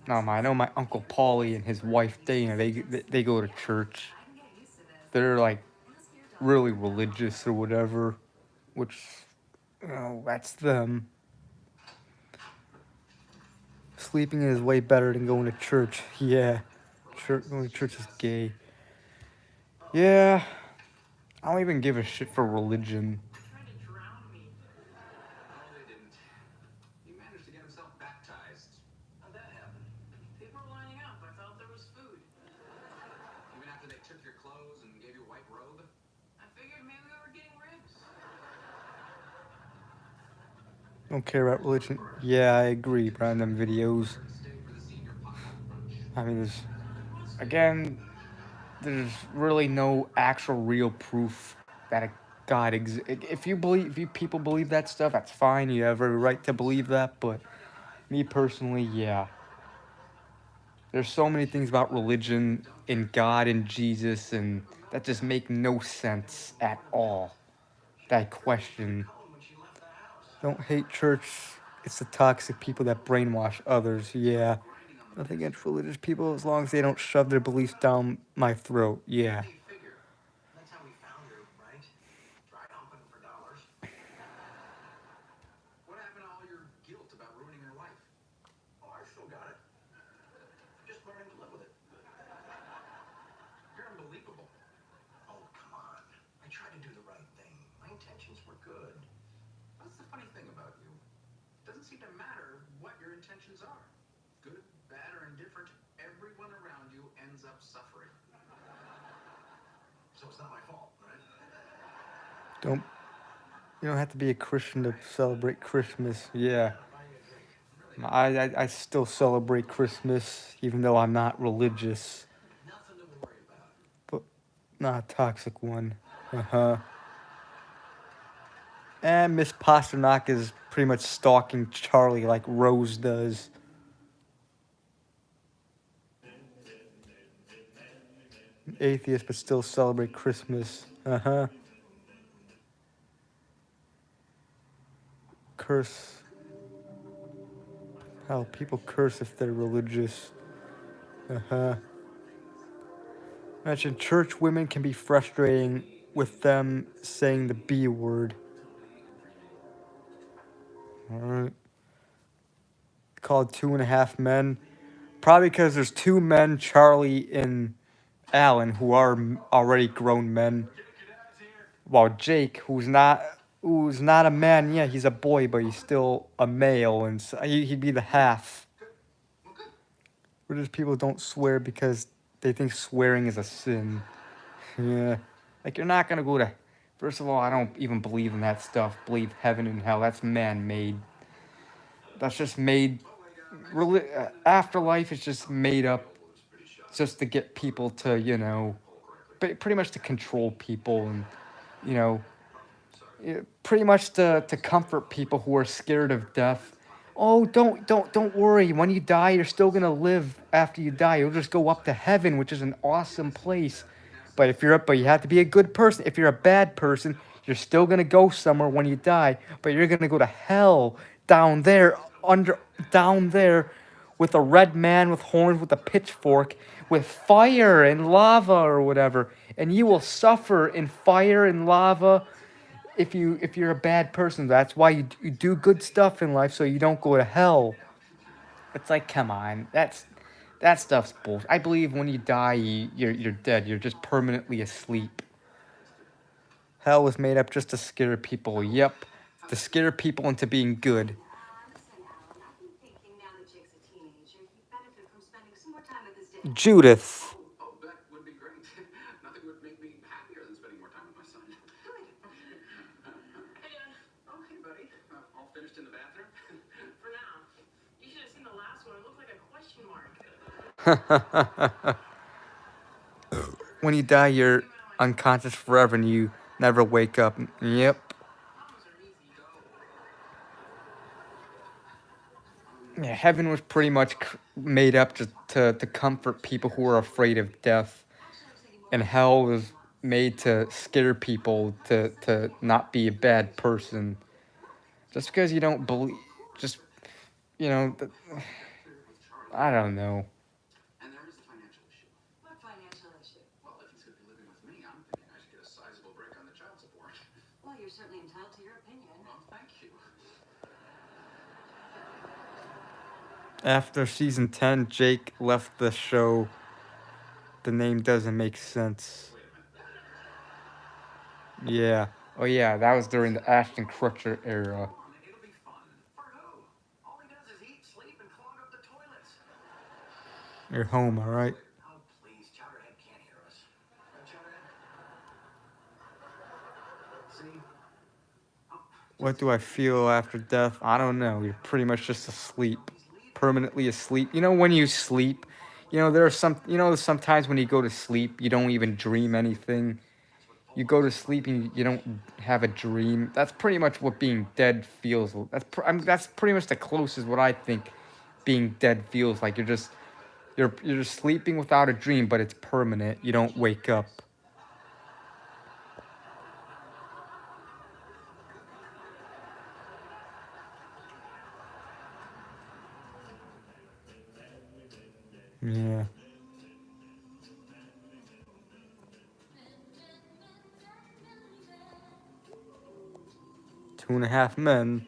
Speaker 1: No, I know my Uncle Paulie and his wife Dana, they go to church. They're like really religious or whatever, which, you know, that's them. Sleeping is way better than going to church. Yeah. Going to church is gay. Yeah. I don't even give a shit for religion.
Speaker 8: Trying to drown me.
Speaker 13: No, they didn't. He managed to get himself baptized. How'd that happen? took your clothes and gave you a white robe?
Speaker 8: I figured maybe we were getting ribs.
Speaker 1: Don't care about religion. Yeah, I agree, Brian. Them videos. I mean, there's really no actual real proof that a God exists. If you people believe that stuff, that's fine. You have every right to believe that. But me personally, yeah. There's so many things about religion and God and Jesus and that just make no sense at all. That I question. Don't hate church. It's the toxic people that brainwash others. Yeah. Nothing against religious people as long as they don't shove their beliefs down my throat. Yeah.
Speaker 13: That's how we found her, right? Dry humping for dollars. What happened to all your guilt about ruining her life? Oh, I still got it. Just learning to live with it. You're unbelievable. Oh, come on. I tried to do the right thing. My intentions were good. That's the funny thing about you. It doesn't seem to matter what your intentions are. Good, bad, or indifferent, everyone around you ends up suffering. So it's not my fault, right?
Speaker 1: You don't have to be a Christian to celebrate Christmas. Yeah. I still celebrate Christmas even though I'm not religious. But not a toxic one. Uh-huh. And Miss Pasternak is pretty much stalking Charlie like Rose does. Atheist but still celebrate Christmas. Uh-huh. Curse. How people curse if they're religious. Uh-huh. Imagine church women can be frustrating with them saying the B word. Alright. Called 2.5 Men. Probably because there's 2 men, Charlie and Alan, who are already grown men. While Jake, who's not a man, yeah, he's a boy, but he's still a male, and so he'd be the half. British people don't swear because they think swearing is a sin. Yeah. Like, you're not gonna go to... First of all, I don't even believe in that stuff. Believe heaven and hell. That's man-made. That's just made... Afterlife is just made up just to get people to, you know... Pretty much to control people and, you know... Pretty much to comfort people who are scared of death. Oh, don't worry. When you die, you're still gonna live after you die. You'll just go up to heaven, which is an awesome place. But you have to be a good person. If you're a bad person, you're still gonna go somewhere when you die. But you're gonna go to hell down there, down there, with a red man with horns, with a pitchfork, with fire and lava or whatever, and you will suffer in fire and lava. If you're a bad person, that's why you do good stuff in life so you don't go to hell. It's like, come on, that stuff's bullshit. I believe when you die, you're dead. You're just permanently asleep. Hell was made up just to scare people. Yep, to scare people into being good. Judith.
Speaker 13: Oh, that would be great. Nothing would make me happier than spending more time with my son. Oh, hey, buddy. All finished in the bathroom?
Speaker 8: For now. You should have seen the last one. It looked like a question mark.
Speaker 1: When you die, you're unconscious forever and you never wake up. Yep. Yeah, heaven was pretty much made up to comfort people who are afraid of death. And hell was made to scare people to not be a bad person. Just because you don't believe, just, you know, I don't know.
Speaker 13: And there is a financial issue. What financial issue? Well, if he's going to be living with me, I'm thinking I should get a sizable break on the child support.
Speaker 10: Well, you're certainly entitled to your opinion.
Speaker 13: Well, thank you.
Speaker 1: After season 10, Jake left the show. The name doesn't make sense. Yeah. Oh yeah, that was during the Ashton Kutcher era.
Speaker 13: It'll be fun. For who? All he does is eat, sleep, and clog up the toilets.
Speaker 1: You're home, alright?
Speaker 13: Oh, please. Chowderhead can't hear us.
Speaker 1: What do I feel after death? I don't know. You're pretty much just asleep, permanently asleep. You know, when you sleep, there are sometimes when you go to sleep, you don't even dream anything. You go to sleep and you don't have a dream. That's pretty much what being dead feels. That's pretty much the closest what I think being dead feels like. You're just sleeping without a dream, but it's permanent. You don't wake up. Yeah. 2.5 Men.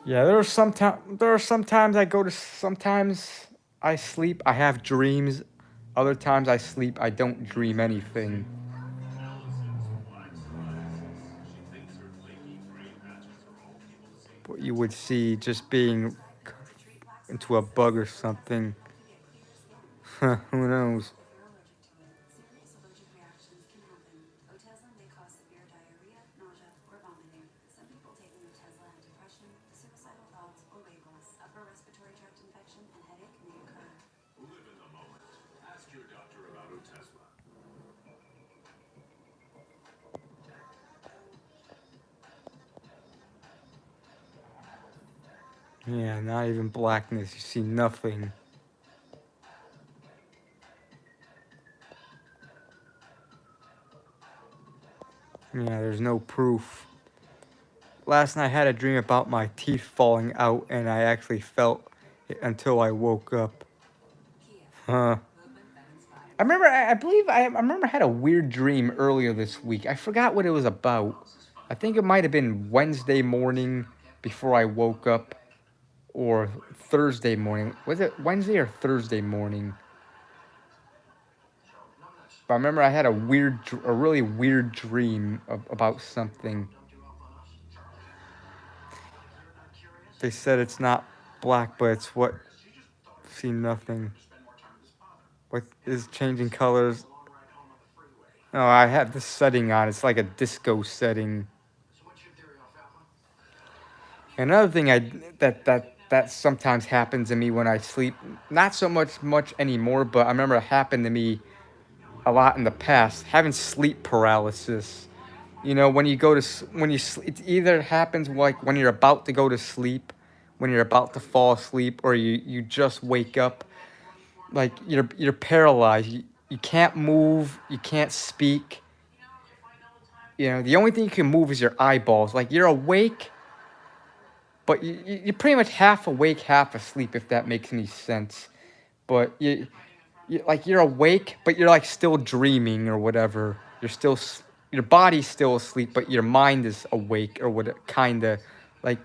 Speaker 1: Yeah, there are sometimes sometimes I sleep, I have dreams. Other times I sleep, I don't dream anything. What you would see just being into a bug or something. Who knows?
Speaker 3: Live in the moment. Ask your doctor about Otezla.
Speaker 1: Yeah, not even blackness. You see nothing. Yeah, there's no proof. Last night I had a dream about my teeth falling out, and I actually felt it until I woke up. Huh. I had a weird dream earlier this week. I forgot what it was about. I think it might have been Wednesday morning before I woke up, or Thursday morning. Was it Wednesday or Thursday morning? But I remember I had a really weird dream about something. They said it's not black, but it's what. See nothing. What is changing colors? No, I have this setting on. It's like a disco setting. Another thing that sometimes happens to me when I sleep, not so much anymore, but I remember it happened to me a lot in the past, having sleep paralysis. When you go to when you it either happens like when you're about to go to sleep, when you're about to fall asleep, or you just wake up, like you're paralyzed. You can't move, you can't speak. The only thing you can move is your eyeballs. Like you're awake, but you're pretty much half awake, half asleep, if that makes any sense. But you're awake, but you're like still dreaming or whatever. Your body's still asleep, but your mind is awake or what, kind of like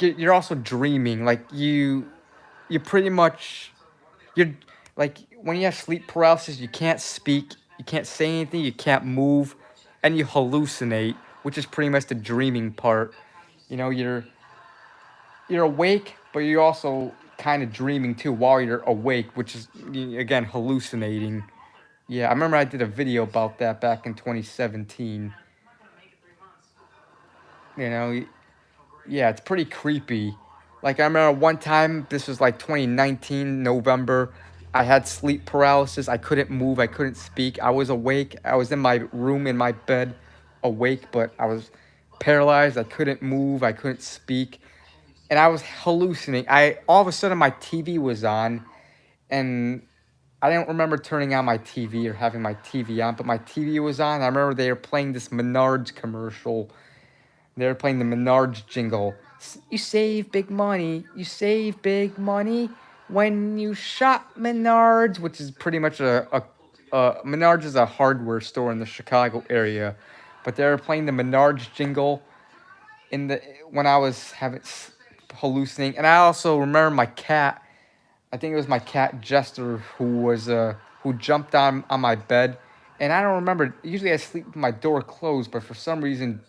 Speaker 1: you're also dreaming. Like you pretty much you're like when you have sleep paralysis, you can't speak, you can't say anything, you can't move, and you hallucinate, which is pretty much the dreaming part. You're awake, but you're also kind of dreaming too while you're awake, which is again hallucinating. Yeah, I remember I did a video about that back in 2017. You know, yeah, it's pretty creepy. Like I remember one time, this was like 2019 November. I had sleep paralysis. I couldn't move. I couldn't speak. I was awake. I was in my room in my bed, awake, but I was paralyzed. I couldn't move. I couldn't speak, and I was hallucinating. I all of a sudden my TV was on, and I don't remember turning on my TV or having my TV on, but my TV was on. I remember they were playing this Menards commercial. They were playing the Menards jingle. You save big money. You save big money when you shop Menards, which is pretty much Menards is a hardware store in the Chicago area. But they were playing the Menards jingle when I was hallucinating. And I also remember my cat. I think it was my cat Jester who jumped on my bed, and I don't remember. Usually I sleep with my door closed, but for some reason,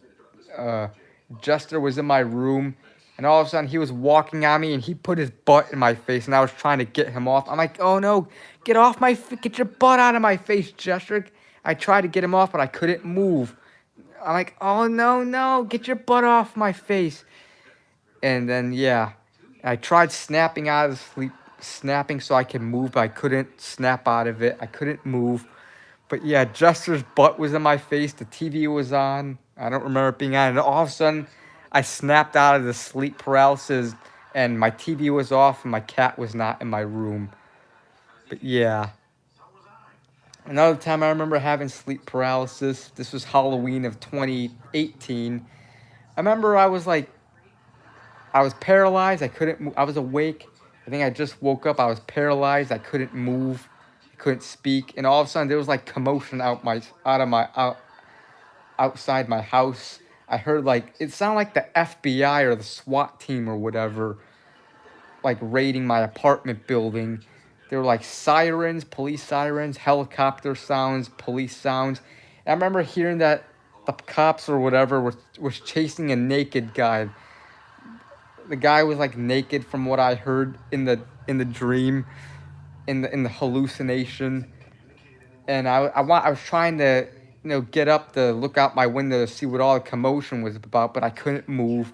Speaker 1: Jester was in my room, And all of a sudden, he was walking on me, and he put his butt in my face, and I was trying to get him off. I'm like, oh no, get off my, get your butt out of my face, Jester. I tried to get him off, but I couldn't move. I'm like, oh no, no, get your butt off my face. And then, yeah, I tried snapping out of sleep, snapping so I could move, but I couldn't snap out of it. I couldn't move. But yeah, Jester's butt was in my face. The TV was on. I don't remember it being on. And all of a sudden, I snapped out of the sleep paralysis, and my TV was off, and my cat was not in my room. But yeah. Another time I remember having sleep paralysis. This was Halloween of 2018. I remember I was paralyzed. I couldn't move. I was awake. I think I just woke up. I was paralyzed. I couldn't move. I couldn't speak. And all of a sudden, there was like commotion outside my house. I heard it sounded like the FBI or the SWAT team or whatever, like raiding my apartment building. There were like sirens, police sirens, helicopter sounds, police sounds. And I remember hearing that the cops or whatever was chasing a naked guy. The guy was like naked from what I heard in the dream, in the hallucination. And I was trying to get up to look out my window to see what all the commotion was about, but I couldn't move.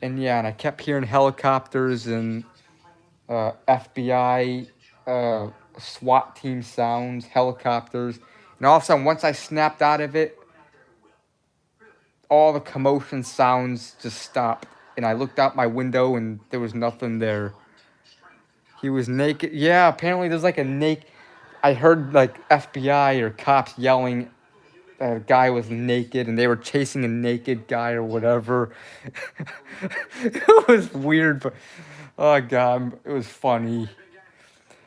Speaker 1: And yeah, and I kept hearing helicopters and FBI, SWAT team sounds, helicopters. And all of a sudden, once I snapped out of it, all the commotion sounds just stopped. And I looked out my window and there was nothing there. He was naked. Yeah, apparently there's like a naked... I heard like FBI or cops yelling that a guy was naked and they were chasing a naked guy or whatever. It was weird, but oh god, it was funny.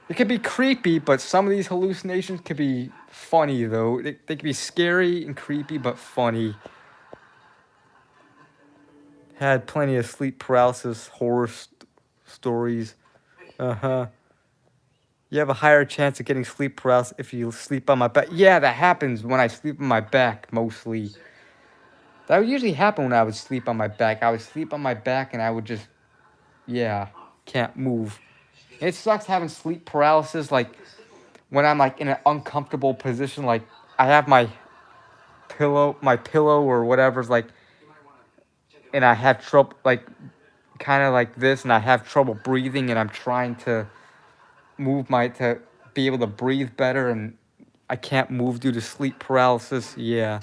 Speaker 1: It could be creepy, but some of these hallucinations could be funny though. They could be scary and creepy, but funny. Had plenty of sleep paralysis horror stories. Uh-huh. You have a higher chance of getting sleep paralysis if you sleep on my back. Yeah, that happens when I sleep on my back, mostly. That would usually happen when I would sleep on my back. I would sleep on my back and I would just, yeah, can't move. It sucks having sleep paralysis, like, when I'm, like, in an uncomfortable position. Like, I have my pillow or whatever's, like, and I have trouble, like, kind of like this, and I have trouble breathing, and I'm trying to move to be able to breathe better, and I can't move due to sleep paralysis. Yeah.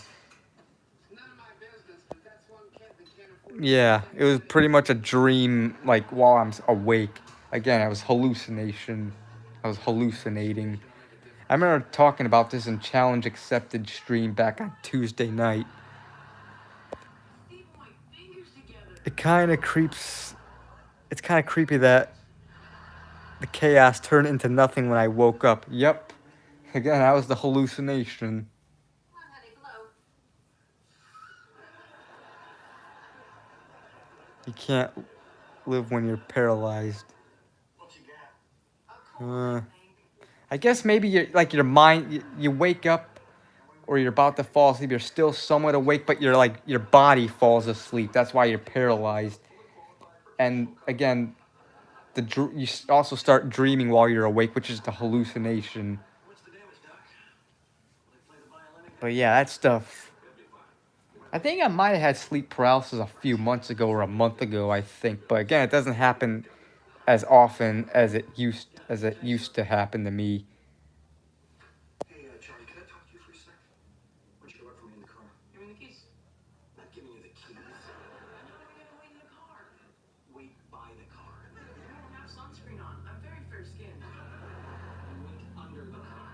Speaker 1: Yeah, it was pretty much a dream, like, while I'm awake. Again, I was hallucinating. I remember talking about this in Challenge Accepted stream back on Tuesday night. It's kind of creepy that the chaos turned into nothing when I woke up. Yep. Again, that was the hallucination. You can't live when you're paralyzed. I guess maybe your mind, you wake up or you're about to fall asleep, you're still somewhat awake, but your body falls asleep. That's why you're paralyzed. And again, you also start dreaming while you're awake, which is the hallucination. But yeah, that stuff. I think I might have had sleep paralysis a few months ago or a month ago, I think. But again, it doesn't happen as often as it used to happen to me.
Speaker 13: Hey, Charlie, can I talk to you for a sec? What you got for me in the car?
Speaker 8: Give me the keys.
Speaker 13: I'm not giving you the keys.
Speaker 8: I'm not gonna wait in the car.
Speaker 13: Wait by the car.
Speaker 8: I don't have sunscreen on. I'm very fair-skinned.
Speaker 13: Wait under the car.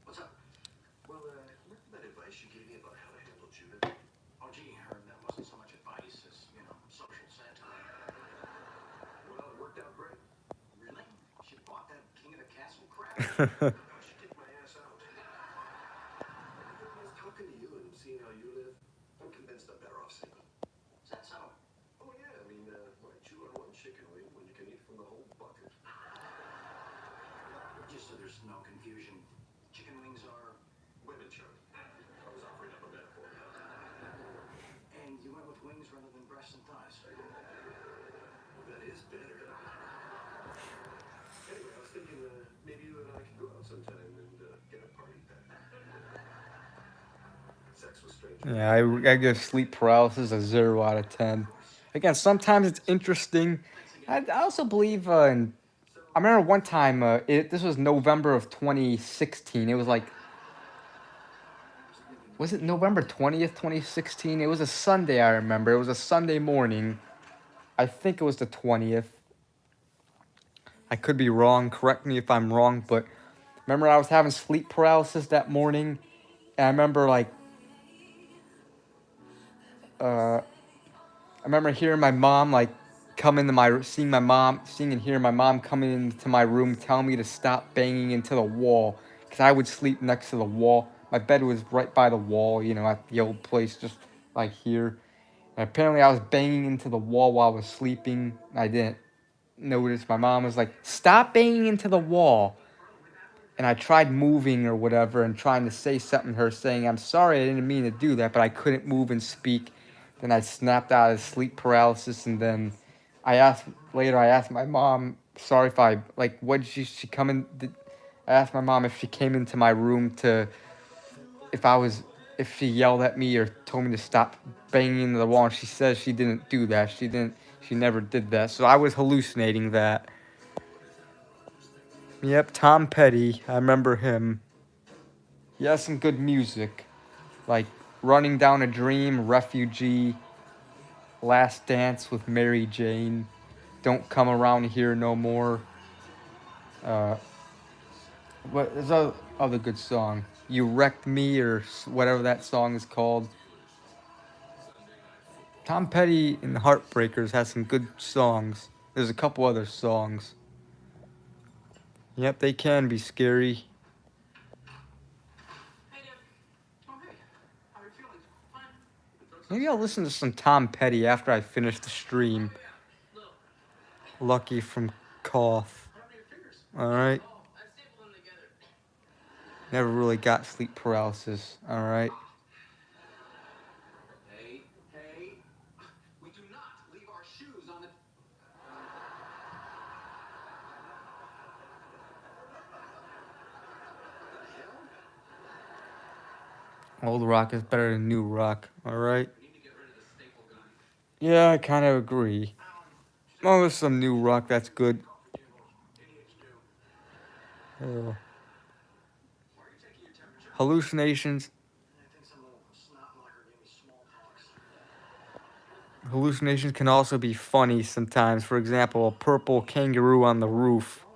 Speaker 13: What's up? Well, remember that advice you gave me about how to handle Judith? Oh, gee, Herb, that wasn't so much advice as, social satire. Well, it worked out great. Really? She bought that King of the Castle crap? She kicked my ass out. I was talking to you and seeing how you live. I'm convinced I'm better off single.
Speaker 8: Is that so?
Speaker 13: Oh, yeah. I mean, why chew on one chicken wing when you can eat from the whole bucket?
Speaker 8: Just so there's no confusion, chicken wings are...
Speaker 13: Women, Charlie. I was offering up a metaphor.
Speaker 16: Anyway, I was thinking maybe you and I could go out sometime and get a party back. Sex with strangers.
Speaker 1: Yeah, I give sleep paralysis a 0 out of 10. Again, sometimes it's interesting. I also believe I remember one time, this was November of 2016. It was like, was it November 20th, 2016? It was a Sunday, I remember. It was a Sunday morning. I think it was the 20th. I could be wrong. Correct me if I'm wrong, but remember I was having sleep paralysis that morning, and I remember I remember hearing my mom come into seeing and hearing my mom coming into my room telling me to stop banging into the wall because I would sleep next to the wall. My bed was right by the wall, at the old place, just like here. And apparently I was banging into the wall while I was sleeping. I didn't notice. My mom was like, "Stop banging into the wall." And I tried moving or whatever and trying to say something to her, saying, "I'm sorry, I didn't mean to do that," but I couldn't move and speak. Then I snapped out of sleep paralysis, and then I asked my mom, sorry if I, what did she come in, I asked my mom if she came into my room if if she yelled at me or told me to stop banging into the wall, and she says she didn't do that. She never did that. So I was hallucinating that. Yep, Tom Petty, I remember him. He has some good music, like Running Down a Dream, Refugee, Last Dance with Mary Jane, Don't Come Around Here No More. There's a other good song, You Wrecked Me, or whatever that song is called. Tom Petty and the Heartbreakers has some good songs. There's a couple other songs. Yep, they can be scary. Maybe I'll listen to some Tom Petty after I finish the stream. Lucky from Cough. Alright. Never really got sleep paralysis. Alright.
Speaker 3: Hey, we do not leave our shoes on the.
Speaker 1: Old rock is better than new rock. Alright. Yeah, I kind of agree. Oh, there's some new rock that's good. Hallucinations. Hallucinations can also be funny sometimes. For example, a purple kangaroo on the roof.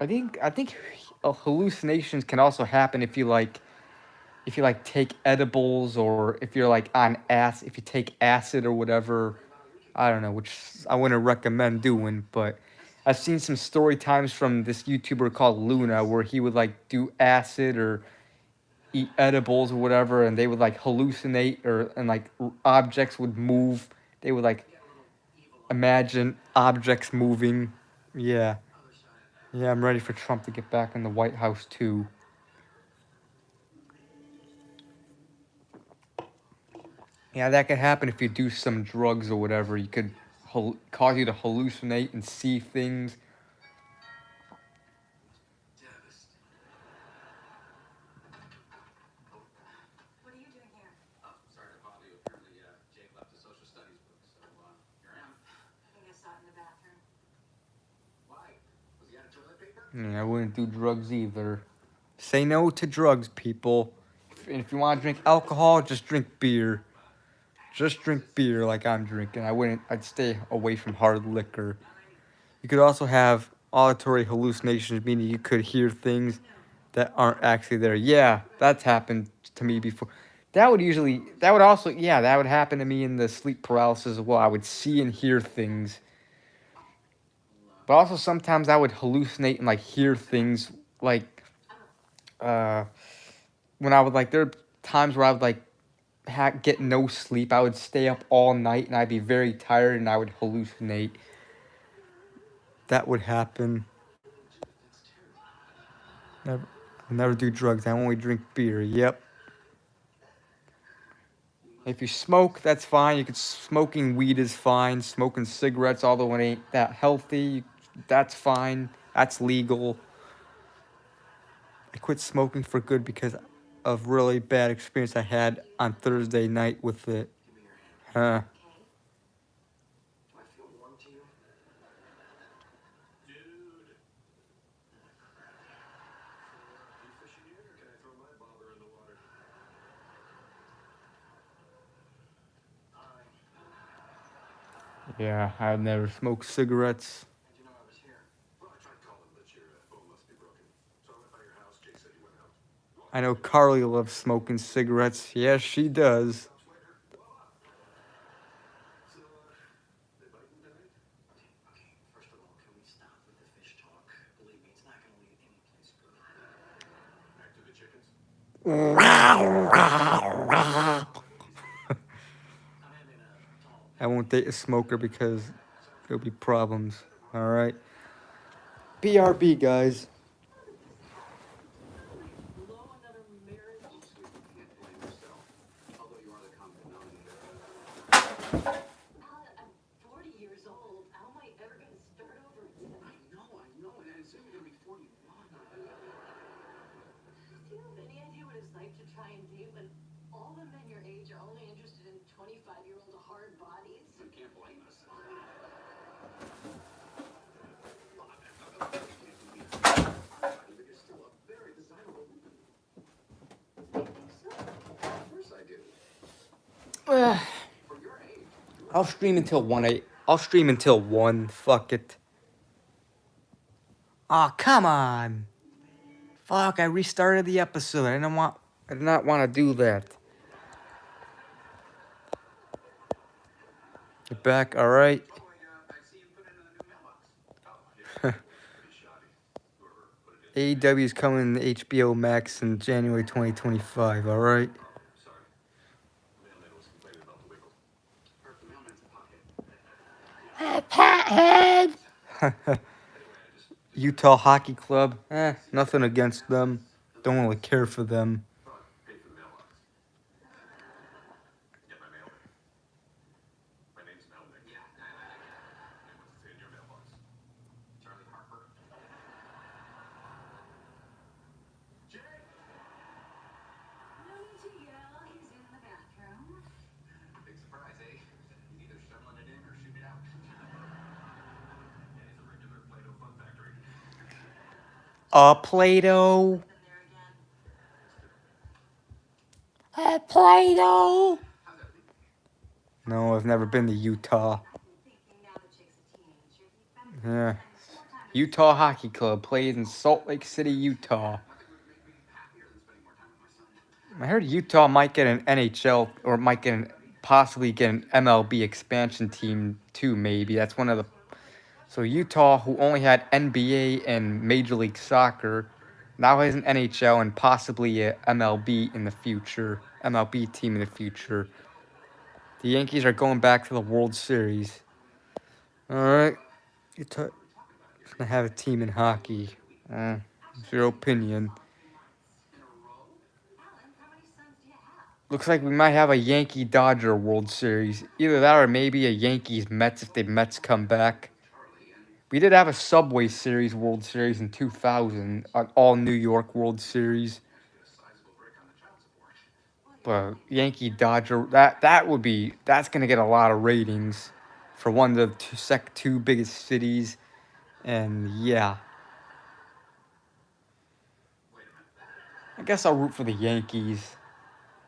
Speaker 1: I think hallucinations can also happen if you take edibles, or if you're if you take acid or whatever. I don't know, which I wouldn't recommend doing, but I've seen some story times from this YouTuber called Luna where he would do acid or eat edibles or whatever, and they would hallucinate, objects would move. They would imagine objects moving. Yeah. Yeah, I'm ready for Trump to get back in the White House too. Yeah, that could happen if you do some drugs or whatever. You could cause you to hallucinate and see things.
Speaker 10: What are you doing here?
Speaker 3: Oh, sorry to bother you. Apparently, Jake left a social studies book, so here I am.
Speaker 10: I think I saw it in the bathroom.
Speaker 3: Why? Was he out of toilet paper?
Speaker 1: Yeah, I wouldn't do drugs either. Say no to drugs, people. If you want to drink alcohol, just drink beer. Just drink beer like I'm drinking. I'd stay away from hard liquor. You could also have auditory hallucinations, meaning you could hear things that aren't actually there. Yeah, that's happened to me before. That would happen to me in the sleep paralysis as well. I would see and hear things. But also sometimes I would hallucinate and hear things when I would there are times where I would get no sleep. I would stay up all night and I'd be very tired and I would hallucinate. That would happen. Never do drugs. I only drink beer. Yep. If you smoke, that's fine. Smoking weed is fine. Smoking cigarettes, although it ain't that healthy, that's fine. That's legal. I quit smoking for good because of really bad experience I had on Thursday night with it. Huh.
Speaker 13: Do I feel warm to you? Dude. You fishing yet, or can I throw my bobber in the water?
Speaker 1: Yeah, I've never smoked cigarettes.
Speaker 13: How'd you know I was here? Well, I tried calling, but your phone must be broken. So I went by your house. Jake said you went out.
Speaker 1: I know Carly loves smoking cigarettes. Yes, she does.
Speaker 13: So, they biting tonight? Okay, first of all, can we stop with the fish talk? Believe me, it's not gonna lead any place good. Back to the chickens?
Speaker 1: I won't date a smoker because there'll be problems. Alright? BRB, guys.
Speaker 13: Although you are the common denominator.
Speaker 10: I'm 40 years old. How am I ever going to start over again?
Speaker 13: I know, and soon you're gonna be 41.
Speaker 10: Do you have any idea what it's like to try and date when all the men your age are only interested in 25-year-old hard bodies?
Speaker 13: You can't blame us. But you're still a very desirable woman. Of course I do. For your age.
Speaker 1: I'll stream until 1. I'll stream until 1. Fuck it. Aw, come on. Fuck, I restarted the episode. I did not want to do that. Get back, alright? AEW is coming to HBO Max in January 2025, alright?
Speaker 6: Pothead!
Speaker 1: Utah Hockey Club. Nothing against them. Don't really care for them.
Speaker 13: Pay for the mailbox. Get my mail. My name's Melnick. Yeah. And what's it say in your mailbox? Charlie Harper. Jake!
Speaker 10: No need to yell. He's in the bathroom.
Speaker 13: Big surprise, eh? He's either shoveling it in or shooting it out. Yeah, he's a regular Play-Doh fun factory.
Speaker 1: Play-Doh.
Speaker 6: Play-Doh!
Speaker 1: No, I've never been to Utah. Yeah. Utah Hockey Club plays in Salt Lake City, Utah. I heard Utah might get an NHL or might possibly get an MLB expansion team too, maybe. That's one of the... So Utah, who only had NBA and Major League Soccer, now has an NHL and possibly a MLB in the future. MLB team in the future. The Yankees are going back to the World Series. Alright. Utah is going to have a team in hockey. It's your opinion. Looks like we might have a Yankee-Dodger World Series. Either that or maybe a Yankees-Mets if the Mets come back. We did have a Subway Series World Series in 2000. An all-New York World Series. But Yankee-Dodger, that's going to get a lot of ratings for one of the two biggest cities. And yeah. I guess I'll root for the Yankees.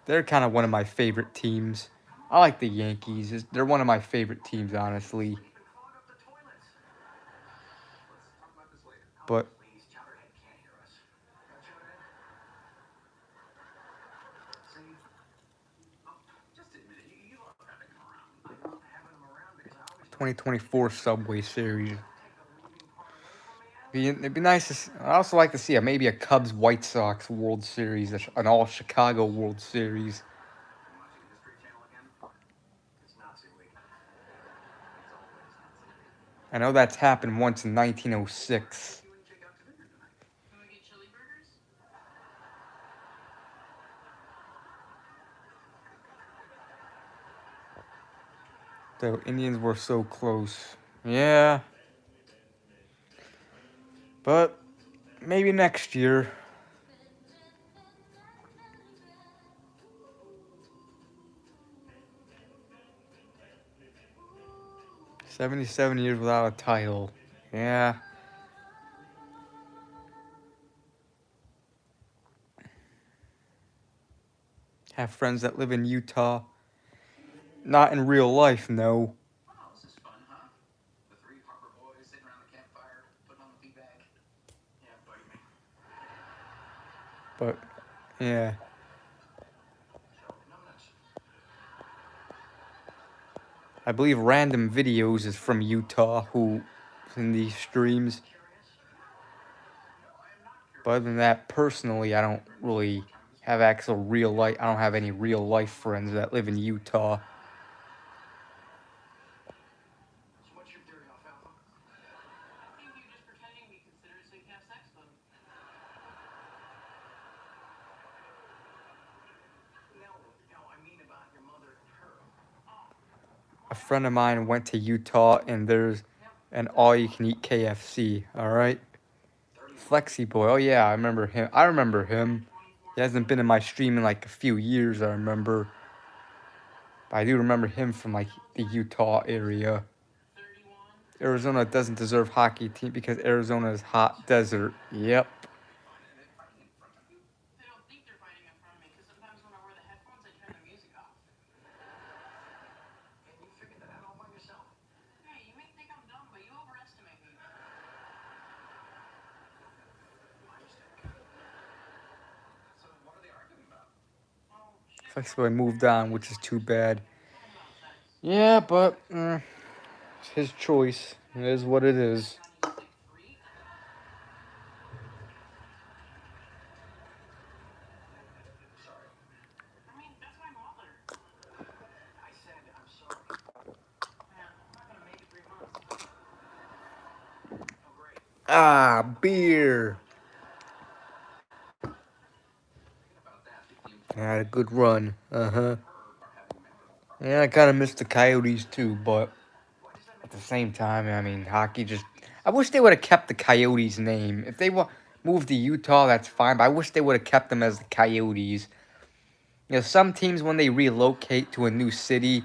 Speaker 1: They're kind of one of my favorite teams. I like the Yankees. They're one of my favorite teams, honestly. But
Speaker 13: Just admit it. You love having him around. I love having him around because I always
Speaker 1: 2024 Subway Series. It'd be nice to see. I'd also like to see maybe a Cubs White Sox World Series, an all Chicago World Series. I know that's happened once in 1906. The Indians were so close. Yeah. But maybe next year. "77 years without a title." Yeah. Have friends that live in Utah. Not in real life, no.
Speaker 13: Oh, this is fun, huh? The three harbor boys sitting around the campfire, putting on the pee bag. Yeah, bite me.
Speaker 1: But, yeah.
Speaker 13: So, numbness.
Speaker 1: I believe Random Videos is from Utah, who in these streams. But other than that, personally, I don't really have actual real life. I don't have any real life friends that live in Utah.
Speaker 13: So what's your theory, Alfalfa?
Speaker 8: I think you're just pretending to be considerate so you can have sex with them.
Speaker 13: No, I mean about your mother and her.
Speaker 1: A friend of mine went to Utah, and there's an all-you-can-eat KFC. All right, Flexi Boy. Oh yeah, I remember him. He hasn't been in my stream in like a few years. I remember. But I do remember him from like the Utah area. Arizona doesn't deserve hockey team because Arizona is hot desert. Yep.
Speaker 8: They don't think they're fighting in front of me because sometimes when I wear the headphones, I turn the music off.
Speaker 13: And you figured that out all by yourself?
Speaker 8: Hey, you may think I'm dumb, but you overestimate me.
Speaker 13: My mistake. So what are they arguing about?
Speaker 1: Flexi Boy moved on, which is too bad. Yeah, but it's his choice. It is what it is.
Speaker 13: Sorry.
Speaker 8: I mean, that's my mother.
Speaker 13: I said I'm sorry.
Speaker 8: Man, I'm not gonna make it 3 months.
Speaker 13: Oh, great.
Speaker 1: Ah, beer.
Speaker 13: Thinking about that,
Speaker 1: I had a good run. Yeah, I kind of missed the Coyotes too, but at the same time, I mean, hockey just. I wish they would have kept the Coyotes name. If they moved to Utah, that's fine, but I wish they would have kept them as the Coyotes. You know, some teams, when they relocate to a new city,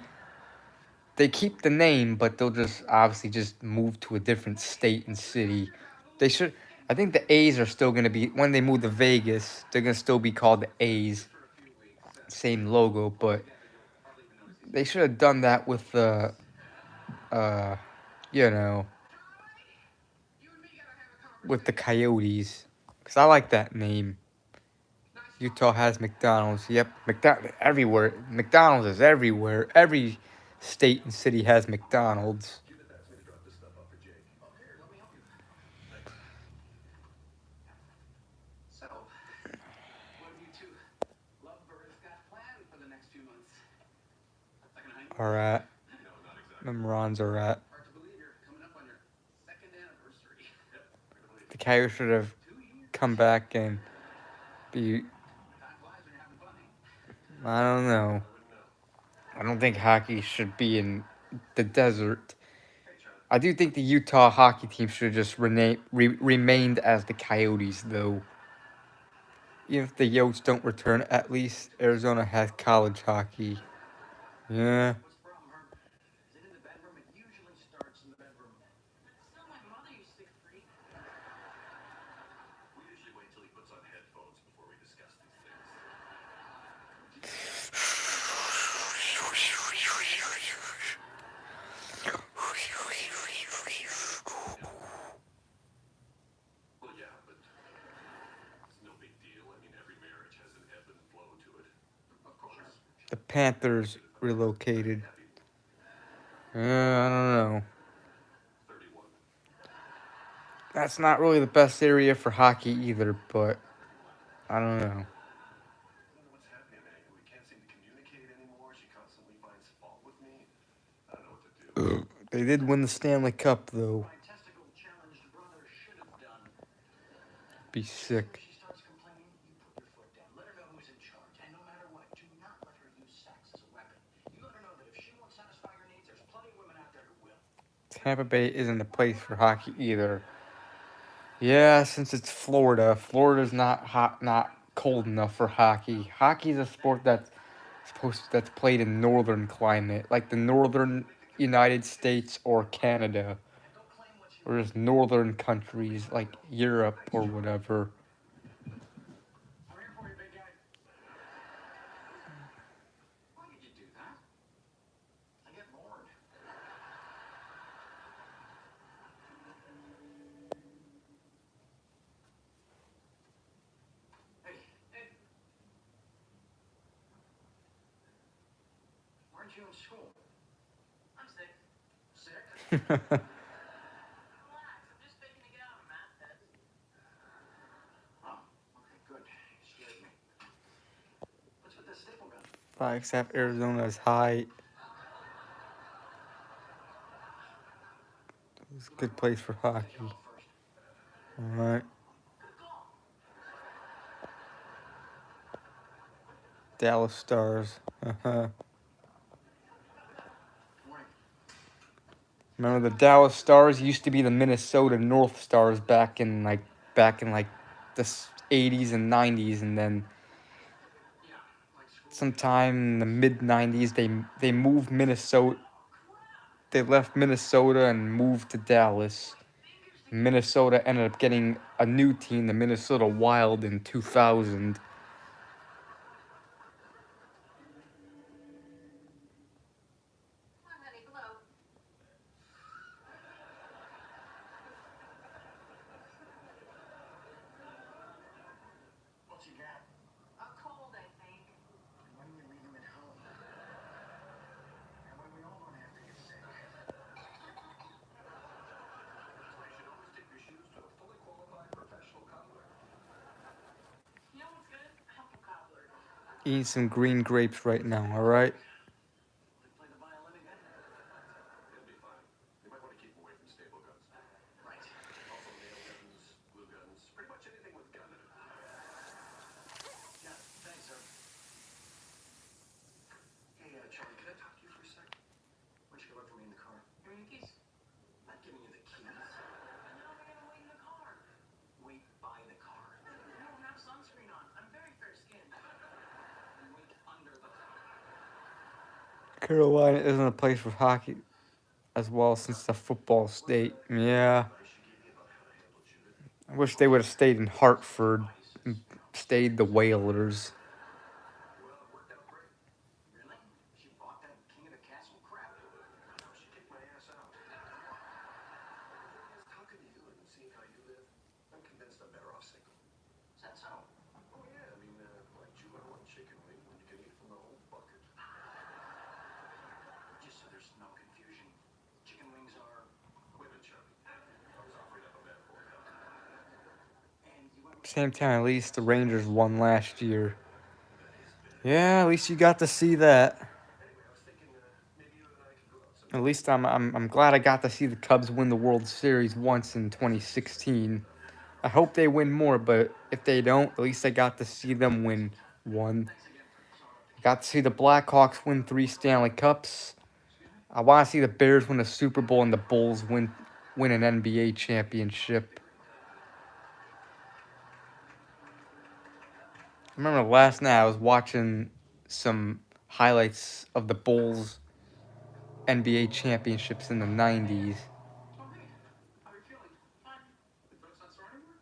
Speaker 1: they keep the name, but they'll just obviously just move to a different state and city. They should. I think the A's are still gonna be when they move to Vegas. They're gonna still be called the A's. Same logo, but they should have done that with the, you know, with the Coyotes, because I like that name. Utah has McDonald's. Yep, everywhere. McDonald's is everywhere. Every state and city has McDonald's.
Speaker 13: Judith asked me to drop this stuff off for Jake. Oh, here, let me help you. Thanks. So, what have you two lovebirds got planned for the next 2 months? Second honeymoon?
Speaker 1: All right.
Speaker 13: No, not exactly.
Speaker 1: Memorons are at.
Speaker 13: Hard to believe you're coming up on your second anniversary.
Speaker 1: The Coyotes should have come back and be.
Speaker 13: Time flies when you're having fun, eh?
Speaker 1: I don't know. I don't think hockey should be in the desert. I do think the Utah hockey team should just remained as the Coyotes, though. Even if the Yotes don't return, at least Arizona has college hockey. Yeah.
Speaker 13: What's the problem, Herb? Is it in the bedroom? It usually starts in the bedroom.
Speaker 8: That's still my mother, you sick freak.
Speaker 13: We usually wait till he puts on headphones before we discuss these things. Well, yeah, but it's no big deal. I mean, every marriage has an ebb and flow to it. Of course.
Speaker 1: The Panthers relocated. I don't know.
Speaker 13: 31.
Speaker 1: That's not really the best area for hockey either, but I don't know.
Speaker 13: I don't know what's happening, man. We can't seem to communicate anymore. She constantly finds fault with me. I don't know what to do.
Speaker 1: They did win the Stanley Cup, though.
Speaker 13: My testicle-challenged brother should have done.
Speaker 1: Be sick.
Speaker 13: She starts complaining, you put your foot down. Let her know who's in charge. And no matter what, do not let her use sex as a weapon. You let her know that if she won't satisfy your needs, there's plenty
Speaker 1: Tampa Bay isn't a place for hockey either. Yeah, since it's Florida, Florida's not hot, not cold enough for hockey. Hockey's a sport that's played in northern climate, like the northern United States or Canada, or just northern countries like Europe or whatever.
Speaker 13: Why did you do that? I get bored. Hey, hey. Aren't you in school?
Speaker 8: I'm sick.
Speaker 13: Sick?
Speaker 8: Relax. I'm just faking to get out of a math test.
Speaker 13: Oh, okay, good. You scared me. What's with the staple gun?
Speaker 1: Flagstaff, Arizona is high. It's a good place for hockey. Alright. Dallas Stars. Remember the Dallas Stars used to be the Minnesota North Stars back in like the 80s and 90s, and then sometime in the mid 90s they moved Minnesota. They left Minnesota and moved to Dallas. Minnesota ended up getting a new team, the Minnesota Wild, in 2000.
Speaker 13: What's he got?
Speaker 8: A cold, I think.
Speaker 13: Why don't you leave him at home? That way we all don't have to get sick.
Speaker 3: That's why you should always take your shoes to a fully qualified professional cobbler.
Speaker 8: You know what's good? Apple cobbler.
Speaker 1: Eating some green grapes right now, alright?
Speaker 13: Play the violin again?
Speaker 3: It'll be fine. You might want to keep away from staple guns.
Speaker 13: Right.
Speaker 3: Also nail guns, glue guns, pretty much anything with gun in it.
Speaker 13: Yeah, thanks, sir. Hey, Charlie, can I talk to you for a sec? Why don't you come up for me in the car?
Speaker 8: Give me the keys.
Speaker 13: I'm not giving you the keys.
Speaker 8: And how am I gonna wait in the car?
Speaker 13: Wait by the car.
Speaker 8: You don't have sunscreen on. I'm very fair skinned.
Speaker 13: And wait under the car.
Speaker 1: Carolina isn't a place for hockey as well since the football state. Yeah. I wish they would have stayed in Hartford and stayed the Whalers.
Speaker 13: Well, it worked out great. Really? She bought that king of the castle crap?
Speaker 3: No, she kicked my ass out. Talking to you and seeing how you live, I'm convinced I'm better off single.
Speaker 13: Is that so?
Speaker 3: Oh yeah, I mean, why chew on one chicken wing when you can eat from the whole bucket?
Speaker 13: Just so there's no confusion. Chicken wings are...
Speaker 3: Wait a minute, Charlie. I was offering up a metaphor.
Speaker 13: And you went with...
Speaker 1: Same time, at least the Rangers won last year. Yeah, at least you got to see that.
Speaker 3: Anyway, I was thinking maybe you and I could go out sometime.
Speaker 1: At least I'm glad I got to see the Cubs win the World Series once in 2016. I hope they win more, but if they don't, at least I got to see them win one. Got to see the Blackhawks win 3 Stanley Cups. I want to see the Bears win a Super Bowl and the Bulls win an NBA championship. I remember last night I was watching some highlights of the Bulls NBA championships in the 90s.
Speaker 13: Oh, hey. How are you feeling? Fine. The throat's not sore anymore?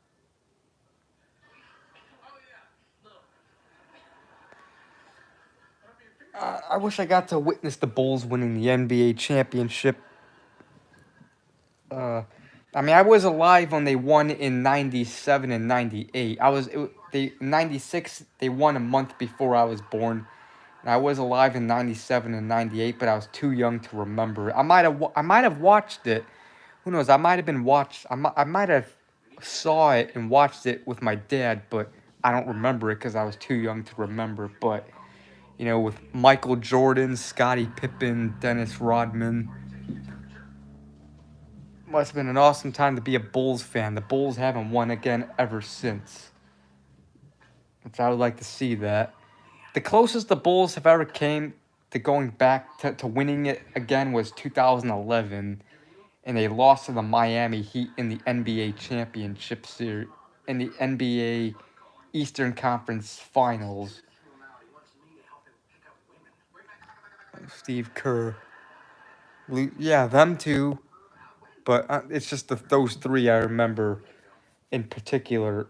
Speaker 8: Oh yeah. Little.
Speaker 1: I wish I got to witness the Bulls winning the NBA championship. I mean, I was alive when they won in 97 and 98. In 96, they won a month before I was born. And I was alive in 97 and 98, but I was too young to remember it. I might have watched it. Who knows? I might have saw it and watched it with my dad, but I don't remember it because I was too young to remember. But, you know, with Michael Jordan, Scottie Pippen, Dennis Rodman, must have been an awesome time to be a Bulls fan. The Bulls haven't won again ever since. Which I would like to see that. The closest the Bulls have ever came to going back to winning it again was 2011. and they lost to the Miami Heat in the NBA championship series, in the NBA Eastern Conference Finals. Steve Kerr. Yeah, them two. But it's just those three I remember in particular.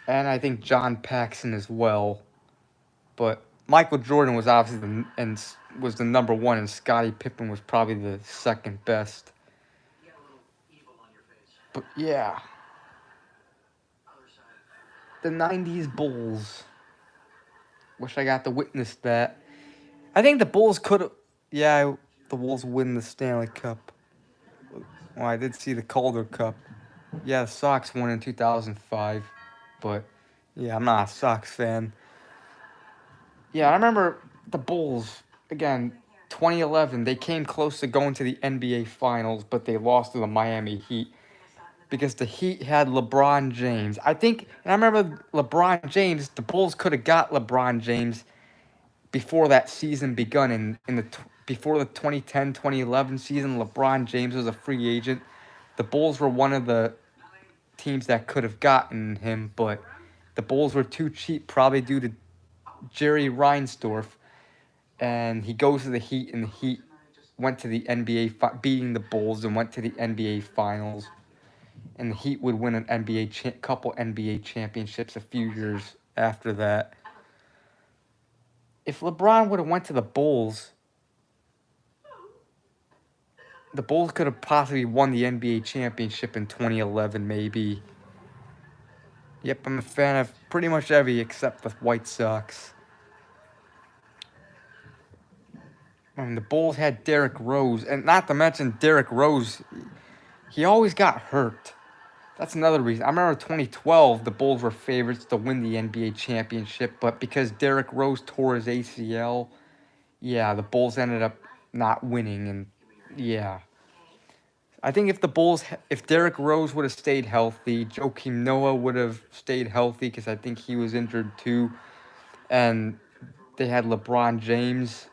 Speaker 1: And I think John Paxson as well. But Michael Jordan was obviously was the number one, and Scottie Pippen was probably the second best. But yeah, the '90s Bulls. Wish I got to witness that. I think the Bulls could have. Yeah, the Bulls win the Stanley Cup. Well, I did see the Calder Cup. Yeah, the Sox won in 2005. But yeah, I'm not a Sox fan. Yeah, I remember the Bulls, again, 2011, they came close to going to the NBA Finals, but they lost to the Miami Heat because the Heat had LeBron James. I think, and I remember LeBron James, the Bulls could have got LeBron James before that season begun. Before the 2010-2011 season, LeBron James was a free agent. The Bulls were one of the teams that could have gotten him, but the Bulls were too cheap, probably due to Jerry Reinsdorf. And he goes to the Heat, and the Heat went to the NBA, beating the Bulls, and went to the NBA Finals. And the Heat would win an couple NBA championships a few years after that. If LeBron would have went to the Bulls could have possibly won the NBA championship in 2011, maybe. Yep, I'm a fan of pretty much every except the White Sox. The Bulls had Derrick Rose, and not to mention Derrick Rose, he always got hurt. That's another reason. I remember 2012, the Bulls were favorites to win the NBA championship, but because Derrick Rose tore his ACL, yeah, the Bulls ended up not winning, and yeah. I think if Derrick Rose would have stayed healthy, Joakim Noah would have stayed healthy because I think he was injured too, and they had LeBron James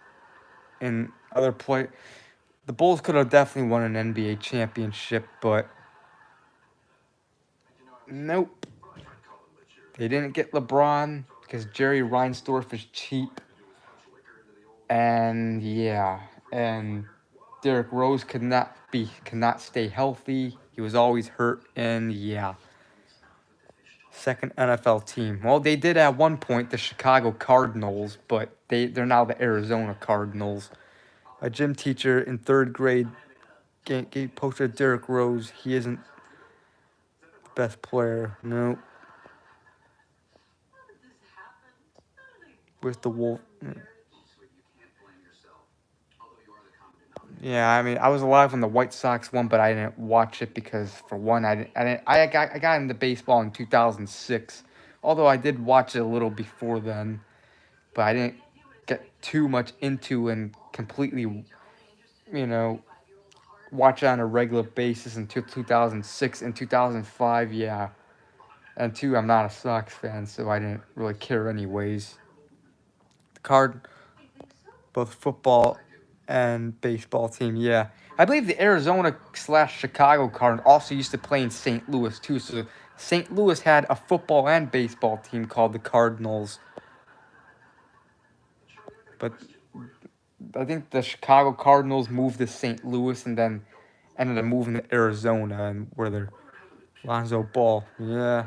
Speaker 1: and other the Bulls could have definitely won an NBA championship, but nope. They didn't get LeBron because Jerry Reinsdorf is cheap. And yeah, and Derrick Rose could not stay healthy. He was always hurt, and yeah. Second NFL team. Well, they did at one point the Chicago Cardinals, but they're now the Arizona Cardinals. A gym teacher in third grade posted Derrick Rose. He isn't the best player. No. With the Wolf. Yeah, I mean, I was alive when the White Sox won, but I didn't watch it because, for one, I got into baseball in 2006. Although I did watch it a little before then, but I didn't get too much into and completely, watch it on a regular basis until 2006 and 2005. Yeah, and two, I'm not a Sox fan, so I didn't really care anyways. Both football and baseball team, yeah. I believe the Arizona/Chicago Cardinals also used to play in St. Louis too. So St. Louis had a football and baseball team called the Cardinals. But I think the Chicago Cardinals moved to St. Louis and then ended up moving to Arizona, and where they're Lonzo Ball, yeah.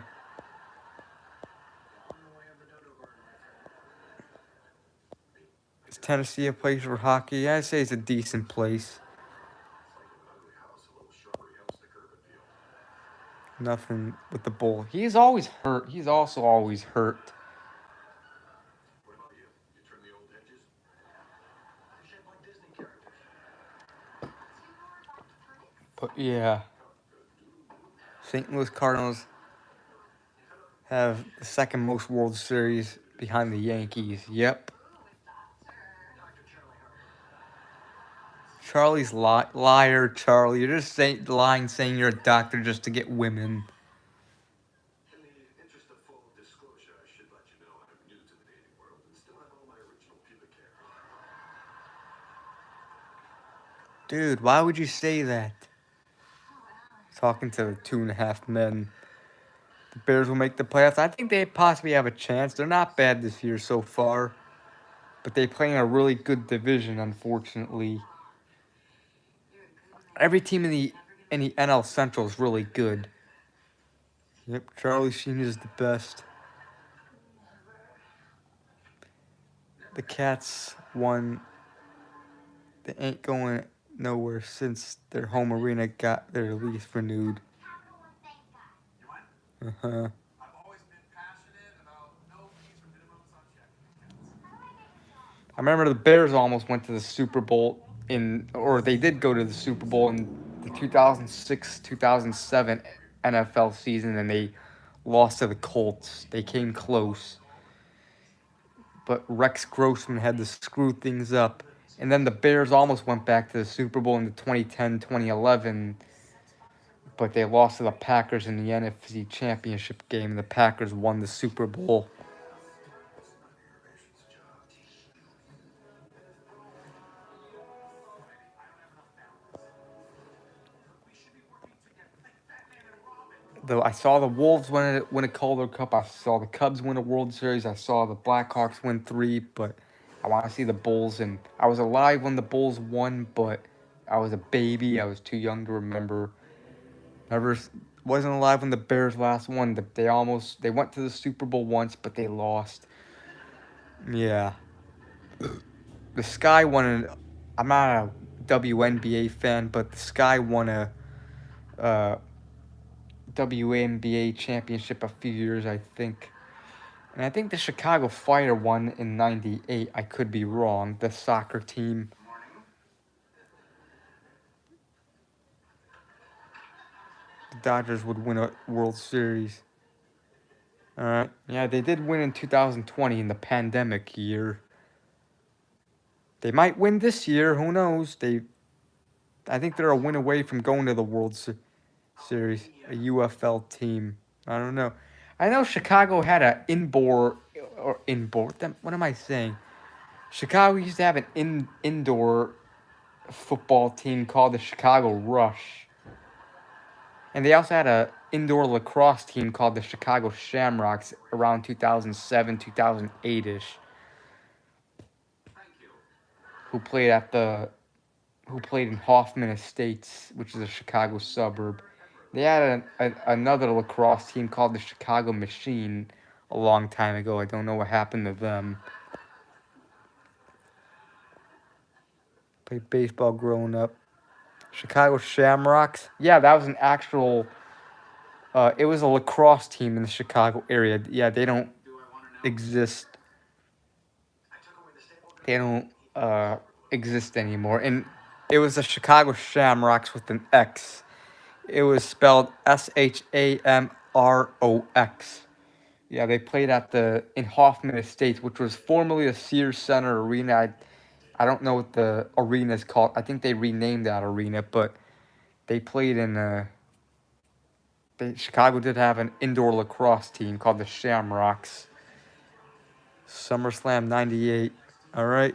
Speaker 1: Is Tennessee a place for hockey? Yeah, I'd say it's a decent place. Nothing with the Bull. He's always hurt. He's also always hurt. But yeah. St. Louis Cardinals have the second most World Series behind the Yankees. Yep. Charlie's liar, Charlie. You're just lying, saying you're a doctor just to get women. Dude, why would you say that? Talking to the 2.5 men. The Bears will make the playoffs. I think they possibly have a chance. They're not bad this year so far. But they play in a really good division, unfortunately. Every team in the NL Central is really good. Yep, Charlie Sheen is the best. The Cats won. They ain't going nowhere since their home arena got their lease renewed. Uh-huh. I remember the Bears almost went to the Super Bowl or they did go to the Super Bowl in the 2006-2007 NFL season, and they lost to the Colts. They came close, but Rex Grossman had to screw things up. And then the Bears almost went back to the Super Bowl in the 2010-2011, but they lost to the Packers in the NFC Championship game. The Packers won the Super Bowl. Though I saw the Wolves win a Calder Cup. I saw the Cubs win a World Series. I saw the Blackhawks win 3, but I want to see the Bulls. And I was alive when the Bulls won, but I was a baby. I was too young to remember. Never wasn't alive when the Bears last won. They went to the Super Bowl once, but they lost. Yeah. The Sky won I'm not a WNBA fan, but the Sky won a WNBA championship a few years, I think. And I think the Chicago Fire won in '98. I could be wrong. The soccer team. The Dodgers would win a World Series. Alright. Yeah, they did win in 2020 in the pandemic year. They might win this year. Who knows? I think they're a win away from going to the World Series. A UFL team. I don't know. I know Chicago had an indoor. What am I saying? Chicago used to have an indoor football team called the Chicago Rush. And they also had an indoor lacrosse team called the Chicago Shamrocks around 2007, 2008-ish. Who played in Hoffman Estates, which is a Chicago suburb. They had another lacrosse team called the Chicago Machine a long time ago. I don't know what happened to them. Played baseball growing up. Chicago Shamrocks. Yeah, that was an actual. It was a lacrosse team in the Chicago area. Yeah, they don't exist. They don't exist anymore. And it was the Chicago Shamrocks with an X. It was spelled Shamrox. Yeah, they played in Hoffman Estates, which was formerly the Sears Center Arena. I don't know what the arena is called. I think they renamed that arena, but they played in Chicago did have an indoor lacrosse team called the Shamrocks. SummerSlam 98. All right.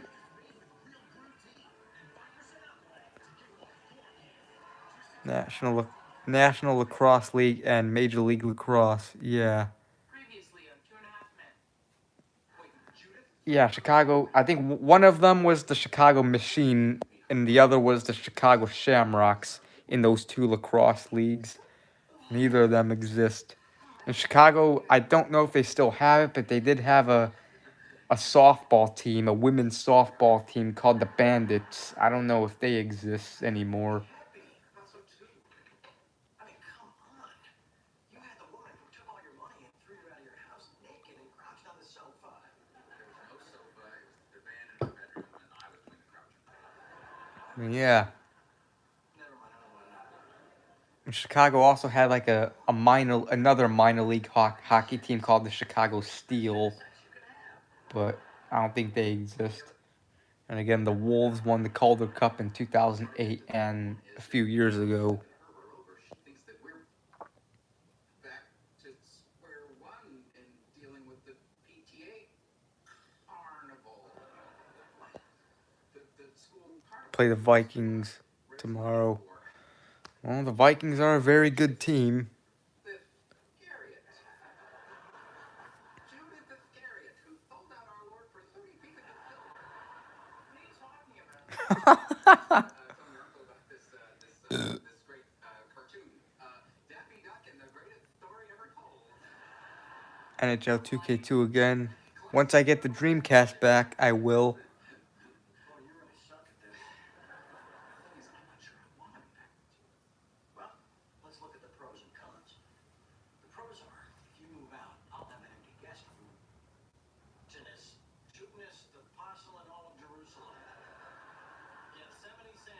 Speaker 1: National Lacrosse League and Major League Lacrosse. Yeah. Yeah, Chicago. I think one of them was the Chicago Machine, and the other was the Chicago Shamrocks in those two lacrosse leagues. Neither of them exist. In Chicago, I don't know if they still have it, but they did have a softball team, a women's softball team called the Bandits. I don't know if they exist anymore. Yeah. And Chicago also had like another minor league hockey team called the Chicago Steel, but I don't think they exist. And again, the Wolves won the Calder Cup in 2008 and a few years ago. Play the Vikings. tomorrow. Well, the Vikings are a very good team. NHL 2K2 again. Once I get the Dreamcast back, I will.
Speaker 13: Well, let's look at the pros and cons. The pros are, if you move out, I'll have an empty guest room. Tinnis, Judeness, the apostle, and all of Jerusalem. Yosemite Sam.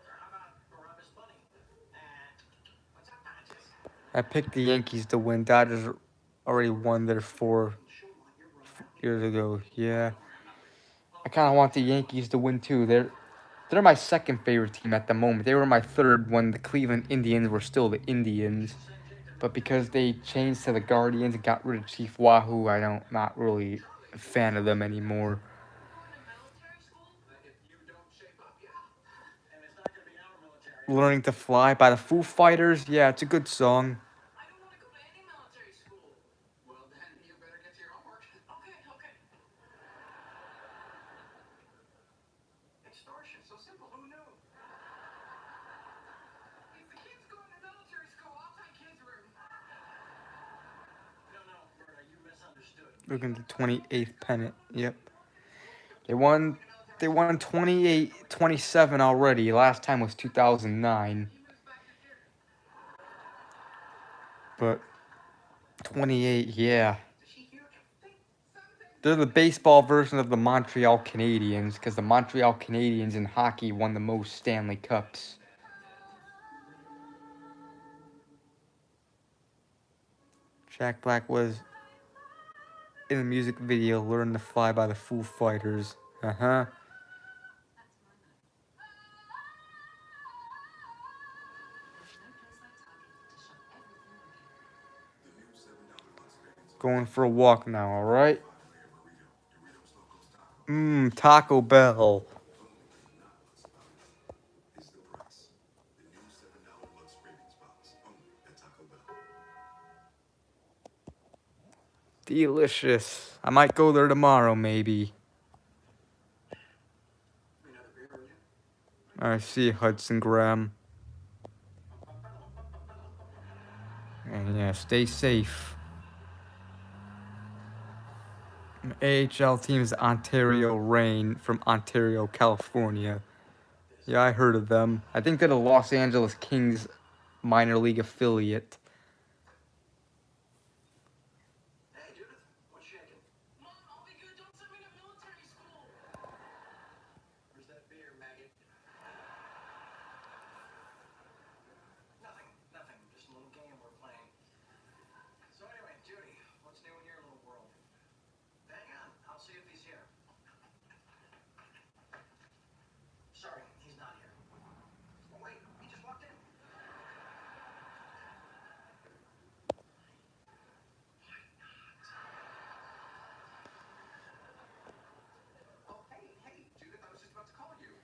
Speaker 13: How about Barabbas Bunny? And what's up, Dodgers?
Speaker 1: I picked the Yankees to win. Dodgers already won their 4 years ago. Yeah. I kind of want the Yankees to win too. They're my second favorite team at the moment. They were my third when the Cleveland Indians were still the Indians. But because they changed to the Guardians and got rid of Chief Wahoo, not really a fan of them anymore. Learning to Fly by the Foo Fighters. Yeah, it's a good song.
Speaker 13: Extortion, so simple, who knew? If the kids go to military school, I'll take his room. No, Berta, you misunderstood.
Speaker 1: Looking at the 28th pennant. Yep. They won 28-27 already. Last time was 2009. But 28, yeah. They're the baseball version of the Montreal Canadiens, because the Montreal Canadiens in hockey won the most Stanley Cups. Jack Black was in the music video Learn to Fly by the Foo Fighters. Uh-huh. Going for a walk now, alright? Taco Bell. Delicious. I might go there tomorrow, maybe. I see Hudson Graham. And yeah, stay safe. AHL team is Ontario Reign from Ontario, California. Yeah, I heard of them. I think they're the Los Angeles Kings minor league affiliate.
Speaker 13: Hey, Judith, what's shaking? Mom, I'll be good. Don't send me to military school. Where's that beer, maggot? Nothing. Just a little game we're playing. So anyway, Judy, what's new in your little world? Hang on, I'll see if he's here. Sorry, he's not here. Oh, wait, he just walked in. Oh, hey, Judith, I was just about to call you.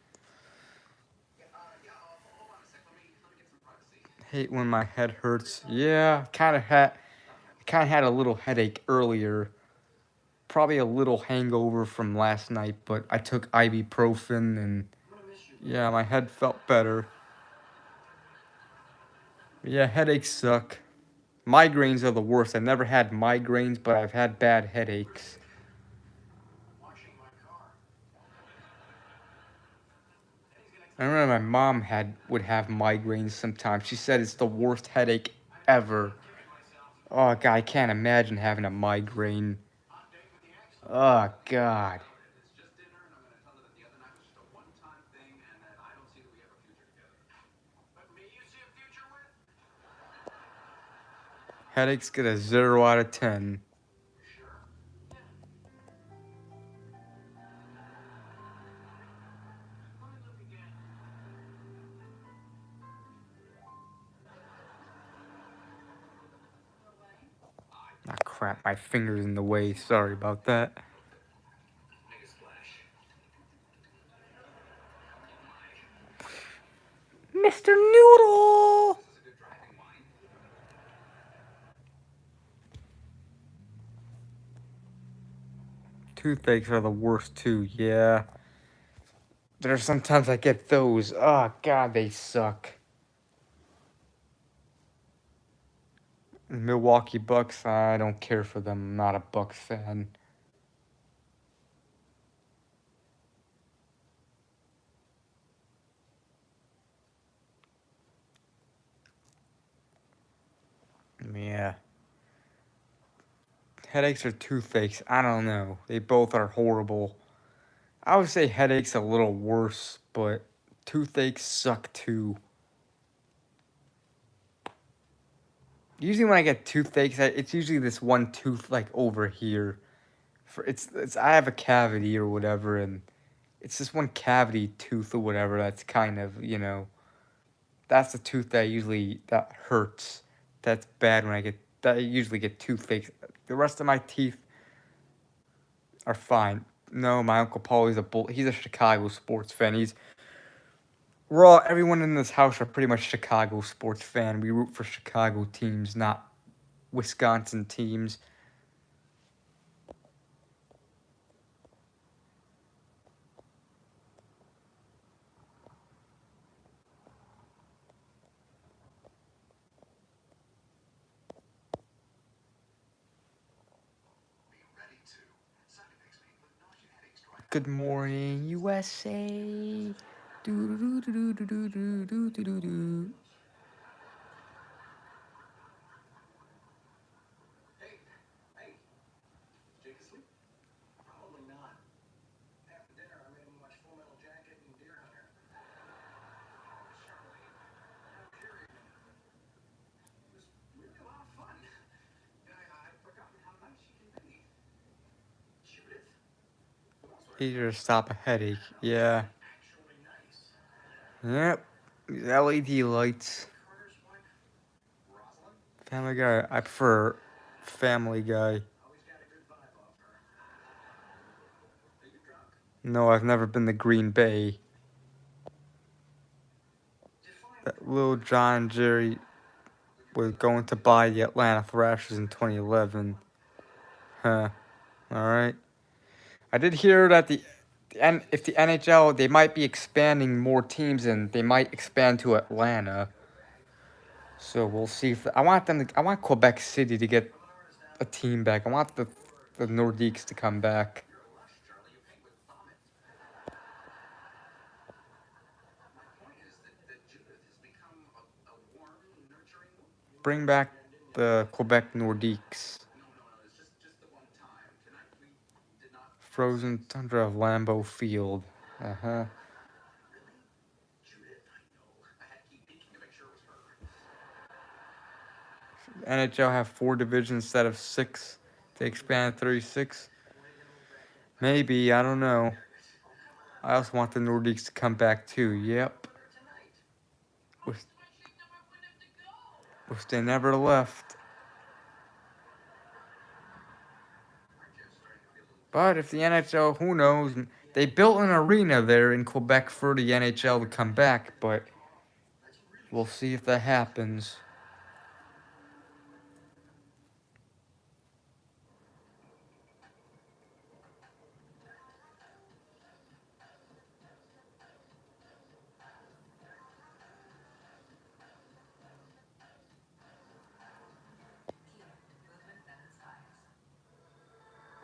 Speaker 13: Hold on a sec. Let me get some privacy.
Speaker 1: Hate when my head hurts. Yeah, kind of had a little headache earlier. Probably a little hangover from last night, but I took ibuprofen and yeah, my head felt better. Yeah, headaches suck. Migraines are the worst. I've never had migraines, but I've had bad headaches. I remember my mom would have migraines sometimes. She said it's the worst headache ever. Oh, God, I can't imagine having a migraine. Oh, God. Headaches get a 0 out of 10. Ah, crap, my finger's in the way. Sorry about that. Mr. Noodle! Toothaches are the worst too, yeah. There's sometimes I get those. Oh god, they suck. Milwaukee Bucks, I don't care for them. I'm not a Bucks fan. Yeah. Headaches or toothaches, I don't know. They both are horrible. I would say headaches a little worse, but toothaches suck too. Usually when I get toothaches, it's usually this one tooth like over here. It's I have a cavity or whatever, and it's this one cavity tooth or whatever that's kind of, that's the tooth that hurts. That's bad that I usually get toothaches. The rest of my teeth are fine. No, my Uncle Paul, he's a Chicago sports fan. Everyone in this house are pretty much Chicago sports fan. We root for Chicago teams, not Wisconsin teams. Good morning, USA. Do do do do do do do do do do.
Speaker 13: Jake asleep? Probably not. After dinner, I made him watch Full Metal Jacket and Deer Hunter. Charlie, period. It was really a lot of fun. I'd forgotten how nice she can be. Judith?
Speaker 1: Easier to stop a headache. Yeah. Yep. These LED lights. Family Guy. I prefer Family Guy. No, I've never been to Green Bay. That little John and Jerry was going to buy the Atlanta Thrashers in 2011. Huh. Alright. I did hear that if the NHL, they might be expanding more teams and they might expand to Atlanta. So we'll see if I want Quebec City to get a team back. I want the Nordiques to come back. Bring back the Quebec Nordiques. Frozen tundra of Lambeau Field. Uh-huh. NHL have 4 divisions instead of 6. They expand to 36. Maybe, I don't know. I also want the Nordiques to come back too. Yep. Wish they never left. But if the NHL, who knows? They built an arena there in Quebec for the NHL to come back, but we'll see if that happens.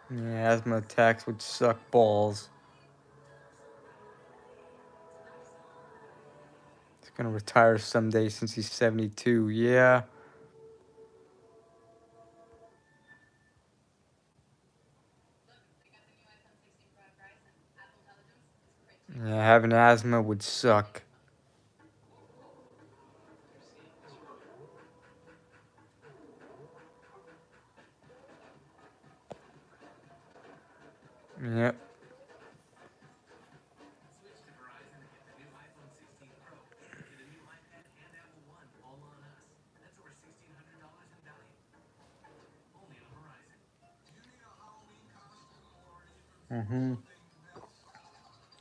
Speaker 1: Yeah, asthma attacks would suck balls. He's gonna retire someday since he's 72. Yeah. Yeah, having asthma would suck. Yep.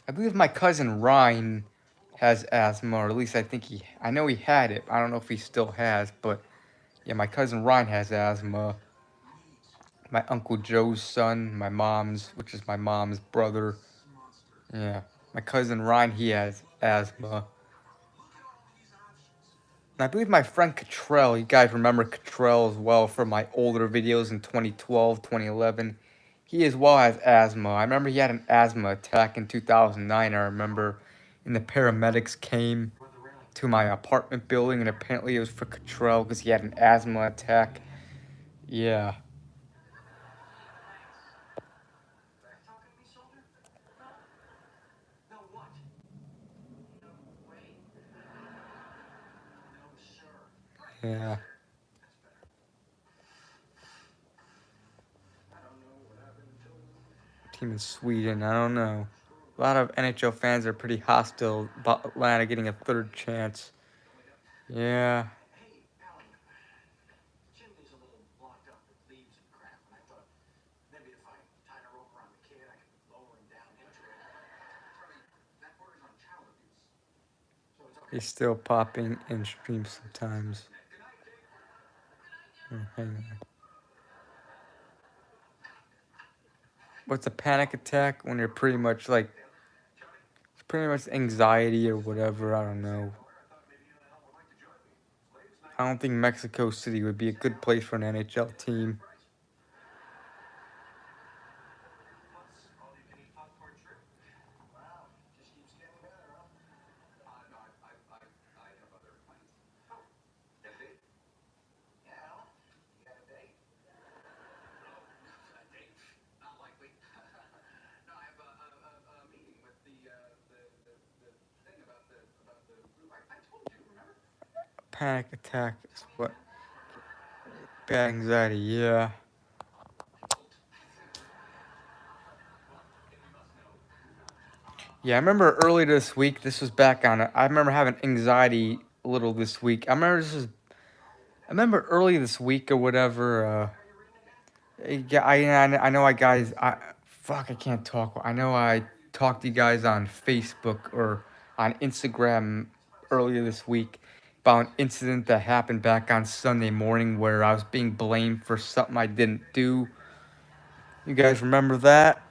Speaker 1: I believe my cousin Ryan has asthma, or at least I think I know he had it. I don't know if he still has, but yeah, my cousin Ryan has asthma. My Uncle Joe's son, which is my mom's brother. Yeah, my cousin Ryan, he has asthma. And I believe my friend Cottrell, you guys remember Cottrell as well from my older videos in 2012, 2011. He as well has asthma. I remember he had an asthma attack in 2009, I remember. And the paramedics came to my apartment building, and apparently it was for Cottrell because he had an asthma attack. Yeah. Yeah. Team in Sweden, I don't know. A lot of NHL fans are pretty hostile about Atlanta getting a third chance. Yeah.
Speaker 13: Chimney's a little blocked up with leaves and crap, and I thought maybe if I tied a rope around the kid, I could lower him down into it. That borders on child abuse. So it's okay.
Speaker 1: He's still popping in streams sometimes. Oh, hang on. What's a panic attack? When you're pretty much like, it's pretty much anxiety or whatever, I don't know. I don't think Mexico City would be a good place for an NHL team. Panic attack is what? Bad anxiety, yeah. Yeah, I remember early this week, this was back on it. I remember having anxiety a little this week. I remember early this week or whatever, yeah, I know fuck, I can't talk. I know I talked to you guys on Facebook or on Instagram earlier this week about an incident that happened back on Sunday morning where I was being blamed for something I didn't do. You guys remember that?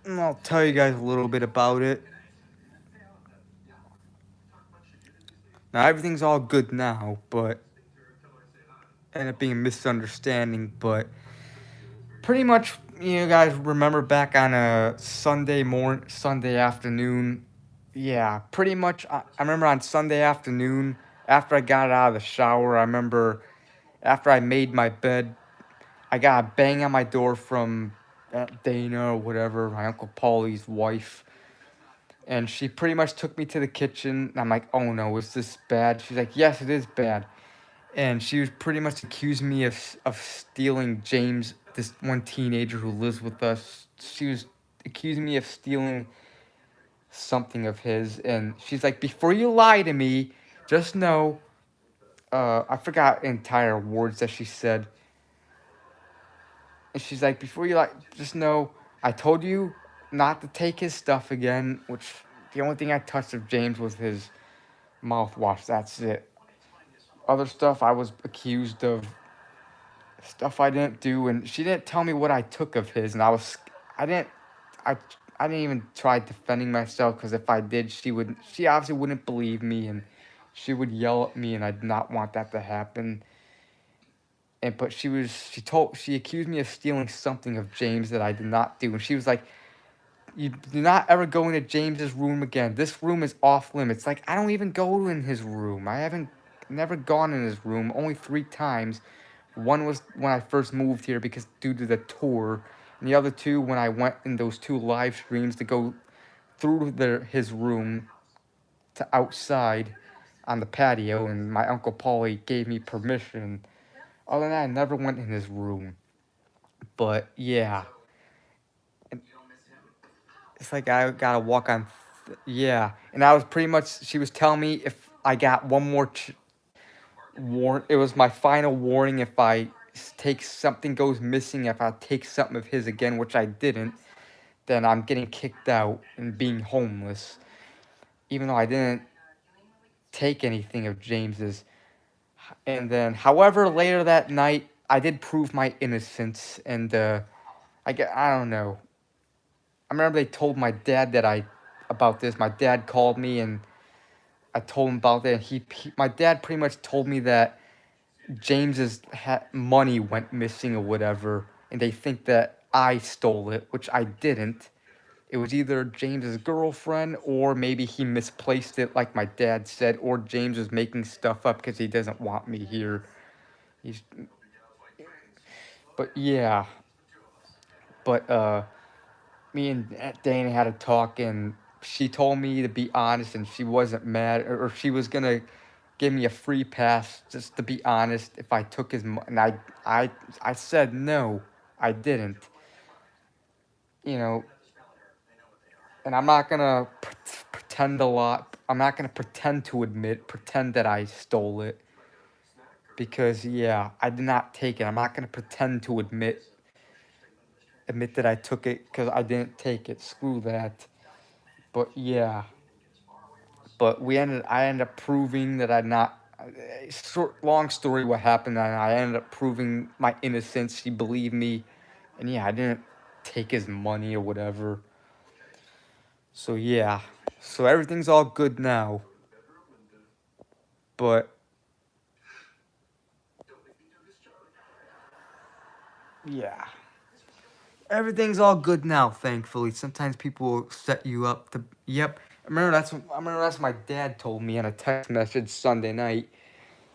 Speaker 1: And I'll tell you guys a little bit about it. Now, everything's all good now, but ended up being a misunderstanding, but pretty much, you guys remember back on a Sunday afternoon. Yeah, pretty much. I remember on Sunday afternoon, after I got out of the shower, I remember after I made my bed, I got a bang on my door from Dana or whatever, my Uncle Paulie's wife. And she pretty much took me to the kitchen. And I'm like, oh no, is this bad? She's like, yes, it is bad. And she was pretty much accusing me of stealing James, this one teenager who lives with us. She was accusing me of stealing something of his, and she's like, before you lie to me, just know, I forgot entire words that she said. And she's like, before you lie, just know, I told you not to take his stuff again, which the only thing I touched of James was his mouthwash. That's it. Other stuff I was accused of stuff I didn't do, and she didn't tell me what I took of his, and I didn't, I, I didn't even try defending myself, because if I did, she obviously wouldn't believe me, and she would yell at me, and I did not want that to happen. But she accused me of stealing something of James that I did not do, and she was like, you do not ever go into James's room again. This room is off limits. Like, I don't even go in his room. Never gone in his room, only 3 times. One was when I first moved here because due to the tour, and the other 2 when I went in those 2 live streams to go through his room to outside on the patio, and my Uncle Paulie gave me permission. Other than that, I never went in his room. But yeah, it's like I gotta walk on. Yeah, and I was pretty much. She was telling me if I got one more it was my final warning if I take something goes missing, if I take something of his again, which I didn't, then I'm getting kicked out and being homeless. even though I didn't take anything of James's. And then, however, later that night, I did prove my innocence, and I don't know. I remember they told my dad about this. My dad called me, and I told him about that. And my dad pretty much told me that James's money went missing or whatever, and they think that I stole it, which I didn't. It was either James's girlfriend, or maybe he misplaced it, like my dad said, or James was making stuff up because he doesn't want me here. He's, but yeah, but me and Dana had a talk, and she told me to be honest, and she wasn't mad, or she was gonna give me a free pass just to be honest if I took his money. And I said no, I didn't. You know, and I'm not gonna pretend a lot. I'm not gonna pretend to pretend that I stole it, because yeah, I did not take it. I'm not gonna pretend to admit that I took it because I didn't take it. Screw that. But yeah. But I ended up proving that I'd not. Long story what happened, and I ended up proving my innocence. He believed me, and yeah, I didn't take his money or whatever. So yeah, so everything's all good now. But yeah, everything's all good now, thankfully. Sometimes people will set you up to. Yep, I remember that's what my dad told me on a text message Sunday night.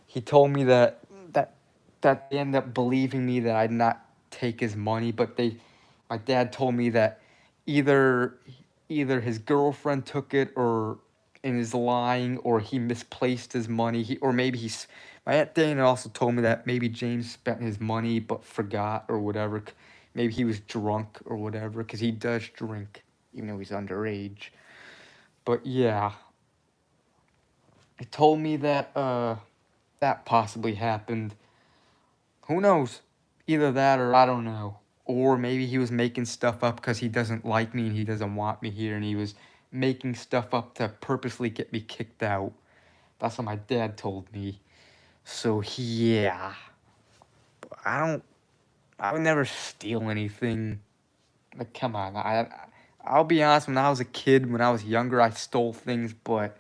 Speaker 1: He told me that that they ended up believing me that I'd not take his money, but my dad told me that either his girlfriend took it, or and is lying, or he misplaced his money. Or maybe my Aunt Dana also told me that maybe James spent his money but forgot or whatever. Maybe he was drunk or whatever, because he does drink even though he's underage. But yeah, he told me that that possibly happened. Who knows? Either that, or I don't know. Or maybe he was making stuff up because he doesn't like me and he doesn't want me here, and he was making stuff up to purposely get me kicked out. That's what my dad told me. So yeah. I would never steal anything. Like, come on. I'll be honest, when I was a kid, when I was younger, I stole things, but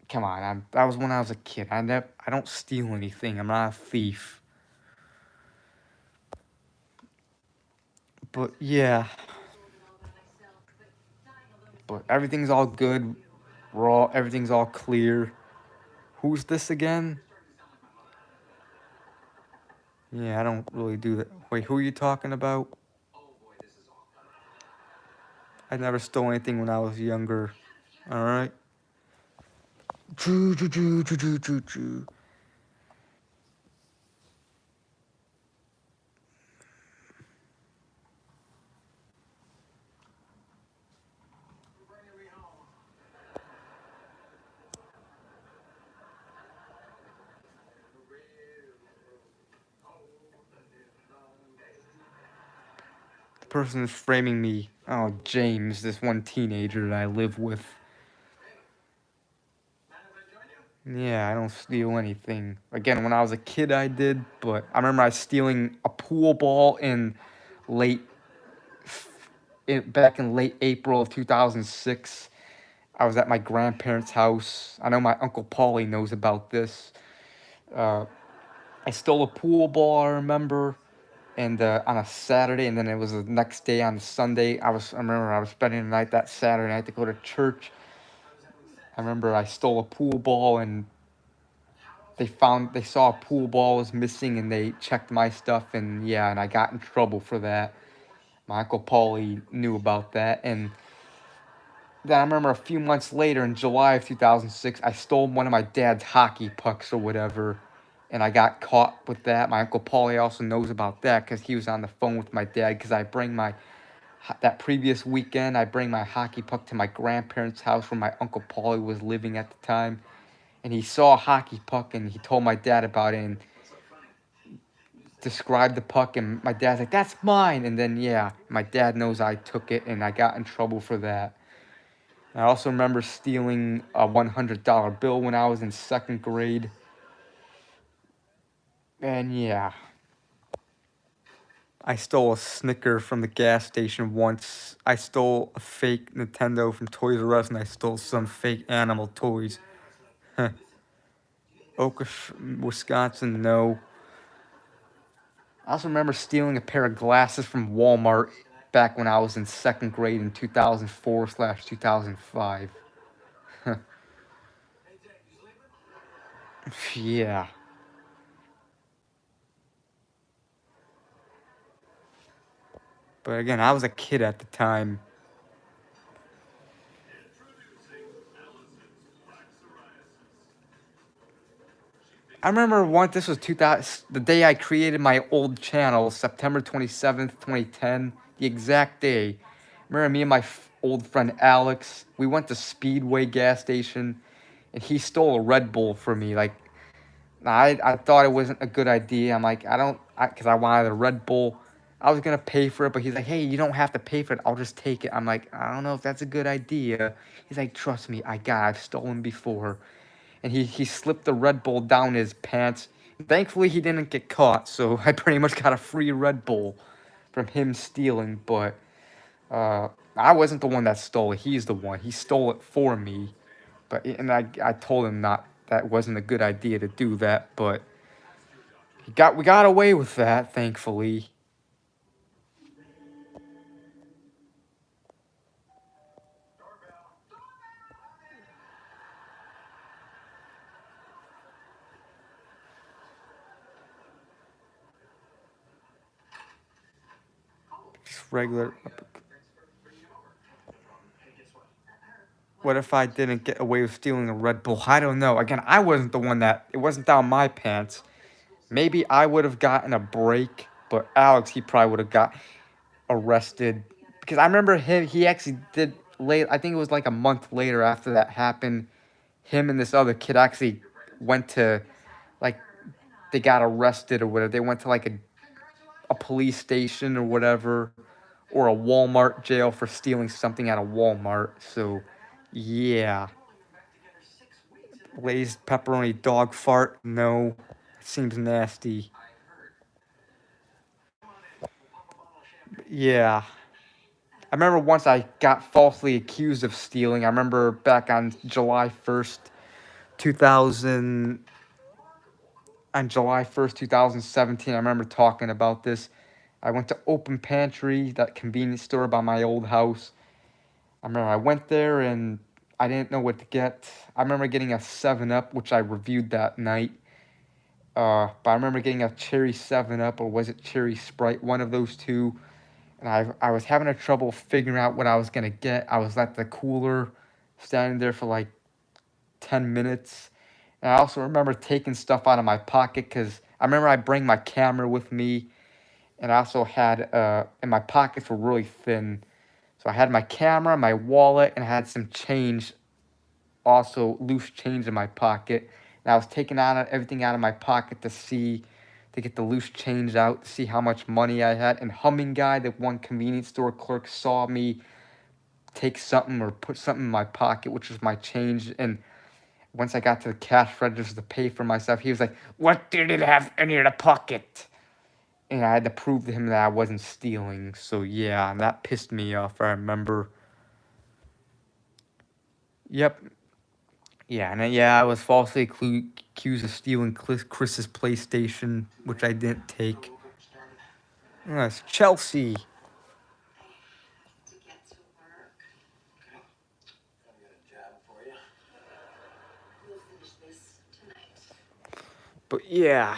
Speaker 1: come on, that was when I was a kid. I don't steal anything. I'm not a thief. But yeah. But everything's all good. Everything's all clear. Who's this again? Yeah, I don't really do that. Wait, who are you talking about? I never stole anything when I was younger. Alright? Choo choo choo choo choo choo choo. The person is framing me. Oh, James, this one teenager that I live with. Yeah, I don't steal anything. Again, when I was a kid, I did, but I remember I was stealing a pool ball late, back in late April of 2006. I was at my grandparents' house. I know my Uncle Paulie knows about this. I stole a pool ball, I remember, and on a Saturday, and then it was the next day on Sunday. I remember I was spending the night that Saturday night to go to church. I remember I stole a pool ball, and they saw a pool ball was missing, and they checked my stuff, and yeah, and I got in trouble for that. My Uncle Paulie knew about that, and then I remember a few months later, in July of 2006, I stole one of my dad's hockey pucks or whatever, and I got caught with that. My Uncle Paulie also knows about that because he was on the phone with my dad, because that previous weekend, I bring my hockey puck to my grandparents' house where my Uncle Paulie was living at the time, and he saw a hockey puck, and he told my dad about it and described the puck, and my dad's like, "That's mine," and then yeah, my dad knows I took it, and I got in trouble for that. I also remember stealing a $100 bill when I was in 2nd grade. And yeah. I stole a Snicker from the gas station once. I stole a fake Nintendo from Toys R Us, and I stole some fake animal toys. Okish, Wisconsin, no. I also remember stealing a pair of glasses from Walmart back when I was in 2nd grade in 2004/2005. Yeah. But again, I was a kid at the time. I remember this was 2000, the day I created my old channel, September 27th, 2010, the exact day. Remember me and my old friend Alex, we went to Speedway gas station, and he stole a Red Bull from me. Like, I thought it wasn't a good idea. I'm like, because I wanted a Red Bull. I was going to pay for it, but he's like, hey, you don't have to pay for it. I'll just take it. I'm like, I don't know if that's a good idea. He's like, trust me, I've stolen before. And he slipped the Red Bull down his pants. Thankfully, he didn't get caught, so I pretty much got a free Red Bull from him stealing, but I wasn't the one that stole it. He's the one. He stole it for me, and I told him that wasn't a good idea to do that, but we got away with that, thankfully. Just regular. What if I didn't get away with stealing a Red Bull? I don't know. Again, I wasn't the one it wasn't down my pants. Maybe I would have gotten a break, but Alex, he probably would have got arrested. Because I remember he actually did late, I think it was like a month later after that happened, him and this other kid actually went to, like, they got arrested or whatever. They went to like a police station or whatever, or a Walmart jail for stealing something at a Walmart. So, yeah. Glazed pepperoni dog fart? No. Seems nasty. Yeah. I remember once I got falsely accused of stealing. I remember back on July 1st, 2000... On July 1st, 2017, I remember talking about this. I went to Open Pantry, that convenience store by my old house. I remember I went there and I didn't know what to get. I remember getting a 7-Up, which I reviewed that night. But I remember getting a cherry 7-Up, or was it cherry Sprite? One of those two. And I was having a trouble figuring out what I was going to get. I was at the cooler, standing there for like 10 minutes. And I also remember taking stuff out of my pocket, because I remember I bring my camera with me. And I also had, and my pockets were really thin. So I had my camera, my wallet, and I had some change, also loose change in my pocket. And I was taking everything out of my pocket to get the loose change out, to see how much money I had. And Humming Guy, the one convenience store clerk, saw me take something or put something in my pocket, which was my change. And once I got to the cash register to pay for myself, he was like, "What did it have in your pocket?" And I had to prove to him that I wasn't stealing. So yeah, and that pissed me off, I remember. Yep. Yeah, and I was falsely accused of stealing Chris's PlayStation, which I didn't take. It's Chelsea. But yeah.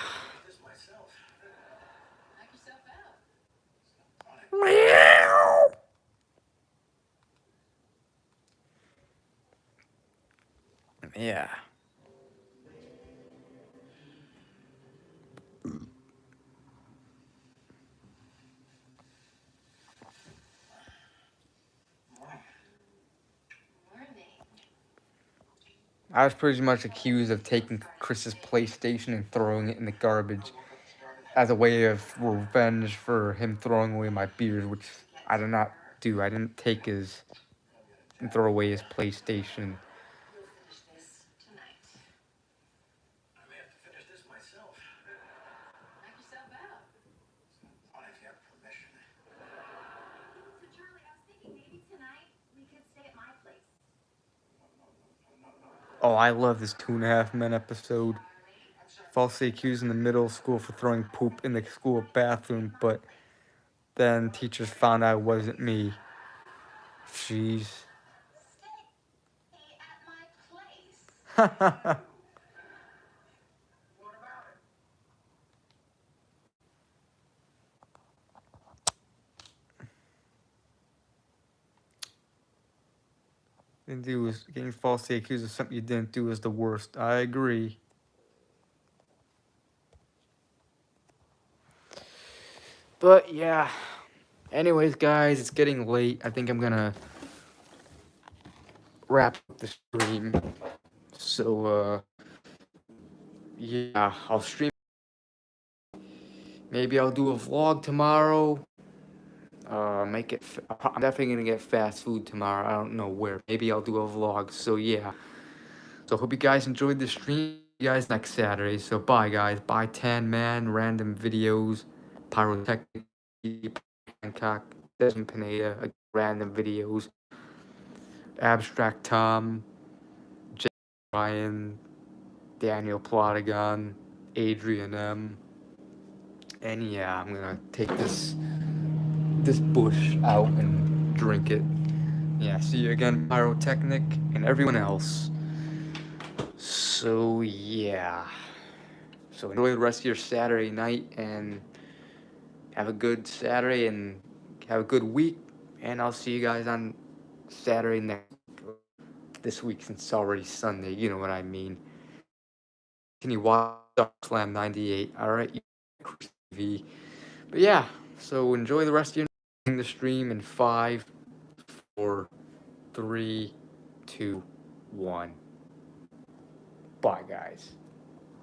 Speaker 1: Meow. Yeah. I was pretty much accused of taking Chris's PlayStation and throwing it in the garbage as a way of revenge for him throwing away my beers, which I did not do. I didn't take his and throw away his PlayStation.
Speaker 13: I may have to finish this myself. Knock yourself out. Not if you have permission.
Speaker 22: So Charlie, I was thinking maybe tonight we could stay at my place.
Speaker 1: Oh, I love this 2.5 Men episode. Falsely accused in the middle school for throwing poop in the school bathroom, but then teachers found out it wasn't me. Jeez. Getting falsely accused of something you didn't do is the worst. I agree. But yeah. Anyways, guys, it's getting late. I think I'm gonna wrap up the stream. So, yeah, I'll stream. Maybe I'll do a vlog tomorrow. Make it. I'm definitely gonna get fast food tomorrow. I don't know where. Maybe I'll do a vlog. So yeah. So hope you guys enjoyed the stream. See you guys next Saturday. So bye, guys. Bye, 10 Man. Random videos. Pyrotechnic. Hancock. Desmond Pineda. Random videos. Abstract Tom. Jay Ryan. Daniel Plotagon. Adrian M. And yeah, I'm gonna take this bush out and drink it. Yeah, see you again, Pyrotechnic, and everyone else. So yeah. So enjoy the rest of your Saturday night and have a good Saturday and have a good week. And I'll see you guys on Saturday next this week since it's already Sunday. You know what I mean. Can you watch Slam 98? All right, TV. But yeah, so enjoy the rest of your night. The stream in 5, 4, 3, 2, 1. Bye, guys.